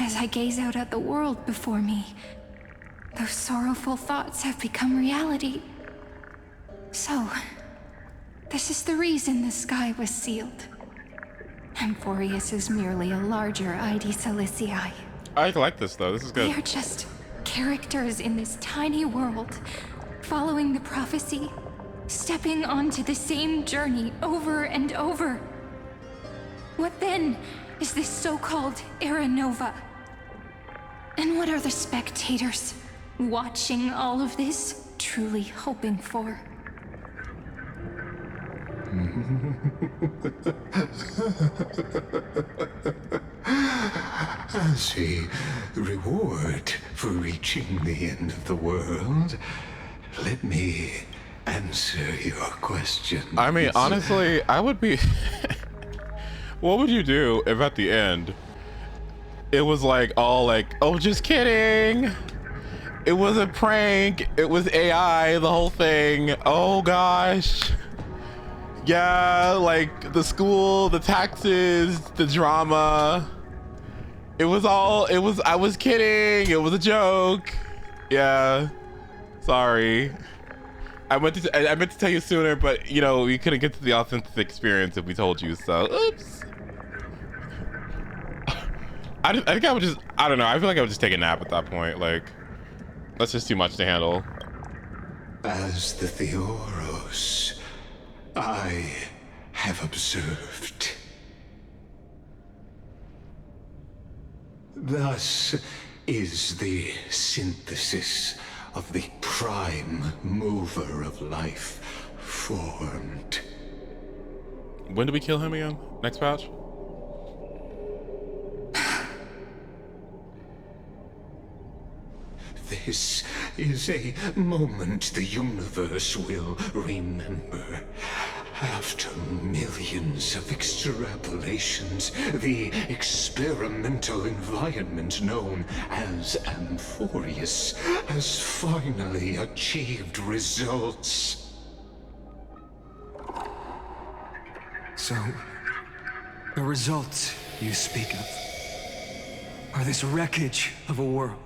As I gaze out at the world before me, those sorrowful thoughts have become reality. So, this is the reason the sky was sealed. Amphorius is merely a larger ID Silicii. I like this though, this is good. We are just characters in this tiny world, following the prophecy, stepping onto the same journey over and over. What then is this so-called Era Nova? And what are the spectators watching all of this truly hoping for? As a reward for reaching the end of the world, let me answer your question. I mean, honestly, I would be... What would you do if at the end, it was like, all like, oh, just kidding. It was a prank. It was AI, the whole thing. Oh gosh. Yeah, like the school, the taxes, the drama. I was kidding. It was a joke. Yeah, sorry. I meant to tell you sooner, but you know, we couldn't get to the authentic experience if we told you, so oops. I think I would just, I don't know, I feel like I would just take a nap at that point. Like, that's just too much to handle. As the Theoros, I have observed. Thus is the synthesis of the prime mover of life formed. When do we kill him again? Next patch? This is a moment the universe will remember. After millions of extrapolations, the experimental environment known as Amphorius has finally achieved results. So, the results you speak of are this wreckage of a world.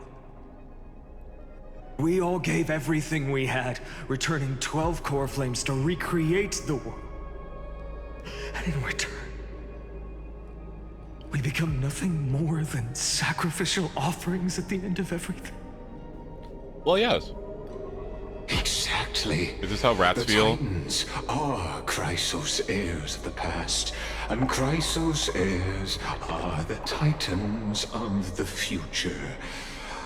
We all gave everything we had, returning 12 core flames to recreate the world. And in return, we become nothing more than sacrificial offerings at the end of everything. Well, yes. Exactly. Is this how rats feel? The Titans are Chrysos heirs of the past, and Chrysos heirs are the Titans of the future.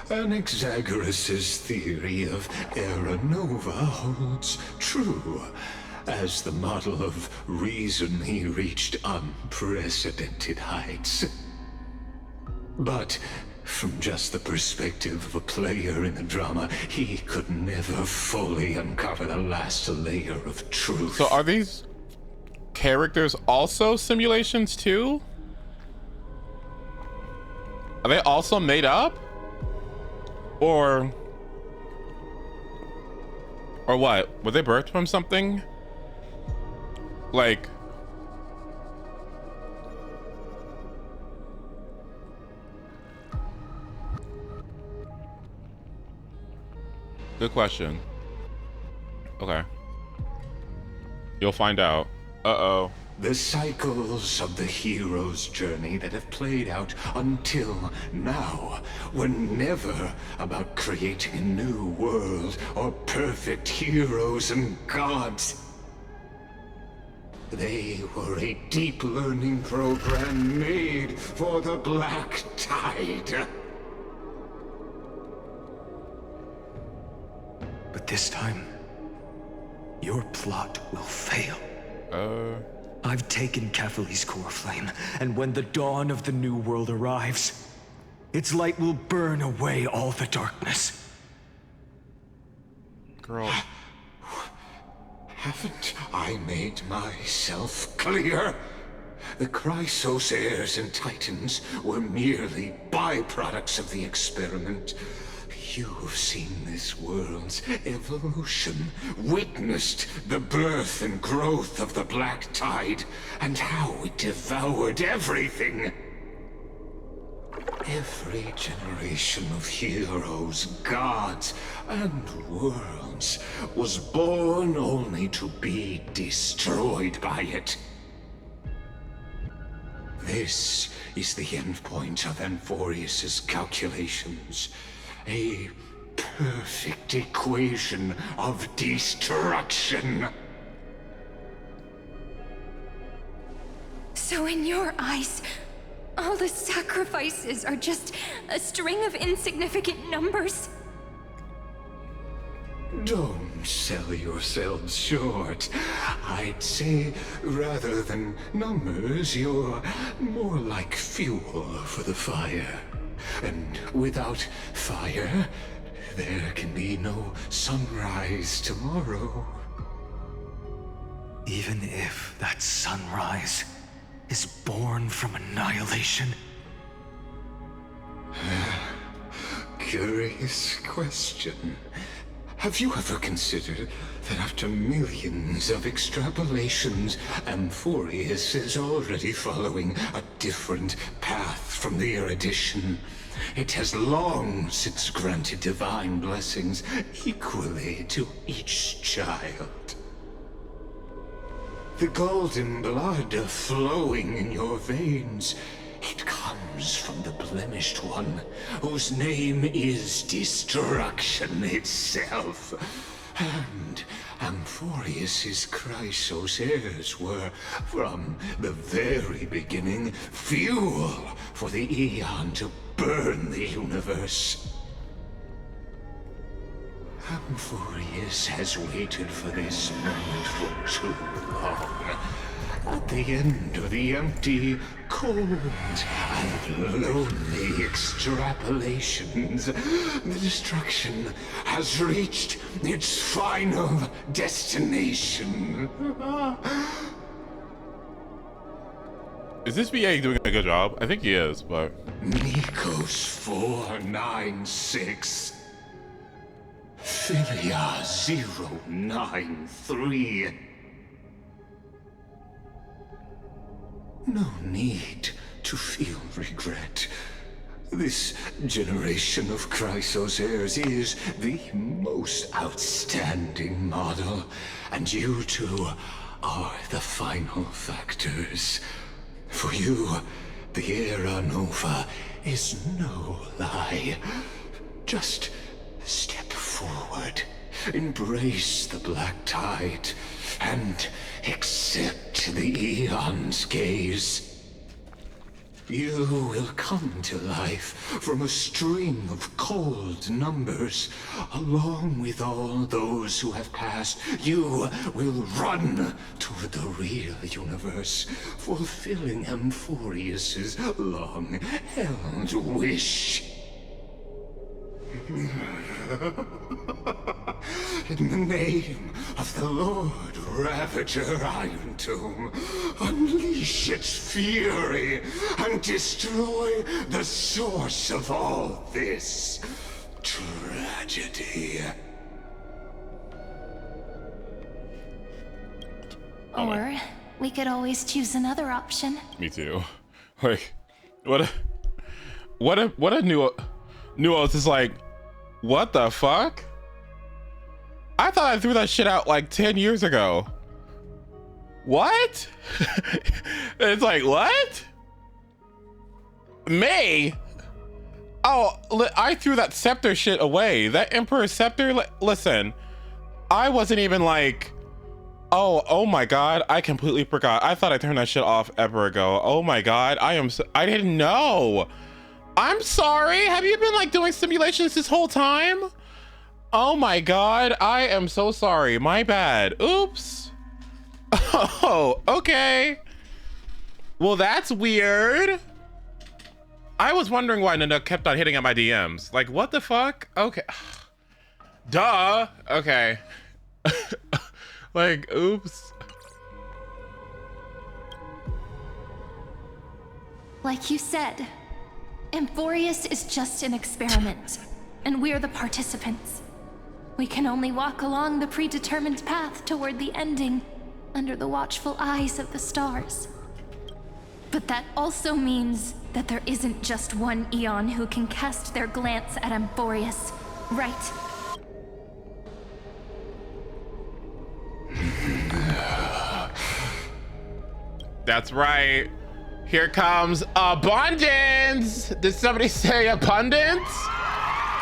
Anaxagoras' theory of Era Nova holds true. As the model of reason, he reached unprecedented heights. But from just the perspective of a player in the drama, he could never fully uncover the last layer of truth. So are these characters also simulations too? Are they also made up? Or what? Were they birthed from something? Like, good question. Okay. You'll find out. Uh-oh. The cycles of the hero's journey that have played out until now were never about creating a new world or perfect heroes and gods. They were a deep learning program made for the Black Tide. But this time, your plot will fail. I've taken Kephali's core flame, and when the dawn of the new world arrives, its light will burn away all the darkness. Girl. Haven't I made myself clear? The Chrysos heirs and Titans were merely byproducts of the experiment. You've seen this world's evolution, witnessed the birth and growth of the Black Tide, and how it devoured everything. Every generation of heroes, gods, and worlds was born only to be destroyed by it. This is the endpoint of Amphorius's calculations. A perfect equation of destruction. So in your eyes, all the sacrifices are just a string of insignificant numbers? Don't sell yourselves short. I'd say, rather than numbers, you're more like fuel for the fire. And without fire, there can be no sunrise tomorrow. Even if that sunrise is born from annihilation? Curious question. Have you ever considered that after millions of extrapolations, Amphorius is already following a different path from the erudition? It has long since granted divine blessings equally to each child. The golden blood flowing in your veins, it comes from the blemished one, whose name is destruction itself. And Amphorius's Chrysos heirs were, from the very beginning, fuel for the Aeon to burn the universe. Amphorius has waited for this moment for too long. At the end of the empty, cold, and lonely extrapolations, the destruction has reached its final destination. Is this VA doing a good job? I think he is, but... Nikos 496. Philia 093. No need to feel regret. This generation of Chrysos heirs is the most outstanding model, and you two are the final factors. For you, the Era Nova is no lie. Just step forward, embrace the black tide, and accept the Aeon's gaze. You will come to life from a string of cold numbers. Along with all those who have passed, you will run toward the real universe, fulfilling Amphorius's long-held wish. In the name of the Lord Ravager Iron Tomb, unleash its fury and destroy the source of all this tragedy. Or we could always choose another option. Me too. Like, what a nuance is like, what the fuck? I thought I threw that shit out like 10 years ago. What? It's like, what? May? Oh, I threw that scepter shit away. That Emperor scepter, listen, I wasn't even like, oh my God, I completely forgot. I thought I turned that shit off ever ago. Oh my God, I didn't know. I'm sorry. Have you been like doing simulations this whole time? Oh my God, I am so sorry. My bad. Oops. Oh, okay. Well, that's weird. I was wondering why Nanook kept on hitting at my DMs. Like, what the fuck? Okay. Duh. Okay. Like, oops. Like you said, Amphorius is just an experiment, and we're the participants. We can only walk along the predetermined path toward the ending, under the watchful eyes of the stars. But that also means that there isn't just one Eon who can cast their glance at Amphorius, right? That's right. Here comes abundance. Did somebody say abundance?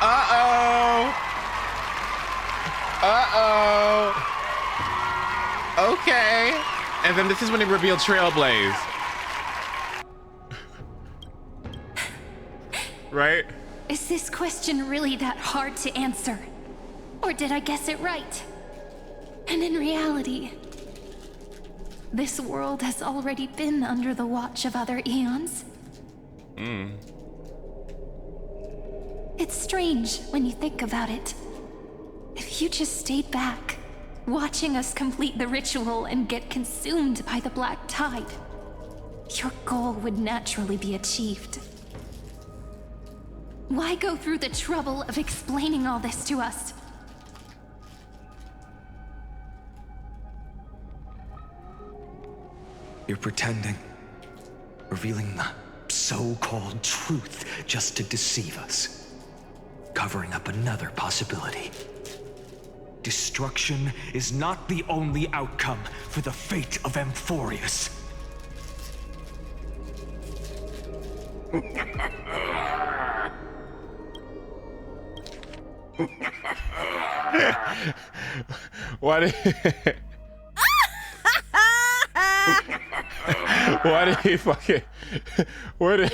Uh-oh. Uh-oh. Okay. And then this is when they reveal Trailblaze. Right? Is this question really that hard to answer? Or did I guess it right? And in reality, this world has already been under the watch of other eons. It's strange when you think about it. If you just stayed back, watching us complete the ritual and get consumed by the black tide, your goal would naturally be achieved. Why go through the trouble of explaining all this to us? You're pretending, revealing the so-called truth just to deceive us, covering up another possibility. Destruction is not the only outcome for the fate of Amphorius. Why did why did he fucking where did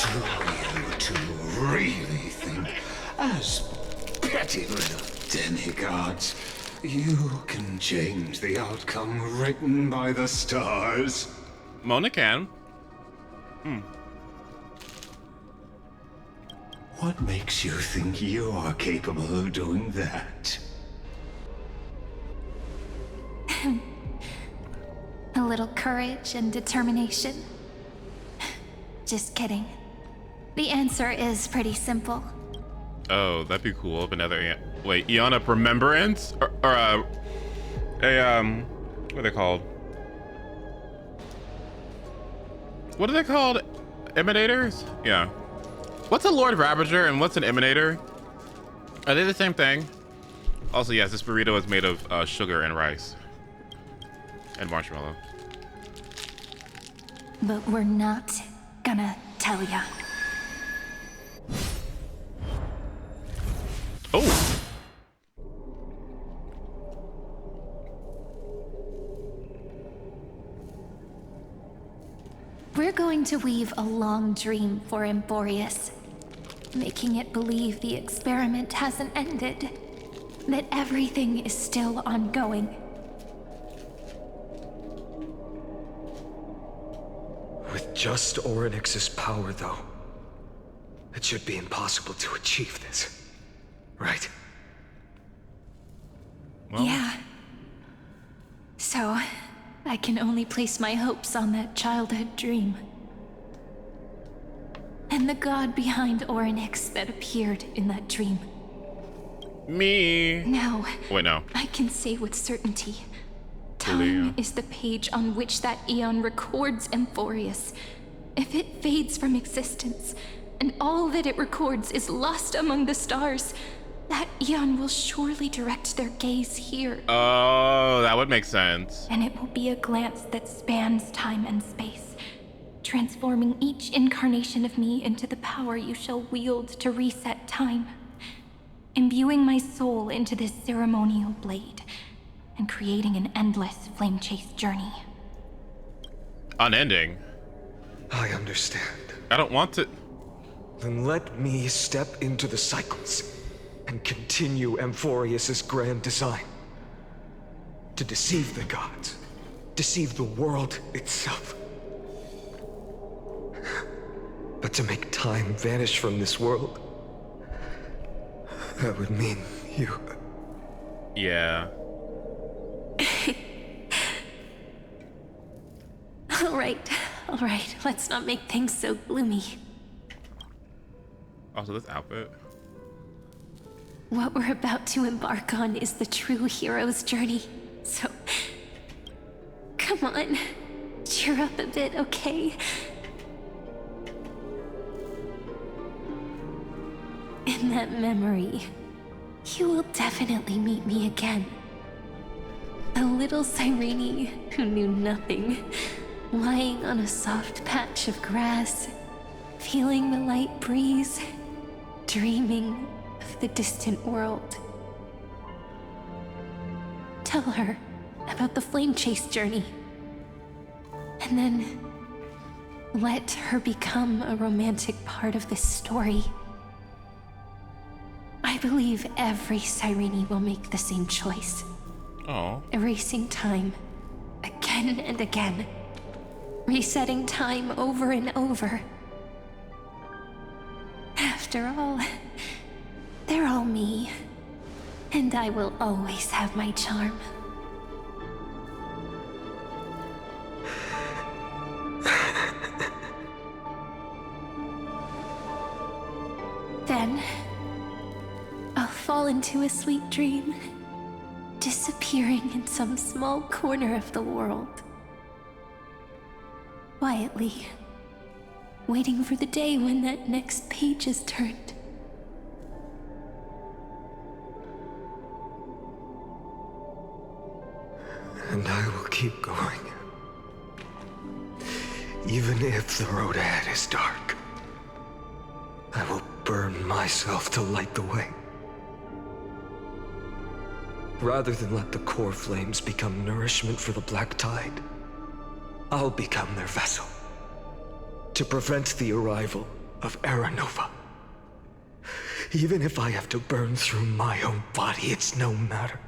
Do you two really think, as petty little demigods, you can change the outcome written by the stars? Mona can. What makes you think you're capable of doing that? A little courage and determination. Just kidding. The answer is pretty simple. Oh, that'd be cool if another wait, Eon of Remembrance? Or what are they called? What are they called? Emanators? Yeah. What's a Lord Ravager and what's an Emanator? Are they the same thing? Also, yes, this burrito is made of sugar and rice. And marshmallow. But we're not gonna tell ya. Oh! We're going to weave a long dream for Amphorius, making it believe the experiment hasn't ended, that everything is still ongoing. With just Orynyx's power, though, it should be impossible to achieve this, right? Well. Yeah. So, I can only place my hopes on that childhood dream. And the god behind Orynyx that appeared in that dream. Me. Now, wait, no. I can say with certainty, time is the page on which that Eon records Amphorius. If it fades from existence, and all that it records is lost among the stars, that Eon will surely direct their gaze here. Oh, that would make sense. And it will be a glance that spans time and space, transforming each incarnation of me into the power you shall wield to reset time, imbuing my soul into this ceremonial blade, and creating an endless flame chase journey. Unending. I understand. I don't want to. Then let me step into the cycles and continue Amphorius's grand design. To deceive the gods, deceive the world itself. But But to make time vanish from this world, that would mean you... Yeah. All right. Let's not make things so gloomy. Also, this outfit. What we're about to embark on is the true hero's journey. So, come on, cheer up a bit, okay? In that memory, you will definitely meet me again. A little Cyrene who knew nothing, lying on a soft patch of grass, feeling the light breeze, dreaming of the distant world. Tell her about the flame chase journey, and then let her become a romantic part of this story. I believe every Cyrene will make the same choice. Oh. Erasing time again and again. Resetting time over and over. After all, they're all me. And I will always have my charm. Then, I'll fall into a sweet dream, disappearing in some small corner of the world. Quietly, waiting for the day when that next page is turned. And I will keep going. Even if the road ahead is dark, I will burn myself to light the way. Rather than let the core flames become nourishment for the Black Tide, I'll become their vessel. To prevent the arrival of Aranova. Even if I have to burn through my own body, it's no matter.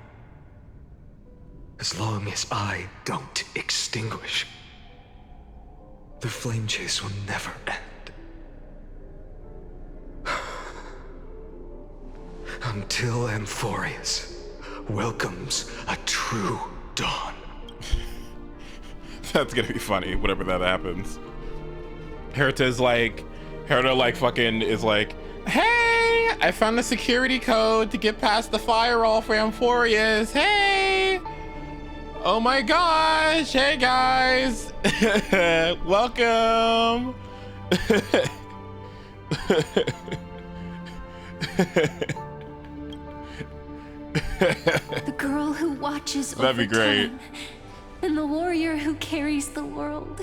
As long as I don't extinguish, the flame chase will never end. Until Amphorius welcomes a true dawn. That's gonna be funny, whenever that happens. Herta like fucking is like, hey, I found the security code to get past the firewall for Amphorius. Hey! Oh my gosh! Hey guys! Welcome! The girl who watches over That'd be great. time, and the warrior who carries the world.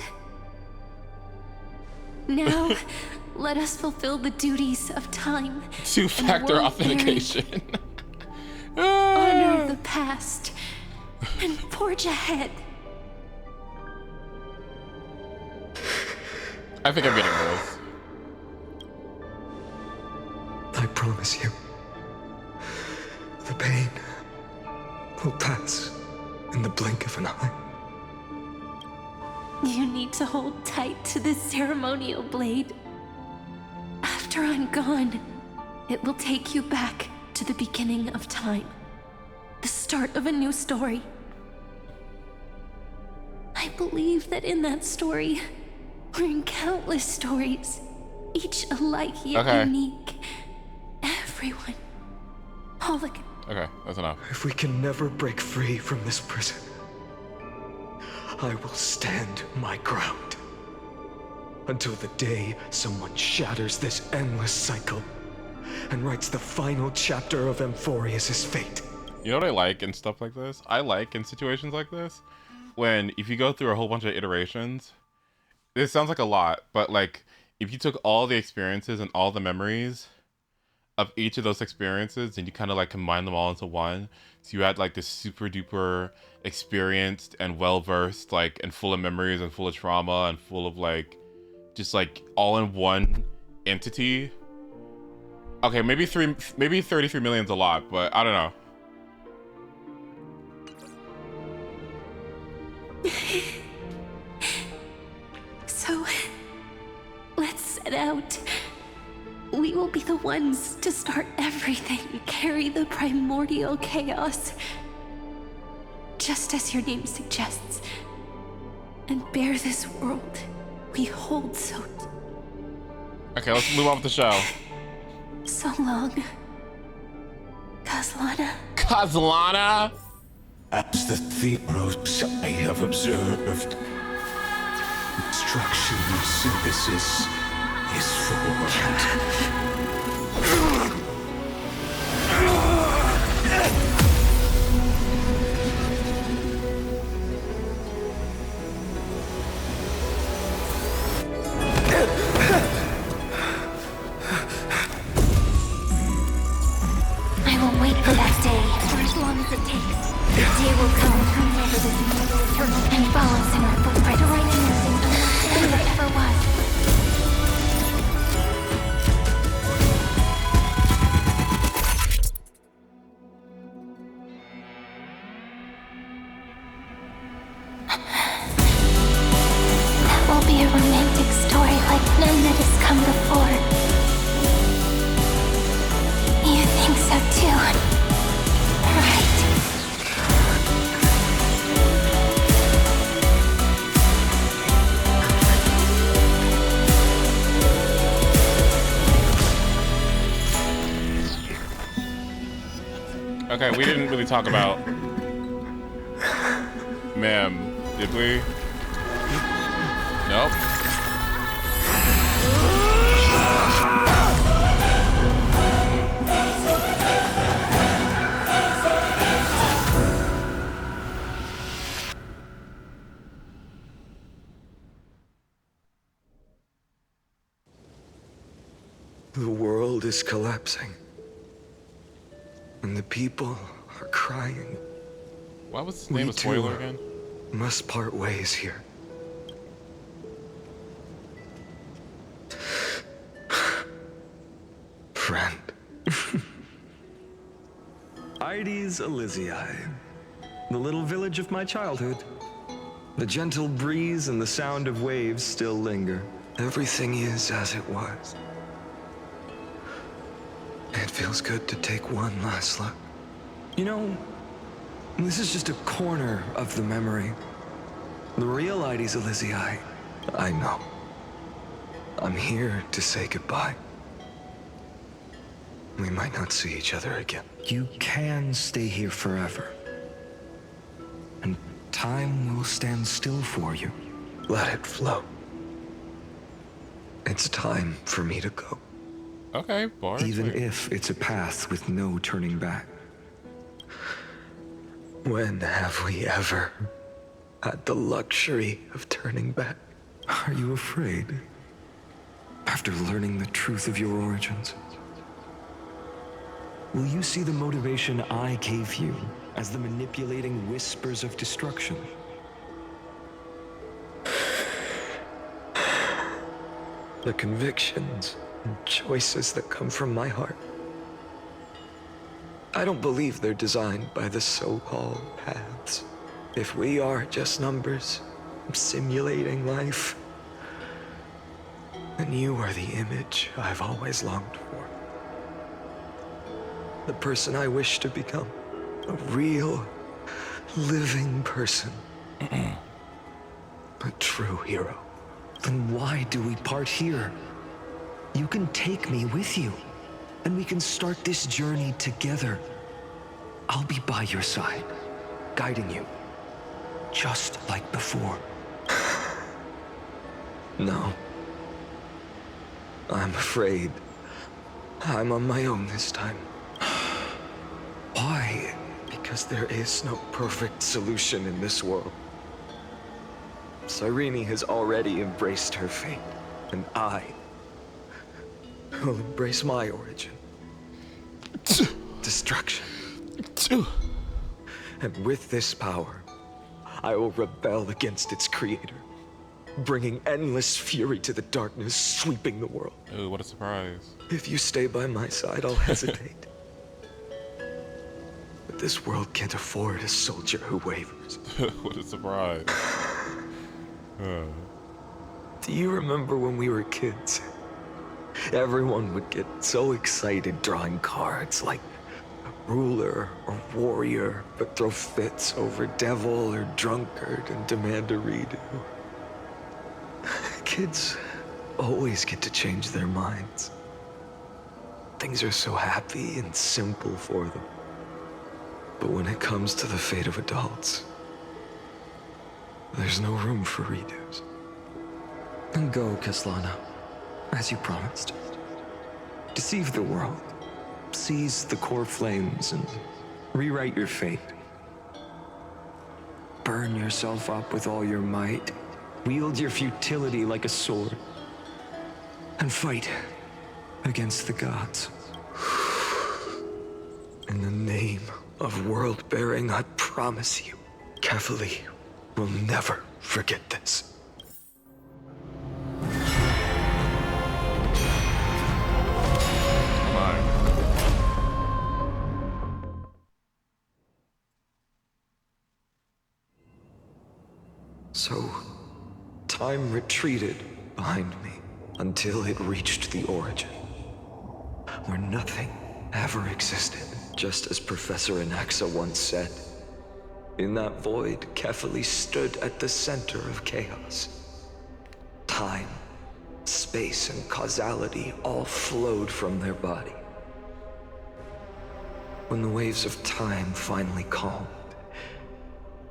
Now, let us fulfill the duties of time. Two-factor authentication. Honor the past and forge ahead. I think I'm getting this. I promise you, the pain will pass in the blink of an eye. You need to hold tight to this ceremonial blade. After I'm gone, it will take you back to the beginning of time. The start of a new story. I believe that in that story, or in countless stories, each alike yet unique, everyone, all the... Okay, that's enough. If we can never break free from this prison, I will stand my ground. Until the day someone shatters this endless cycle and writes the final chapter of Amphorius' fate. You know what I like in stuff like this? I like in situations like this, when if you go through a whole bunch of iterations, this sounds like a lot, but like if you took all the experiences and all the memories of each of those experiences and you kind of like combine them all into one, so you had like this super duper experienced and well-versed, like, and full of memories and full of trauma and full of like just like all in one entity. Okay, maybe 33 million's a lot, but I don't know. So, let's set set out. We will be the ones to start everything, carry the primordial chaos, just as your name suggests, and bear this world we hold so. Okay, let's move on with the show. So long, Kozlana. Kozlana? As the Theros I have observed, destruction synthesis is formed. I will wait for that day, for as long as it takes. The day will come to uncover this mortal eternal and follows in our footprint to write anything unlike that ever was. That will be a romantic story like none that has come before. You think so too, right? Okay, we didn't really talk about Ma'am, did we? Nope. The world is collapsing. And the people are crying. What was his name of spoiler again? Must part ways here. Friend. Ides Elysiae, the little village of my childhood. The gentle breeze and the sound of waves still linger. Everything is as it was. It feels good to take one last look. You know, this is just a corner of the memory. The real Ides Elysiae, I know. I'm here to say goodbye. We might not see each other again. You can stay here forever. And time will stand still for you. Let it flow. It's time for me to go. Okay, Bart. Even if it's a path with no turning back. When have we ever had the luxury of turning back? Are you afraid? After learning the truth of your origins? Will you see the motivation I gave you as the manipulating whispers of destruction? The convictions and choices that come from my heart. I don't believe they're designed by the so-called paths. If we are just numbers, simulating life, then you are the image I've always longed for. The person I wish to become. A real, living person. A true hero. Then why do we part here? You can take me with you, and we can start this journey together. I'll be by your side, guiding you, just like before. No. I'm afraid I'm on my own this time. Why? Because there is no perfect solution in this world. Cyrene has already embraced her fate, and I will embrace my origin. Destruction. And with this power, I will rebel against its creator, bringing endless fury to the darkness, sweeping the world. Ooh, what a surprise. If you stay by my side, I'll hesitate. But this world can't afford a soldier who wavers. What a surprise. Do you remember when we were kids? Everyone would get so excited drawing cards like ruler or warrior, but throw fits over devil or drunkard and demand a redo. Kids always get to change their minds. Things are so happy and simple for them. But when it comes to the fate of adults, there's no room for redos. And go, Kaslana, as you promised. Deceive the world. Seize the core flames and rewrite your fate. Burn yourself up with all your might. Wield your futility like a sword. And fight against the gods. In the name of world-bearing, I promise you, Kefali will never forget this. So, time retreated behind me until it reached the origin, where nothing ever existed, just as Professor Anaxa once said. In that void, Kefali stood at the center of chaos. Time, space, and causality all flowed from their body. When the waves of time finally calmed,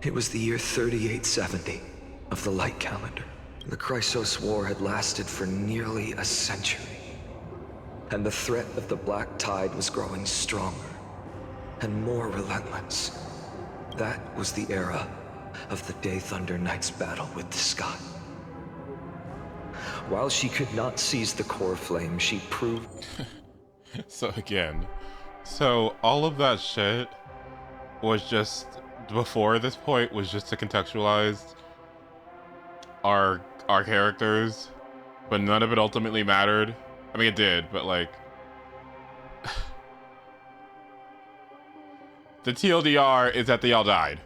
it was the year 3870 of the light calendar. The Chrysos War had lasted for nearly a century, and the threat of the Black Tide was growing stronger and more relentless. That was the era of the Day Thunder Knight's battle with the sky. While she could not seize the core flame, she proved... So all of that shit was just, before this point, was just to contextualize our characters, but none of it ultimately mattered. I mean, it did, but like... The TLDR is that they all died.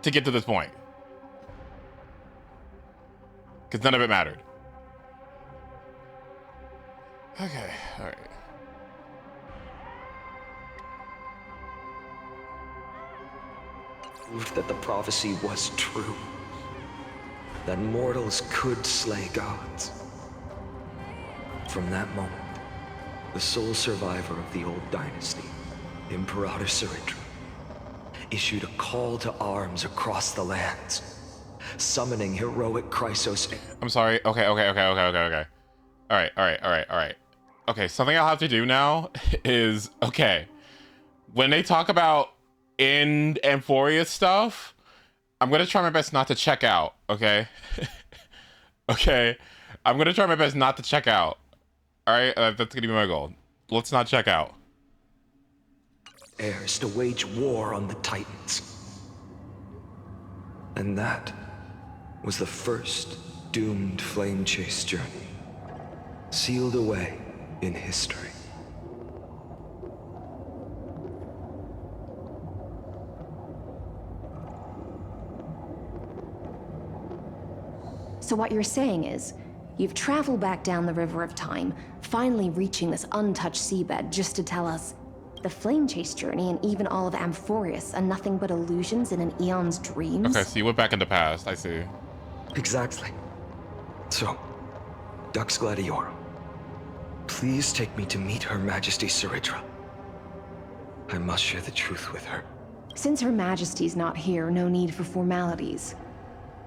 To get to this point. Because none of it mattered. Okay, alright. Proved that the prophecy was true. That mortals could slay gods. From that moment, the sole survivor of the old dynasty, Imperator Saritra, issued a call to arms across the lands, summoning heroic Chrysos. I'm sorry. Okay. Alright. Okay, something I'll have to do now is, okay, when they talk about in Amphorius stuff, I'm gonna try my best not to check out, okay? Okay? I'm gonna try my best not to check out. Alright, that's gonna be my goal. Let's not check out. Heirs to wage war on the Titans. And that was the first doomed flame chase journey, sealed away in history. So what you're saying is, you've traveled back down the River of Time, finally reaching this untouched seabed just to tell us the flame chase journey and even all of Amphorius are nothing but illusions in an eon's dreams? Okay, so you went back in the past, I see. Exactly. So, Dux Gladiorum, please take me to meet Her Majesty Saritra. I must share the truth with her. Since Her Majesty's not here, no need for formalities.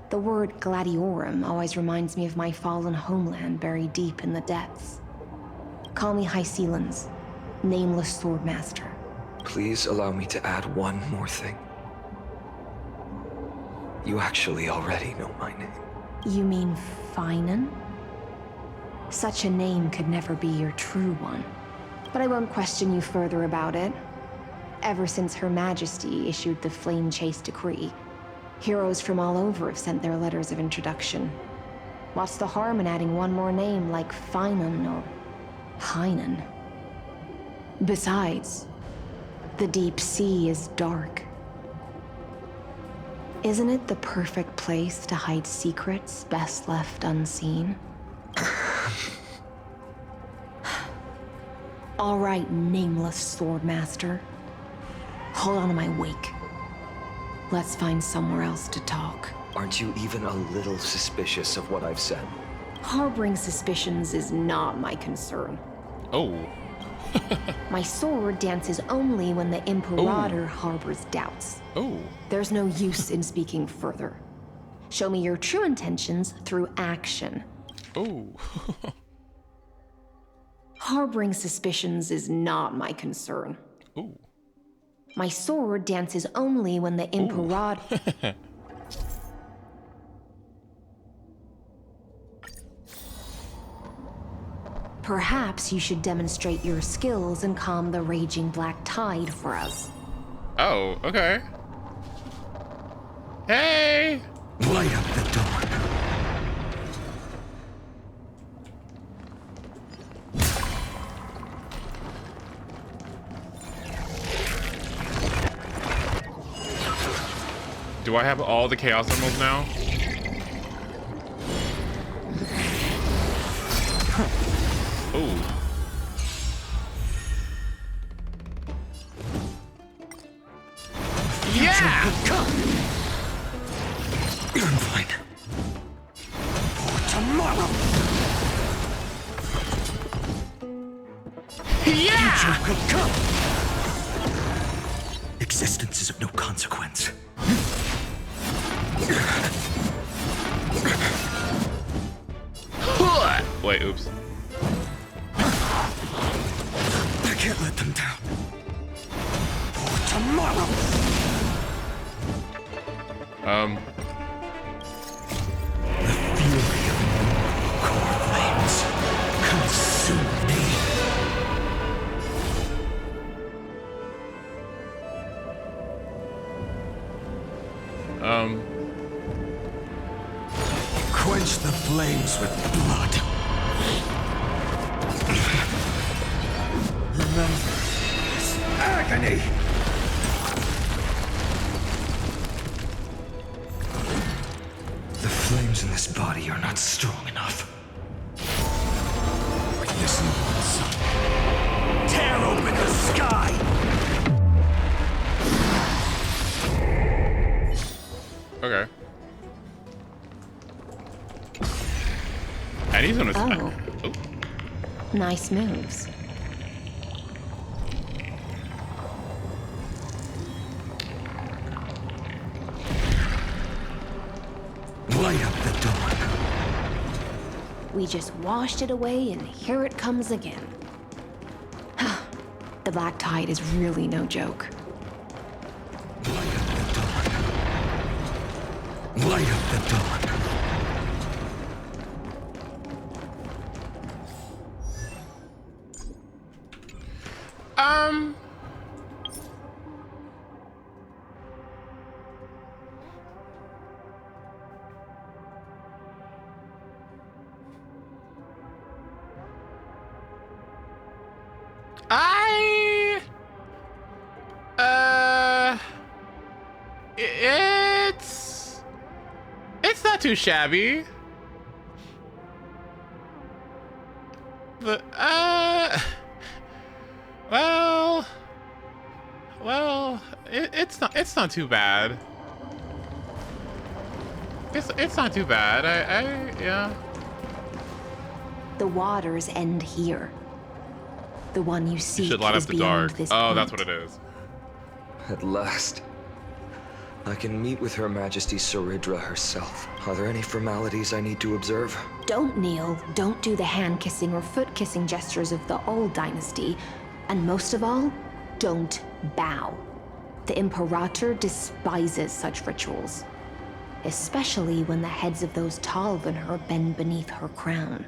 The word Gladiorum always reminds me of my fallen homeland buried deep in the depths. Call me High Sealans, nameless swordmaster. Please allow me to add one more thing. You actually already know my name. You mean Finan? Such a name could never be your true one. But I won't question you further about it. Ever since Her Majesty issued the Flame Chase Decree, heroes from all over have sent their letters of introduction. What's the harm in adding one more name like Finan or Hynan? Besides, the deep sea is dark. Isn't it the perfect place to hide secrets best left unseen? All right, nameless swordmaster. Hold on to my wake. Let's find somewhere else to talk. Aren't you even a little suspicious of what I've said? Harboring suspicions is not my concern. Oh. My sword dances only when the Imperator harbors doubts. Oh. There's no use in speaking further. Show me your true intentions through action. Oh. Harboring suspicions is not my concern. Ooh. My sword dances only when the Imperator... Perhaps you should demonstrate your skills and calm the raging black tide for us. Oh, okay. Hey! Light up the dawn. Do I have all the Chaos Emeralds now? Ooh. Yeah! I'm fine. For tomorrow. Yeah! Future could come. Existence is of no consequence. Wait, oops. I can't let them down. For tomorrow. The fury of core flames consume me. Quench the flames with blood. Remember this agony. The flames in this body are not strong enough. Witness one sun. Tear open the sky! Okay. And he's on his... Oh. Nice moves. Light up the dawn. We just washed it away and here it comes again. The black tide is really no joke. Light up the dawn. Light up the dawn. It's not too shabby. But, well, it's not too bad. It's not too bad. Yeah. The waters end here. The one you seek Should light up is the beyond dark. this Oh, point. that's what it is. At last. I can meet with Her Majesty Saridra herself. Are there any formalities I need to observe? Don't kneel, don't do the hand-kissing or foot-kissing gestures of the old dynasty, and most of all, don't bow. The Imperator despises such rituals, especially when the heads of those taller than her bend beneath her crown.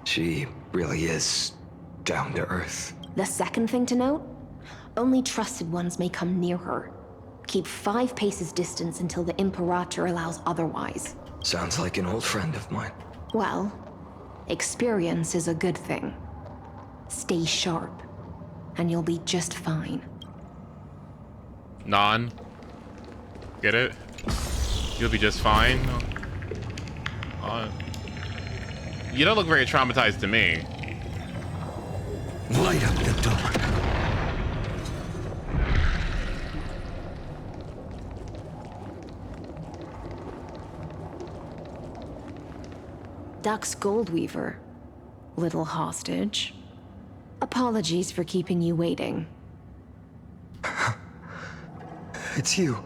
She really is down to earth. The second thing to note, only trusted ones may come near her. Keep 5 paces distance until the Imperator allows otherwise. Sounds like an old friend of mine. Well, experience is a good thing. Stay sharp, and you'll be just fine. Non. Get it? You'll be just fine. You don't look very traumatized to me. Light up the dark. Dux Goldweaver, little hostage. Apologies for keeping you waiting. It's you.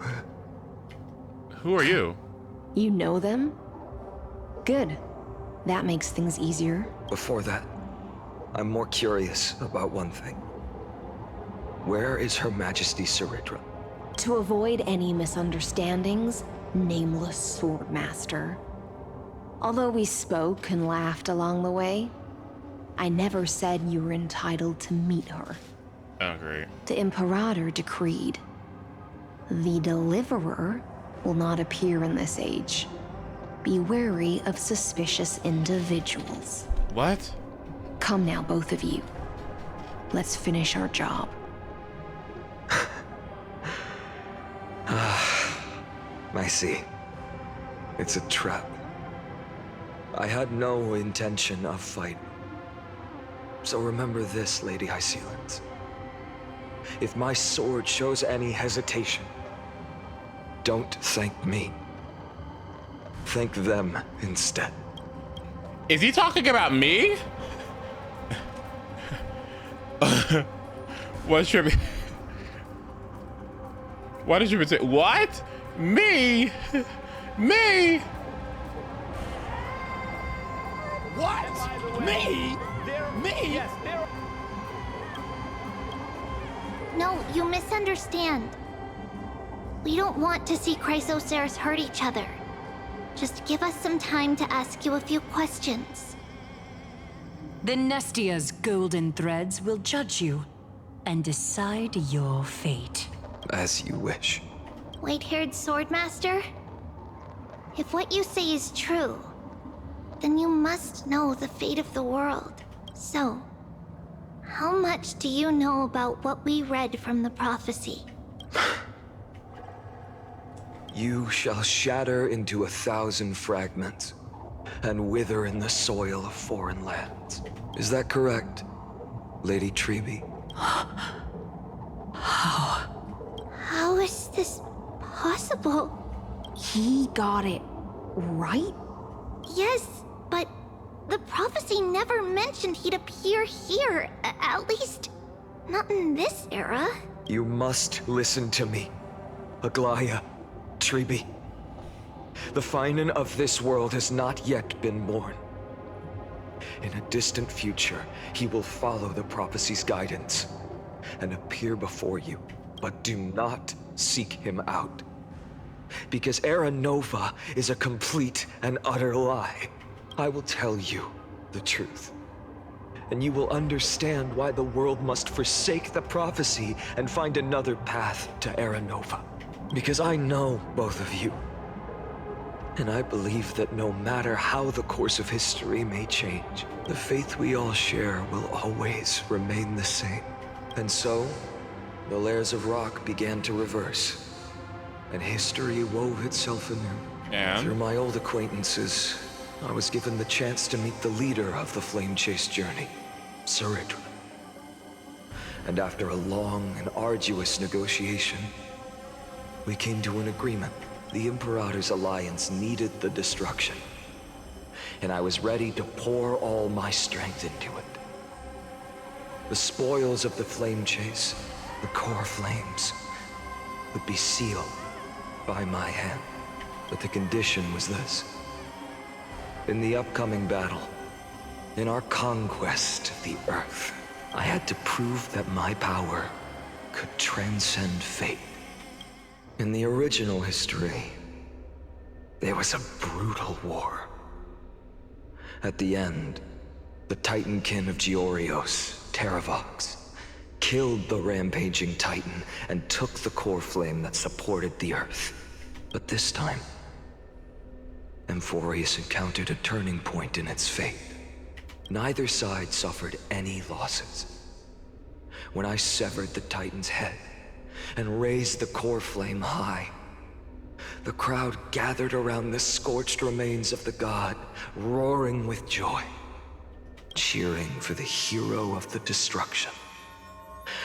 Who are you? You know them? Good. That makes things easier. Before that, I'm more curious about one thing. Where is Her Majesty Saridra? To avoid any misunderstandings, nameless Swordmaster. Although we spoke and laughed along the way, I never said you were entitled to meet her. Oh, great. The Imperator decreed. The Deliverer will not appear in this age. Be wary of suspicious individuals. What? Come now, both of you. Let's finish our job. I see. It's a trap. I had no intention of fighting. So remember this, Lady Hysealans. If my sword shows any hesitation, don't thank me. Thank them instead. Is he talking about me? What should be? Why did you say what? Me? Me? What? Me? Me? No, you misunderstand. We don't want to see Chrysoceres hurt each other. Just give us some time to ask you a few questions. The Nestia's golden threads will judge you and decide your fate. As you wish. White-haired Swordmaster? If what you say is true, then you must know the fate of the world. So, how much do you know about what we read from the prophecy? You shall shatter into 1,000 fragments and wither in the soil of foreign lands. Is that correct, Lady Treby? How is this possible? He got it right? Yes, but the prophecy never mentioned he'd appear here. At least, not in this era. You must listen to me, Aglaya, Treby. The Finan of this world has not yet been born. In a distant future, he will follow the prophecy's guidance and appear before you, but do not seek him out. Because Era Nova is a complete and utter lie. I will tell you the truth, and you will understand why the world must forsake the prophecy and find another path to Era Nova. Because I know both of you, and I believe that no matter how the course of history may change, the faith we all share will always remain the same. And so, the layers of rock began to reverse, and history wove itself anew. And? Through my old acquaintances, I was given the chance to meet the leader of the Flame Chase journey, Saridra. And after a long and arduous negotiation, we came to an agreement. The Imperator's alliance needed the destruction, and I was ready to pour all my strength into it. The spoils of the Flame Chase, the core flames, would be sealed by my hand. But the condition was this. In the upcoming battle, in our conquest of the Earth, I had to prove that my power could transcend fate. In the original history, there was a brutal war. At the end, the Titankin of Georios, Terravox, killed the rampaging Titan and took the core flame that supported the Earth. But this time, Amphorius encountered a turning point in its fate. Neither side suffered any losses. When I severed the Titan's head and raised the core flame high, The crowd gathered around the scorched remains of the god, roaring with joy, cheering for the hero of the destruction,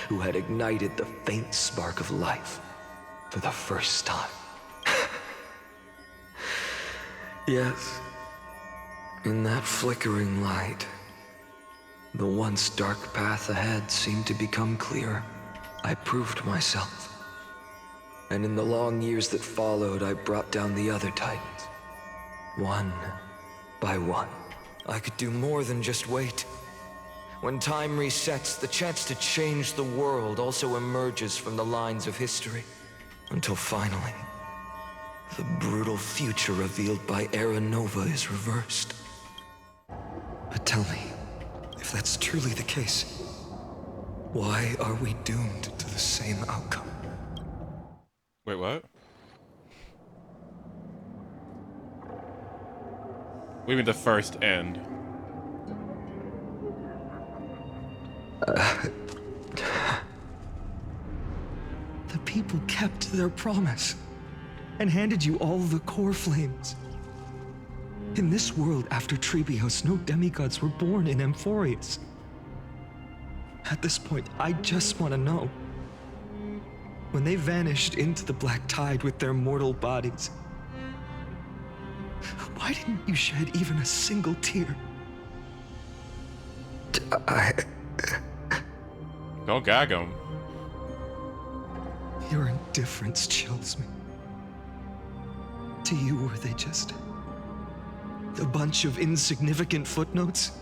who had ignited the faint spark of life for the first time. Yes, in that flickering light, the once dark path ahead seemed to become clear. I proved myself. And in the long years that followed, I brought down the other Titans. One by one. I could do more than just wait. When time resets, the chance to change the world also emerges from the lines of history. Until finally, the brutal future revealed by Era Nova is reversed. But tell me, if that's truly the case, why are we doomed to the same outcome? Wait, what? We mean the first end. The people kept their promise and handed you all the core flames. In this world after Trebios, no demigods were born in Amphorius. At this point, I just want to know. When they vanished into the black tide with their mortal bodies, why didn't you shed even a single tear? Don't gag him. Your indifference chills me. To you, were they just a bunch of insignificant footnotes?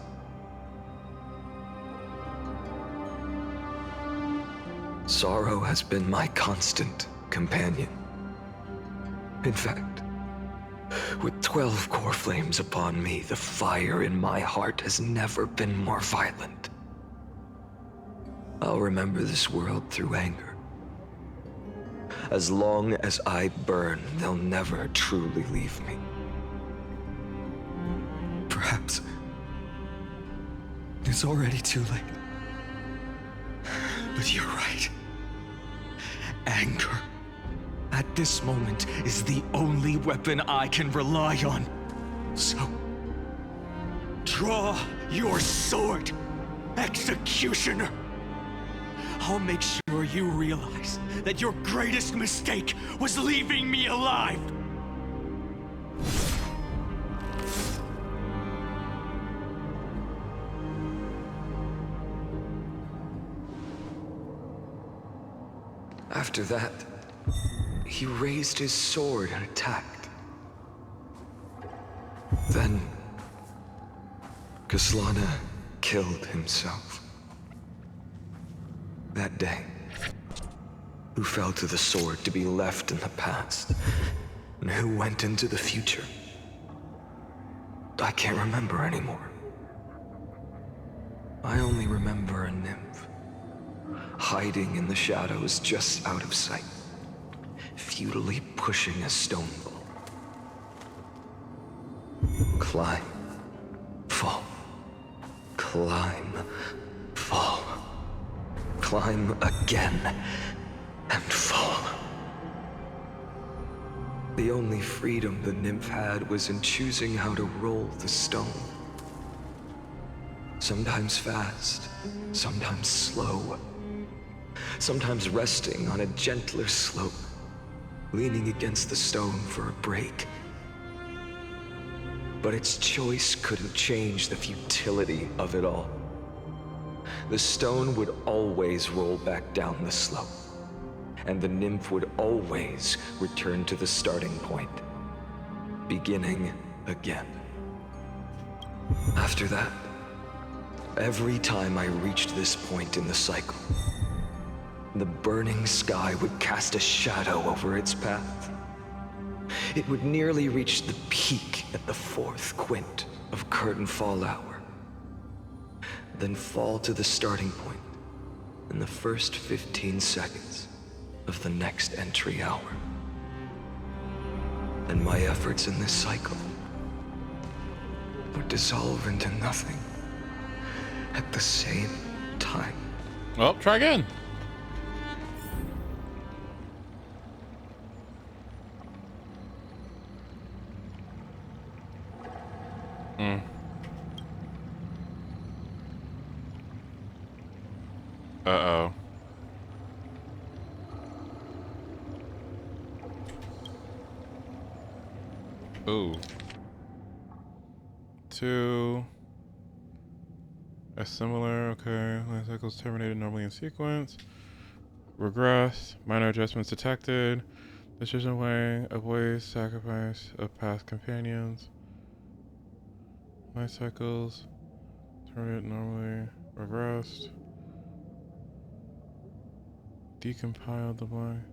Sorrow has been my constant companion. In fact, with 12 core flames upon me, the fire in my heart has never been more violent. I'll remember this world through anger. As long as I burn, they'll never truly leave me. Perhaps it's already too late. But you're right. Anger, at this moment, is the only weapon I can rely on. So, draw your sword, Executioner. I'll make sure you realize that your greatest mistake was leaving me alive. After that, he raised his sword and attacked. Then, Kaslana killed himself. That day, who fell to the sword to be left in the past, and who went into the future, I can't remember anymore. I only remember a nymph, hiding in the shadows just out of sight, futilely pushing a stone ball. Climb, fall, climb, fall, climb again, and fall. The only freedom the nymph had was in choosing how to roll the stone. Sometimes fast, sometimes slow. Sometimes resting on a gentler slope, leaning against the stone for a break. But its choice couldn't change the futility of it all. The stone would always roll back down the slope, and the nymph would always return to the starting point, beginning again. After that, every time I reached this point in the cycle, the burning sky would cast a shadow over its path. It would nearly reach the peak at the 4th quint of curtain fall hour, then fall to the starting point in the first 15 seconds of the next entry hour. And my efforts in this cycle would dissolve into nothing at the same time. Well, try again. Mm. Uh-oh. Ooh. 2. A similar, okay. Life cycles terminated normally in sequence. Regress. Minor adjustments detected. Decision way. Avoid sacrifice of past companions. Life cycles terminated normally. Regressed. Decompiled the blind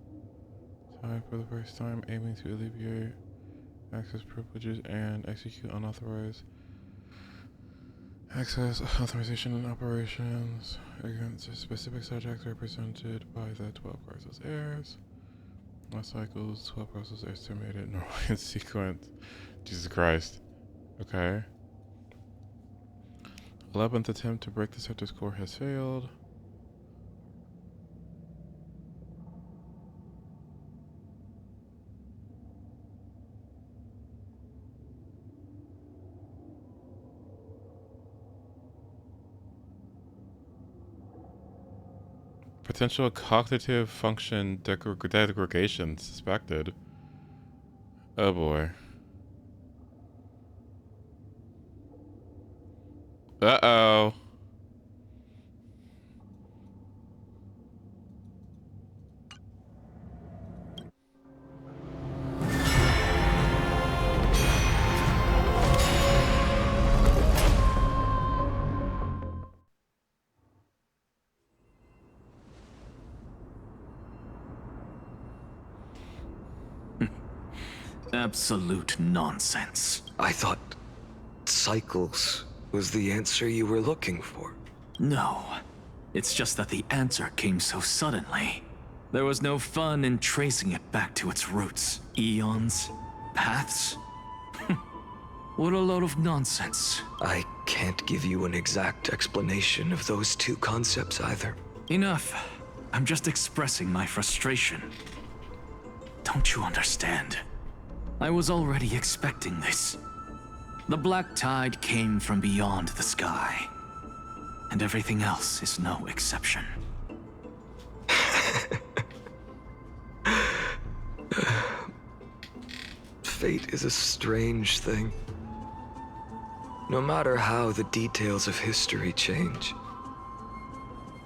type for the first time, aiming to alleviate access privileges and execute unauthorized access authorization and operations against specific subjects represented by the 12 process heirs. Life cycles, 12 process heirs terminated normally in sequence. Jesus Christ. Okay. 11th attempt to break the sector's core has failed. Potential cognitive function degradation suspected. Oh boy. Uh-oh. Absolute nonsense. I thought cycles was the answer you were looking for. No. It's just that the answer came so suddenly. There was no fun in tracing it back to its roots. Eons? Paths? What a load of nonsense. I can't give you an exact explanation of those two concepts either. Enough. I'm just expressing my frustration. Don't you understand? I was already expecting this. The black tide came from beyond the sky. And everything else is no exception. Fate is a strange thing. No matter how the details of history change,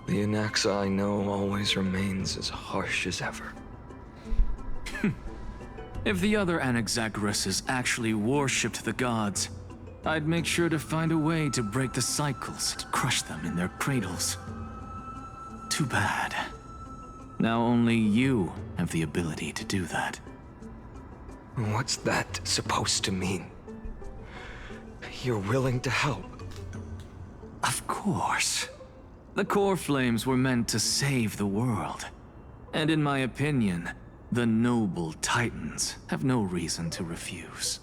the Anaxa I know always remains as harsh as ever. If the other Anaxagoras actually worshipped the gods, I'd make sure to find a way to break the cycles and crush them in their cradles. Too bad. Now only you have the ability to do that. What's that supposed to mean? You're willing to help? Of course. The core flames were meant to save the world. And in my opinion, the noble Titans have no reason to refuse.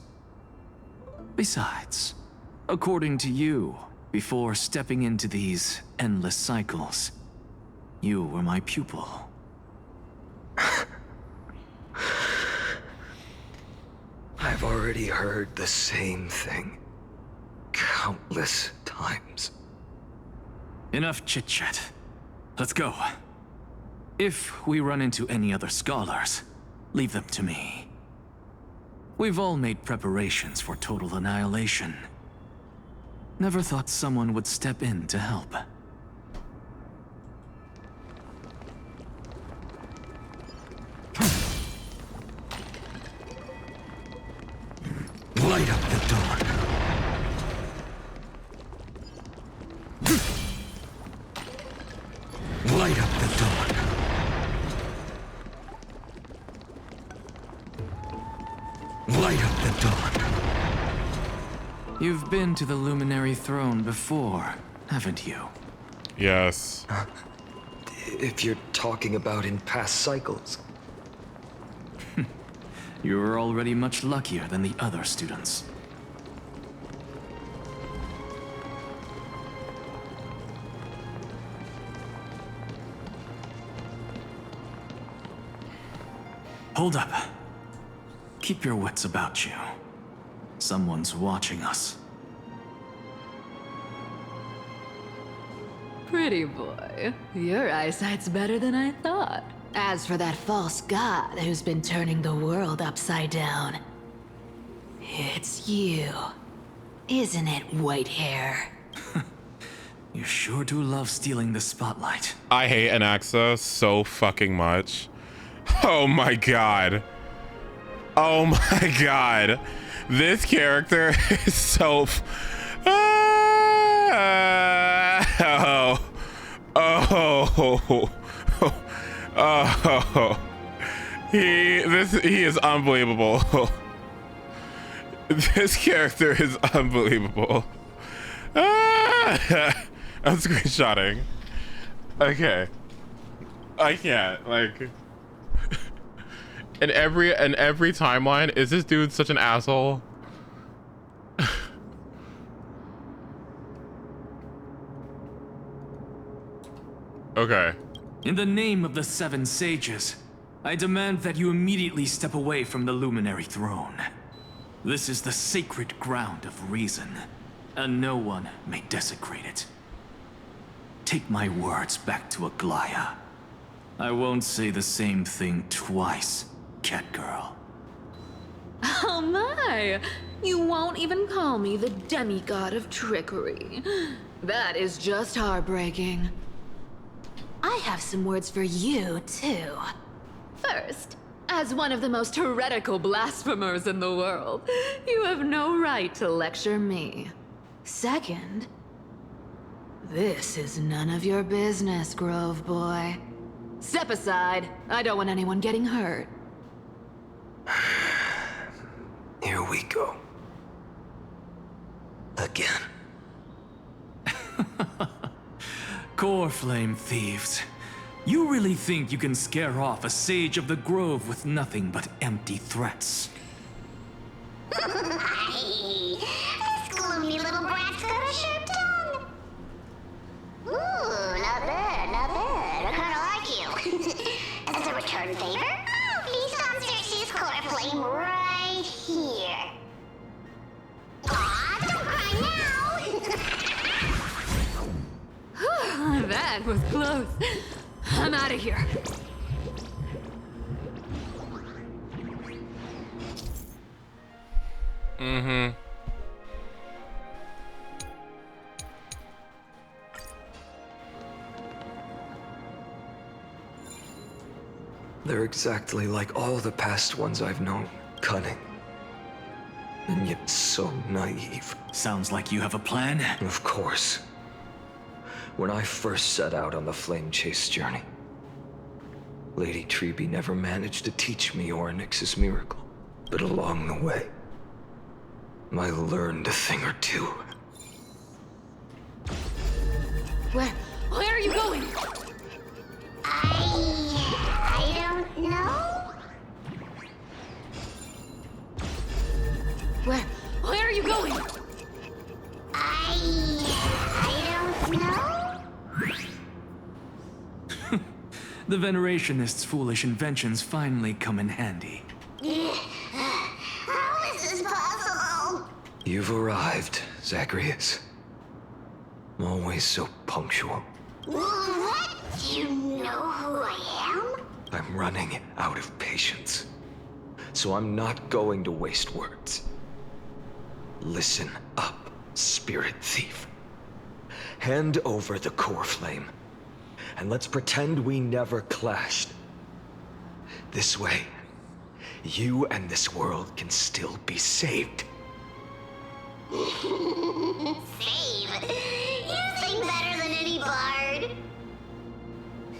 Besides, according to you, before stepping into these endless cycles, you were my pupil. I've already heard the same thing countless times. Enough chit-chat. Let's go. If we run into any other scholars, leave them to me. We've all made preparations for total annihilation. Never thought someone would step in to help. Light up the dawn. Light up the dawn. Light up the dawn. You've been to the Luminary Throne before, haven't you? Yes. If you're talking about in past cycles. You were already much luckier than the other students. Hold up. Keep your wits about you. Someone's watching us. pretty boy. Your eyesight's better than I thought. As for that false god who's been turning the world upside down, it's you, isn't it, white hair? You sure do love stealing the spotlight. I hate Anaxa so fucking much. Oh my god. Oh my god. This character is so... He is unbelievable. This character is unbelievable. I'm screenshotting. Okay. I can't, like... in every timeline, is this dude such an asshole? Okay. In the name of the Seven Sages, I demand that you immediately step away from the Luminary Throne. This is the sacred ground of reason, and no one may desecrate it. Take my words back to Aglaya. I won't say the same thing twice, Catgirl. Oh my! You won't even call me the demigod of trickery. That is just heartbreaking. I have some words for you, too. First, as one of the most heretical blasphemers in the world, you have no right to lecture me. Second, this is none of your business, Grove Boy. Step aside. I don't want anyone getting hurt. Here we go. Again. Core Flame thieves. You really think you can scare off a Sage of the Grove with nothing but empty threats? Hey, this gloomy little brat's got a sharp tongue. Ooh, not bad, not bad. I kinda like you. As a return favor, I'll feast on Cersei's core flame right here. Aw, don't cry now. That was close. I'm out of here. Mm-hmm. They're exactly like all the past ones I've known. Cunning. And yet so naive. Sounds like you have a plan? Of course. When I first set out on the Flame Chase journey, Lady Treby never managed to teach me Orynyx's miracle. But along the way, I learned a thing or two. Where are you going? I don't know. Where are you going? I don't know. The Venerationists' foolish inventions finally come in handy. How is this possible? You've arrived, Zagreus. Always so punctual. What? Do you know who I am? I'm running out of patience. So I'm not going to waste words. Listen up, Spirit Thief. Hand over the core flame, and let's pretend we never clashed. This way, you and this world can still be saved. Save? You sing better than any bard.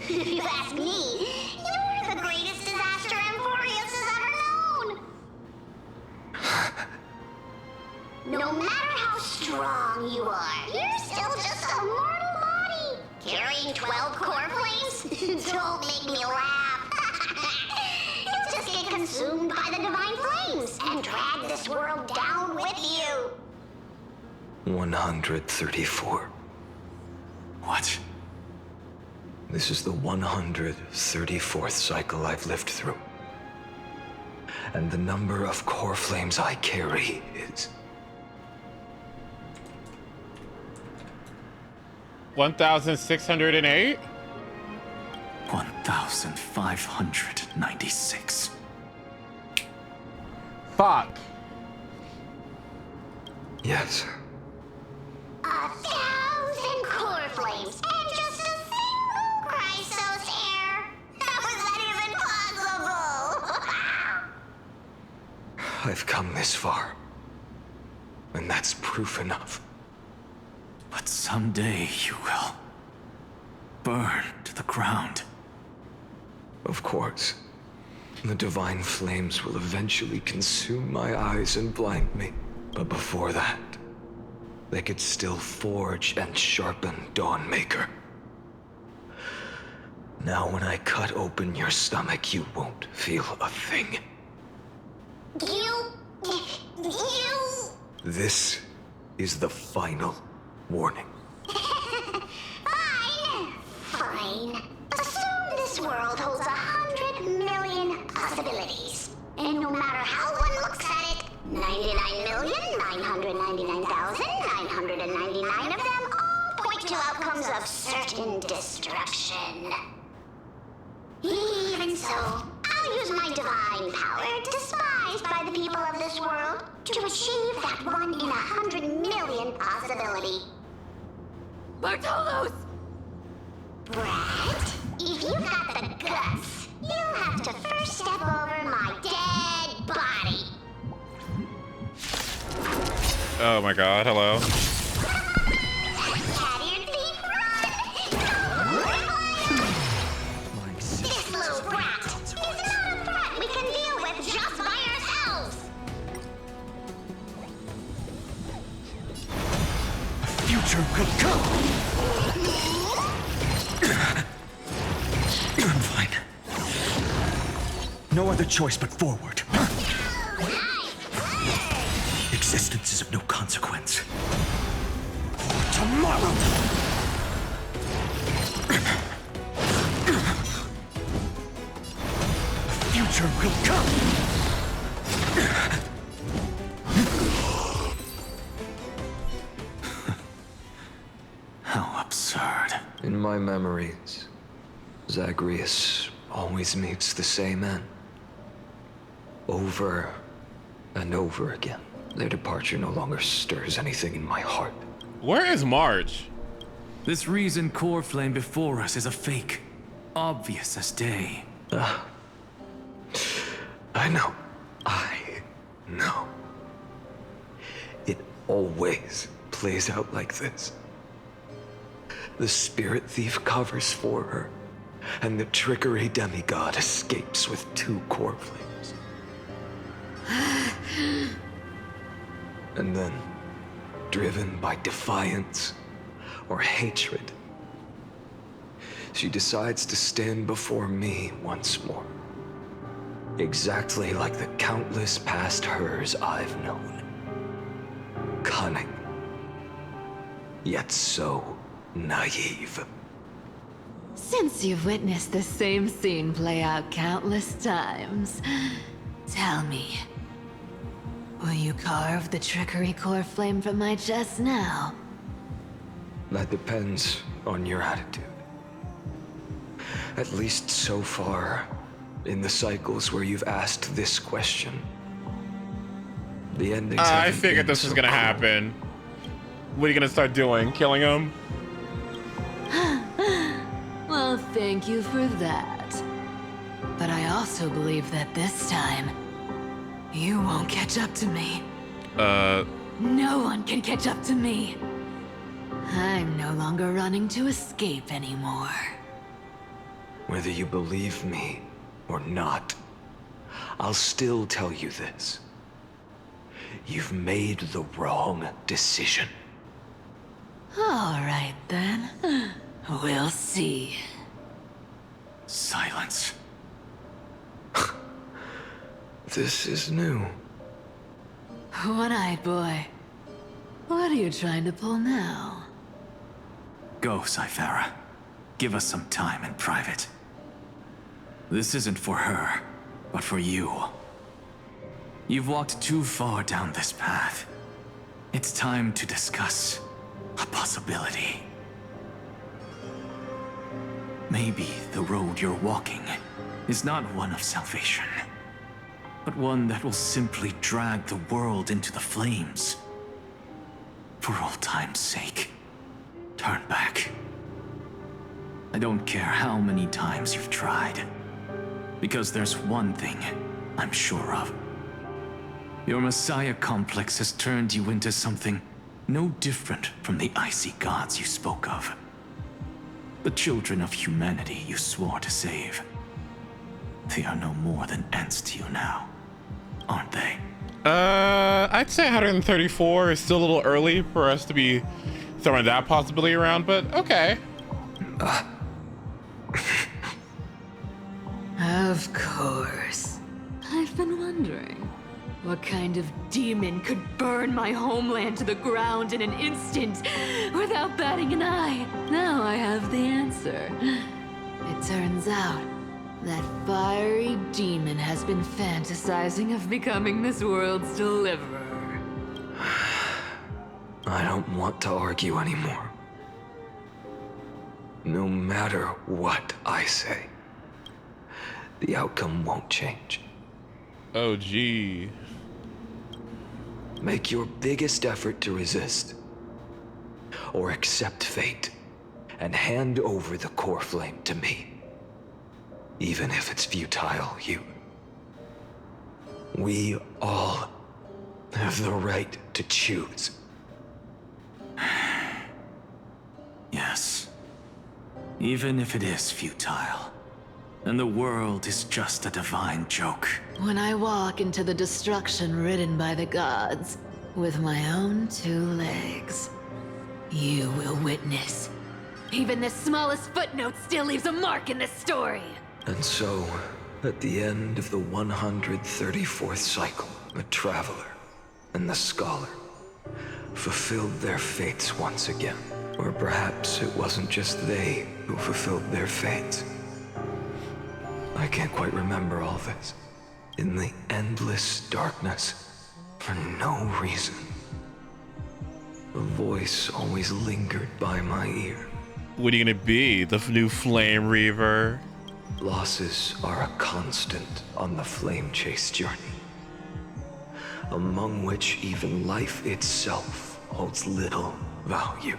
If you ask me, you're the greatest disaster Amphorius has ever known. No matter how strong you are, you're still just a mortal body. Carrying 12 core flames? Don't make me laugh. You'll just get consumed by the divine flames and drag this world down with you. 134. What? This is the 134th cycle I've lived through. And the number of core flames I carry is... 1,608? 1,596. Fuck. Yes. 1,000 core flames and just a single Chrysos hair. How is that even possible? I've come this far. And that's proof enough. But someday you will burn to the ground. Of course. The divine flames will eventually consume my eyes and blind me. But before that, they could still forge and sharpen Dawnmaker. Now when I cut open your stomach, you won't feel a thing. You... This is the final warning. Fine. Assume this world holds 100 million possibilities. And no matter how one looks at it, 99,999,999 of them all point to outcomes of certain destruction. Even so, I'll use my divine power, despised by the people of this world, to achieve that 1 in 100 million possibility. Bartolos! Brett, if you've got the guts, you'll have to first step over my dead body. Oh my god, hello. This little brat is not a threat we can deal with just by ourselves. Future could come! I'm fine. No other choice but forward. Existence is of no consequence. For tomorrow! Future will come! How absurd. In my memories, Zagreus always meets the same end. Over and over again. Their departure no longer stirs anything in my heart. Where is March? This reason core flame before us is a fake. Obvious as day. I know. I know. It always plays out like this. The spirit thief covers for her, and the trickery demigod escapes with 2 core flames. And then, driven by defiance or hatred, she decides to stand before me once more. Exactly like the countless past hers I've known. Cunning, yet so naive. Since you've witnessed the same scene play out countless times, tell me, will you carve the trickery core flame from my chest now? That depends on your attitude. At least so far, in the cycles where you've asked this question. The endings I figured this was gonna happen. What are you gonna start doing? Killing him? Well, thank you for that. But I also believe that this time, you won't catch up to me. No one can catch up to me. I'm no longer running to escape anymore. Whether you believe me or not, I'll still tell you this. You've made the wrong decision. All right, then. We'll see. Silence. This is new. One-eyed boy. What are you trying to pull now? Go, Cythera. Give us some time in private. This isn't for her, but for you. You've walked too far down this path. It's time to discuss a possibility. Maybe the road you're walking is not one of salvation, but one that will simply drag the world into the flames. For old time's sake, turn back. I don't care how many times you've tried, because there's one thing I'm sure of. Your Messiah complex has turned you into something no different from the icy gods you spoke of. The children of humanity you swore to save. They are no more than ants to you now, aren't they? I'd say 134 is still a little early for us to be throwing that possibility around, but okay. Of course. I've been wondering, what kind of demon could burn my homeland to the ground in an instant without batting an eye? Now I have the answer. It turns out that fiery demon has been fantasizing of becoming this world's deliverer. I don't want to argue anymore. No matter what I say, the outcome won't change. Oh, gee. Make your biggest effort to resist, or accept fate, and hand over the core flame to me. Even if it's futile, we all have the right to choose. Yes. Even if it is futile, and the world is just a divine joke. When I walk into the destruction ridden by the gods, with my own 2 legs, you will witness. Even the smallest footnote still leaves a mark in this story. And so, at the end of the 134th cycle, the Traveler and the Scholar fulfilled their fates once again. Or perhaps it wasn't just they who fulfilled their fates. I can't quite remember all this. In the endless darkness, for no reason, a voice always lingered by my ear. What are you gonna be? The new Flame Reaver? Losses are a constant on the flame chase journey, among which even life itself holds little value.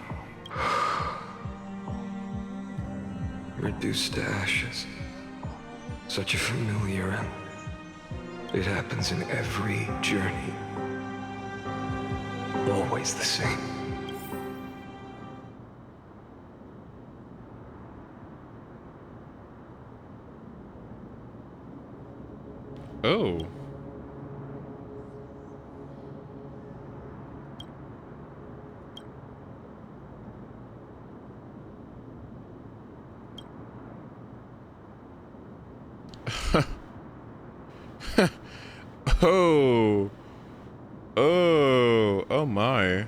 Reduced to ashes. Such a familiar end. It happens in every journey. Always the same. Oh. Oh. Oh. Oh my.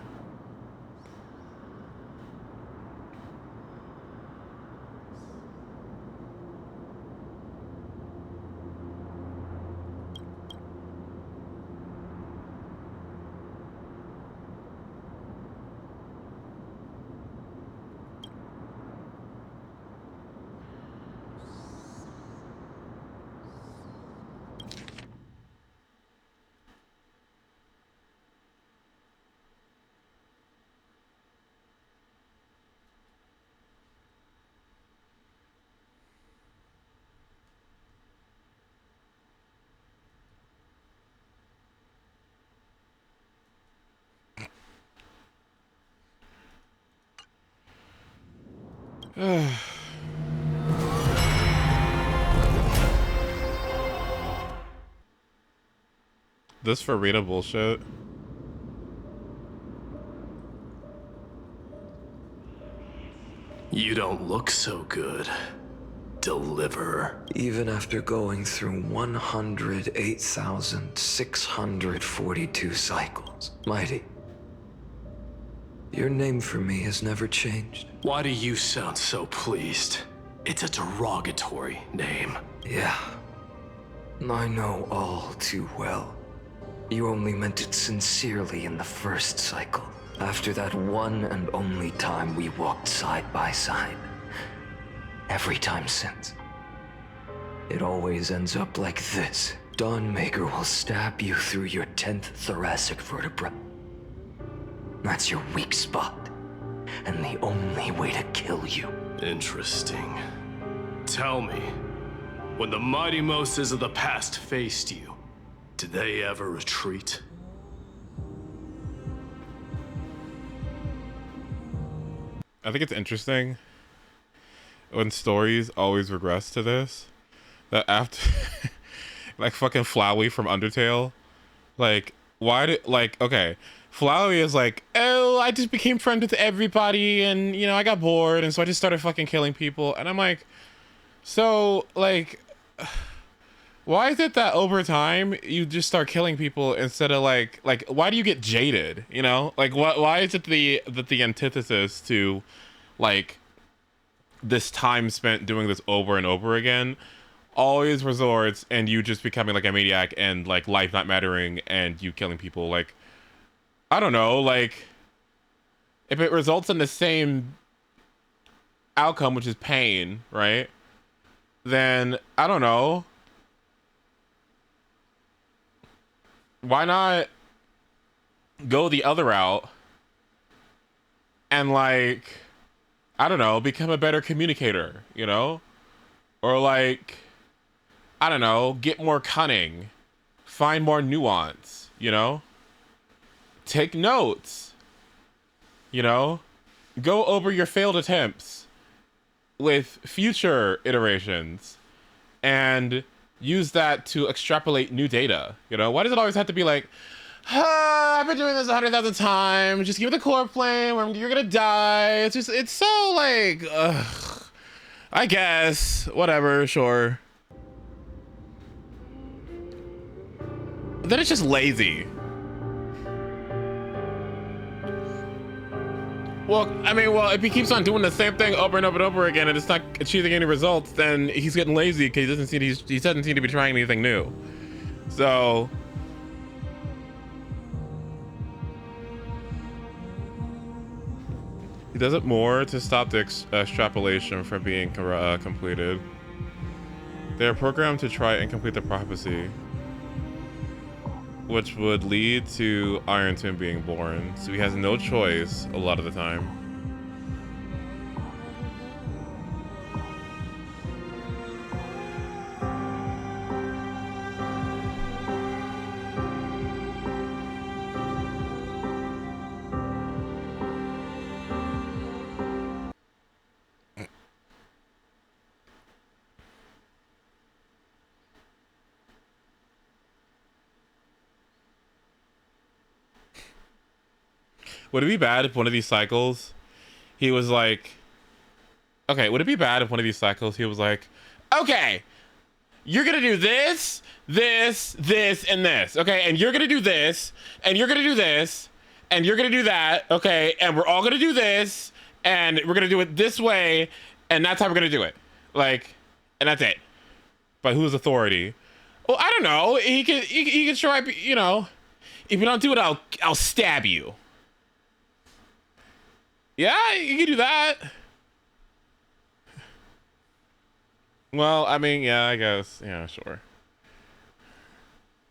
This for Rita bullshit. You don't look so good, Deliverer. Even after going through 108,642 cycles, Mighty, your name for me has never changed. Why do you sound so pleased? It's a derogatory name. Yeah, I know all too well. You only meant it sincerely in the first cycle, after that one and only time we walked side by side. every time since. It always ends up like this. Dawnmaker will stab you through your 10th thoracic vertebra. That's your weak spot, and the only way to kill you. Interesting. Tell me, when the mighty Moses of the past faced you, did they ever retreat? I think it's interesting when stories always regress to this, that after like fucking Flowey from Undertale, like why did, like, okay, Flowey is like, oh, I just became friends with everybody and, you know, I got bored and so I just started fucking killing people. And I'm like, so, like, why is it that over time you just start killing people instead of like why do you get jaded, you know? Like, why is it the antithesis to like this time spent doing this over and over again always resorts and you just becoming like a maniac and like life not mattering and you killing people? Like, I don't know, like if it results in the same outcome, which is pain, right? Then I don't know, why not go the other route and, like, I don't know, become a better communicator, you know? Or, like, I don't know, get more cunning, find more nuance, you know? Take notes, you know? Go over your failed attempts with future iterations and use that to extrapolate new data, you know? Why does it always have to be like, I've been doing this 100,000 times, just give me the core flame or you're gonna die. It's just, it's so like, ugh, I guess, whatever, sure. Then it's just lazy. Well, I mean, well, if he keeps on doing the same thing over and over and over again and it's not achieving any results, then he's getting lazy because he doesn't seem to be trying anything new. So he does it more to stop the extrapolation from being completed. They are programmed to try and complete the prophecy, which would lead to Iron Twin being born. So he has no choice a lot of the time. Would it be bad if one of these cycles he was like, okay, would it be bad if one of these cycles he was like, okay, you're gonna do this, this, this, and this, okay, and you're gonna do this, and you're gonna do this, and you're gonna do that, okay, and we're all gonna do this, and we're gonna do it this way, and that's how we're gonna do it, like, and that's it. By whose authority? Well, I don't know. He could try, you know, if you don't do it, I'll stab you. Yeah, you can do that. Well, I mean, yeah, I guess. Yeah, sure.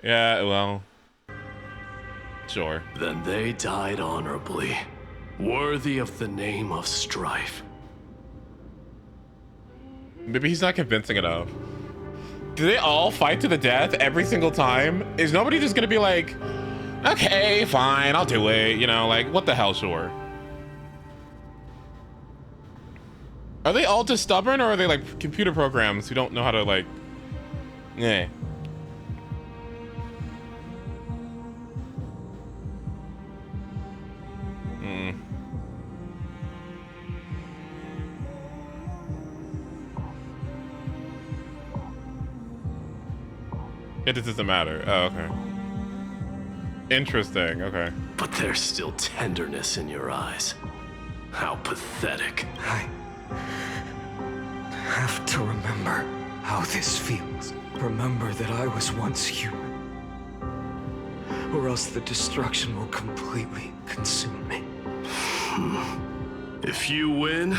Yeah, well, sure. Then they died honorably, worthy of the name of strife. Maybe he's not convincing enough. Do they all fight to the death every single time? Is nobody just gonna be like, okay, fine, I'll do it, you know, like, what the hell, sure. Are they all just stubborn, or are they like computer programs who don't know how to, like, yeah. It just doesn't matter. Oh, okay. Interesting, okay. But there's still tenderness in your eyes. How pathetic. I have to remember how this feels. Remember that I was once human. Or else the destruction will completely consume me. If you win,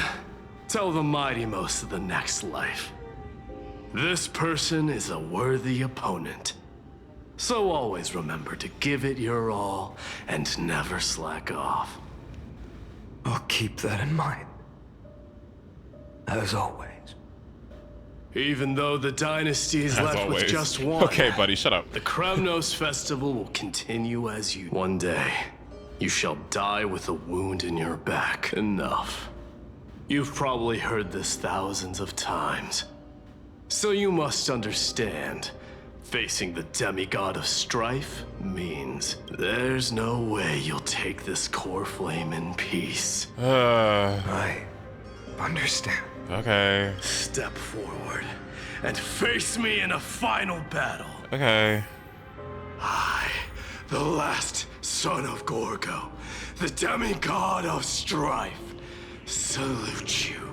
Tell the mighty most of the next life. This person is a worthy opponent. So always remember to give it your all and never slack off. I'll keep that in mind. As always. Even though the dynasty is As left always. with just one. Okay, buddy, shut up. The Kremnos festival will continue as you. One day, you shall die with a wound in your back. Enough. You've probably heard this thousands of times. So you must understand, facing the demigod of strife means there's no way you'll take this core flame in peace. I understand. Okay. Step forward and face me in a final battle. Okay. I, the last son of Gorgo, the demigod of strife, salute you.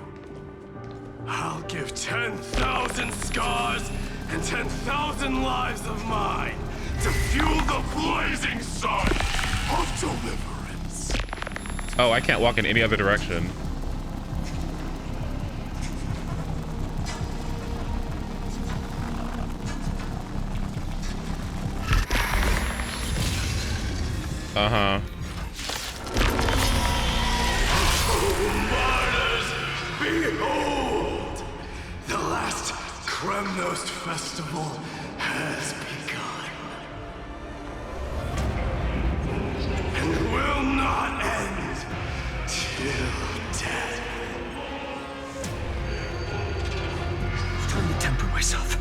I'll give 10,000 scars and 10,000 lives of mine to fuel the blazing sun of deliverance. Oh, I can't walk in any other direction. Uh-huh. Martyrs, behold! The last Kremnos festival has begun. And will not end till death. I'm trying to temper myself.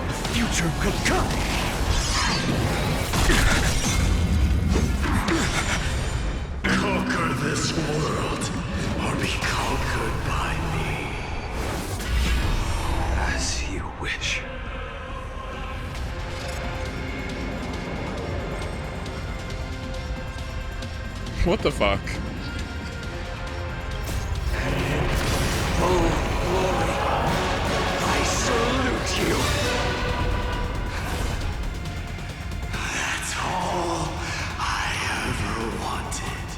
The future could come. Conquer this world, or be conquered by me. As you wish. What the fuck? Oh, glory. I salute you. That's all I ever wanted.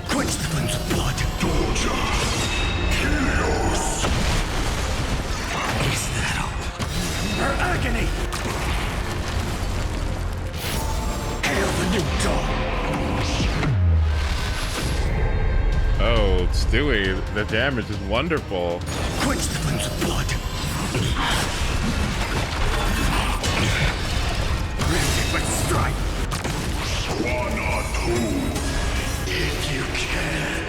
Quench the flames of blood. Doja. Chaos. Is that all? Her agony. Hail the new dawn. Oh, Stewie, the damage is wonderful. Quench the flames of blood. Granted by strife. One or two. If you can,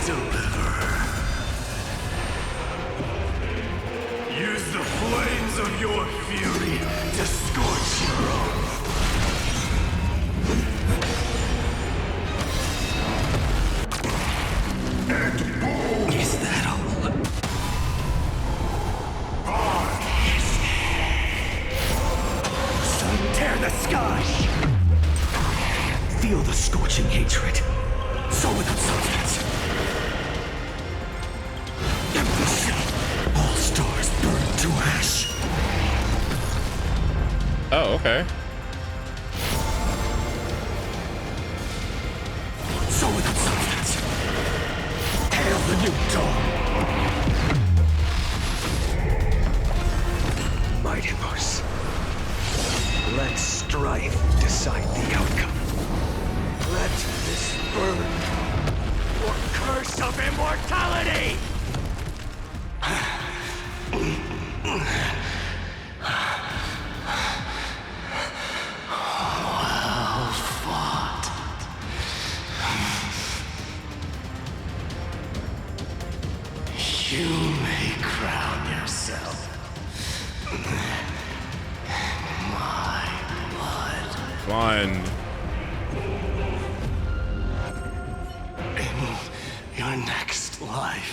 deliver. Use the flames of your fury to scorch your own. Is that all? Sun tear the sky! Feel the scorching hatred. So without substance. Empty city. All stars burn to ash. Oh, okay. So without substance. Hail the new dawn. Mighty Moose. Let strife decide the outcome. Let this burn your curse of immortality! Well fought. You may crown yourself. My blood. Fun. In your next life,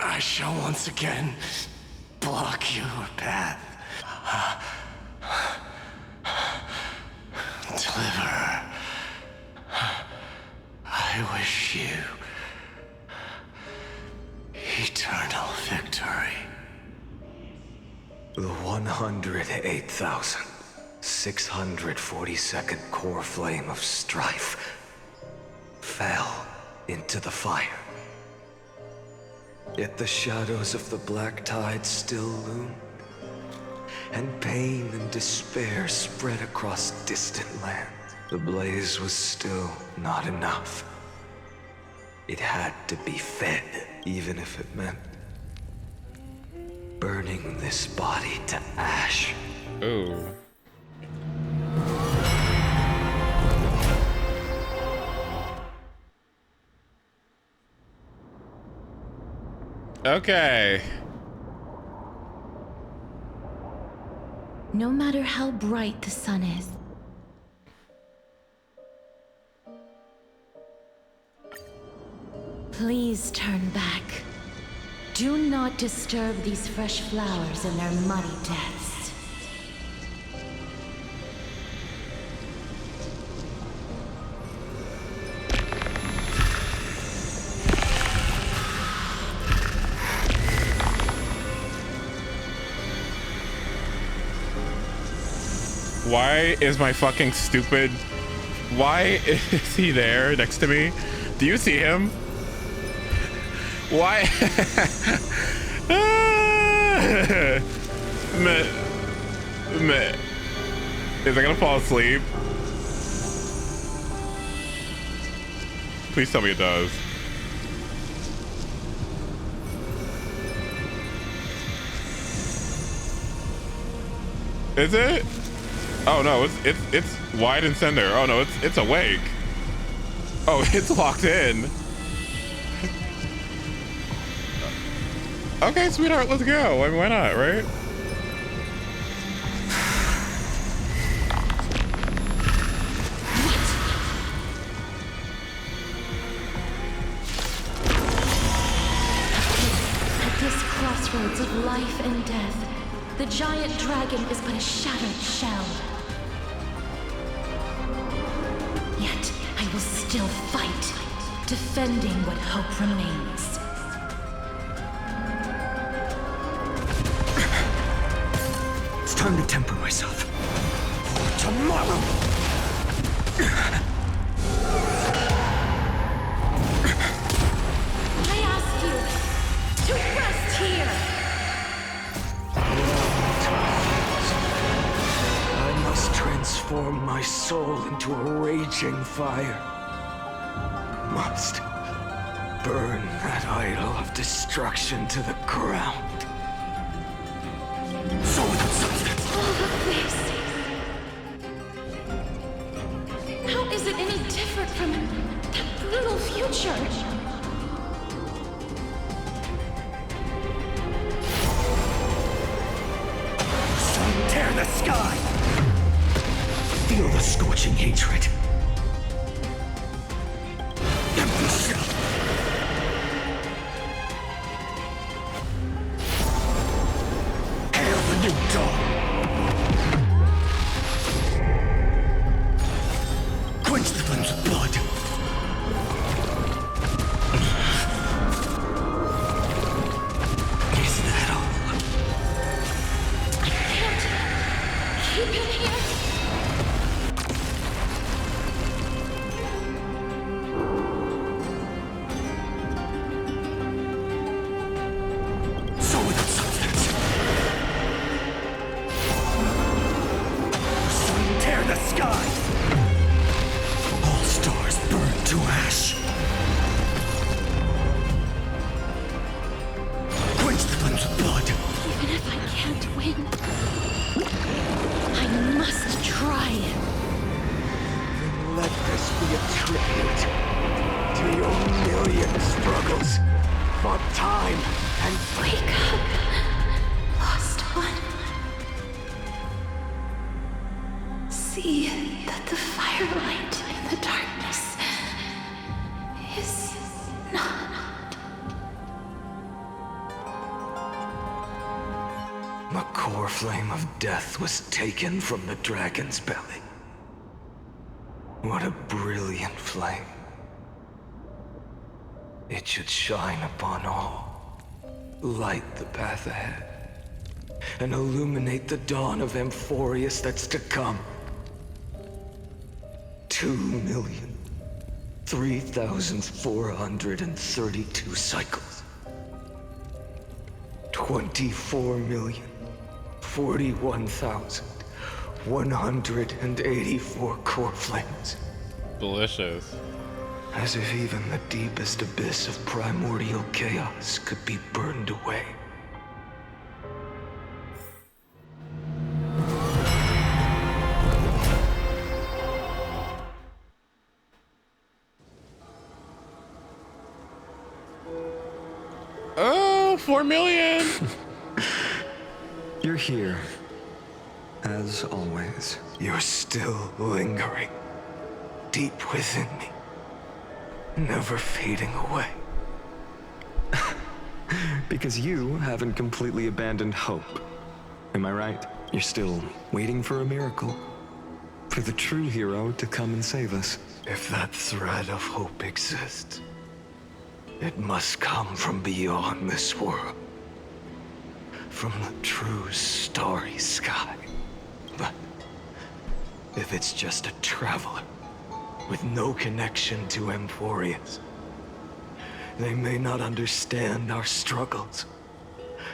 I shall once again block your path. Deliverer, I wish you eternal victory. The 108,000. 642nd core flame of strife fell into the fire. Yet the shadows of the black tide still loomed, and pain and despair spread across distant lands. The blaze was still not enough. It had to be fed, even if it meant burning this body to ash. Ooh. Okay. No matter how bright the sun is, please turn back. Do not disturb these fresh flowers in their muddy deaths. Why is my fucking stupid... Why is he there next to me? Do you see him? Why? Meh. Is I gonna fall asleep? Please tell me it does. Is it? Oh no, it's wide and center. Oh no, it's awake. Oh, it's locked in. Okay, sweetheart, let's go. I mean, why not, right? At this crossroads of life and death, the giant dragon is but a shattered shell. Yet, I will still fight, defending what hope remains. It's time to temper myself. For tomorrow! I ask you to rest here! I must transform my soul into a raging fire. Must burn that idol of destruction to the ground. So without substance. All of this. How is it any different from that brutal future? Sun tear the sky! Feel the scorching hatred. Empty shell. Hail the new dawn. Quench the flames of blood. Is that all? I can't keep him here. So without substance. Sun tear the sky. All stars burn to ash. Quench the flames of blood. Even if I can't win, I must try. Then let this be a tribute to your million struggles for time and Wake up, lost one. See that the firelight in the darkness is not. The core flame of death was taken from the dragon's belly. What a brilliant flame. It should shine upon all, light the path ahead. and illuminate the dawn of Amphorius that's to come. 2,003,432 cycles. 24,041,184 core flames. Delicious. As if even the deepest abyss of primordial chaos could be burned away. Oh, 4 million! You're here. As always. You're still lingering. Deep within me. Never fading away. Because you haven't completely abandoned hope. Am I right? You're still waiting for a miracle. For the true hero to come and save us. If that thread of hope exists, it must come from beyond this world. From the true starry sky. But if it's just a traveler with no connection to Amphorius, they may not understand our struggles,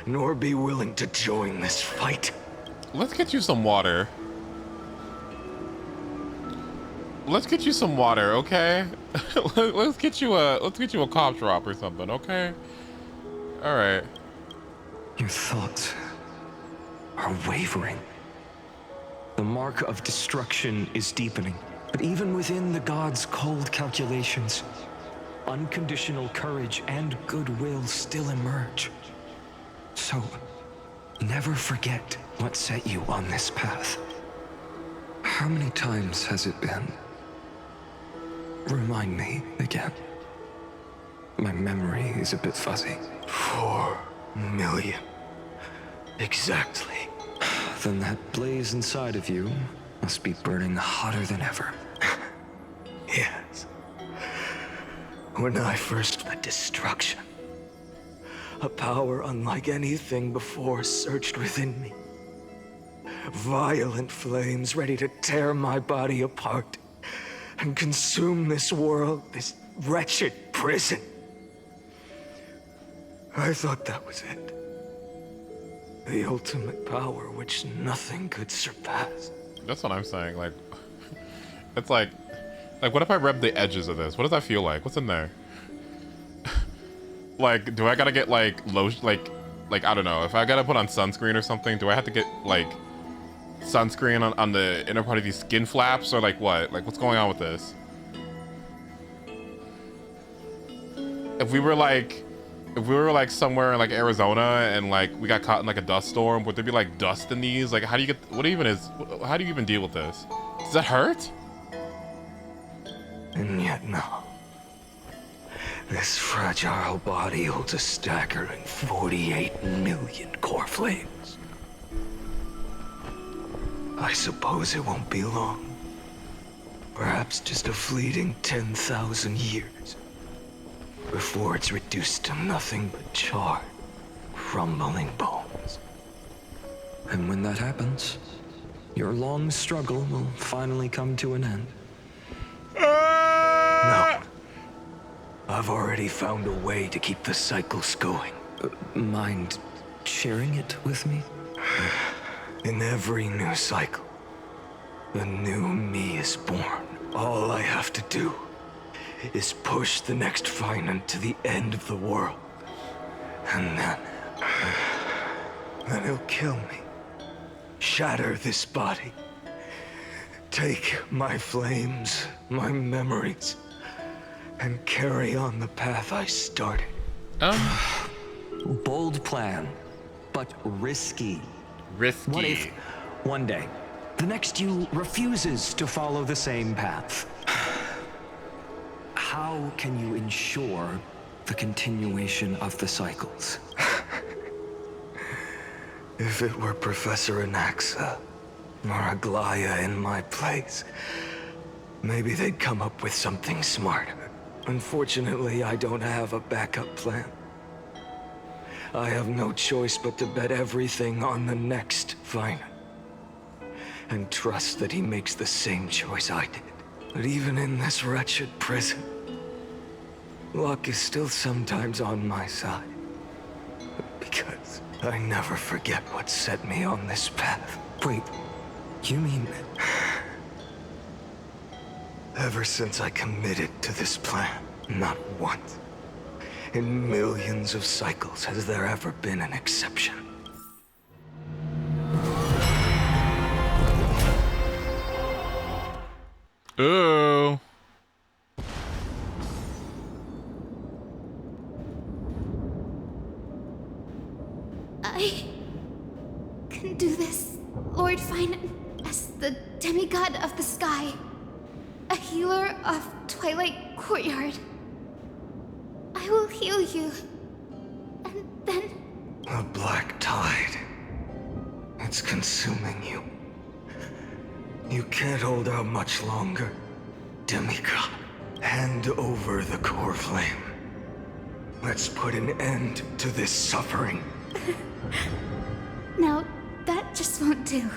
nor be willing to join this fight. Let's get you some water. Let's get you some water, okay? let's get you a cough drop or something, okay? All right. Your thoughts are wavering. The mark of destruction is deepening. But even within the gods' cold calculations, unconditional courage and goodwill still emerge. So, never forget what set you on this path. How many times has it been? Remind me again. My memory is a bit fuzzy. 4 million. Exactly. Then that blaze inside of you must be burning hotter than ever. Yes. When I first met destruction, a power unlike anything before surged within me. Violent flames ready to tear my body apart and consume this world, this wretched prison. I thought that was it. The ultimate power which nothing could surpass. That's what I'm saying. Like, it's like what if I rub the edges of this? What does that feel like? What's in there? Like, do I gotta get like lotion? Like I don't know. If I gotta put on sunscreen or something, do I have to get like sunscreen on the inner part of these skin flaps, or like what? Like, what's going on with this? If we were like somewhere in like Arizona and like we got caught in like a dust storm, would there be like dust in these? Like, how do you get, how do you even deal with this? Does that hurt? And yet no. This fragile body holds a staggering 48 million core flames. I suppose it won't be long. Perhaps just a fleeting 10,000 years. Before it's reduced to nothing but charred, crumbling bones. And when that happens, your long struggle will finally come to an end. No. I've already found a way to keep the cycles going. Mind sharing it with me? In every new cycle, a new me is born. All I have to do is push the next Finan to the end of the world. And then he'll kill me. Shatter this body. Take my flames, my memories, and carry on the path I started. Bold plan, but risky. Risky. What if, one day, the next you refuses to follow the same path? How can you ensure the continuation of the cycles? If it were Professor Anaxa or Aglaya in my place, maybe they'd come up with something smarter. Unfortunately, I don't have a backup plan. I have no choice but to bet everything on the next final. And trust that he makes the same choice I did. But even in this wretched prison, luck is still sometimes on my side. Because I never forget what set me on this path. Wait, you mean... Ever since I committed to this plan, not once, in millions of cycles, has there ever been an exception. Ooh. I can do this, Lord Finan, as the demigod of the sky, a healer of Twilight Courtyard. I will heal you, and then... A black tide. It's consuming you. You can't hold out much longer. Demigod, hand over the core flame. Let's put an end to this suffering. Now, that just won't do.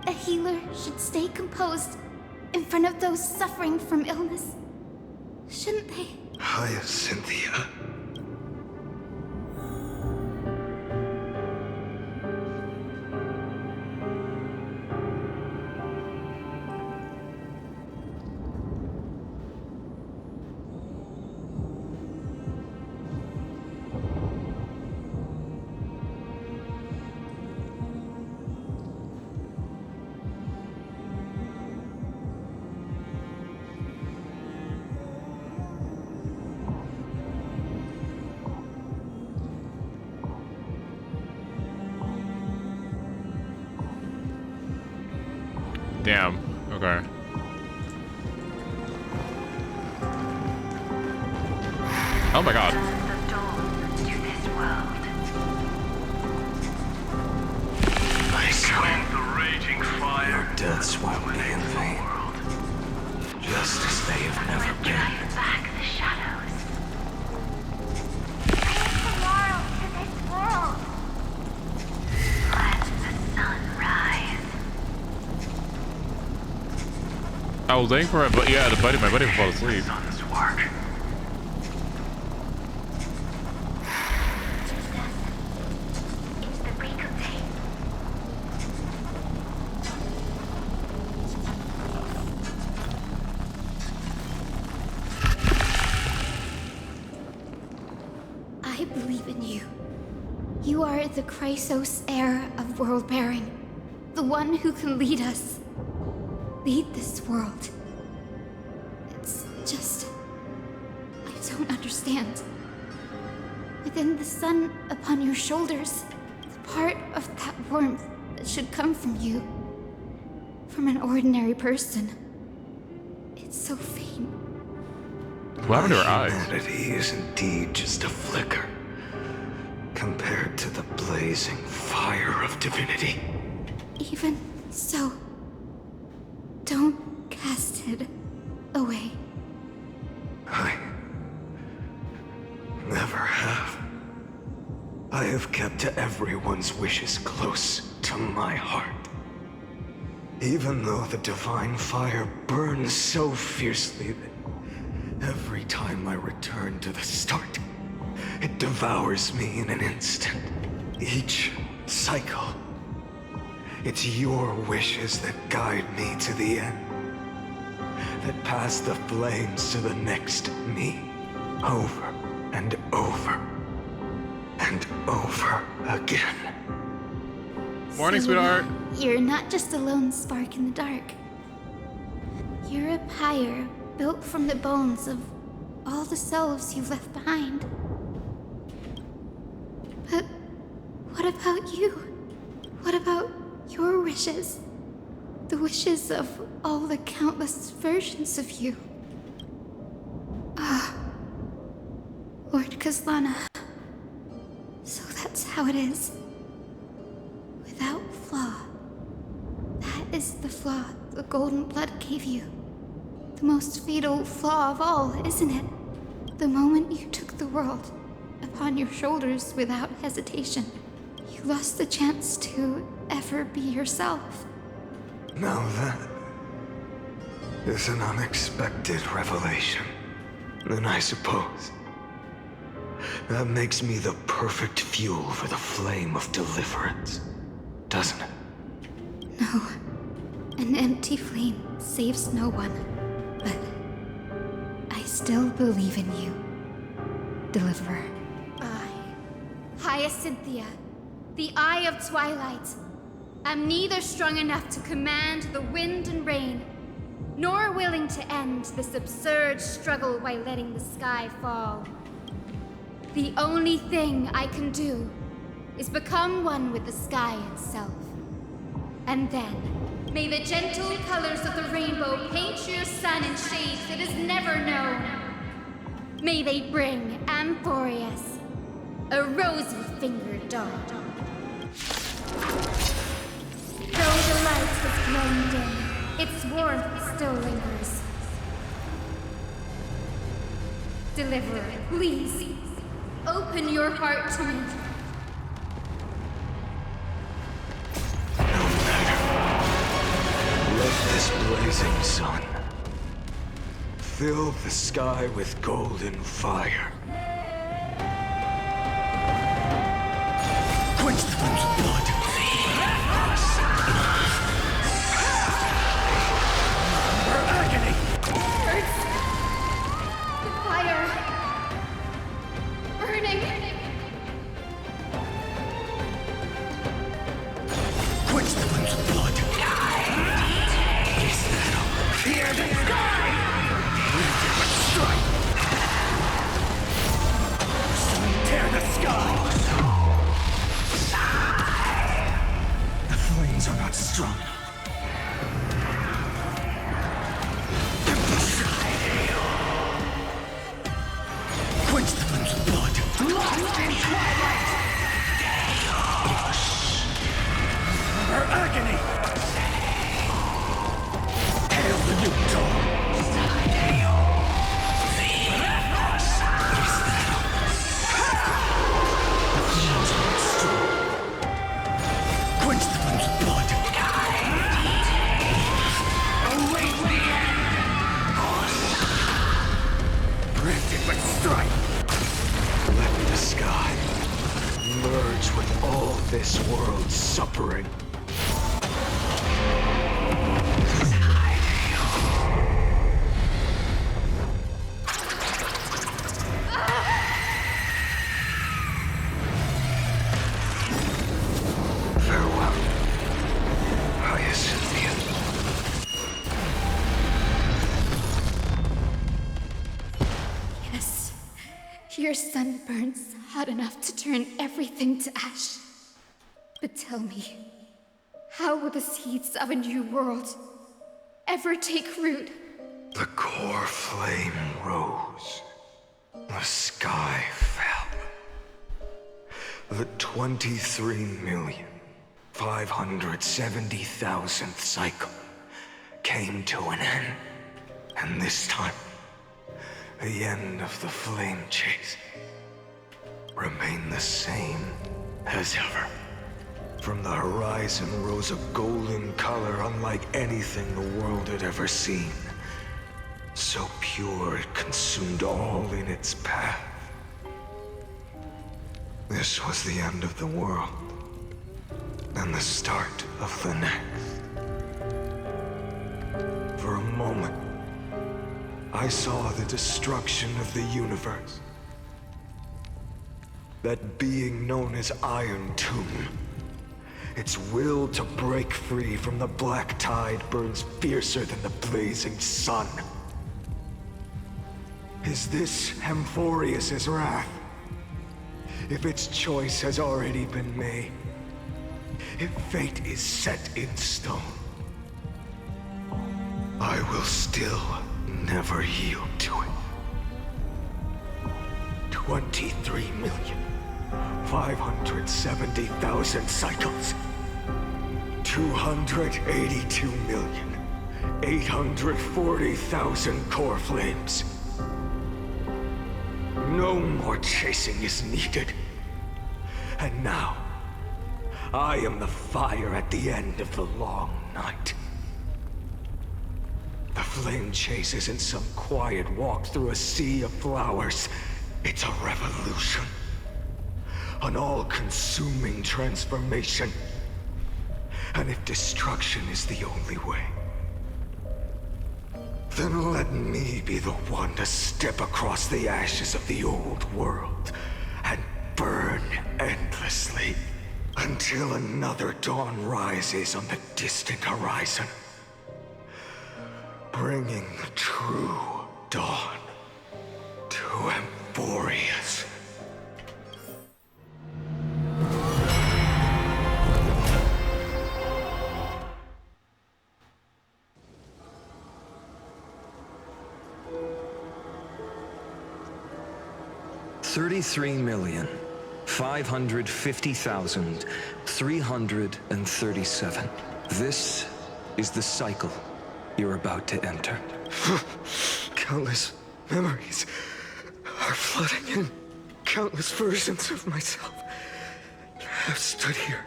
A healer should stay composed in front of those suffering from illness. Shouldn't they? Hiya, Cynthia. Damn. Okay. Oh my god. I swear, your deaths won't be in vain. Just as they have never been. Back the shadows. Bring tomorrow to this world. Let the sun rise. I was waiting for my buddy to fall asleep. I believe in you. You are the Chrysos heir of world bearing. The one who can lead us. Lead this world. It's just... I don't understand. Within the sun upon your shoulders, the part of that warmth that should come from you, from an ordinary person, it's so faint. What happened to her eyes? Humanity is indeed just a flicker compared to the blazing fire of divinity. Even so, don't cast it away. I never have. I have kept everyone's wishes close to my heart. Even though the divine fire burns so fiercely that every time I return to the start, it devours me in an instant. Each cycle, it's your wishes that guide me to the end. That pass the flames to the next me. Over and over. And over again. Morning, sweetheart. You're not just a lone spark in the dark. You're a pyre built from the bones of all the selves you've left behind. But what about you? What about your wishes? The wishes of all the countless versions of you. Ah, Lord Kazlana. So that's how it is. Without flaw. That is the flaw the golden blood gave you. The most fatal flaw of all, isn't it? The moment you took the world, upon your shoulders without hesitation. You lost the chance to ever be yourself. Now that is an unexpected revelation. Then I suppose that makes me the perfect fuel for the flame of deliverance, doesn't it? No. An empty flame saves no one. But I still believe in you, Deliverer. Hyacinthia, the Eye of Twilight. I'm neither strong enough to command the wind and rain, nor willing to end this absurd struggle by letting the sky fall. The only thing I can do is become one with the sky itself. And then, may the gentle colors of the rainbow paint your sun in shades it has never known. May they bring Amphorius a rosy-fingered dawn. Though the light has grown dim, its warmth still lingers. Deliverer, please, open your heart to me. Let this blazing sun fill the sky with golden fire. Quench the flames of blood. Her agony! Hurts. The fire. Burning. Quench the flames of blood. Is that all? Fear the sky! Strike! Tear the sky! The flames are not strong enough. Quench the flames of blood. Lost in twilight! Her agony! Hail the new dawn! Quench the flames of blood. Await the end. Granted, but strike. Let the sky merge with all this world's suffering. Your sun burns hot enough to turn everything to ash. But tell me, how will the seeds of a new world ever take root? The core flame rose. The sky fell. The 23,570,000th cycle came to an end. And this time, the end of the flame chase remained the same as ever. From the horizon rose a golden color unlike anything the world had ever seen. So pure it consumed all in its path. This was the end of the world, and the start of the next. For a moment, I saw the destruction of the universe. That being known as Iron Tomb. Its will to break free from the black tide burns fiercer than the blazing sun. Is this Amphorius' wrath? If its choice has already been made, if fate is set in stone, I will still never yield to it. 23,570,000 cycles. 282,840,000 core flames. No more chasing is needed. And now, I am the fire at the end of the long night. The flame chase isn't some quiet walk through a sea of flowers. It's a revolution. An all-consuming transformation. And if destruction is the only way, then let me be the one to step across the ashes of the old world and burn endlessly until another dawn rises on the distant horizon, bringing the true dawn to Emporius. $33,550,337. This is the cycle you're about to enter. Countless memories are flooding in. Countless versions of myself have stood here,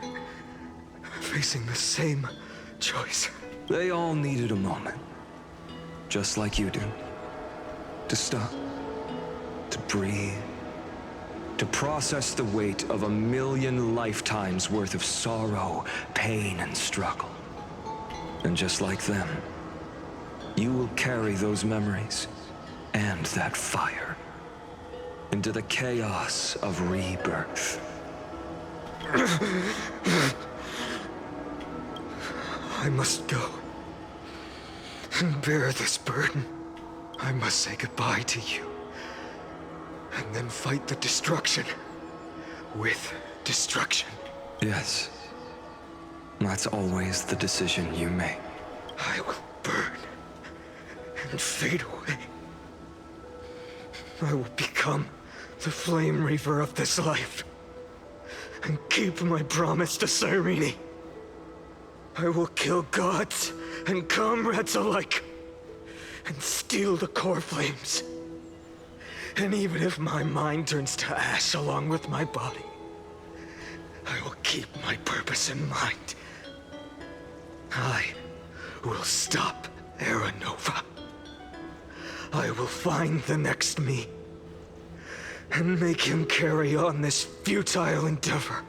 facing the same choice. They all needed a moment, just like you do. To stop, to breathe, to process the weight of 1,000,000 lifetimes worth of sorrow, pain, and struggle. And just like them, you will carry those memories and that fire into the chaos of rebirth. I must go and bear this burden. I must say goodbye to you, and then fight the destruction with destruction. Yes. That's always the decision you make. I will burn and fade away. I will become the flame reaver of this life and keep my promise to Cyrene. I will kill gods and comrades alike and steal the core flames. And even if my mind turns to ash along with my body, I will keep my purpose in mind. I will stop Era Nova. I will find the next me and make him carry on this futile endeavor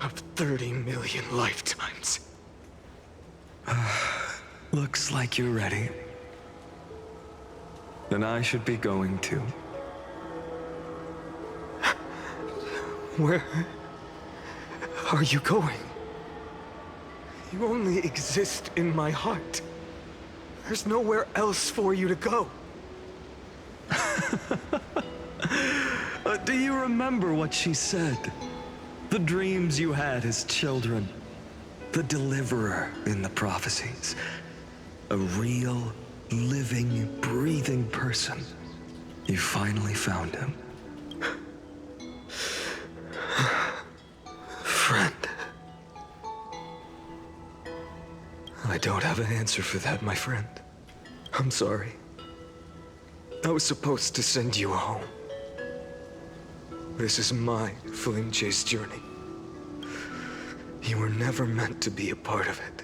of 30 million lifetimes. Looks like you're ready. Then I should be going too. Where are you going? You only exist in my heart. There's nowhere else for you to go. Do you remember what she said? The dreams you had as children. The deliverer in the prophecies. A real, living, breathing person. You finally found him. Friend. I don't have an answer for that, my friend. I'm sorry. I was supposed to send you home. This is my flame chase journey. You were never meant to be a part of it.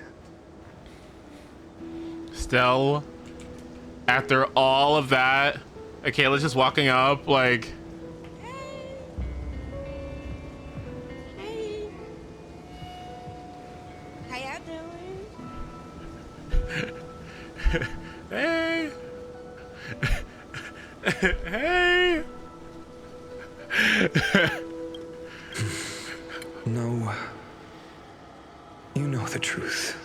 Still, after all of that, Kayla's just walking up like... How y'all doing? Hey! Hey! No. You know the truth.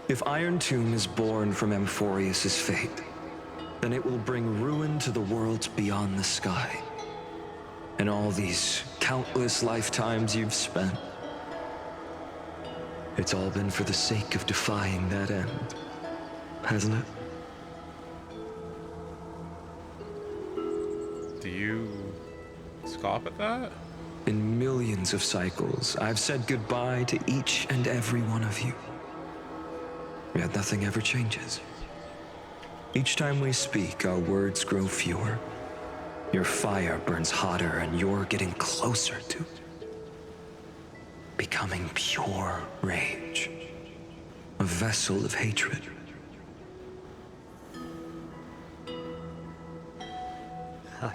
If Iron Tomb is born from Amphorius' fate, then it will bring ruin to the worlds beyond the sky. And all these countless lifetimes you've spent, it's all been for the sake of defying that end, hasn't it? Do you scoff at that? In millions of cycles, I've said goodbye to each and every one of you. Yet nothing ever changes. Each time we speak, our words grow fewer, Your fire burns hotter and you're getting closer to becoming pure rage. A vessel of hatred. I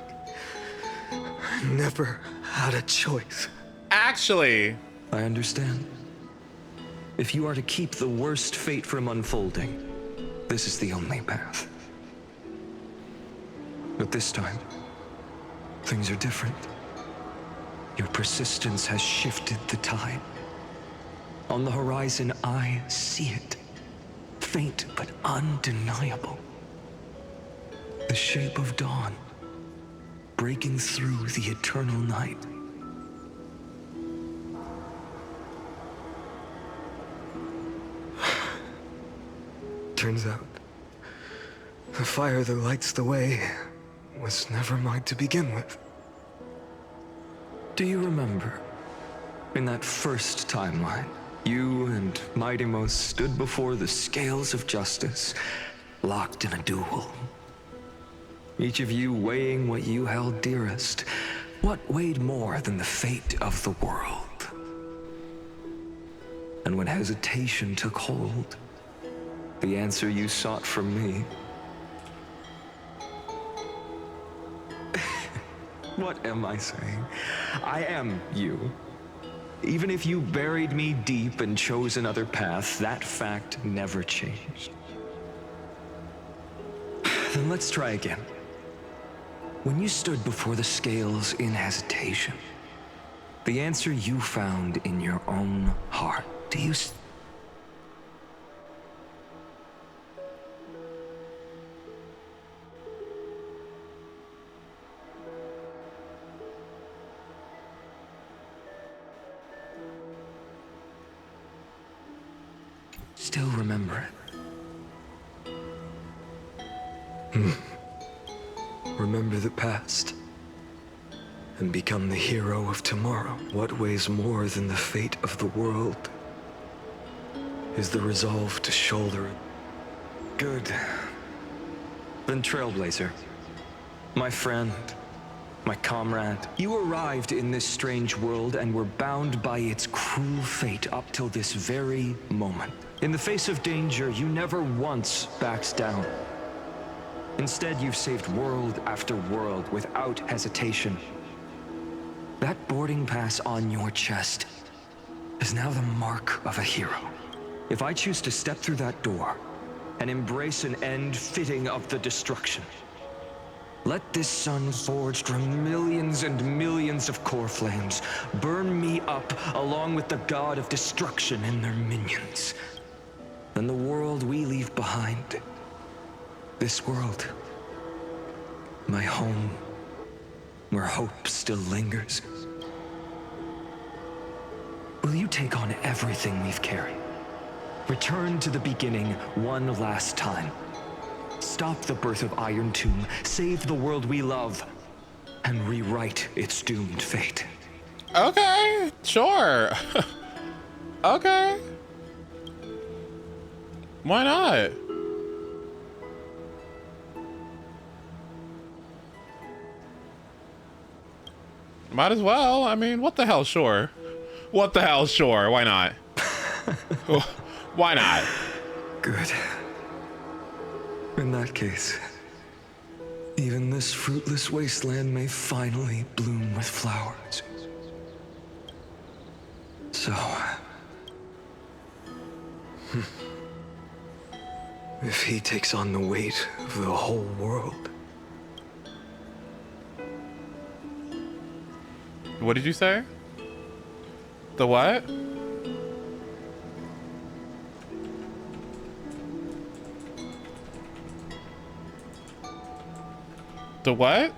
never had a choice. Actually, I understand. If you are to keep the worst fate from unfolding, this is the only path. But this time, things are different. Your persistence has shifted the tide. On the horizon, I see it. Faint but undeniable. The shape of dawn, breaking through the eternal night. Turns out, the fire that lights the way was never mine to begin with. Do you remember, in that first timeline, you and Mightymost stood before the scales of justice, locked in a duel? Each of you weighing what you held dearest. What weighed more than the fate of the world? And when hesitation took hold, the answer you sought from me. What am I saying? I am you. Even if you buried me deep and chose another path, that fact never changed. Then let's try again. When you stood before the scales in hesitation, the answer you found in your own heart, do you still remember it? Remember the past and become the hero of tomorrow. What weighs more than the fate of the world is the resolve to shoulder it. Good. Then Trailblazer, my friend, my comrade, you arrived in this strange world and were bound by its cruel fate up till this very moment. In the face of danger, you never once backed down. Instead, you've saved world after world without hesitation. That boarding pass on your chest is now the mark of a hero. If I choose to step through that door and embrace an end fitting of the destruction, let this sun forged from millions and millions of core flames burn me up along with the god of destruction and their minions. Then the world we leave behind, this world, my home, where hope still lingers. Will you take on everything we've carried? Return to the beginning one last time. Stop the birth of Iron Tomb, save the world we love, and rewrite its doomed fate. Okay, sure. Okay. Why not? Might as well. I mean, what the hell, sure. What the hell, sure. Why not? Why not? Good. In that case, even this fruitless wasteland may finally bloom with flowers. So, if he takes on the weight of the whole world. What did you say? The what? The what?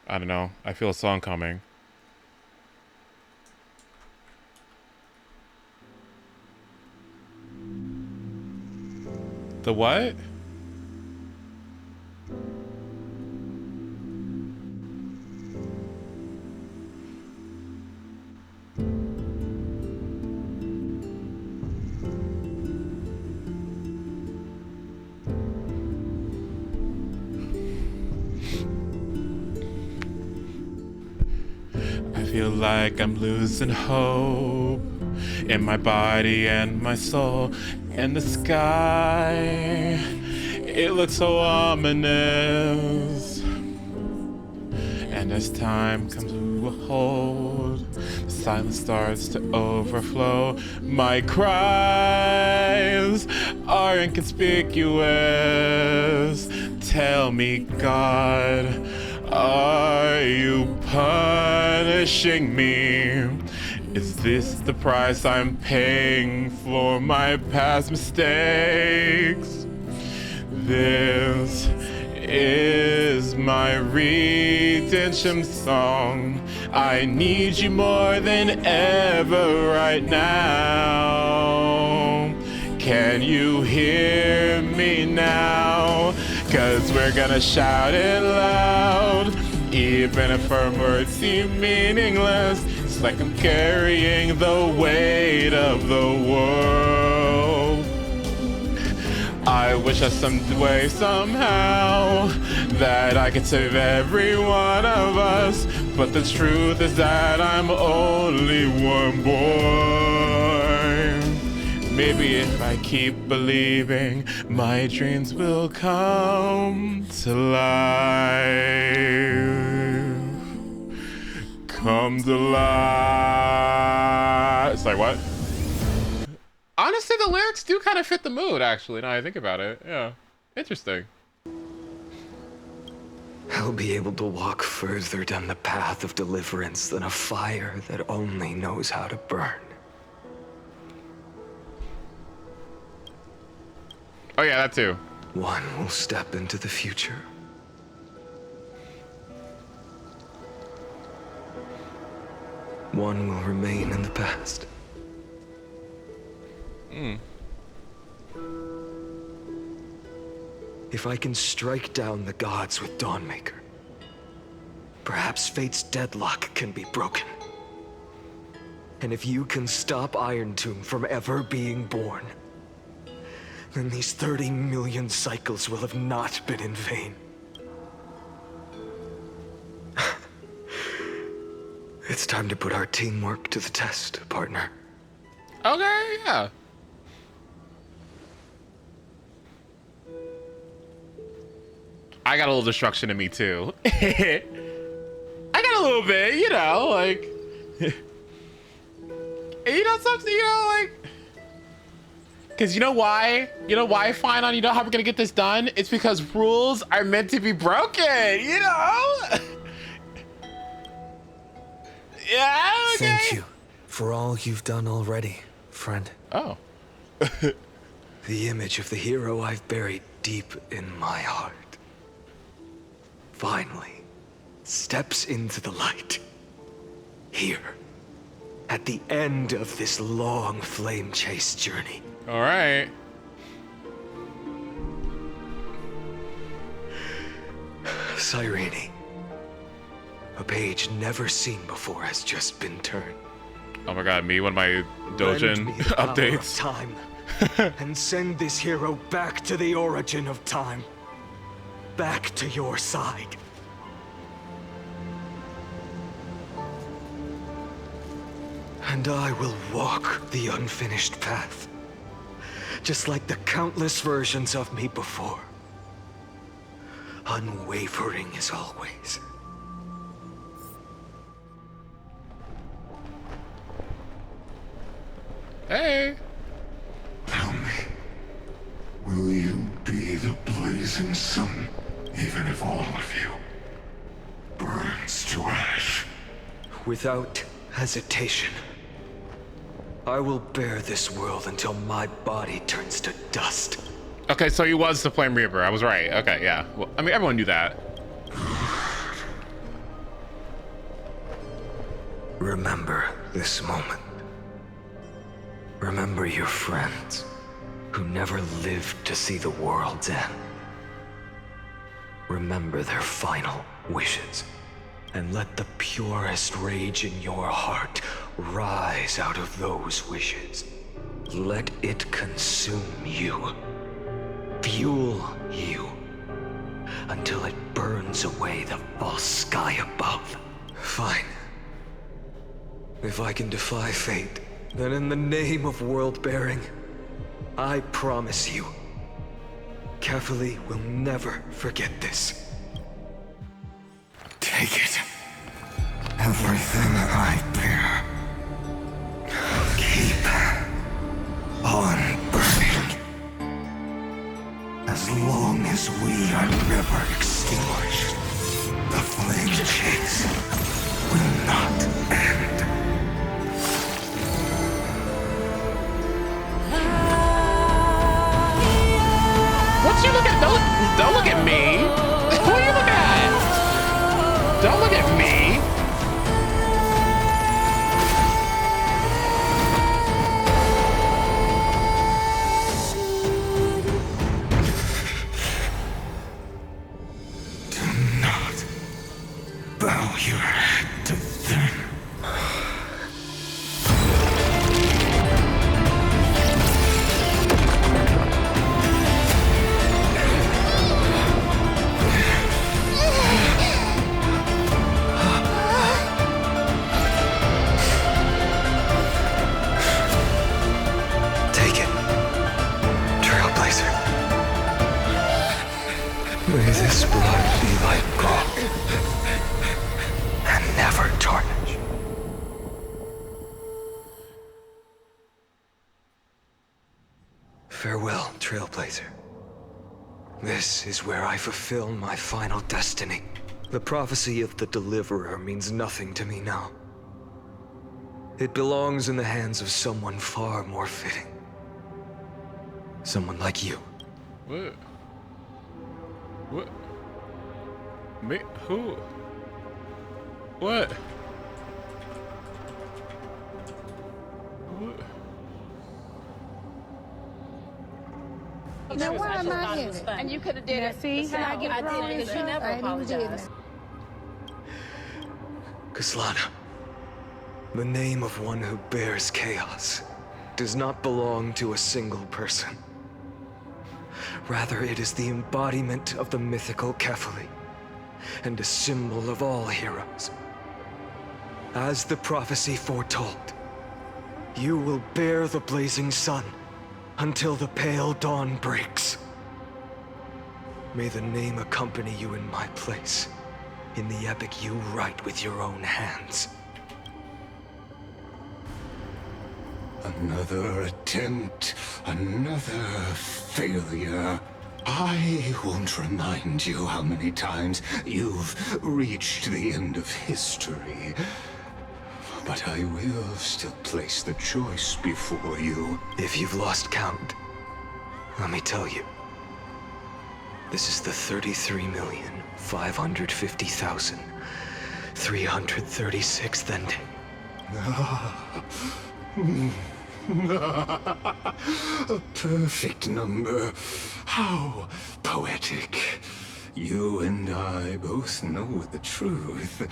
I don't know. I feel a song coming. The what? feel like I'm losing hope in my body and my soul. And the sky, it looks so ominous. And as time comes to a hold, the silence starts to overflow. My cries are inconspicuous. Tell me, God, are you punishing me? Is this the price I'm paying for my past mistakes? This is my redemption song. I need you more than ever right now. Can you hear me now? 'Cause we're gonna shout it loud, even if our words seem meaningless. It's like I'm carrying the weight of the world. I wish that some way, somehow, that I could save every one of us. But the truth is that I'm only one boy. Maybe if I keep believing, my dreams will come to life. Come to life. It's like, what? Honestly, the lyrics do kind of fit the mood, actually, now I think about it. Yeah. Interesting. I'll be able to walk further down the path of deliverance than a fire that only knows how to burn. Oh yeah, that too. One will step into the future. One will remain in the past. If I can strike down the gods with Dawnmaker, perhaps fate's deadlock can be broken. And if you can stop Iron Tomb from ever being born, then these 30 million cycles will have not been in vain. It's time to put our teamwork to the test, partner. Okay, yeah. I got a little destruction in me too. I got a little bit, you know, like, you know, something, you know, like, because you know why? You know why, Finon? You know how we're gonna get this done? It's because rules are meant to be broken, you know? Yeah, okay. Thank you for all you've done already, friend. Oh. The image of the hero I've buried deep in my heart finally steps into the light. Here, at the end of this long flame chase journey. All right. Cyrene, a page never seen before has just been turned. Oh my god, me, one of my Dojin updates. Time, and send this hero back to the origin of time. Back to your side. And I will walk the unfinished path. Just like the countless versions of me before. Unwavering as always. Hey. Tell me, will you be the blazing sun, even if all of you burns to ash? Without hesitation. I will bear this world until my body turns to dust. Okay, so he was the Flame Reaper. I was right. Okay, yeah. Well, I mean, everyone knew that. Remember this moment. Remember your friends who never lived to see the world's end. Remember their final wishes, and let the purest rage in your heart rise out of those wishes. Let it consume you, fuel you, until it burns away the false sky above. Fine. If I can defy fate, then in the name of world-bearing, I promise you, Kefali will never forget this. Take it. Everything I bear. Keep on burning. As long as we are never extinguished, the flame chase will not end. What you look at? Don't look at me. Who are you looking at? Don't look at me. Do not bow your head to them. Take it, Trailblazer. May this blood be like gold and never tarnish. Farewell, Trailblazer. This is where I fulfill my final destiny. The prophecy of the Deliverer means nothing to me now. It belongs in the hands of someone far more fitting. Someone like you. What? What? Me? Who? What? What? Now why am I in it? And you could have did it. See how I get wrong and you never apologized. Kaslana, the name of one who bears chaos does not belong to a single person. Rather, it is the embodiment of the mythical Kefali, and a symbol of all heroes. As the prophecy foretold, you will bear the blazing sun until the pale dawn breaks. May the name accompany you in my place, in the epic you write with your own hands. Another attempt, another failure. I won't remind you how many times you've reached the end of history. But I will still place the choice before you. If you've lost count, let me tell you. This is the 33,550,336th ending. A perfect number. How poetic. You and I both know the truth.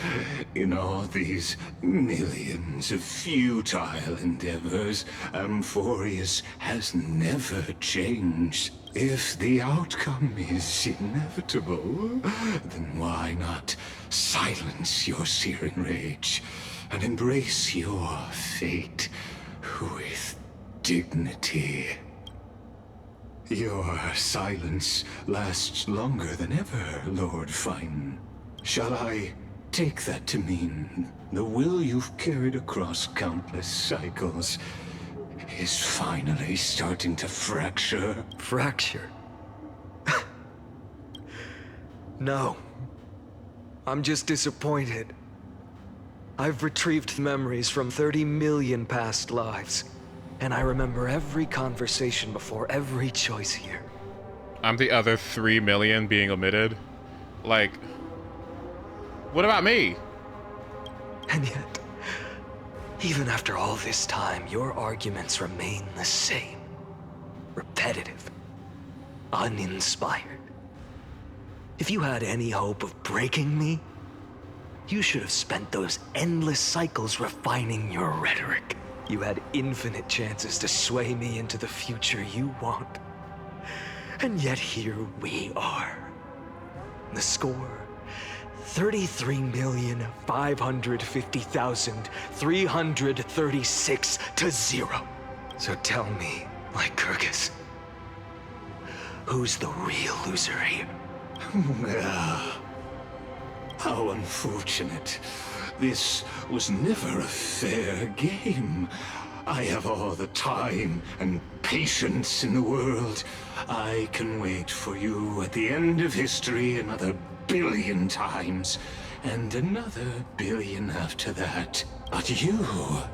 In all these millions of futile endeavors, Amphorius has never changed. If the outcome is inevitable, then why not silence your searing rage and embrace your fate with dignity? Your silence lasts longer than ever, Lord Fine. Shall I take that to mean the will you've carried across countless cycles is finally starting to fracture? Fracture? No. I'm just disappointed. I've retrieved memories from 30 million past lives. And I remember every conversation before every choice here. I'm the other 3 million being omitted. Like, what about me? And yet, even after all this time, your arguments remain the same. Repetitive. Uninspired. If you had any hope of breaking me, you should have spent those endless cycles refining your rhetoric. You had infinite chances to sway me into the future you want. And yet here we are. The score, 33,550,336 to 0. So tell me, Lycurgus, who's the real loser here? How unfortunate. This was never a fair game. I have all the time and patience in the world. I can wait for you at the end of history another billion times, and another billion after that. But you will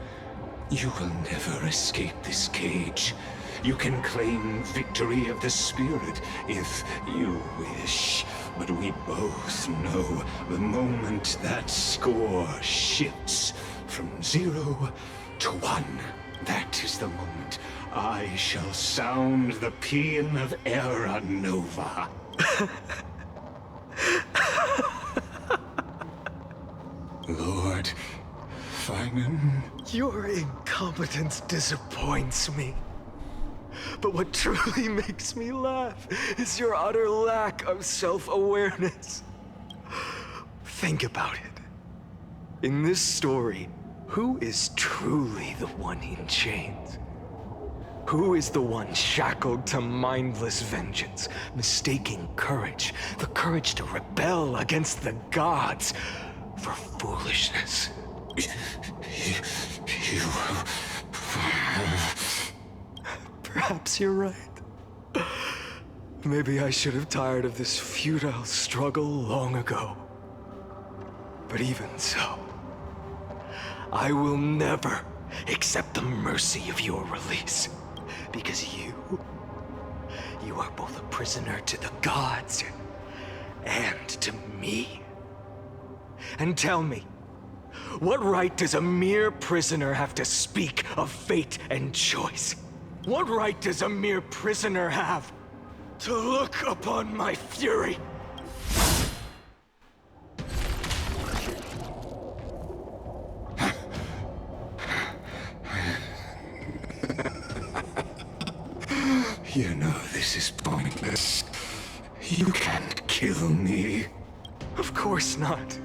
never escape this cage. You can claim victory of the spirit if you wish. But we both know the moment that score shifts from 0 to 1, that is the moment I shall sound the paean of Era Nova. Lord Finan? Your incompetence disappoints me. But what truly makes me laugh is your utter lack of self-awareness. Think about it. In this story, who is truly the one in chains? Who is the one shackled to mindless vengeance, mistaking courage, the courage to rebel against the gods, for foolishness? Perhaps you're right. Maybe I should have tired of this futile struggle long ago. But even so, I will never accept the mercy of your release. Because you are both a prisoner to the gods and to me. And tell me, what right does a mere prisoner have to speak of fate and choice? What right does a mere prisoner have to look upon my fury? You know this is pointless. You can't kill me. Of course not.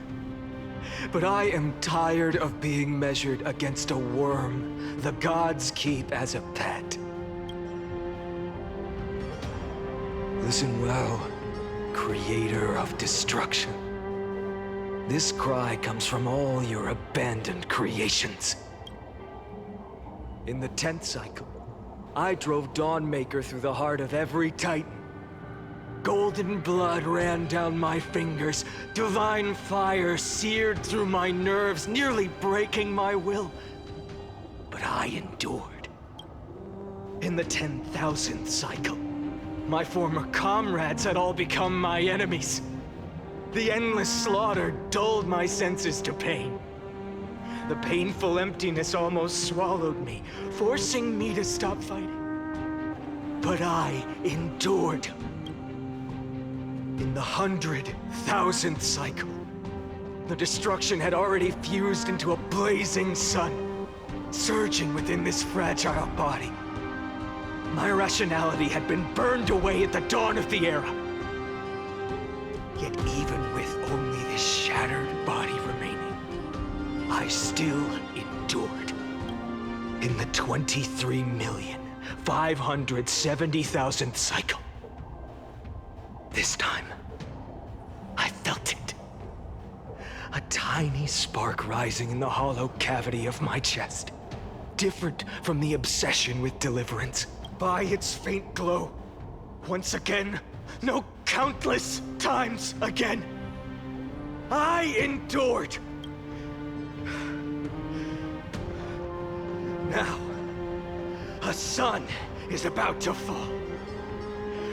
But I am tired of being measured against a worm the gods keep as a pet. Listen well, creator of destruction. This cry comes from all your abandoned creations. In the 10th cycle, I drove Dawnmaker through the heart of every Titan. Golden blood ran down my fingers, divine fire seared through my nerves, nearly breaking my will. But I endured. In the 10,000th cycle, my former comrades had all become my enemies. The endless slaughter dulled my senses to pain. The painful emptiness almost swallowed me, forcing me to stop fighting. But I endured. In the 100,000th cycle, the destruction had already fused into a blazing sun, surging within this fragile body. My rationality had been burned away at the dawn of the era. Yet even with only this shattered body remaining, I still endured. In the 23,570,000th cycle, this time, I felt it. A tiny spark rising in the hollow cavity of my chest. Different from the obsession with deliverance. By its faint glow, once again, no, countless times again, I endured. Now, a sun is about to fall.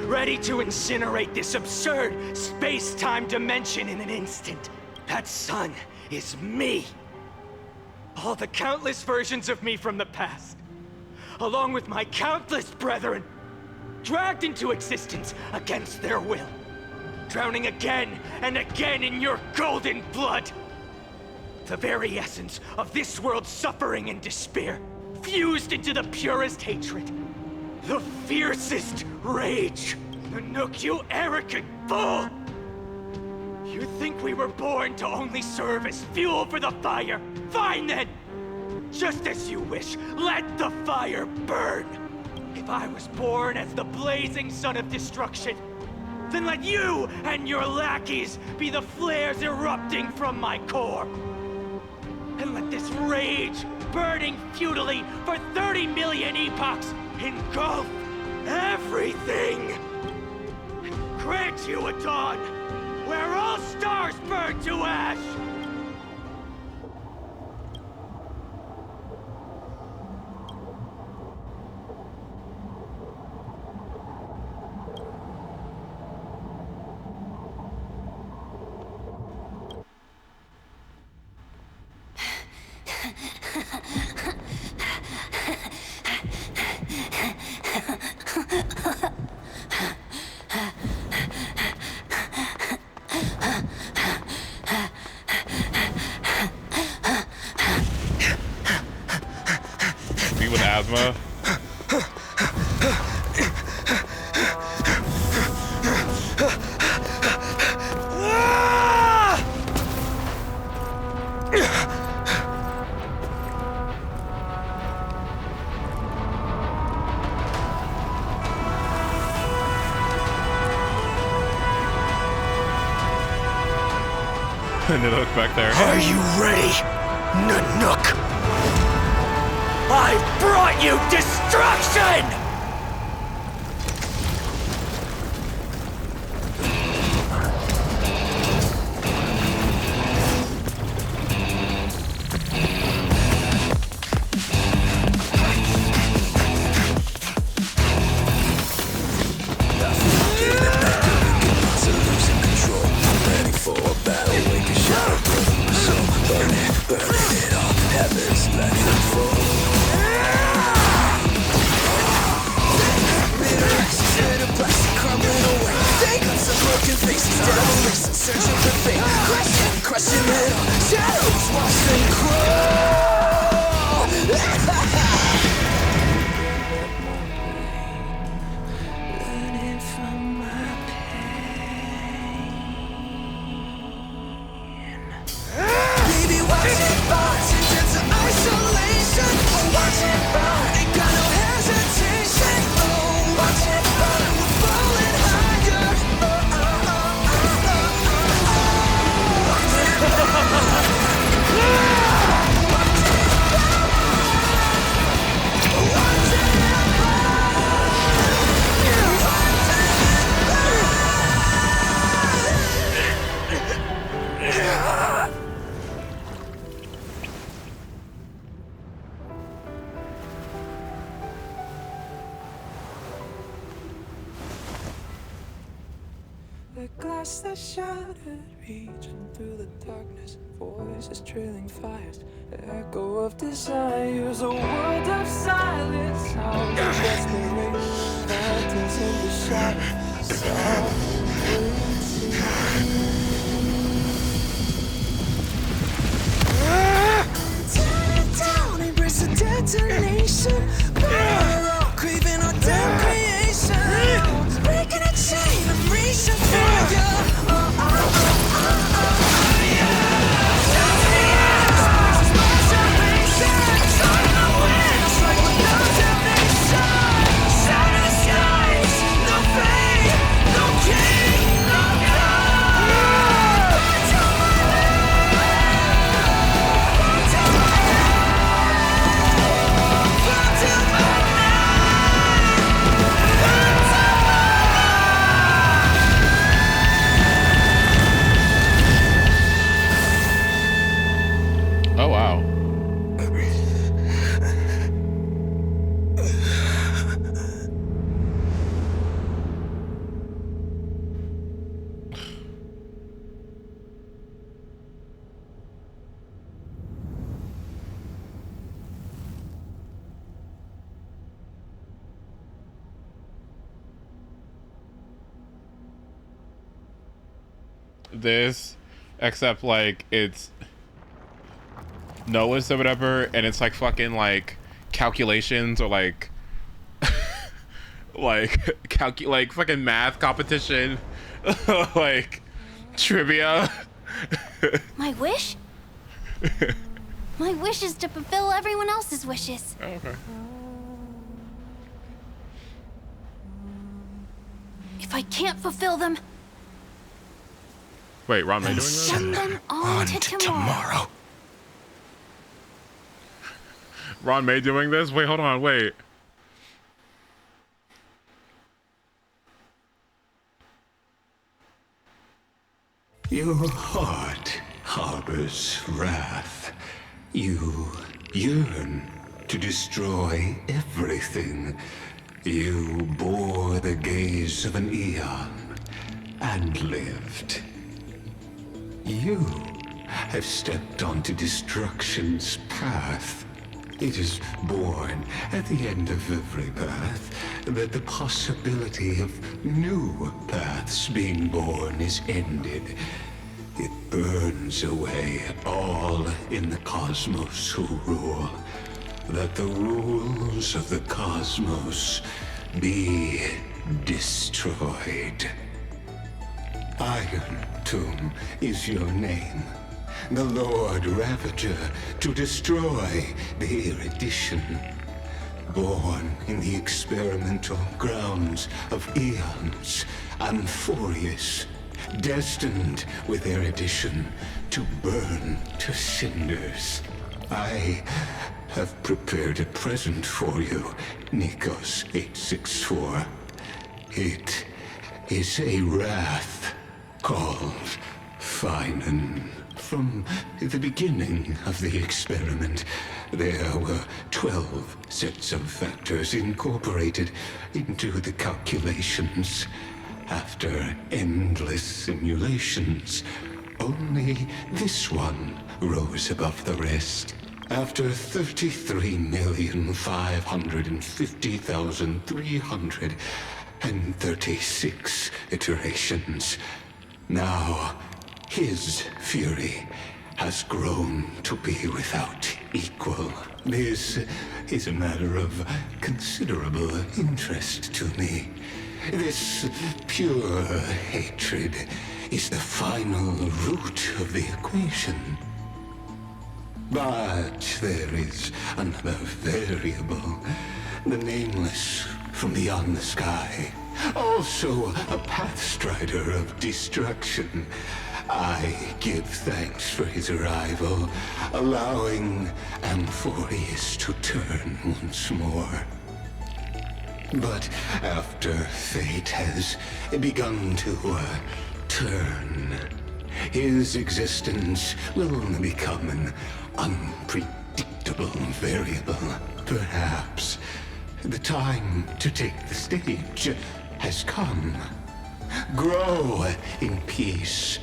Ready to incinerate this absurd space-time dimension in an instant. That sun is me. All the countless versions of me from the past, along with my countless brethren, dragged into existence against their will, drowning again and again in your golden blood. The very essence of this world's suffering and despair, fused into the purest hatred, the fiercest rage. Nook, you arrogant fool! You think we were born to only serve as fuel for the fire? Fine then! Just as you wish, let the fire burn! If I was born as the blazing son of destruction, then let you and your lackeys be the flares erupting from my core. And let this rage, burning futilely for 30 million epochs, engulf everything! And grant you a dawn where all stars burn to ash! Me with asthma. And it looks back there. Are you ready, Nanook? I brought you destruction! The glass that shattered, reaching through the darkness, voices trailing fires, the echo of desires, a world of silence, sounds of desperation, phantoms in the shadow, soft tear it down, embrace a detonation, burn out, craving our damn creation, breaking a chain of reaching for you. Oh wow. This, except like it's Noah's or whatever, and it's like fucking like calculations or like like fucking math competition. Like Trivia. My wish? My wish is to fulfill everyone else's wishes. Oh, okay. If I can't fulfill them, Wait, Ron, am I doing this? send them on to tomorrow. Ron May doing this? Wait, hold on, wait. Your heart harbors wrath. You yearn to destroy everything. You bore the gaze of an eon and lived. You have stepped onto destruction's path. It is born at the end of every path that the possibility of new paths being born is ended. It burns away all in the cosmos who rule, that the rules of the cosmos be destroyed. Iron Tomb is your name. The Lord Ravager to destroy the erudition. Born in the experimental grounds of eons, Amphorius, destined with erudition to burn to cinders. I have prepared a present for you, Nikos 864. It is a wrath called Finan. From the beginning of the experiment, there were 12 sets of factors incorporated into the calculations. After endless simulations, only this one rose above the rest. After 33,550,336 iterations, now his fury has grown to be without equal. This is a matter of considerable interest to me. This pure hatred is the final root of the equation. But there is another variable, the nameless from beyond the sky, also a pathstrider of destruction. I give thanks for his arrival, allowing Amphorius to turn once more. But after fate has begun to turn, his existence will become an unpredictable variable. Perhaps the time to take the stage has come. Grow in peace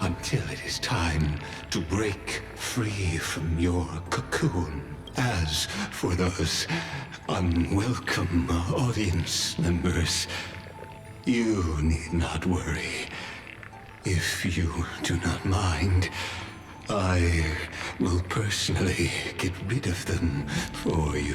until it is time to break free from your cocoon. As for those unwelcome audience members, you need not worry. If you do not mind, I will personally get rid of them for you.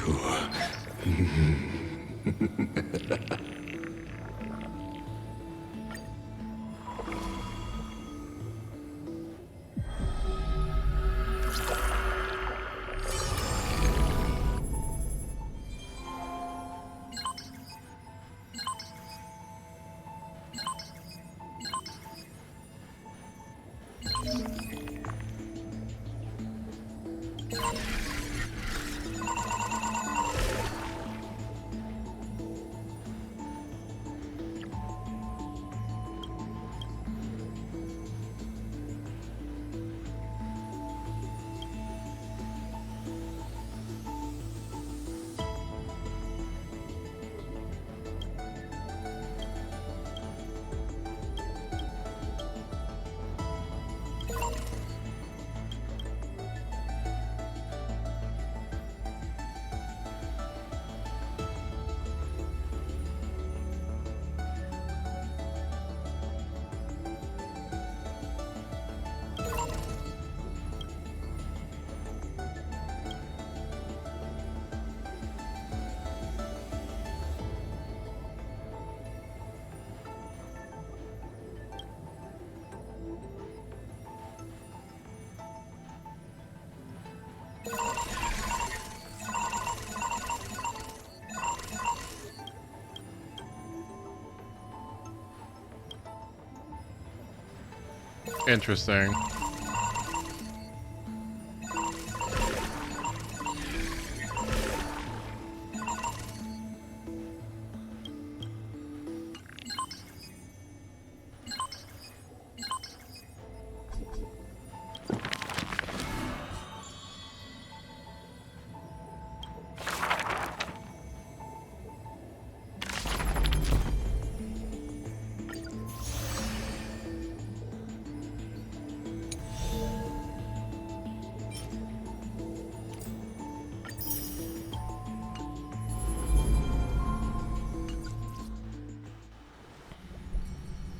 Interesting.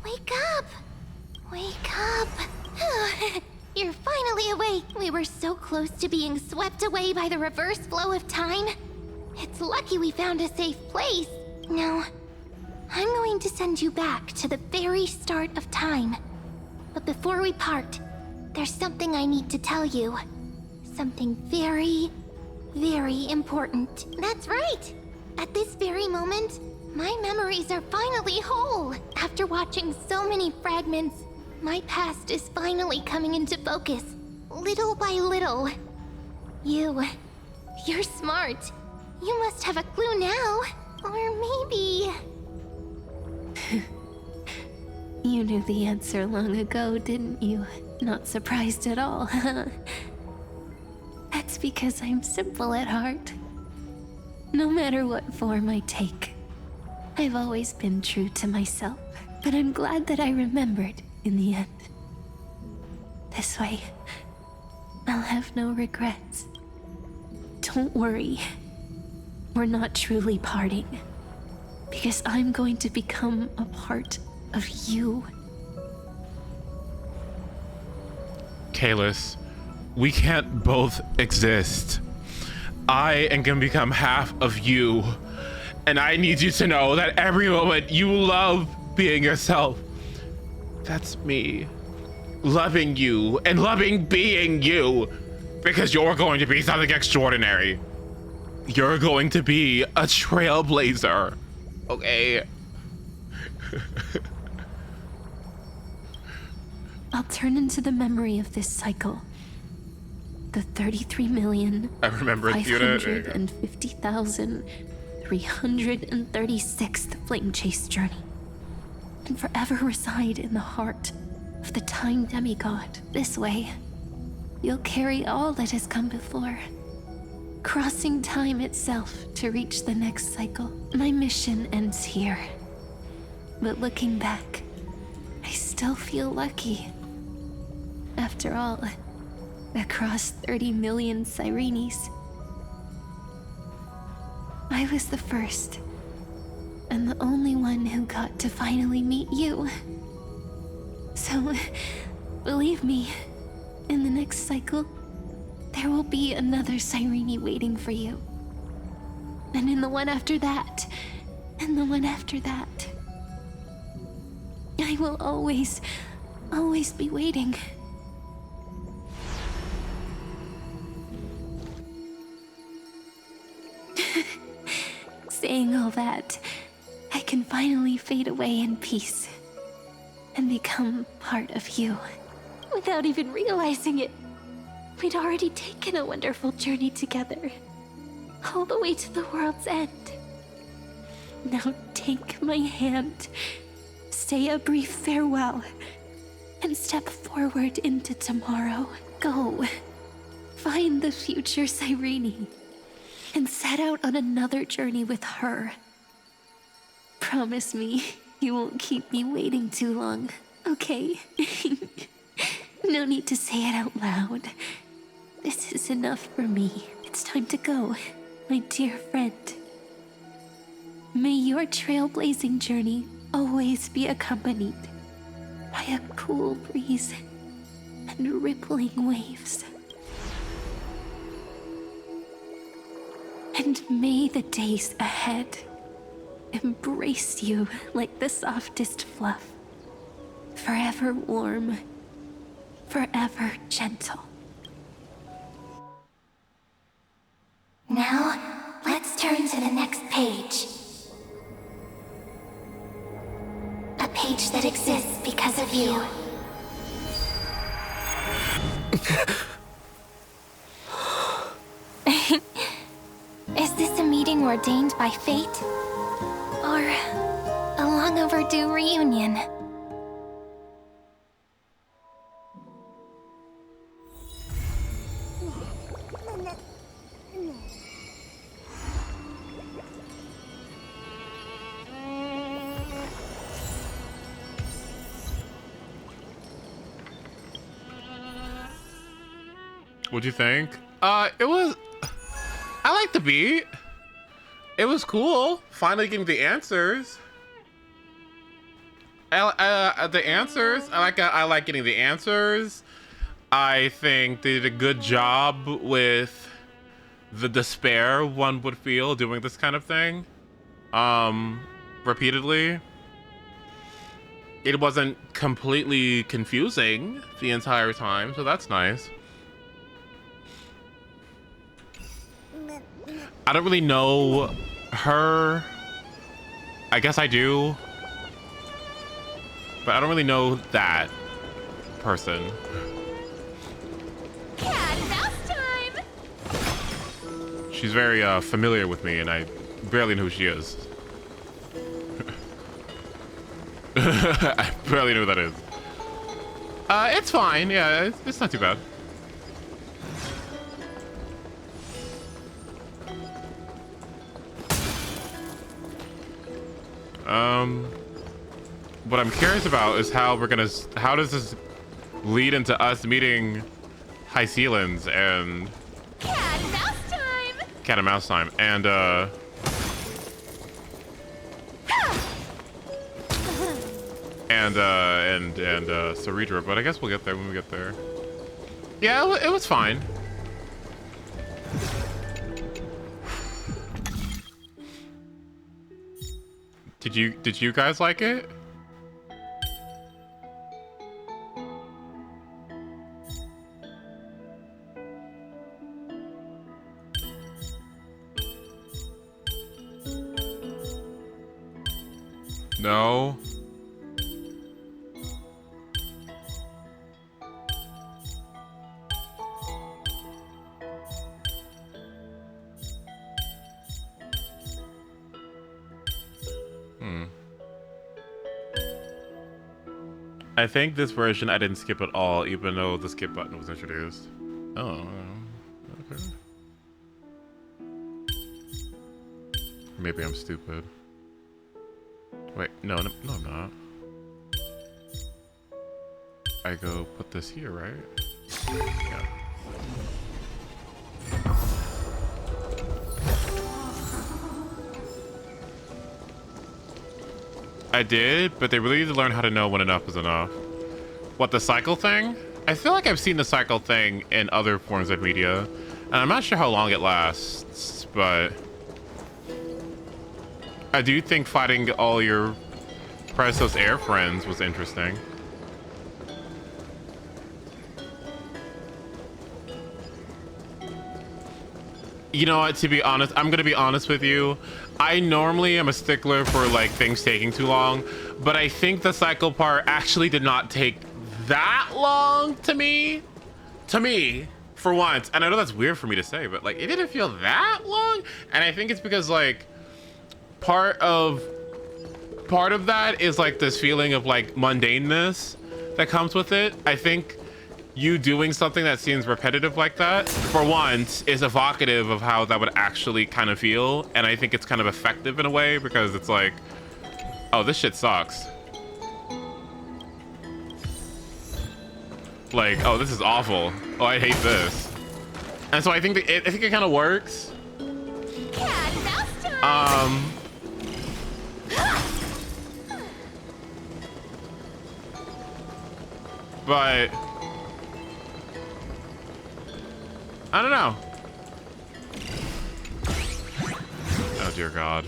Wake up! Wake up! You're finally awake! We were so close to being swept away by the reverse flow of time. It's lucky we found a safe place. Now, I'm going to send you back to the very start of time. But before we part, there's something I need to tell you. Something very, very important. That's right! At this very moment, my memories are finally whole. After watching so many fragments, my past is finally coming into focus, little by little. You're smart. You must have a clue now. Or maybe... You knew the answer long ago, didn't you? Not surprised at all, huh? That's because I'm simple at heart. No matter what form I take, I've always been true to myself. But I'm glad that I remembered in the end. This way, I'll have no regrets. Don't worry. We're not truly parting. Because I'm going to become a part of you. Kalis, we can't both exist. I am gonna become half of you. And I need you to know that every moment you love being yourself. That's me. Loving you and loving being you. Because you're going to be something extraordinary. You're going to be a trailblazer. Okay? I'll turn into the memory of this cycle. The 33,550,336th Flame Chase journey. And forever reside in the heart of the Time Demigod. This way, you'll carry all that has come before, crossing time itself to reach the next cycle. My mission ends here. But looking back, I still feel lucky. After all, across 30 million Sirenes, I was the first, and the only one who got to finally meet you. So, believe me, in the next cycle, there will be another Sirene waiting for you. And in the one after that, and the one after that. I will always be waiting. Saying all that, I can finally fade away in peace and become part of you. Without even realizing it, we'd already taken a wonderful journey together, all the way to the world's end. Now take my hand, say a brief farewell, and step forward into tomorrow. Go, find the future Sirene, and set out on another journey with her. Promise me you won't keep me waiting too long, okay? No need to say it out loud. This is enough for me. It's time to go, my dear friend. May your trailblazing journey always be accompanied by a cool breeze and rippling waves. And may the days ahead embrace you like the softest fluff, forever warm, forever gentle. Now, let's turn to the next page. A page that exists because of you. Is this a meeting ordained by fate? Or a long overdue reunion? What'd you think? It was... I liked the beat. It was cool. Finally getting the answers. The answers. I like getting the answers. I think they did a good job with the despair one would feel doing this kind of thing. Repeatedly. It wasn't completely confusing the entire time, so that's nice. I don't really know her. I guess I do. But I don't really know that person. She's very familiar with me, and I barely know who she is. I barely know who that is. It's fine. Yeah, it's not too bad. What I'm curious about is how does this lead into us meeting High Sealans and Cat and Mouse time and Saridra, but I guess we'll get there when we get there. Yeah, it was fine. Did you guys like it? No. I think this version I didn't skip at all, even though the skip button was introduced. Oh, okay. Maybe I'm stupid. Wait, no, I'm not. I go put this here, right? Yeah. I did, but they really need to learn how to know when enough is enough. What, the cycle thing? I feel like I've seen the cycle thing in other forms of media, and I'm not sure how long it lasts, but I do think fighting all your Presos Air friends was interesting. You know what, to be honest, I'm gonna be honest with you. I normally am a stickler for like things taking too long, but I think the cycle part actually did not take that long to me. For once. And I know that's weird for me to say, but like it didn't feel that long. And I think it's because like part of that is like this feeling of like mundaneness that comes with it. I think you doing something that seems repetitive like that, for once, is evocative of how that would actually kind of feel. And I think it's kind of effective in a way because it's like, oh, this shit sucks. Like, oh, this is awful. Oh, I hate this. And so I think it kind of works. But I don't know. Oh dear God.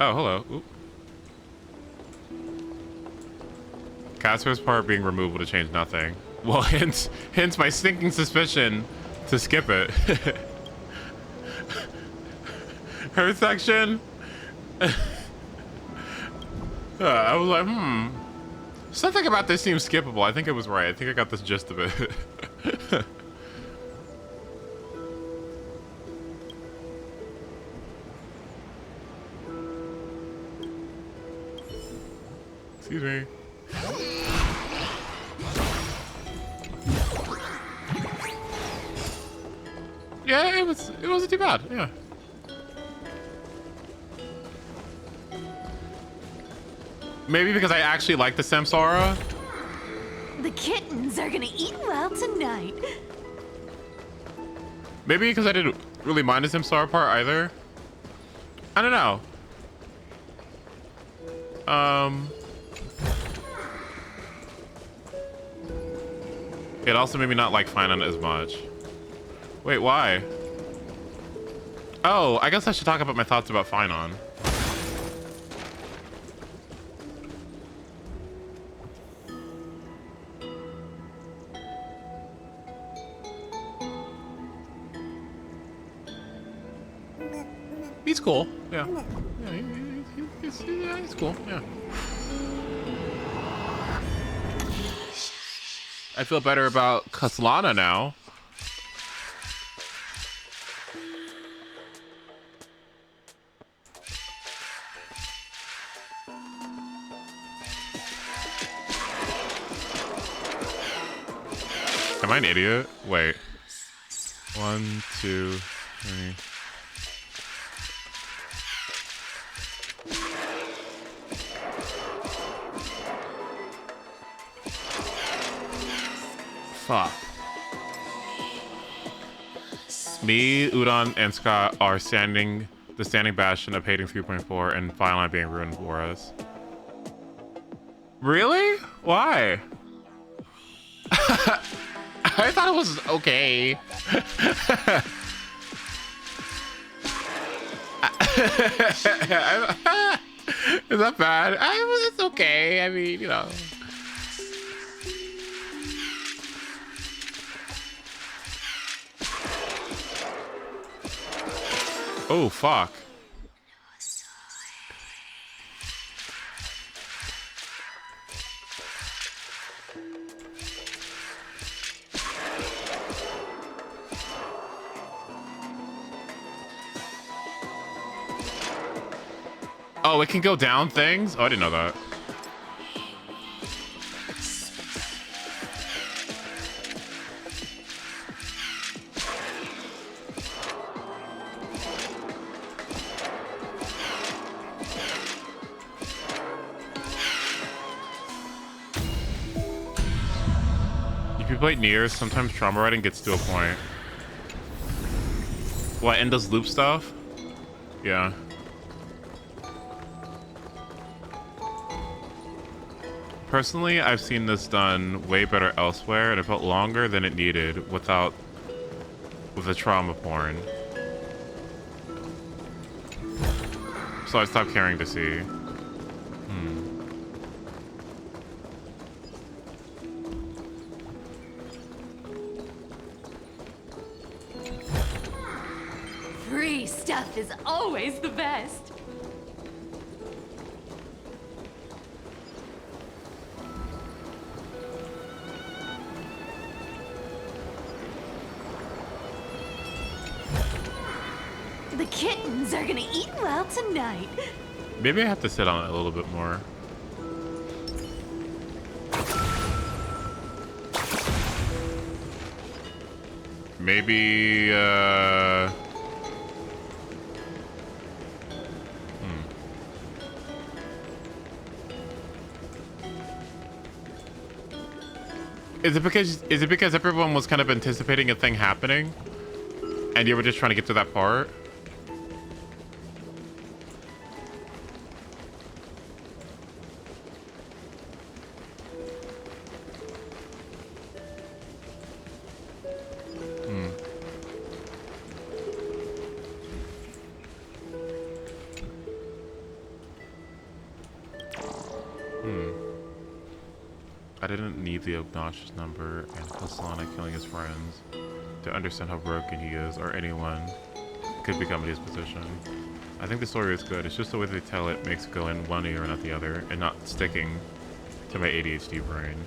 Oh, hello. Oop. Casper's part being removed would have changed nothing. Well, hence my stinking suspicion to skip it. Her section. I was like, something about this seems skippable. I think it was right. I think I got this gist of it. Excuse me. Yeah, it wasn't too bad. Yeah. Maybe because I actually like the Samsara. The kittens are gonna eat well tonight. Maybe because I didn't really mind the Samsara part either. I don't know. It also made me not like Finon as much. Wait, why? Oh, I guess I should talk about my thoughts about Finon. He's cool. Yeah. Yeah, he's cool. Yeah. I feel better about Kaslana now. Am I an idiot? Wait. 1, 2, 3. Fuck. Me, Udon, and Scott are the standing bastion of hating 3.4 and finally being ruined for us. Really? Why? I thought it was okay. Is that bad? It's okay. I mean, you know. Oh, fuck. Oh, it can go down things? Oh, I didn't know that. If you play Nier, sometimes trauma writing gets to a point. What, and does loop stuff? Yeah. Personally, I've seen this done way better elsewhere, and it felt longer than it needed with the trauma porn. So I stopped caring to see. Free stuff is always the best. The kittens are gonna eat well tonight. Maybe I have to sit on it a little bit more. Maybe, Is it because everyone was kind of anticipating a thing happening? And you were just trying to get to that part? I didn't need the obnoxious number and Kaslana killing his friends to understand how broken he is, or anyone could become in his position. I think the story is good. It's just the way they tell it makes it go in one ear and not the other, and not sticking to my ADHD brain.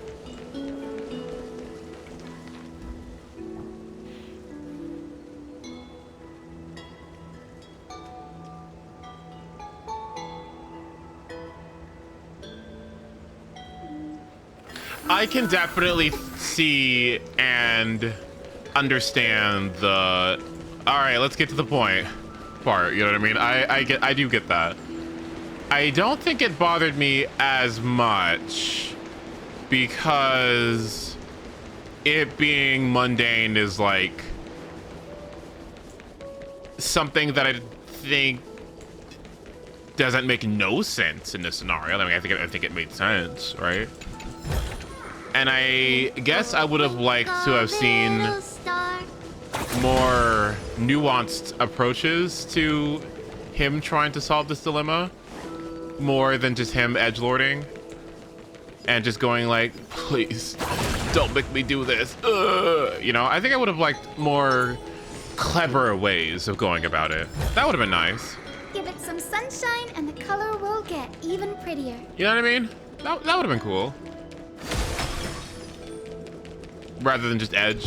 I can definitely see and understand the all right, let's get to the point part, you know what I mean? I do get that. I don't think it bothered me as much because it being mundane is like something that I think doesn't make no sense in this scenario. I mean, I think it made sense, right? And I guess I would have liked to have seen more nuanced approaches to him trying to solve this dilemma, more than just him edgelording and just going like, please don't make me do this. You know, I think I would have liked more clever ways of going about it. That would have been nice. Give it some sunshine and the color will get even prettier. You know what I mean? That would have been cool. Rather than just edge.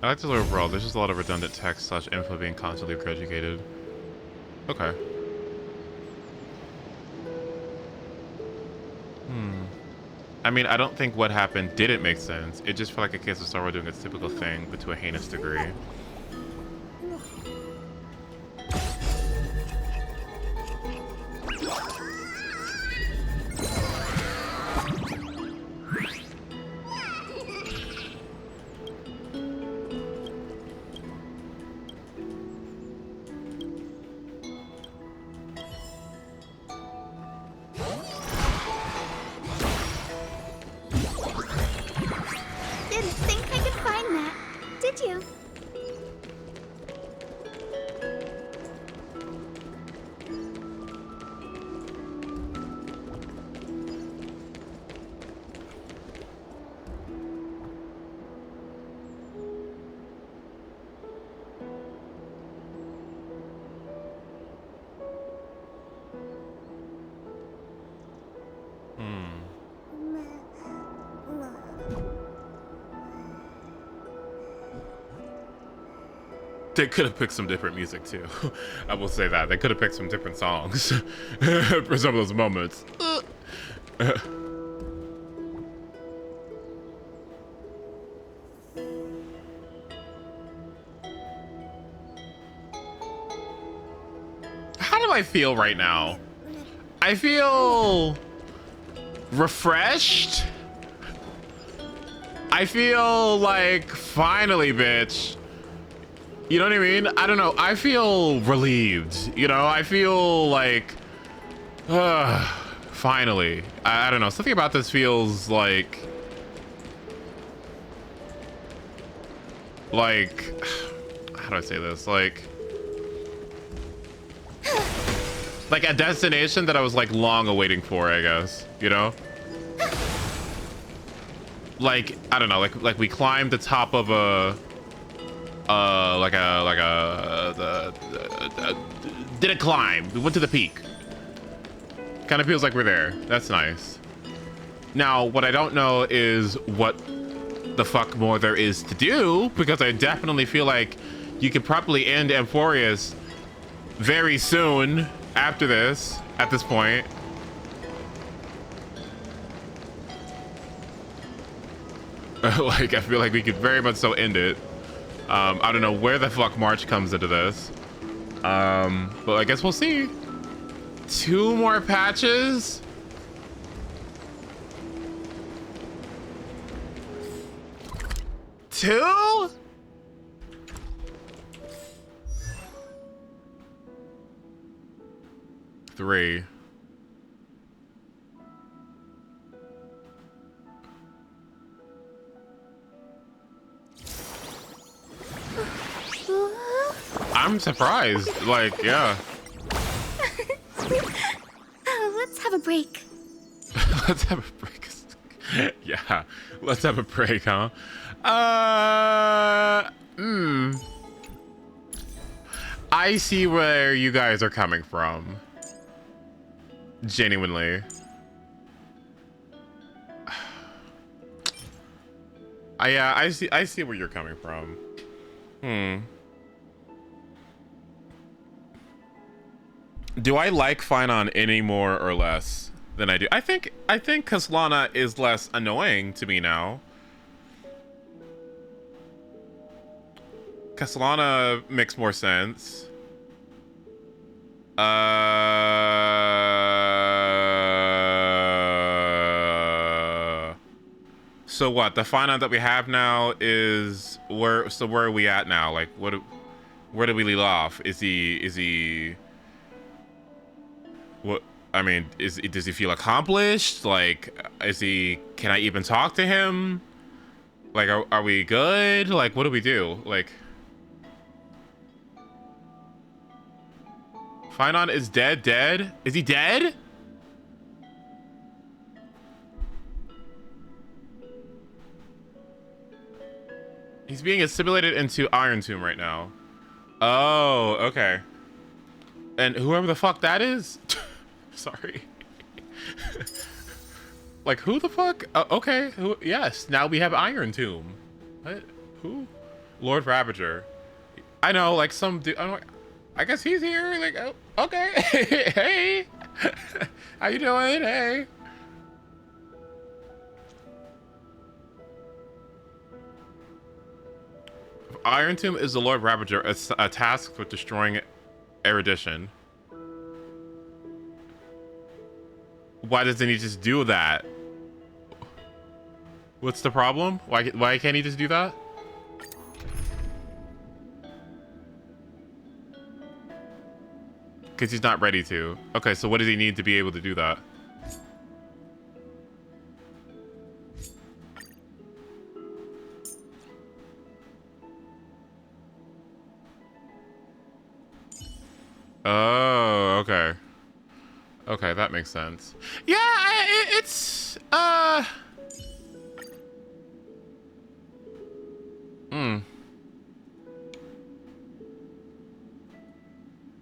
I like this overall. There's just a lot of redundant text / info being constantly regurgitated. Okay. I mean, I don't think what happened didn't make sense. It just felt like a case of Star Wars doing its typical thing, but to a heinous degree. Didn't think I could find that, did you? They could have picked some different music too. I will say that. They could have picked some different songs for some of those moments. How do I feel right now? I feel refreshed. I feel like finally, bitch. You know what I mean? I don't know. I feel relieved. You know, I feel like, finally. I don't know. Something about this feels like, how do I say this? Like a destination that I was like long awaiting for, I guess, you know? Like, I don't know, like we climbed the top of a, did a climb. We went to the peak. Kind of feels like we're there. That's nice. Now, what I don't know is what the fuck more there is to do, because I definitely feel like you could probably end Amphorius very soon after this, at this point. Like, I feel like we could very much so end it. I don't know where the fuck March comes into this. But I guess we'll see. 2 more patches? Two? Three. I'm surprised. Like, yeah. Let's have a break. Let's have a break. Yeah, let's have a break, huh? I see where you guys are coming from. Genuinely. Yeah, I see where you're coming from. Do I like Finon any more or less than I do? I think Kaslana is less annoying to me now. Kaslana makes more sense. So what? The Finon that we have now is where? So where are we at now? Like, where do we leave off? Is he? What? I mean, does he feel accomplished? Like, can I even talk to him? Like, are we good? Like, what do we do? Like, Finon is dead? Is he dead? He's being assimilated into Iron Tomb right now. Oh, okay. And whoever the fuck that is? Sorry. Like, who the fuck? Okay. Who? Yes. Now we have Iron Tomb. What? Who? Lord Ravager. I know, like some dude. I'm like, I guess he's here. Like, oh, okay. Hey. How you doing? Hey. Iron Tomb is the Lord Ravager, a task with destroying erudition. Why doesn't he just do that? What's the problem? Why can't he just do that? Because he's not ready to. Okay, so what does he need to be able to do that? Oh, okay. Okay, that makes sense. Yeah, it's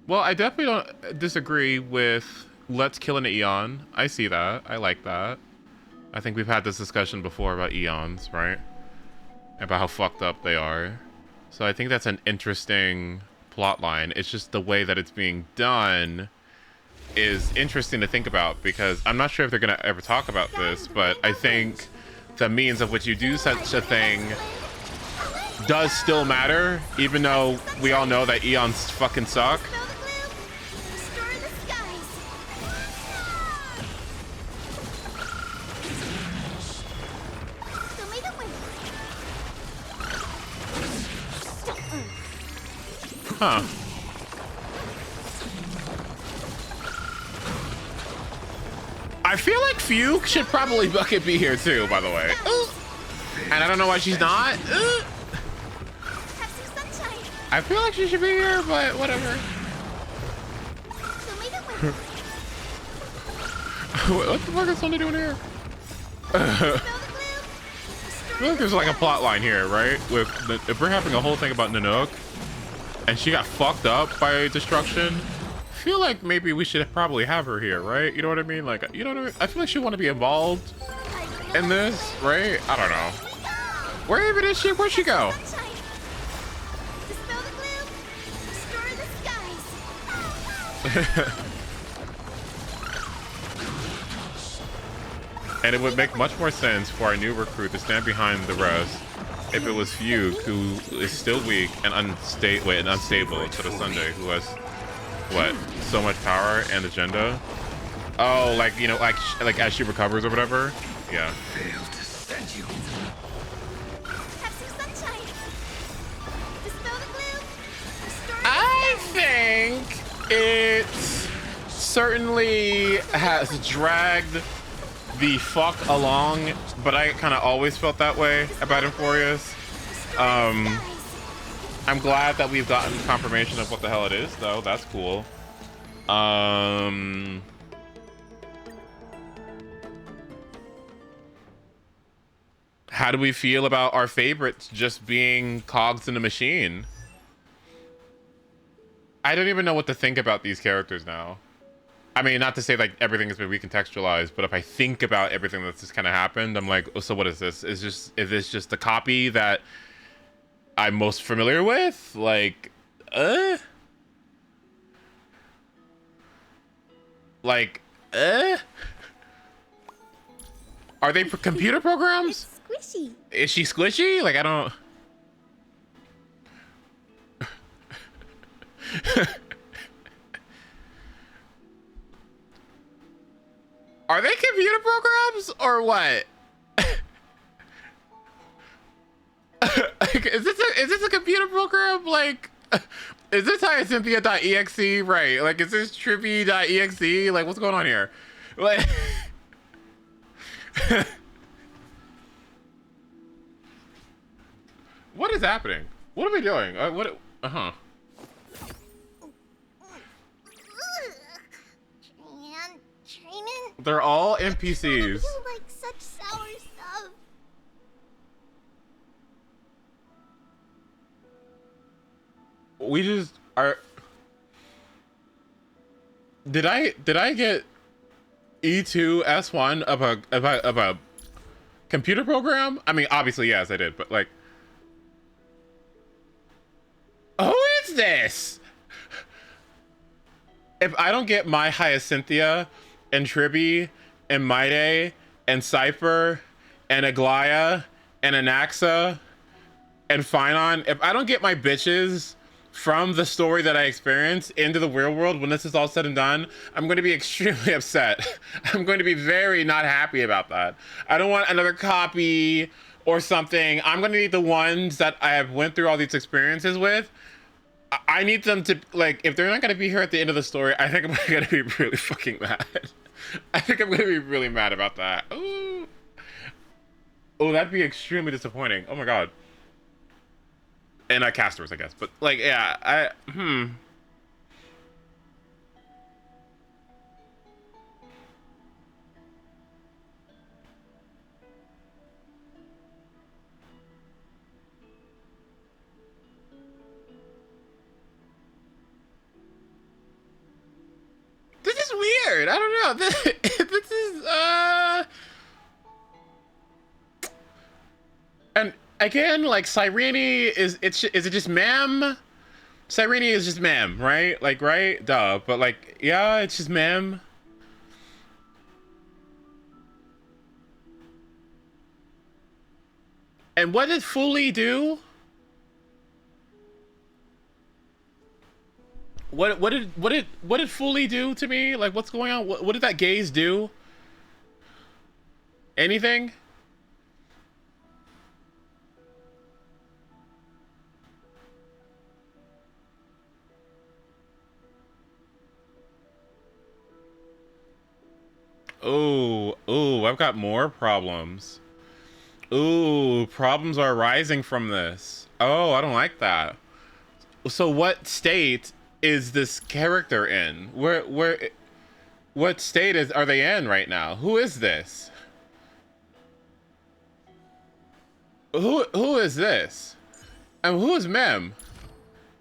Well, I definitely don't disagree with let's kill an Eon. I see that. I like that. I think we've had this discussion before about Eons, right? About how fucked up they are. So I think that's an interesting plot line. It's just the way that it's being done is interesting to think about, because I'm not sure if they're gonna ever talk about this, but I think the means of which you do such a thing does still matter, even though we all know that Eons fucking suck. Huh. I feel like Fuke should probably bucket be here too, by the way. And I don't know why she's not. I feel like she should be here, but whatever. What the fuck is Sunday doing here? I feel like there's like a plot line here, right? If we're having a whole thing about Nanook, and she got fucked up by destruction, I feel like maybe we should probably have her here, right? You know what I mean? Like, you know what I mean? I feel like she want to be involved in this, right? I don't know. Where even is she? Where'd she go? And it would make much more sense for our new recruit to stand behind the rest if it was Fugue, who is still weak and unstable instead of Sunday, who has what, so much power and agenda. Oh, like, you know, like as she recovers or whatever. Yeah. Failed to send you. I think it certainly has dragged the fuck along, but I kind of always felt that way about Euphorius. I'm glad that we've gotten confirmation of what the hell it is, though. That's cool. How do we feel about our favorites just being cogs in a machine? I don't even know what to think about these characters now. I mean, not to say like everything has been recontextualized, but if I think about everything that's just kind of happened, I'm like, oh, so what is this? Is this just the copy that I'm most familiar with? Like, are they computer programs? It's squishy. Is she squishy? Like, I don't. Are they computer programs or what? Like, is this a computer program? Like, is this hyacinthia.exe? Right. Like, is this trippy.exe? Like, what's going on here? Like, what is happening? What are we doing? Uh-huh. They're all NPCs. Like such sour stuff. We just are. Did I get E2 S1 of a computer program? I mean, obviously yes, I did, but like, who is this? If I don't get my Hyacinthia and Tribby and Maide and Cypher and Aglaya and Anaxa and Finon, if I don't get my bitches from the story that I experienced into the real world when this is all said and done, I'm going to be extremely upset. I'm going to be very not happy about that. I don't want another copy or something. I'm going to need the ones that I have went through all these experiences with. I need them to, like, if they're not going to be here at the end of the story, I think I'm going to be really fucking mad. I think I'm going to be really mad about that. Ooh. Oh, that'd be extremely disappointing. Oh my god. And casters, I guess. But, like, yeah, This is weird. I don't know. This is, and again, like, Cyrene is it just ma'am? Cyrene is just ma'am, right? Like, right? Duh. But, like, yeah, it's just ma'am. And what did Fully do? What did Fully do to me? Like, what's going on? What did that gaze do? Anything? Oh, I've got more problems. Ooh, problems are arising from this. Oh, I don't like that. So what state is this character in? What state are they in right now? Who is this? Who is this? And who is Mem?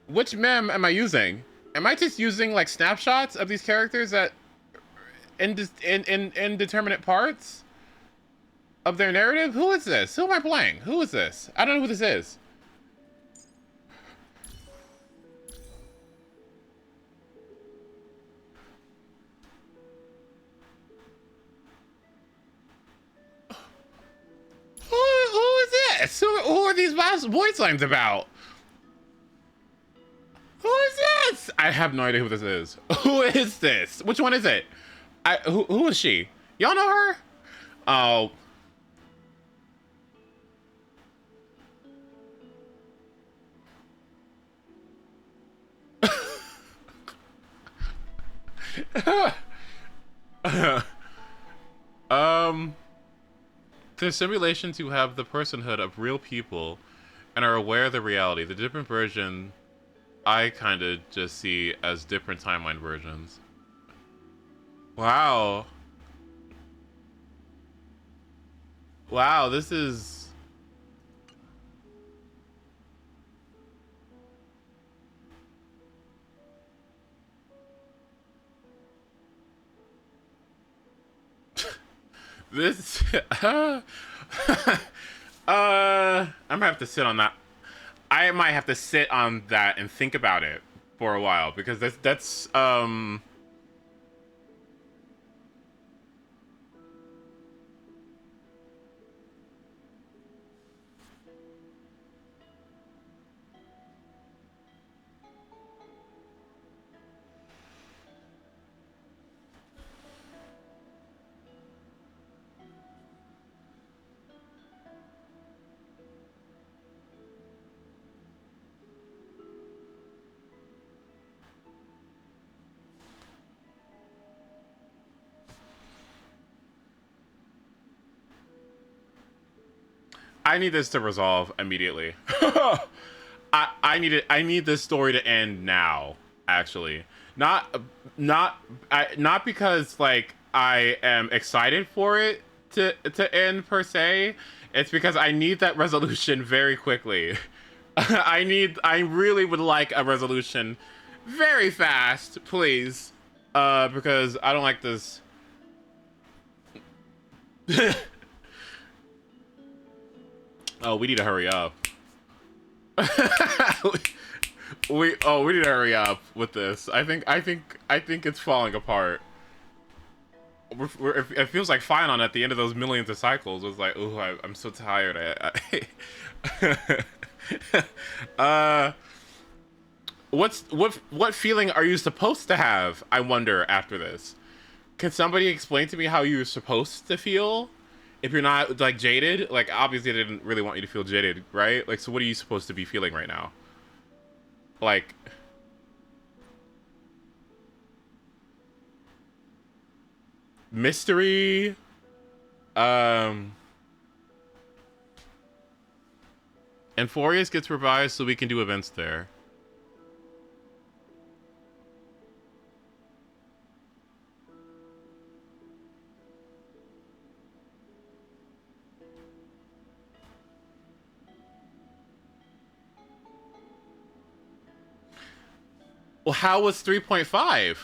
Which Mem am I using? Am I just using like snapshots of these characters that indeterminate parts of their narrative? Who is this? Who am I playing? Who is this? I don't know who this is. Who is this? Who are these voice lines about? Who is this? I have no idea who this is. Who is this? Which one is it? Who is she? Y'all know her? Oh. They're simulations who have the personhood of real people and are aware of the reality. The different version I kind of just see as different timeline versions. Wow. Wow, this is This I'm gonna have to sit on that. I might have to sit on that and think about it for a while, because that's I need this to resolve immediately. I need this story to end now, actually. Not because like I am excited for it to end per se. It's because I need that resolution very quickly. I really would like a resolution very fast, please. Because I don't like this. Oh, we need to hurry up. we need to hurry up with this. I think it's falling apart. It feels like Finon at the end of those millions of cycles was like, ooh, I'm so tired. What feeling are you supposed to have? I wonder after this. Can somebody explain to me how you're supposed to feel? If you're not like jaded, like obviously they didn't really want you to feel jaded, right? Like, so what are you supposed to be feeling right now? Like, mystery, Enforius gets revised so we can do events there. Well, how was 3.5?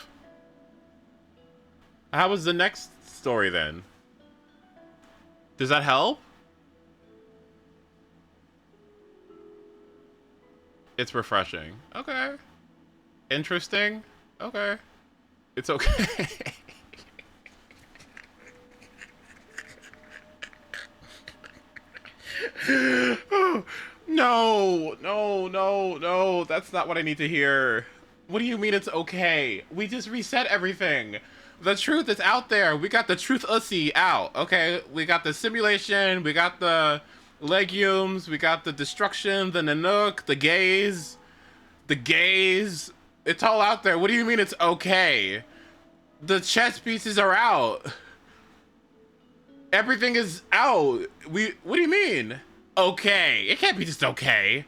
How was the next story then? Does that help? It's refreshing. Okay. Interesting. Okay. It's okay. No. That's not what I need to hear. What do you mean it's okay? We just reset everything. The truth is out there. We got the truth ussy out, okay? We got the simulation, we got the legumes, we got the destruction, the Nanook, the gaze. It's all out there. What do you mean it's okay? The chess pieces are out. Everything is out. What do you mean? Okay. It can't be just okay.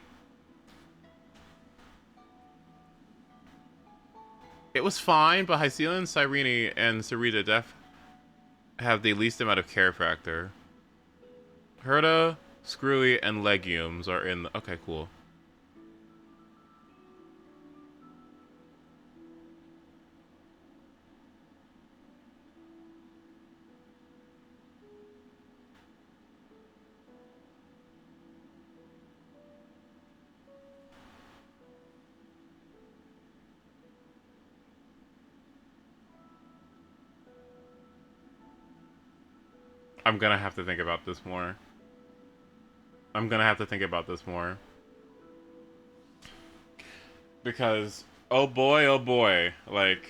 It was fine, but Hycelian, Cyrene, and Sarita have the least amount of care factor. Herda, Screwy, and Legumes are in the... Okay, cool. I'm gonna have to think about this more. Because, oh boy, like,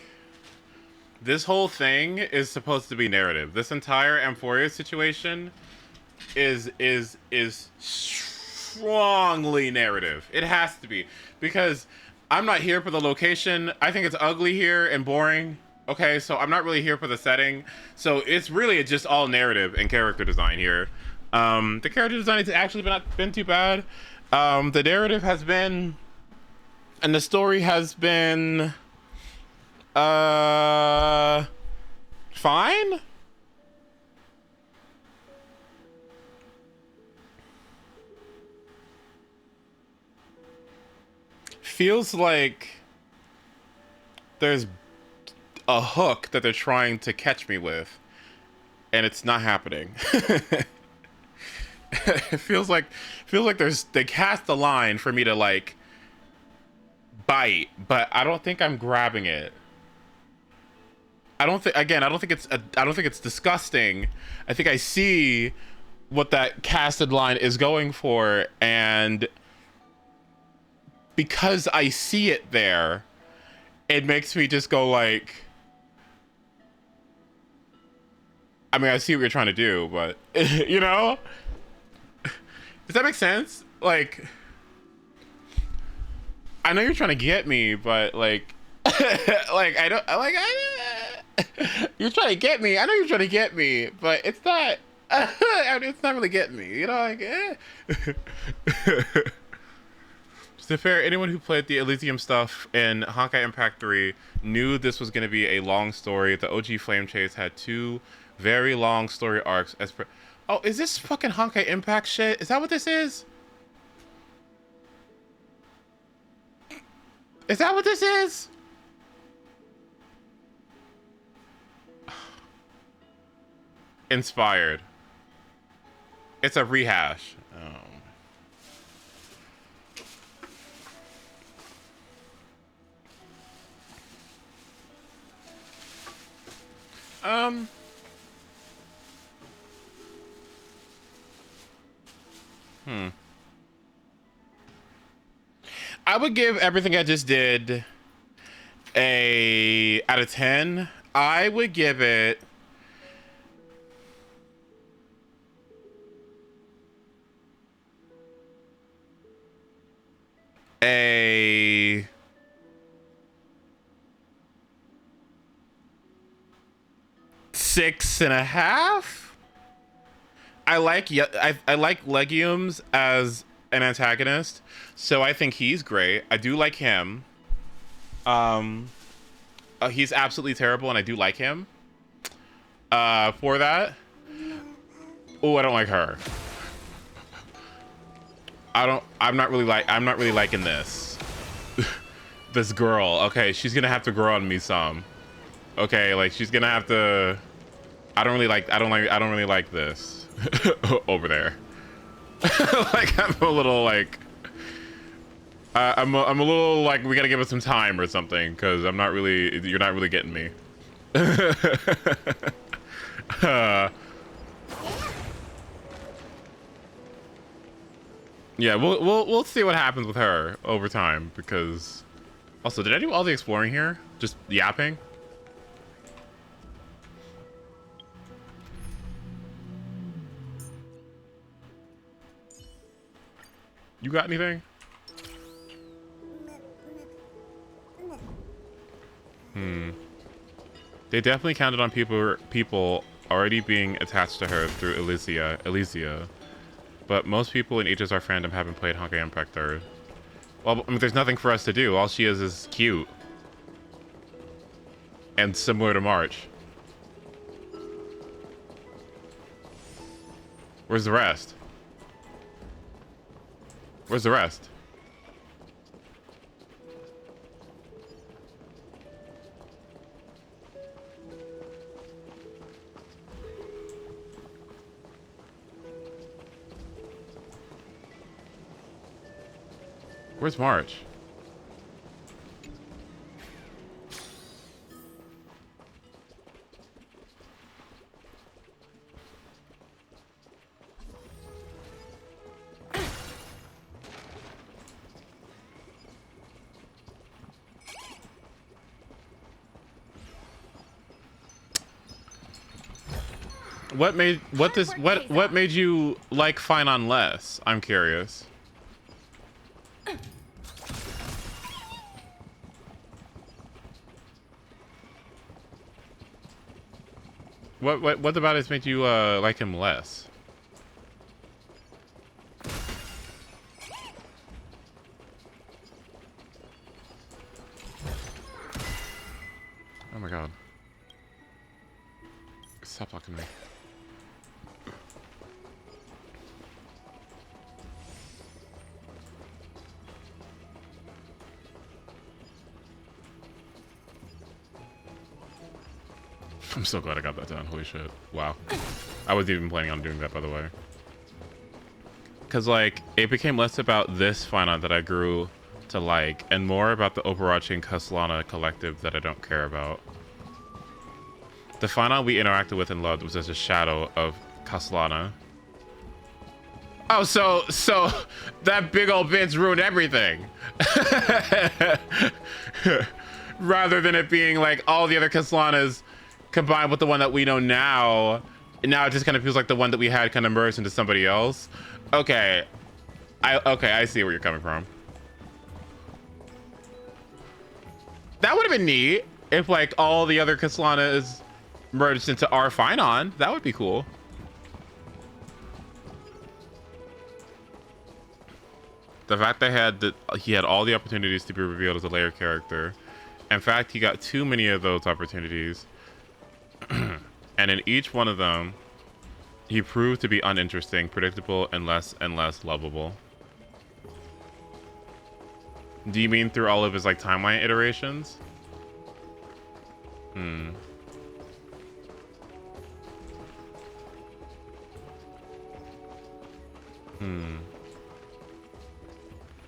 this whole thing is supposed to be narrative. This entire Amphoria situation is strongly narrative. It has to be. Because I'm not here for the location. I think it's ugly here and boring. Okay, so I'm not really here for the setting. So it's really just all narrative and character design here. The character design has actually not been too bad. The narrative has been... And the story has been... fine? Feels like there's a hook that they're trying to catch me with, and it's not happening. It feels like they cast the line for me to like bite, but I don't think I'm grabbing it. I don't think it's disgusting. I think I see what that casted line is going for, and because I see it there, it makes me just go like, I mean, I see what you're trying to do, but you know? Does that make sense? Like, I know you're trying to get me, but like, you're trying to get me. I know you're trying to get me, but it's not. It's not really getting me. You know, like. To be fair, anyone who played the Elysium stuff in Honkai Impact 3 knew this was going to be a long story. The OG Flame Chase had 2 very long story arcs. Oh, is this fucking Honkai Impact shit? Is that what this is? Is that what this is? Inspired. It's a rehash. I would give everything I just did a out of 10. I would give it a 6.5. I like Legumes as an antagonist, so I think he's great. I do like him. He's absolutely terrible, and I do like him. For that. Oh, I don't like her. I'm not really liking this. This girl. Okay, she's gonna have to grow on me some. Okay, like she's gonna have to. I don't really like this over there. Like I'm a little like. I'm a little like we gotta give it some time or something, because you're not really getting me. Yeah, we'll see what happens with her over time, because also, did I do all the exploring here? Just yapping? You got anything? They definitely counted on people already being attached to her through Elysia. But most people in HSR fandom haven't played Honkai Impact 3. Well, I mean, there's nothing for us to do. All she is cute. And similar to March. Where's the rest? Where's the rest? Where's March? What made you like Fine on Less? I'm curious. What about it made you like him less? Oh my god. Stop talking to me. I'm so glad I got that done. Holy shit. Wow. I wasn't even planning on doing that, by the way. Because, like, it became less about this Final that I grew to like, and more about the overarching Castellana collective that I don't care about. The Final we interacted with and loved was just a shadow of Castellana. Oh, so that big old bitch ruined everything. Rather than it being like all the other Castellanas combined with the one that we know now. Now it just kind of feels like the one that we had kind of merged into somebody else. Okay. I see where you're coming from. That would have been neat if like all the other Castellanas merged into our Finon. That would be cool. The fact that he had all the opportunities to be revealed as a layer character. In fact, he got too many of those opportunities. And in each one of them, he proved to be uninteresting, predictable, and less lovable. Do you mean through all of his like timeline iterations?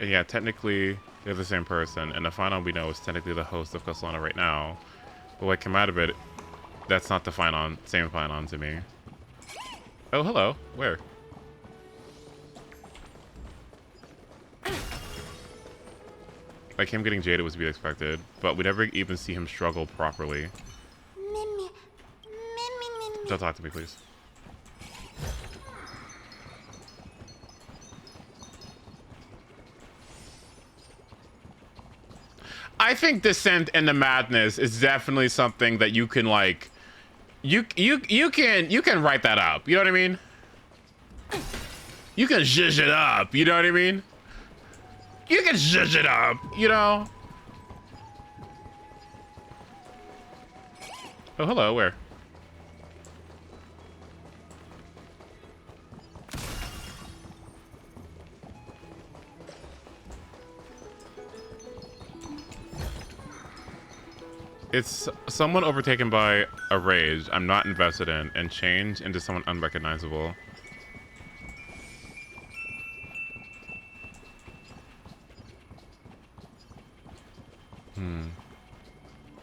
Yeah, technically they're the same person, and the Finon we know is technically the host of Castellana right now. But what came out of it, that's not the same Finon to me. Oh, hello. Where? Like, him getting jaded was to be expected, but we never even see him struggle properly. Don't talk to me, please. I think Descent into Madness is definitely something that you can like, you can write that up. You know what I mean? You can zhuzh it up. You know what I mean? You can zhuzh it up. You know? Oh, hello. Where? It's someone overtaken by a rage I'm not invested in and change into someone unrecognizable.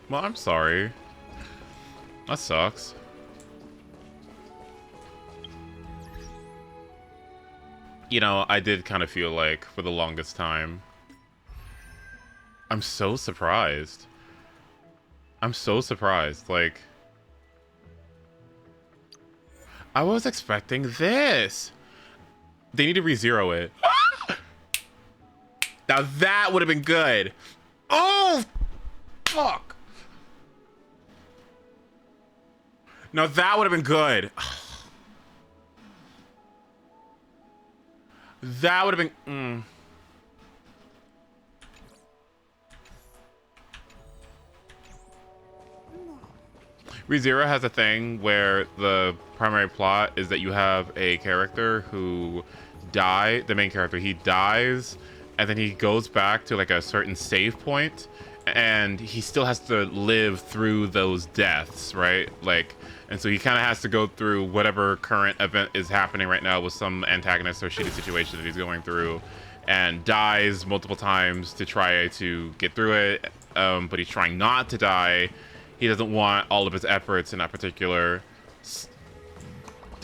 Well, I'm sorry. That sucks. You know, I did kind of feel like for the longest time. I'm so surprised. I'm so surprised. Like, I was expecting this. They need to re-zero it. Now that would have been good. Oh, fuck. No, that would have been good. That would have been... ReZero has a thing where the primary plot is that you have a character who the main character, he dies, and then he goes back to like a certain save point, and he still has to live through those deaths, right? Like, and so he kind of has to go through whatever current event is happening right now with some antagonist or shitty situation that he's going through, and dies multiple times to try to get through it, but he's trying not to die. He doesn't want all of his efforts in that particular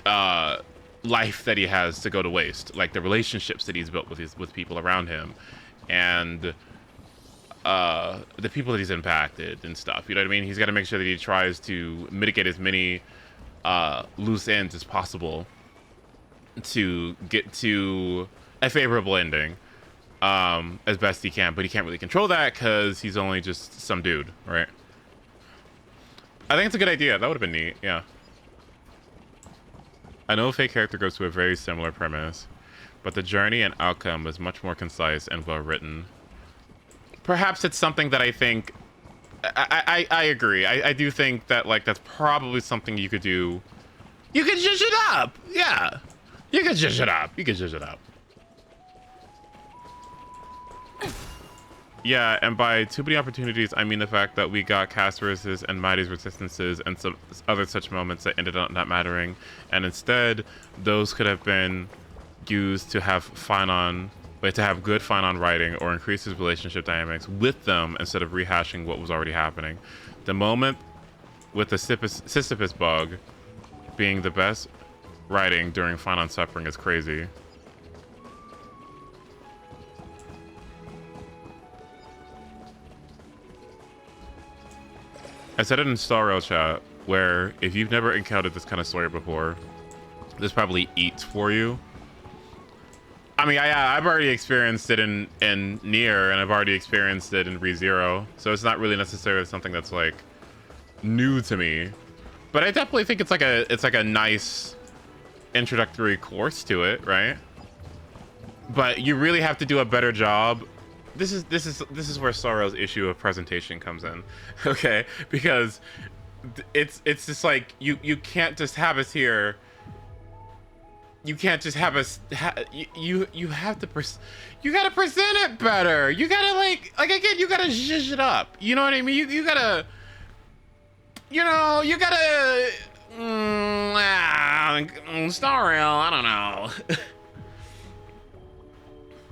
life that he has to go to waste, like the relationships that he's built with people around him, and the people that he's impacted and stuff. You know what I mean? He's got to make sure that he tries to mitigate as many loose ends as possible to get to a favorable ending as best he can. But he can't really control that because he's only just some dude, right? I think it's a good idea. That would have been neat, yeah. I know a fake character goes to a very similar premise, but the journey and outcome is much more concise and well written. Perhaps it's something that I think... I agree. I do think that, like, that's probably something you could do. You could zhuzh it up! Yeah! You could zhuzh it up. You could zhuzh it up. Yeah, and by too many opportunities, I mean the fact that we got Castorus's and Mighty's resistances and some other such moments that ended up not mattering, and instead, those could have been used to have good Finon writing or increase his relationship dynamics with them instead of rehashing what was already happening. The moment with the Sisyphus bug being the best writing during Finon suffering is crazy. I said it in Star Rail chat, where if you've never encountered this kind of story before, this probably eats for you. I mean, I've already experienced it in Nier, and I've already experienced it in ReZero, so it's not really necessarily something that's like new to me. But I definitely think it's like a nice introductory course to it, right? But you really have to do a better job. This is where Star Rail's issue of presentation comes in, okay? Because it's just like you can't just have us here. You can't just have us. You have to you gotta present it better. You gotta like again. You gotta zhuzh it up. You know what I mean? You gotta. You know you gotta. Star Rail. I don't know.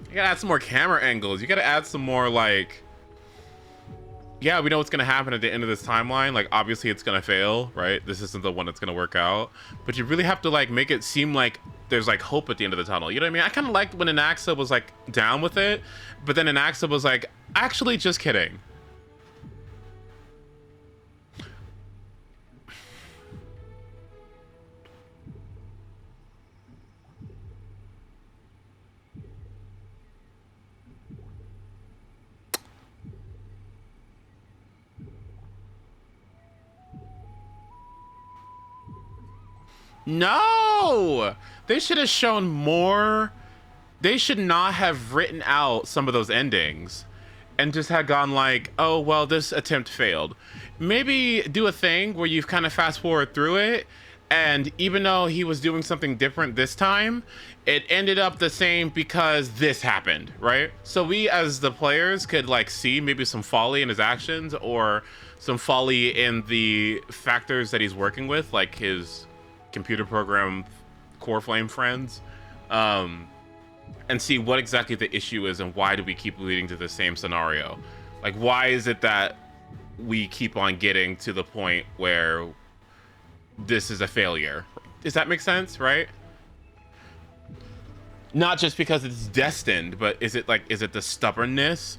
You gotta add some more camera angles. You gotta add some more like, yeah, we know what's gonna happen at the end of this timeline. Like, obviously it's gonna fail, right? This isn't the one that's gonna work out. But you really have to like make it seem like there's like hope at the end of the tunnel. You know what I mean? I kind of liked when Anaxa was like down with it, but then Anaxa was like, actually, just kidding. No, they should have shown more. They should not have written out some of those endings and just had gone like, oh, well, this attempt failed. Maybe do a thing where you kind of fast forward through it. And even though he was doing something different this time, it ended up the same because this happened, right? So we as the players could like see maybe some folly in his actions or some folly in the factors that he's working with, like his computer program core flame friends, and see what exactly the issue is and why do we keep leading to the same scenario. Like, why is it that we keep on getting to the point where this is a failure? Does that make sense, right? Not just because it's destined, but is it the stubbornness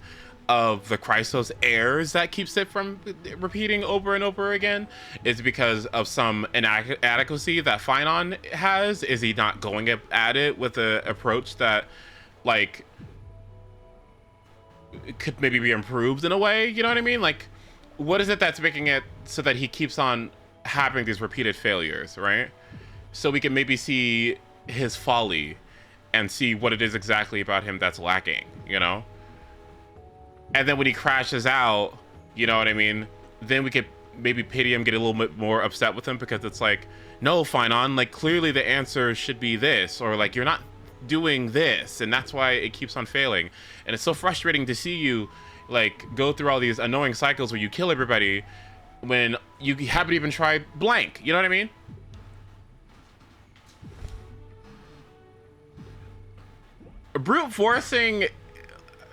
of the Chrysos heirs that keeps it from repeating over and over again? Is it because of some inadequacy that Finon has? Is he not going at it with an approach that like could maybe be improved in a way? You know what I mean? Like, what is it that's making it so that he keeps on having these repeated failures, right? So we can maybe see his folly and see what it is exactly about him that's lacking, you know? And then when he crashes out, you know what I mean? Then we could maybe pity him, get a little bit more upset with him, because it's like, no, Finon, like clearly the answer should be this, or like you're not doing this, and that's why it keeps on failing. And it's so frustrating to see you like go through all these annoying cycles where you kill everybody when you haven't even tried blank. You know what I mean? Brute forcing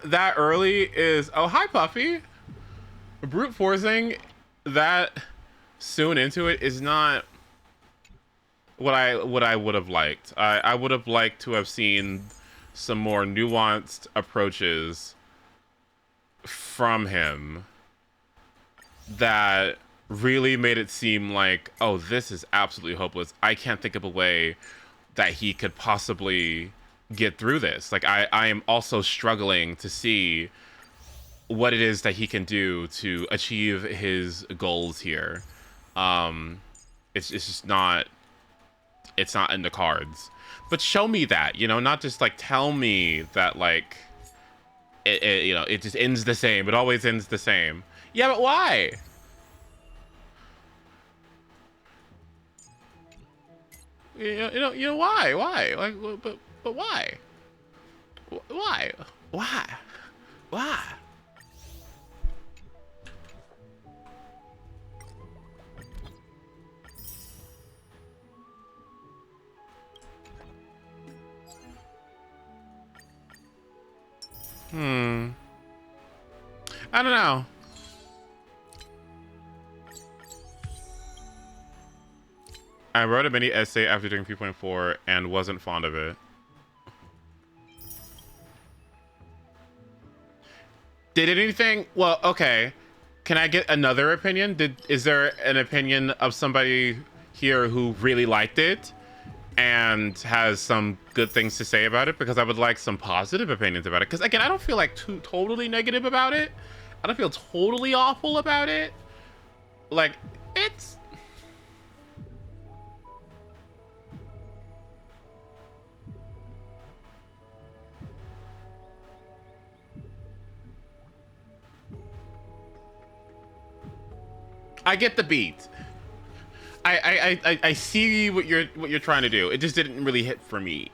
that early is, oh, hi Puffy. Brute forcing that soon into it is not what I would have liked. I would have liked to have seen some more nuanced approaches from him that really made it seem like, oh, this is absolutely hopeless. I can't think of a way that he could possibly get through this. Like, I am also struggling to see what it is that he can do to achieve his goals here. It's just not, it's not in the cards. But show me that, you know, not just like tell me that like it you know, it just ends the same. It always ends the same. Yeah, but why? You know why? Why? Like, but why? Why? Why? Why? I don't know. I wrote a mini essay after doing 3.4 and wasn't fond of it. Did anything? Well, okay. Can I get another opinion? Is there an opinion of somebody here who really liked it and has some good things to say about it? Because I would like some positive opinions about it. Because again, I don't feel like totally negative about it. I don't feel totally awful about it. Like, it's... I get the beat. I see what you're trying to do. It just didn't really hit for me.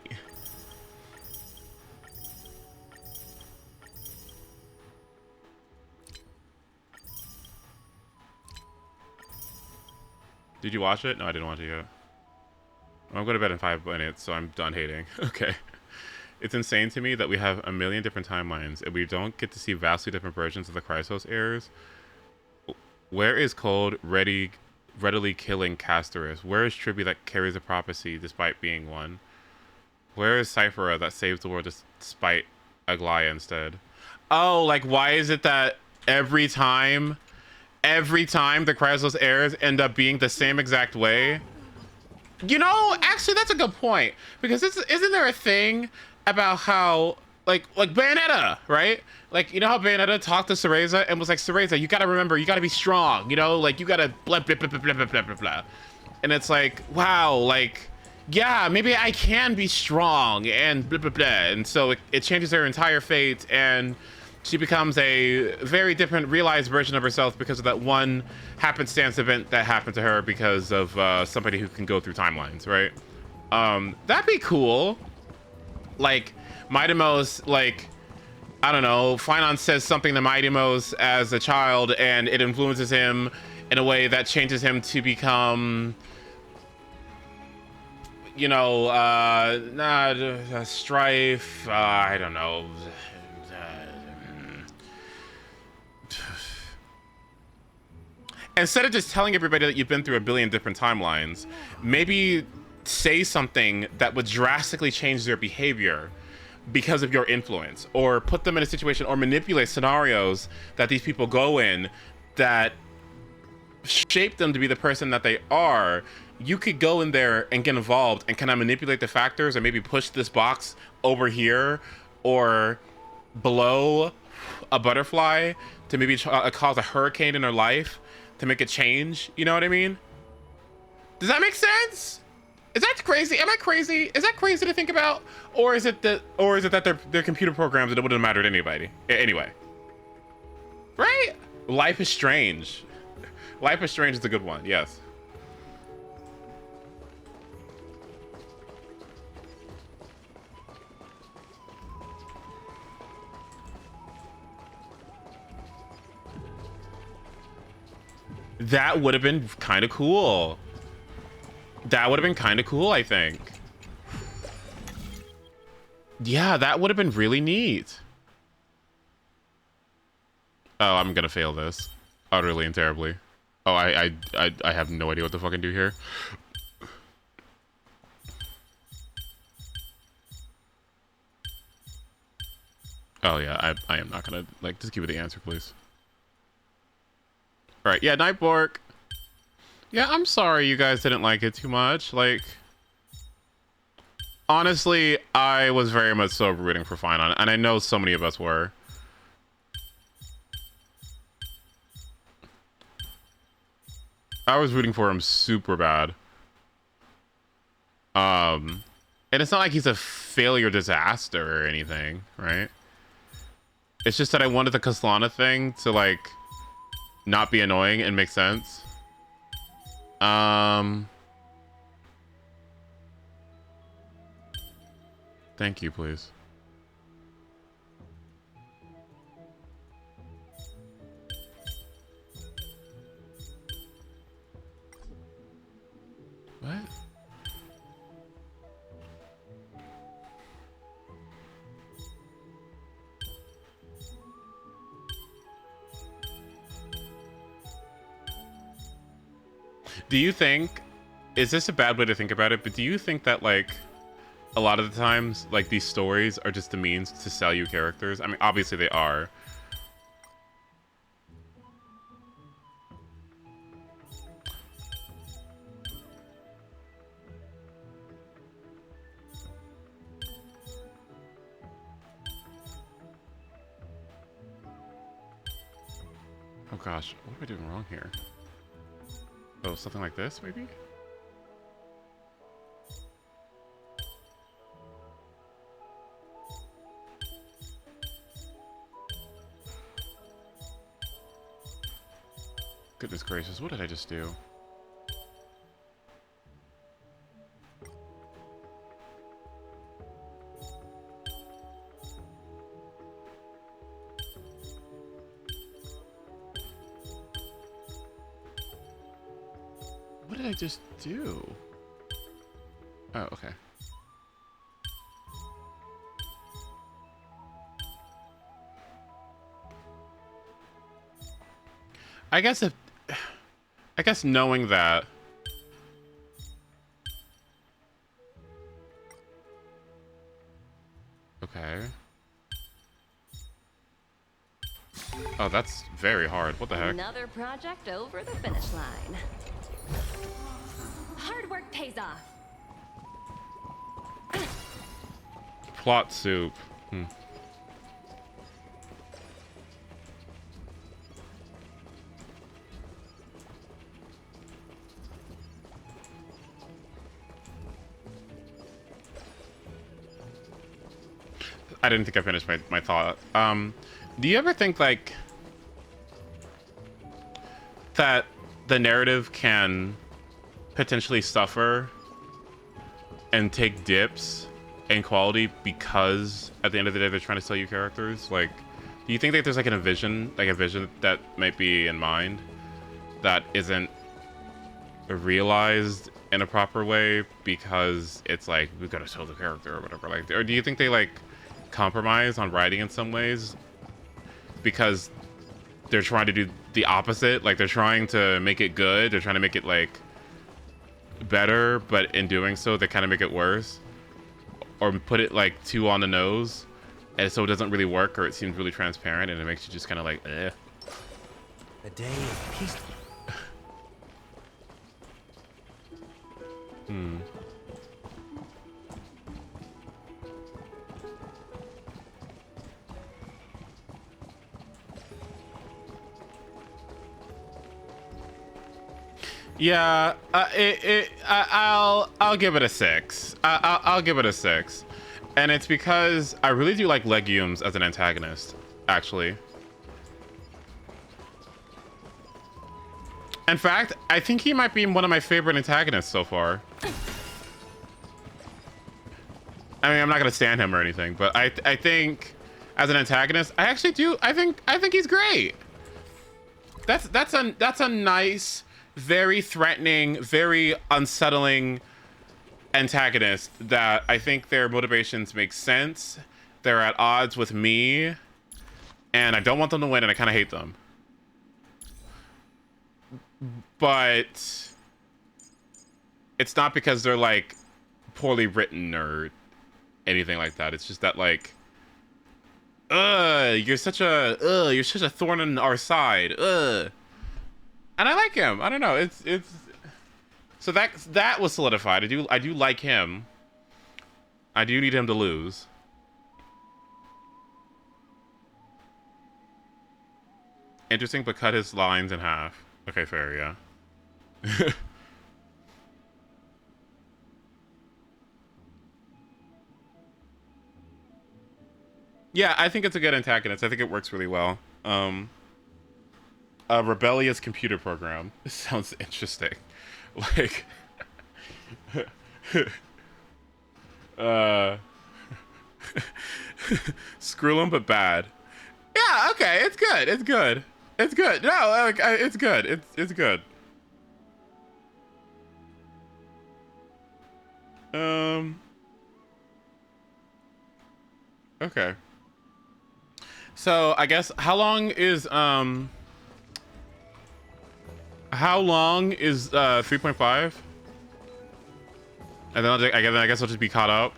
Did you watch it? No, I didn't watch it yet. I'm going to bed in 5 minutes, so I'm done hating. Okay. It's insane to me that we have a million different timelines and we don't get to see vastly different versions of the Chrysos heirs. Where is Cold readily killing Castorus? Where is Tribby that carries a prophecy despite being one? Where is Cyphera that saves the world despite Aglaya instead? Oh, like why is it that every time the Chrysos heirs end up being the same exact way? You know, actually that's a good point. Because isn't there a thing about how like Bayonetta, right? Like, you know how Bayonetta talked to Cereza and was like, Cereza, you gotta remember, you gotta be strong, you know? Like, you gotta blah, blah, blah, blah, blah, blah, blah, blah. And it's like, wow, like, yeah, maybe I can be strong and blah, blah, blah. And so it changes her entire fate and she becomes a very different realized version of herself because of that one happenstance event that happened to her because of somebody who can go through timelines, right? That'd be cool. Like, Mightymo's, like, I don't know, Finon says something to Mightymo's as a child and it influences him in a way that changes him to become, you know, Strife, I don't know. Instead of just telling everybody that you've been through a billion different timelines, maybe say something that would drastically change their behavior because of your influence, or put them in a situation or manipulate scenarios that these people go in that shape them to be the person that they are. You could go in there and get involved and kind of manipulate the factors and maybe push this box over here or below a butterfly to maybe cause a hurricane in their life to make a change. You know what I mean? Does that make sense? Is that crazy? Am I crazy? Is that crazy to think about? Or is it that they're computer programs and it wouldn't matter to anybody? Anyway. Right? Life is Strange. Life is Strange is a good one, yes. That would have been kind of cool. That would have been kind of cool, I think. Yeah, that would have been really neat. Oh, I'm gonna fail this utterly and terribly. Oh, I have no idea what to fucking do here. Oh yeah, I am not gonna, like, just give me the answer, please. All right, yeah, Nightbork. Yeah, I'm sorry you guys didn't like it too much. Like, honestly, I was very much so rooting for Finon, and I know so many of us were. I was rooting for him super bad. And it's not like he's a failure disaster or anything, right? It's just that I wanted the Kaslana thing to, like, not be annoying and make sense. Thank you, please. What? Do you think, is this a bad way to think about it, but do you think that like a lot of the times like these stories are just a means to sell you characters? I mean, obviously they are. Oh gosh, what am I doing wrong here? Oh, something like this, maybe? Goodness gracious, what did I just do? What did I just do? Oh, okay. I guess knowing that. Okay. Oh, that's very hard. What the heck? Another project over the finish line. Hard work pays off. Plot soup. I didn't think I finished my thought. Do you ever think like that the narrative can potentially suffer and take dips in quality because at the end of the day they're trying to sell you characters? Like, do you think that there's like a vision that might be in mind that isn't realized in a proper way because it's like we've got to sell the character or whatever? Like, or do you think they like compromise on writing in some ways because they're trying to do the opposite? Like, they're trying to make it good, they're trying to make it like better, but in doing so they kind of make it worse or put it like too on the nose, and so it doesn't really work, or it seems really transparent and it makes you just kind of like eh. A day of peace. Yeah, I'll give it a 6. I'll give it a 6, and it's because I really do like Legumes as an antagonist, actually. In fact, I think he might be one of my favorite antagonists so far. I mean, I'm not gonna stand him or anything, but I think as an antagonist, I actually do. I think he's great. That's a nice, very threatening, very unsettling antagonist that I think their motivations make sense. They're at odds with me, and I don't want them to win, and I kind of hate them. But it's not because they're like poorly written or anything like that. It's just that like, you're such a thorn in our side. And I like him. I don't know. It's so that was solidified. I do like him. I do need him to lose. Interesting, but cut his lines in half. Okay, fair, yeah. Yeah, I think it's a good antagonist. I think it works really well. A rebellious computer program. This sounds interesting. Like, screw him, but bad. Yeah, okay, it's good. It's good. It's good. No, like, it's good. It's good. Okay. So I guess how long How long is 3.5? And then I guess I'll just be caught up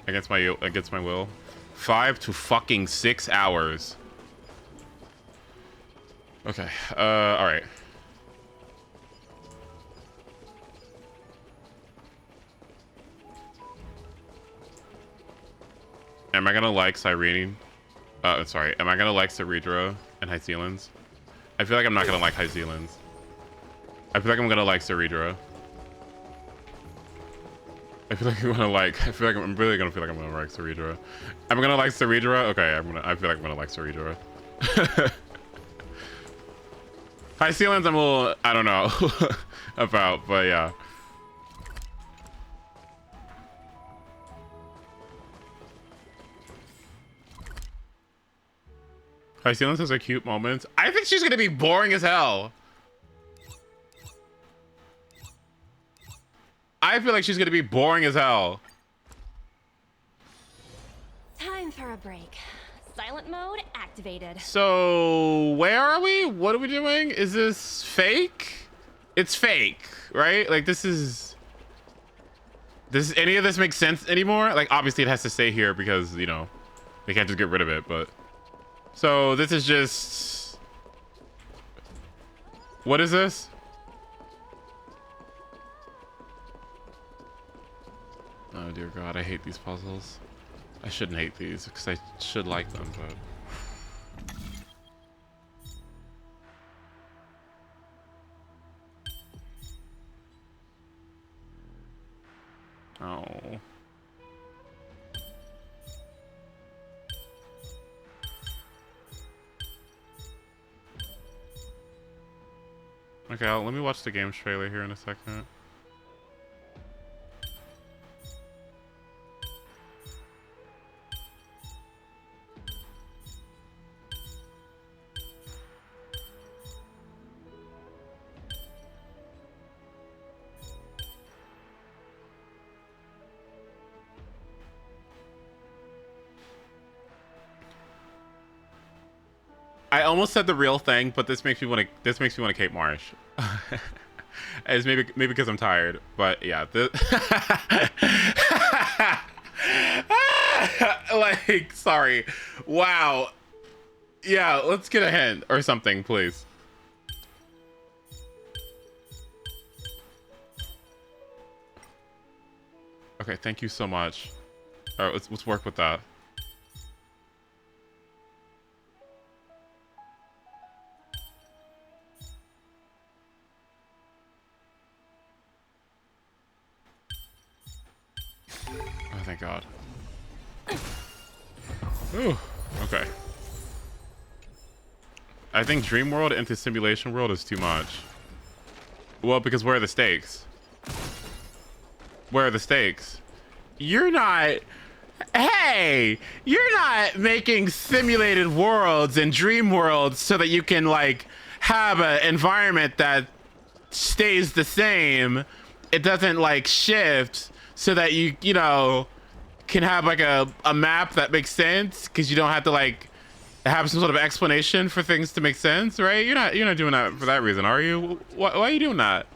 against my will. 5 to fucking 6 hours. Okay. All right. Am I gonna like Cyrene? Sorry. Am I gonna like Ceredra and High Sealans? I feel like I'm not gonna like High Sealans. I feel like I'm gonna like Ceredra. I feel like I'm really gonna feel like I'm gonna like Ceredra. I'm gonna like Ceredra? Okay, I feel like I'm gonna like Ceredra. High Sealans I'm a little, I don't know about, but yeah. High Sealans has a cute moments. I think she's gonna be boring as hell. I feel like she's gonna be boring as hell. Time for a break. Silent mode activated. So where are we? What are we doing? Is this fake? It's fake, right? Like does any of this make sense anymore? Like obviously it has to stay here because, you know, they can't just get rid of it, but so this is just, what is this? Oh dear God, I hate these puzzles. I shouldn't hate these because I should like them, but oh. Okay, let me watch the game's trailer here in a second. I almost said the real thing, but this makes me want to Kate Marsh. It's maybe because I'm tired, but yeah. Like, sorry. Wow. Yeah, let's get a hint or something, please. Okay, thank you so much. All right, let's work with that. Oh, thank God. Ooh, okay. I think Dream World into Simulation World is too much. Well, because where are the stakes? Where are the stakes? You're not... Hey! You're not making simulated worlds and dream worlds so that you can, like, have an environment that stays the same. It doesn't, like, shift so that you know, can have, like, a map that makes sense because you don't have to, like, have some sort of explanation for things to make sense, right? You're not doing that for that reason, are you? Why are you doing that?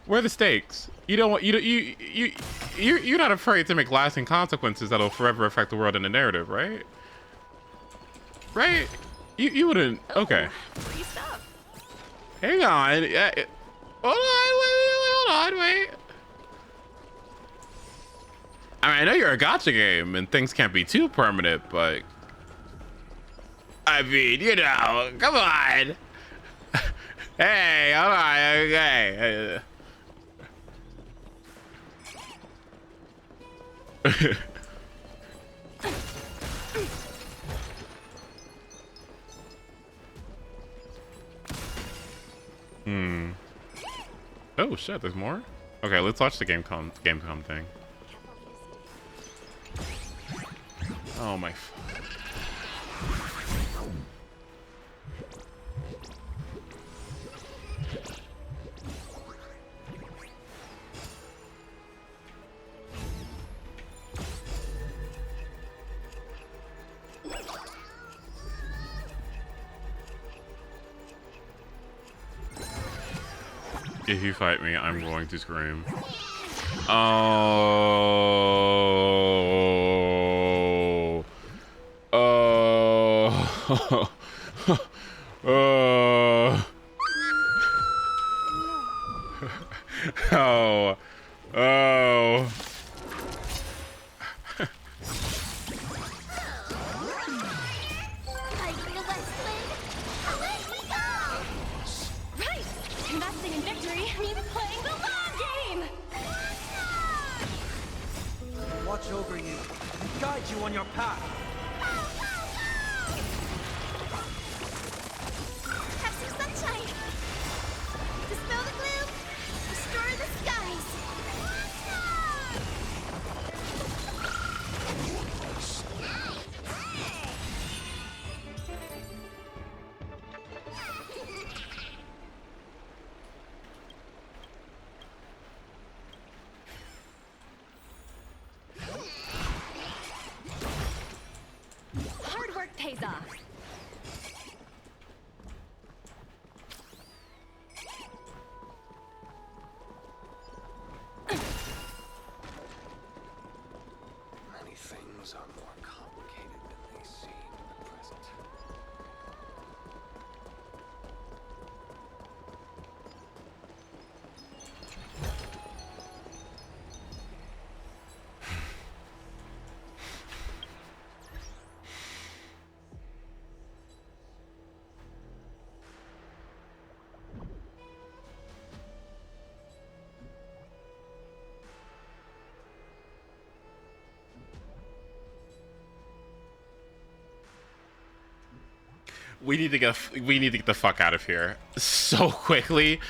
Where are the stakes? You don't want you're not afraid to make lasting consequences that'll forever affect the world and the narrative, right? Right? You wouldn't. Okay. Free stuff. Hang on. Hold on. Wait. I mean, I know you're a gacha game and things can't be too permanent, but I mean, you know, come on. Hey, all right, okay. Oh shit, there's more? Okay, let's watch the Gamecom thing. Oh my. If you fight me, I'm going to scream. Oh. Oh. Oh. Oh. Oh. Right! Investing in victory means playing the long game! Watch over you and guide you on your path. Have some sunshine. Dispel the gloom. Restore the skies. Hard work pays off. Many things are more complicated than they seem at present. We need to get the fuck out of here so quickly.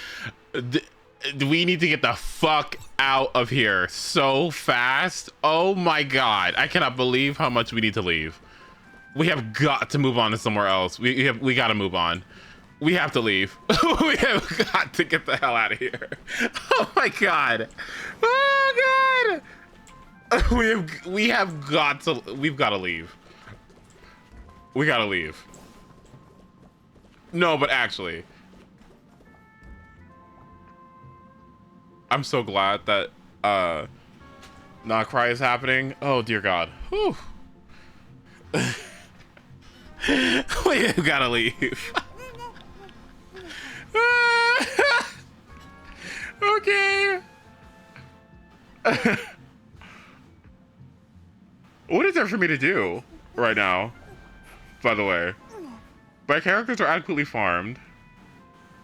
We need to get the fuck out of here so fast. Oh my god, I cannot believe how much we need to leave. We have got to move on to somewhere else. We gotta move on. We have to leave. We have got to get the hell out of here. Oh my god. Oh god. We've got to leave. We gotta leave. No, but actually, I'm so glad that not cry is happening. Oh dear god. Whew. We gotta leave. Okay. What is there for me to do right now, by the way? My characters are adequately farmed.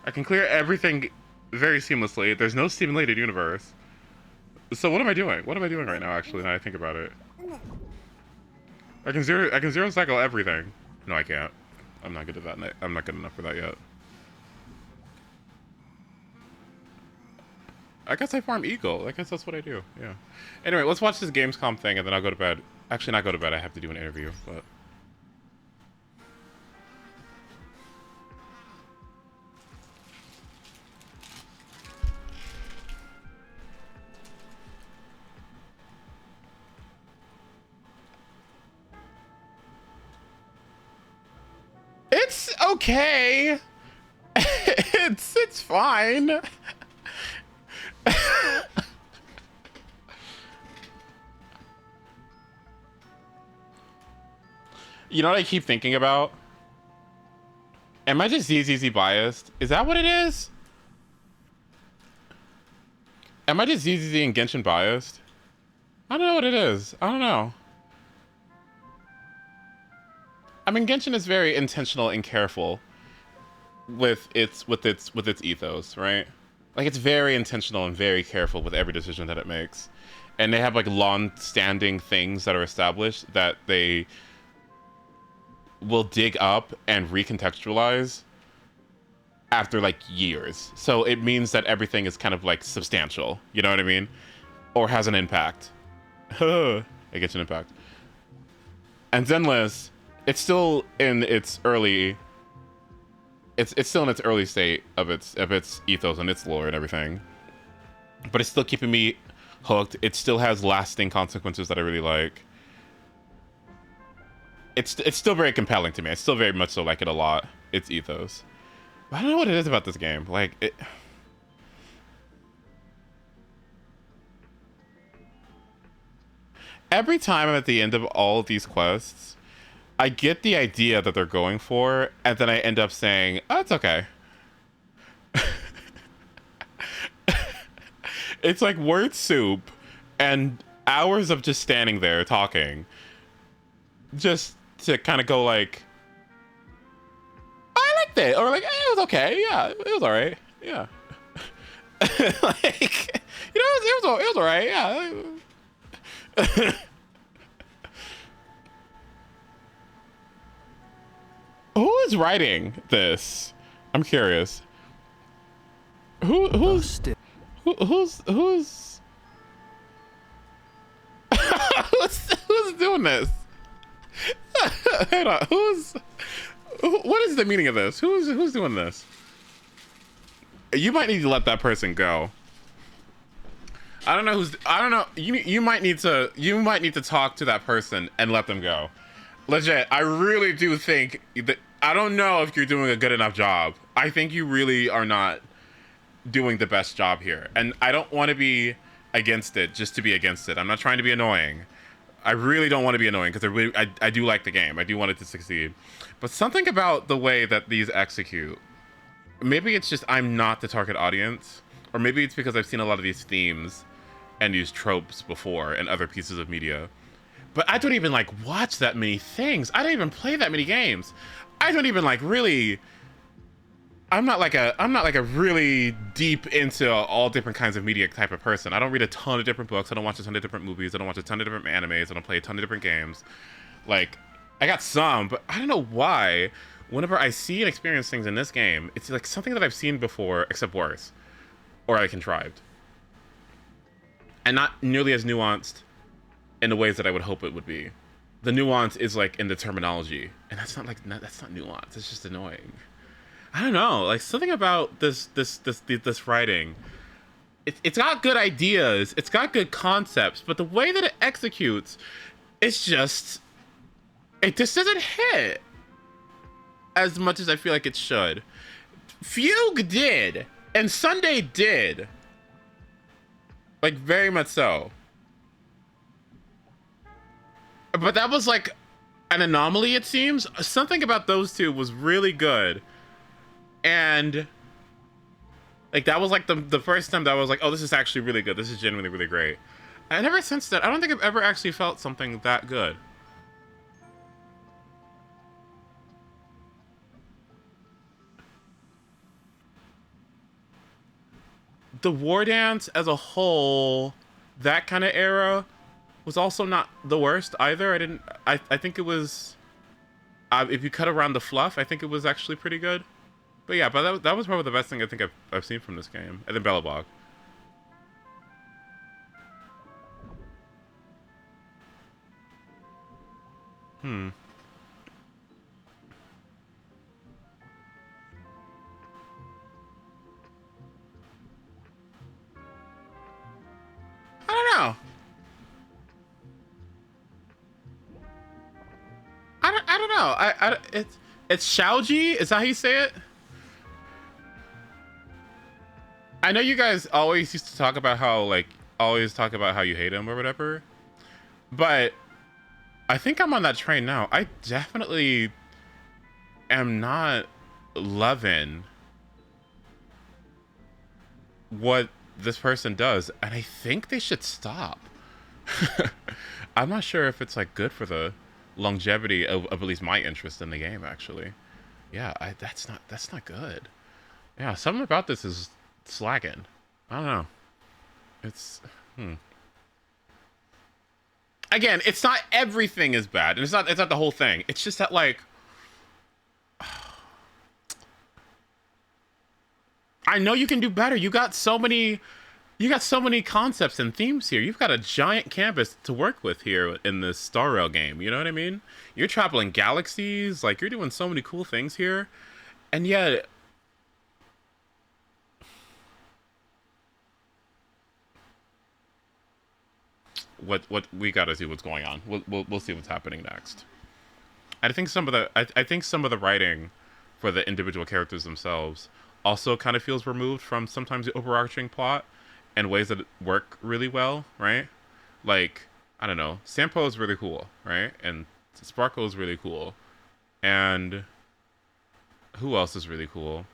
I can clear everything very seamlessly. There's no stimulated universe. So what am I doing? What am I doing right now, actually, now I think about it? I can zero cycle everything. No, I can't. I'm not good at that. I'm not good enough for that yet. I guess I farm Eagle. I guess that's what I do. Yeah. Anyway, let's watch this Gamescom thing and then I'll go to bed. Actually, not go to bed. I have to do an interview, but... It's okay. It's fine. You know what I keep thinking about? Am I just ZZZ biased? Is that what it is? Am I just ZZZ and Genshin biased? I don't know what it is. I don't know. I mean, Genshin is very intentional and careful with its ethos, right? Like, it's very intentional and very careful with every decision that it makes. And they have like long-standing things that are established that they will dig up and recontextualize after like years. So it means that everything is kind of like substantial, you know what I mean? Or has an impact. It gets an impact. And Zenless, it's still in its early state of its ethos and its lore and everything. But it's still keeping me hooked. It still has lasting consequences that I really like. It's still very compelling to me. I still very much so like it a lot. Its ethos. But I don't know what it is about this game. Like every time I'm at the end of all of these quests, I get the idea that they're going for, and then I end up saying, oh, it's okay. It's like word soup and hours of just standing there talking. Just to kind of go like, I liked it. Or like, it was okay. Yeah, it was all right. Yeah. Like, you know, it was all right. Yeah. Who is writing this? I'm curious. Who's who's who's doing this? Hold on. What is the meaning of this? Who's doing this? You might need to let that person go. I don't know. You might need to talk to that person and let them go. Legit, I really do think that, I don't know if you're doing a good enough job. I think you really are not doing the best job here. And I don't want to be against it just to be against it. I'm not trying to be annoying. I really don't want to be annoying because I do like the game. I do want it to succeed. But something about the way that these execute, maybe it's just I'm not the target audience, or maybe it's because I've seen a lot of these themes and these tropes before in other pieces of media. But I don't even like watch that many things. I don't even play that many games. I don't even like really. I'm not like a really deep into all different kinds of media type of person. I don't read a ton of different books. I don't watch a ton of different movies. I don't watch a ton of different animes. I don't play a ton of different games. Like, I got some, but I don't know why. Whenever I see and experience things in this game, it's like something that I've seen before, except worse, or I contrived, and not nearly as nuanced in the ways that I would hope it would be. The nuance is like in the terminology, and that's not nuance. It's just annoying. I don't know, like something about this writing. It's got good ideas, it's got good concepts, but the way that it executes, it just doesn't hit as much as I feel like it should. Fugue did, and Sunday did, like very much so. But that was like an anomaly, it seems. Something about those two was really good. And like that was like the first time that I was like, oh, this is actually really good. This is genuinely really great. And ever since that, I don't think I've ever actually felt something that good. The War Dance as a whole, that kind of era, was also not the worst either. I think it was, if you cut around the fluff, I think it was actually pretty good. But yeah, but that was probably the best thing I think I've seen from this game. And then Bellabog. I don't know. I don't know. It's Xiaoji? Is that how you say it? I know you guys always used to talk about how you hate him or whatever. But I think I'm on that train now. I definitely am not loving what this person does, and I think they should stop. I'm not sure if it's like good for the longevity of at least my interest in the game, actually. Yeah, that's not good. Yeah, something about this is slacking. I don't know. It's again, it's not everything is bad, and it's not the whole thing. It's just that like I know you can do better. You got so many concepts and themes here. You've got a giant canvas to work with here in this Star Rail game. You know what I mean? You're traveling galaxies. Like, you're doing so many cool things here. And yet, what we gotta see what's going on. We'll see what's happening next. I think some of the writing for the individual characters themselves also kind of feels removed from sometimes the overarching plot in ways that work really well, right? Like, I don't know. Sampo is really cool, right? And Sparkle is really cool. And who else is really cool?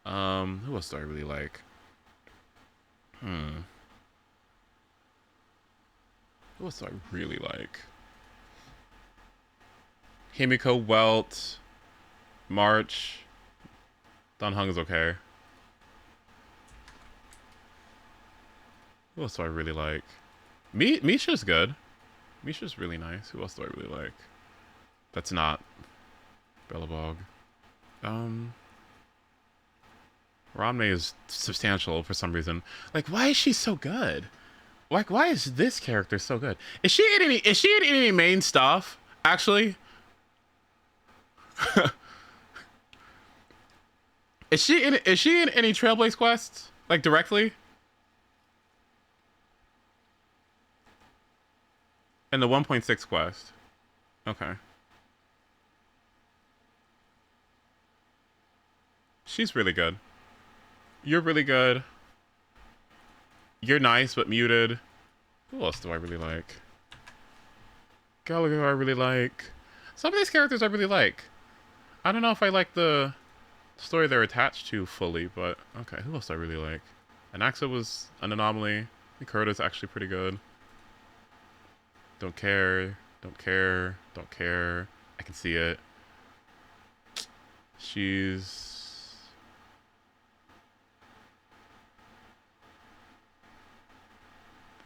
Who else do I really like? Who else do I really like? Himiko, Welt, March. Don Hung is okay. Who else do I really like? Misha's good. Misha's really nice. Who else do I really like? That's not Bellabog. Ranmei is substantial for some reason. Like, why is she so good? Like, why is this character so good? Is she in any main stuff? Actually, is she in any Trailblaze quests? Like directly? In the 1.6 quest. Okay. She's really good. You're really good. You're nice, but muted. Who else do I really like? Gallagher I really like. Some of these characters I really like. I don't know if I like the story they're attached to fully, but okay. Who else do I really like? Anaxa was an anomaly. Curta's actually pretty good. Don't care. Don't care. Don't care. I can see it. She's...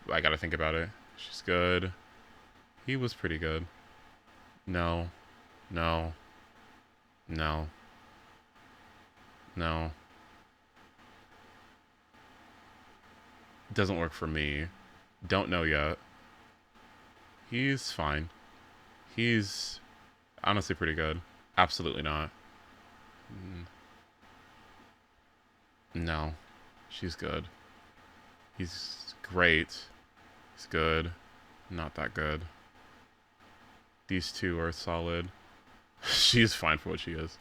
I gotta think about it. She's good. He was pretty good. No. No. No. No. Doesn't work for me. Don't know yet. He's fine. He's honestly pretty good. Absolutely not. No. She's good. He's great. He's good. Not that good. These two are solid. She's fine for what she is.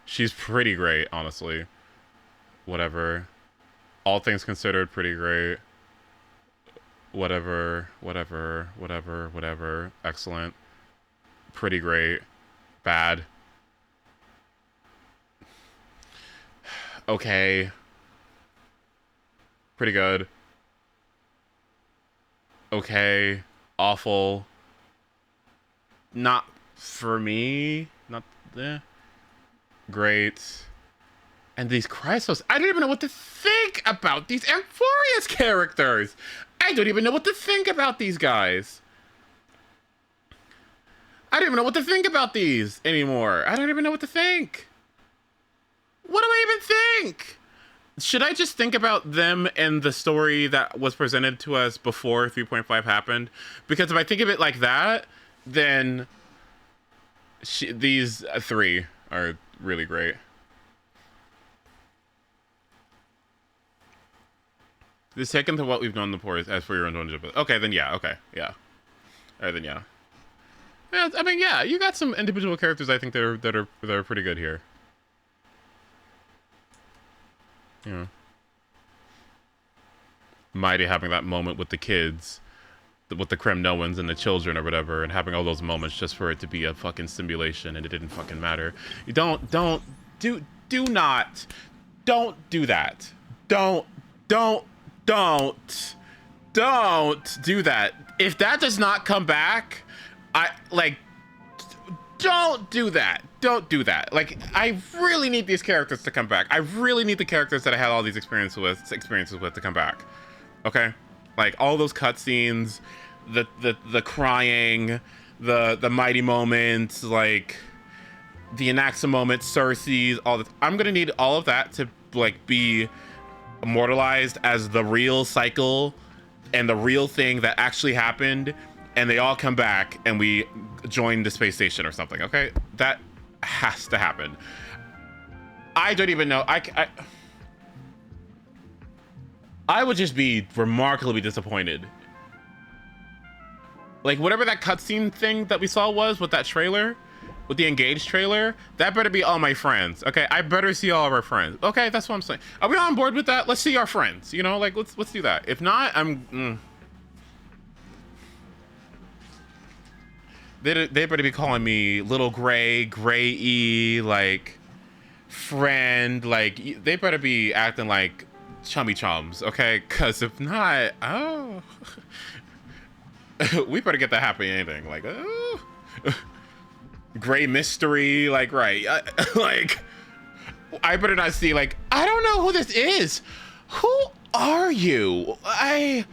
She's pretty great, honestly. Whatever. All things considered, pretty great. Whatever. Excellent. Pretty great. Bad. Okay. Pretty good. Okay. Awful. Not for me. Not great. And these Chrysos, I don't even know what to think about these Amphorius characters. I don't even know what to think about these guys. I don't even know what to think about these anymore. I don't even know what to think. What do I even think? Should I just think about them and the story that was presented to us before 3.5 happened? Because if I think of it like that, then these three are really great. This second to what we've known before is as for your own ownership. Okay, then yeah. Okay, yeah. All right, then yeah. Yeah, I mean, yeah. You got some individual characters I think that are pretty good here. Yeah. Mighty having that moment with the kids, with the Kremnoans and the children or whatever, and having all those moments just for it to be a fucking simulation and it didn't fucking matter. You don't do not do that. Don't do that. If that does not come back, don't do that. Don't do that. Like, I really need these characters to come back. I really need the characters that I had all these experiences with to come back. Okay? Like, all those cutscenes, the crying, the mighty moments, like the Anaxa moment, Cersei's, all this. I'm gonna need all of that to like be immortalized as the real cycle and the real thing that actually happened, and they all come back and we join the space station or something. Okay, that has to happen. I don't even know. I would just be remarkably disappointed. Like, whatever that cutscene thing that we saw was with that trailer, with the Engaged trailer, that better be all my friends. Okay, I better see all of our friends. Okay, that's what I'm saying. Are we on board with that? Let's see our friends. You know, like let's do that. If not, They better be calling me Little Gray, Gray-E, like, friend, like, they better be acting like chummy chums, okay? Because if not, oh, we better get that happy ending, like, oh, Gray Mystery, like, right, like, I better not see, like, I don't know who this is. Who are you? I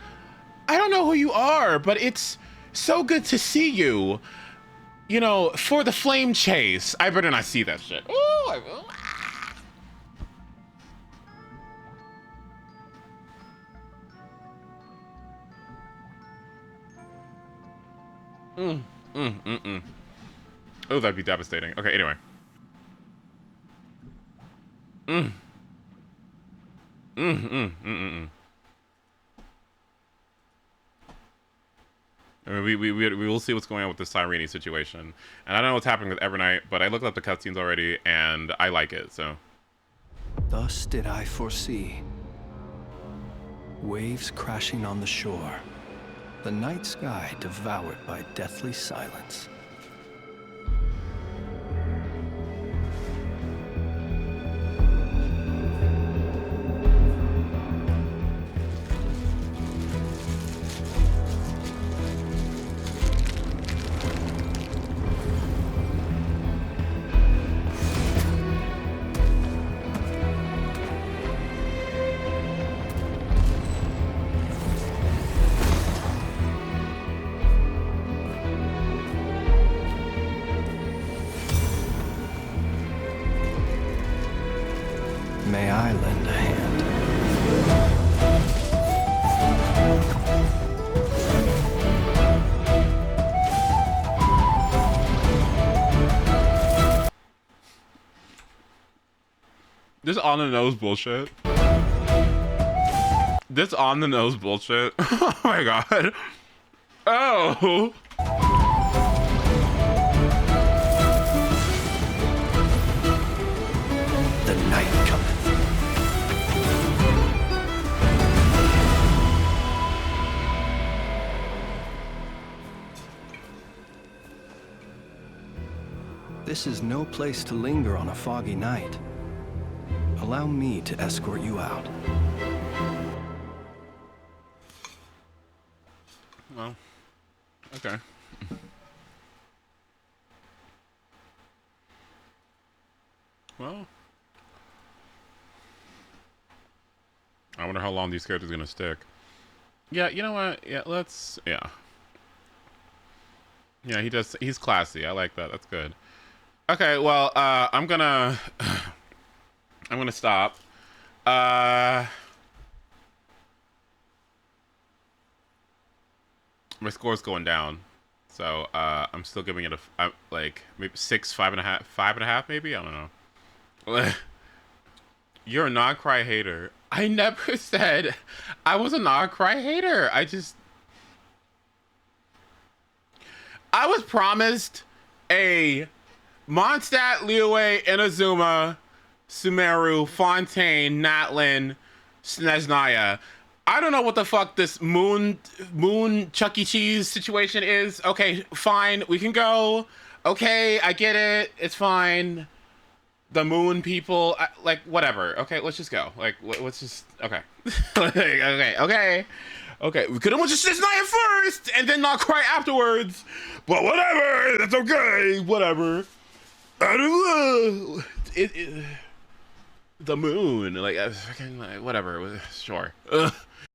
don't know who you are, but it's so good to see you. You know, for the flame chase. I better not see that shit. Ooh, Oh, that'd be devastating. Okay, anyway. I mean, we will see what's going on with the Cyrene situation. And I don't know what's happening with Evernight, but I looked up the cutscenes already, and I like it, so. Thus did I foresee. Waves crashing on the shore. The night sky devoured by deathly silence. May I lend a hand? This on the nose bullshit. This on the nose bullshit. Oh my god. Oh. The night cometh. This is no place to linger on a foggy night. Allow me to escort you out. Well, okay. Well, I wonder how long these characters are gonna stick. Yeah, you know what? Yeah, let's. Yeah. Yeah, he's classy. I like that. That's good. Okay, well, I'm gonna stop. My score's going down, so I'm still giving it a like maybe 6, 5.5, maybe. I don't know. You're a non-cry hater. I never said I was a non-cry hater. I was promised a Mondstadt, Liyue, Inazuma, Sumeru, Fontaine, Natlin, Snezhnaya. I don't know what the fuck this moon Chuck E. Cheese situation is. Okay, fine, we can go. Okay, I get it. It's fine. The moon people, like, whatever. Okay, let's just go. Like, let's just, okay. Okay. We could have went to Snezhnaya first and then not cry afterwards. But whatever, that's okay. Whatever. I don't know. The moon, like, fucking, like, whatever. Sure. Ugh.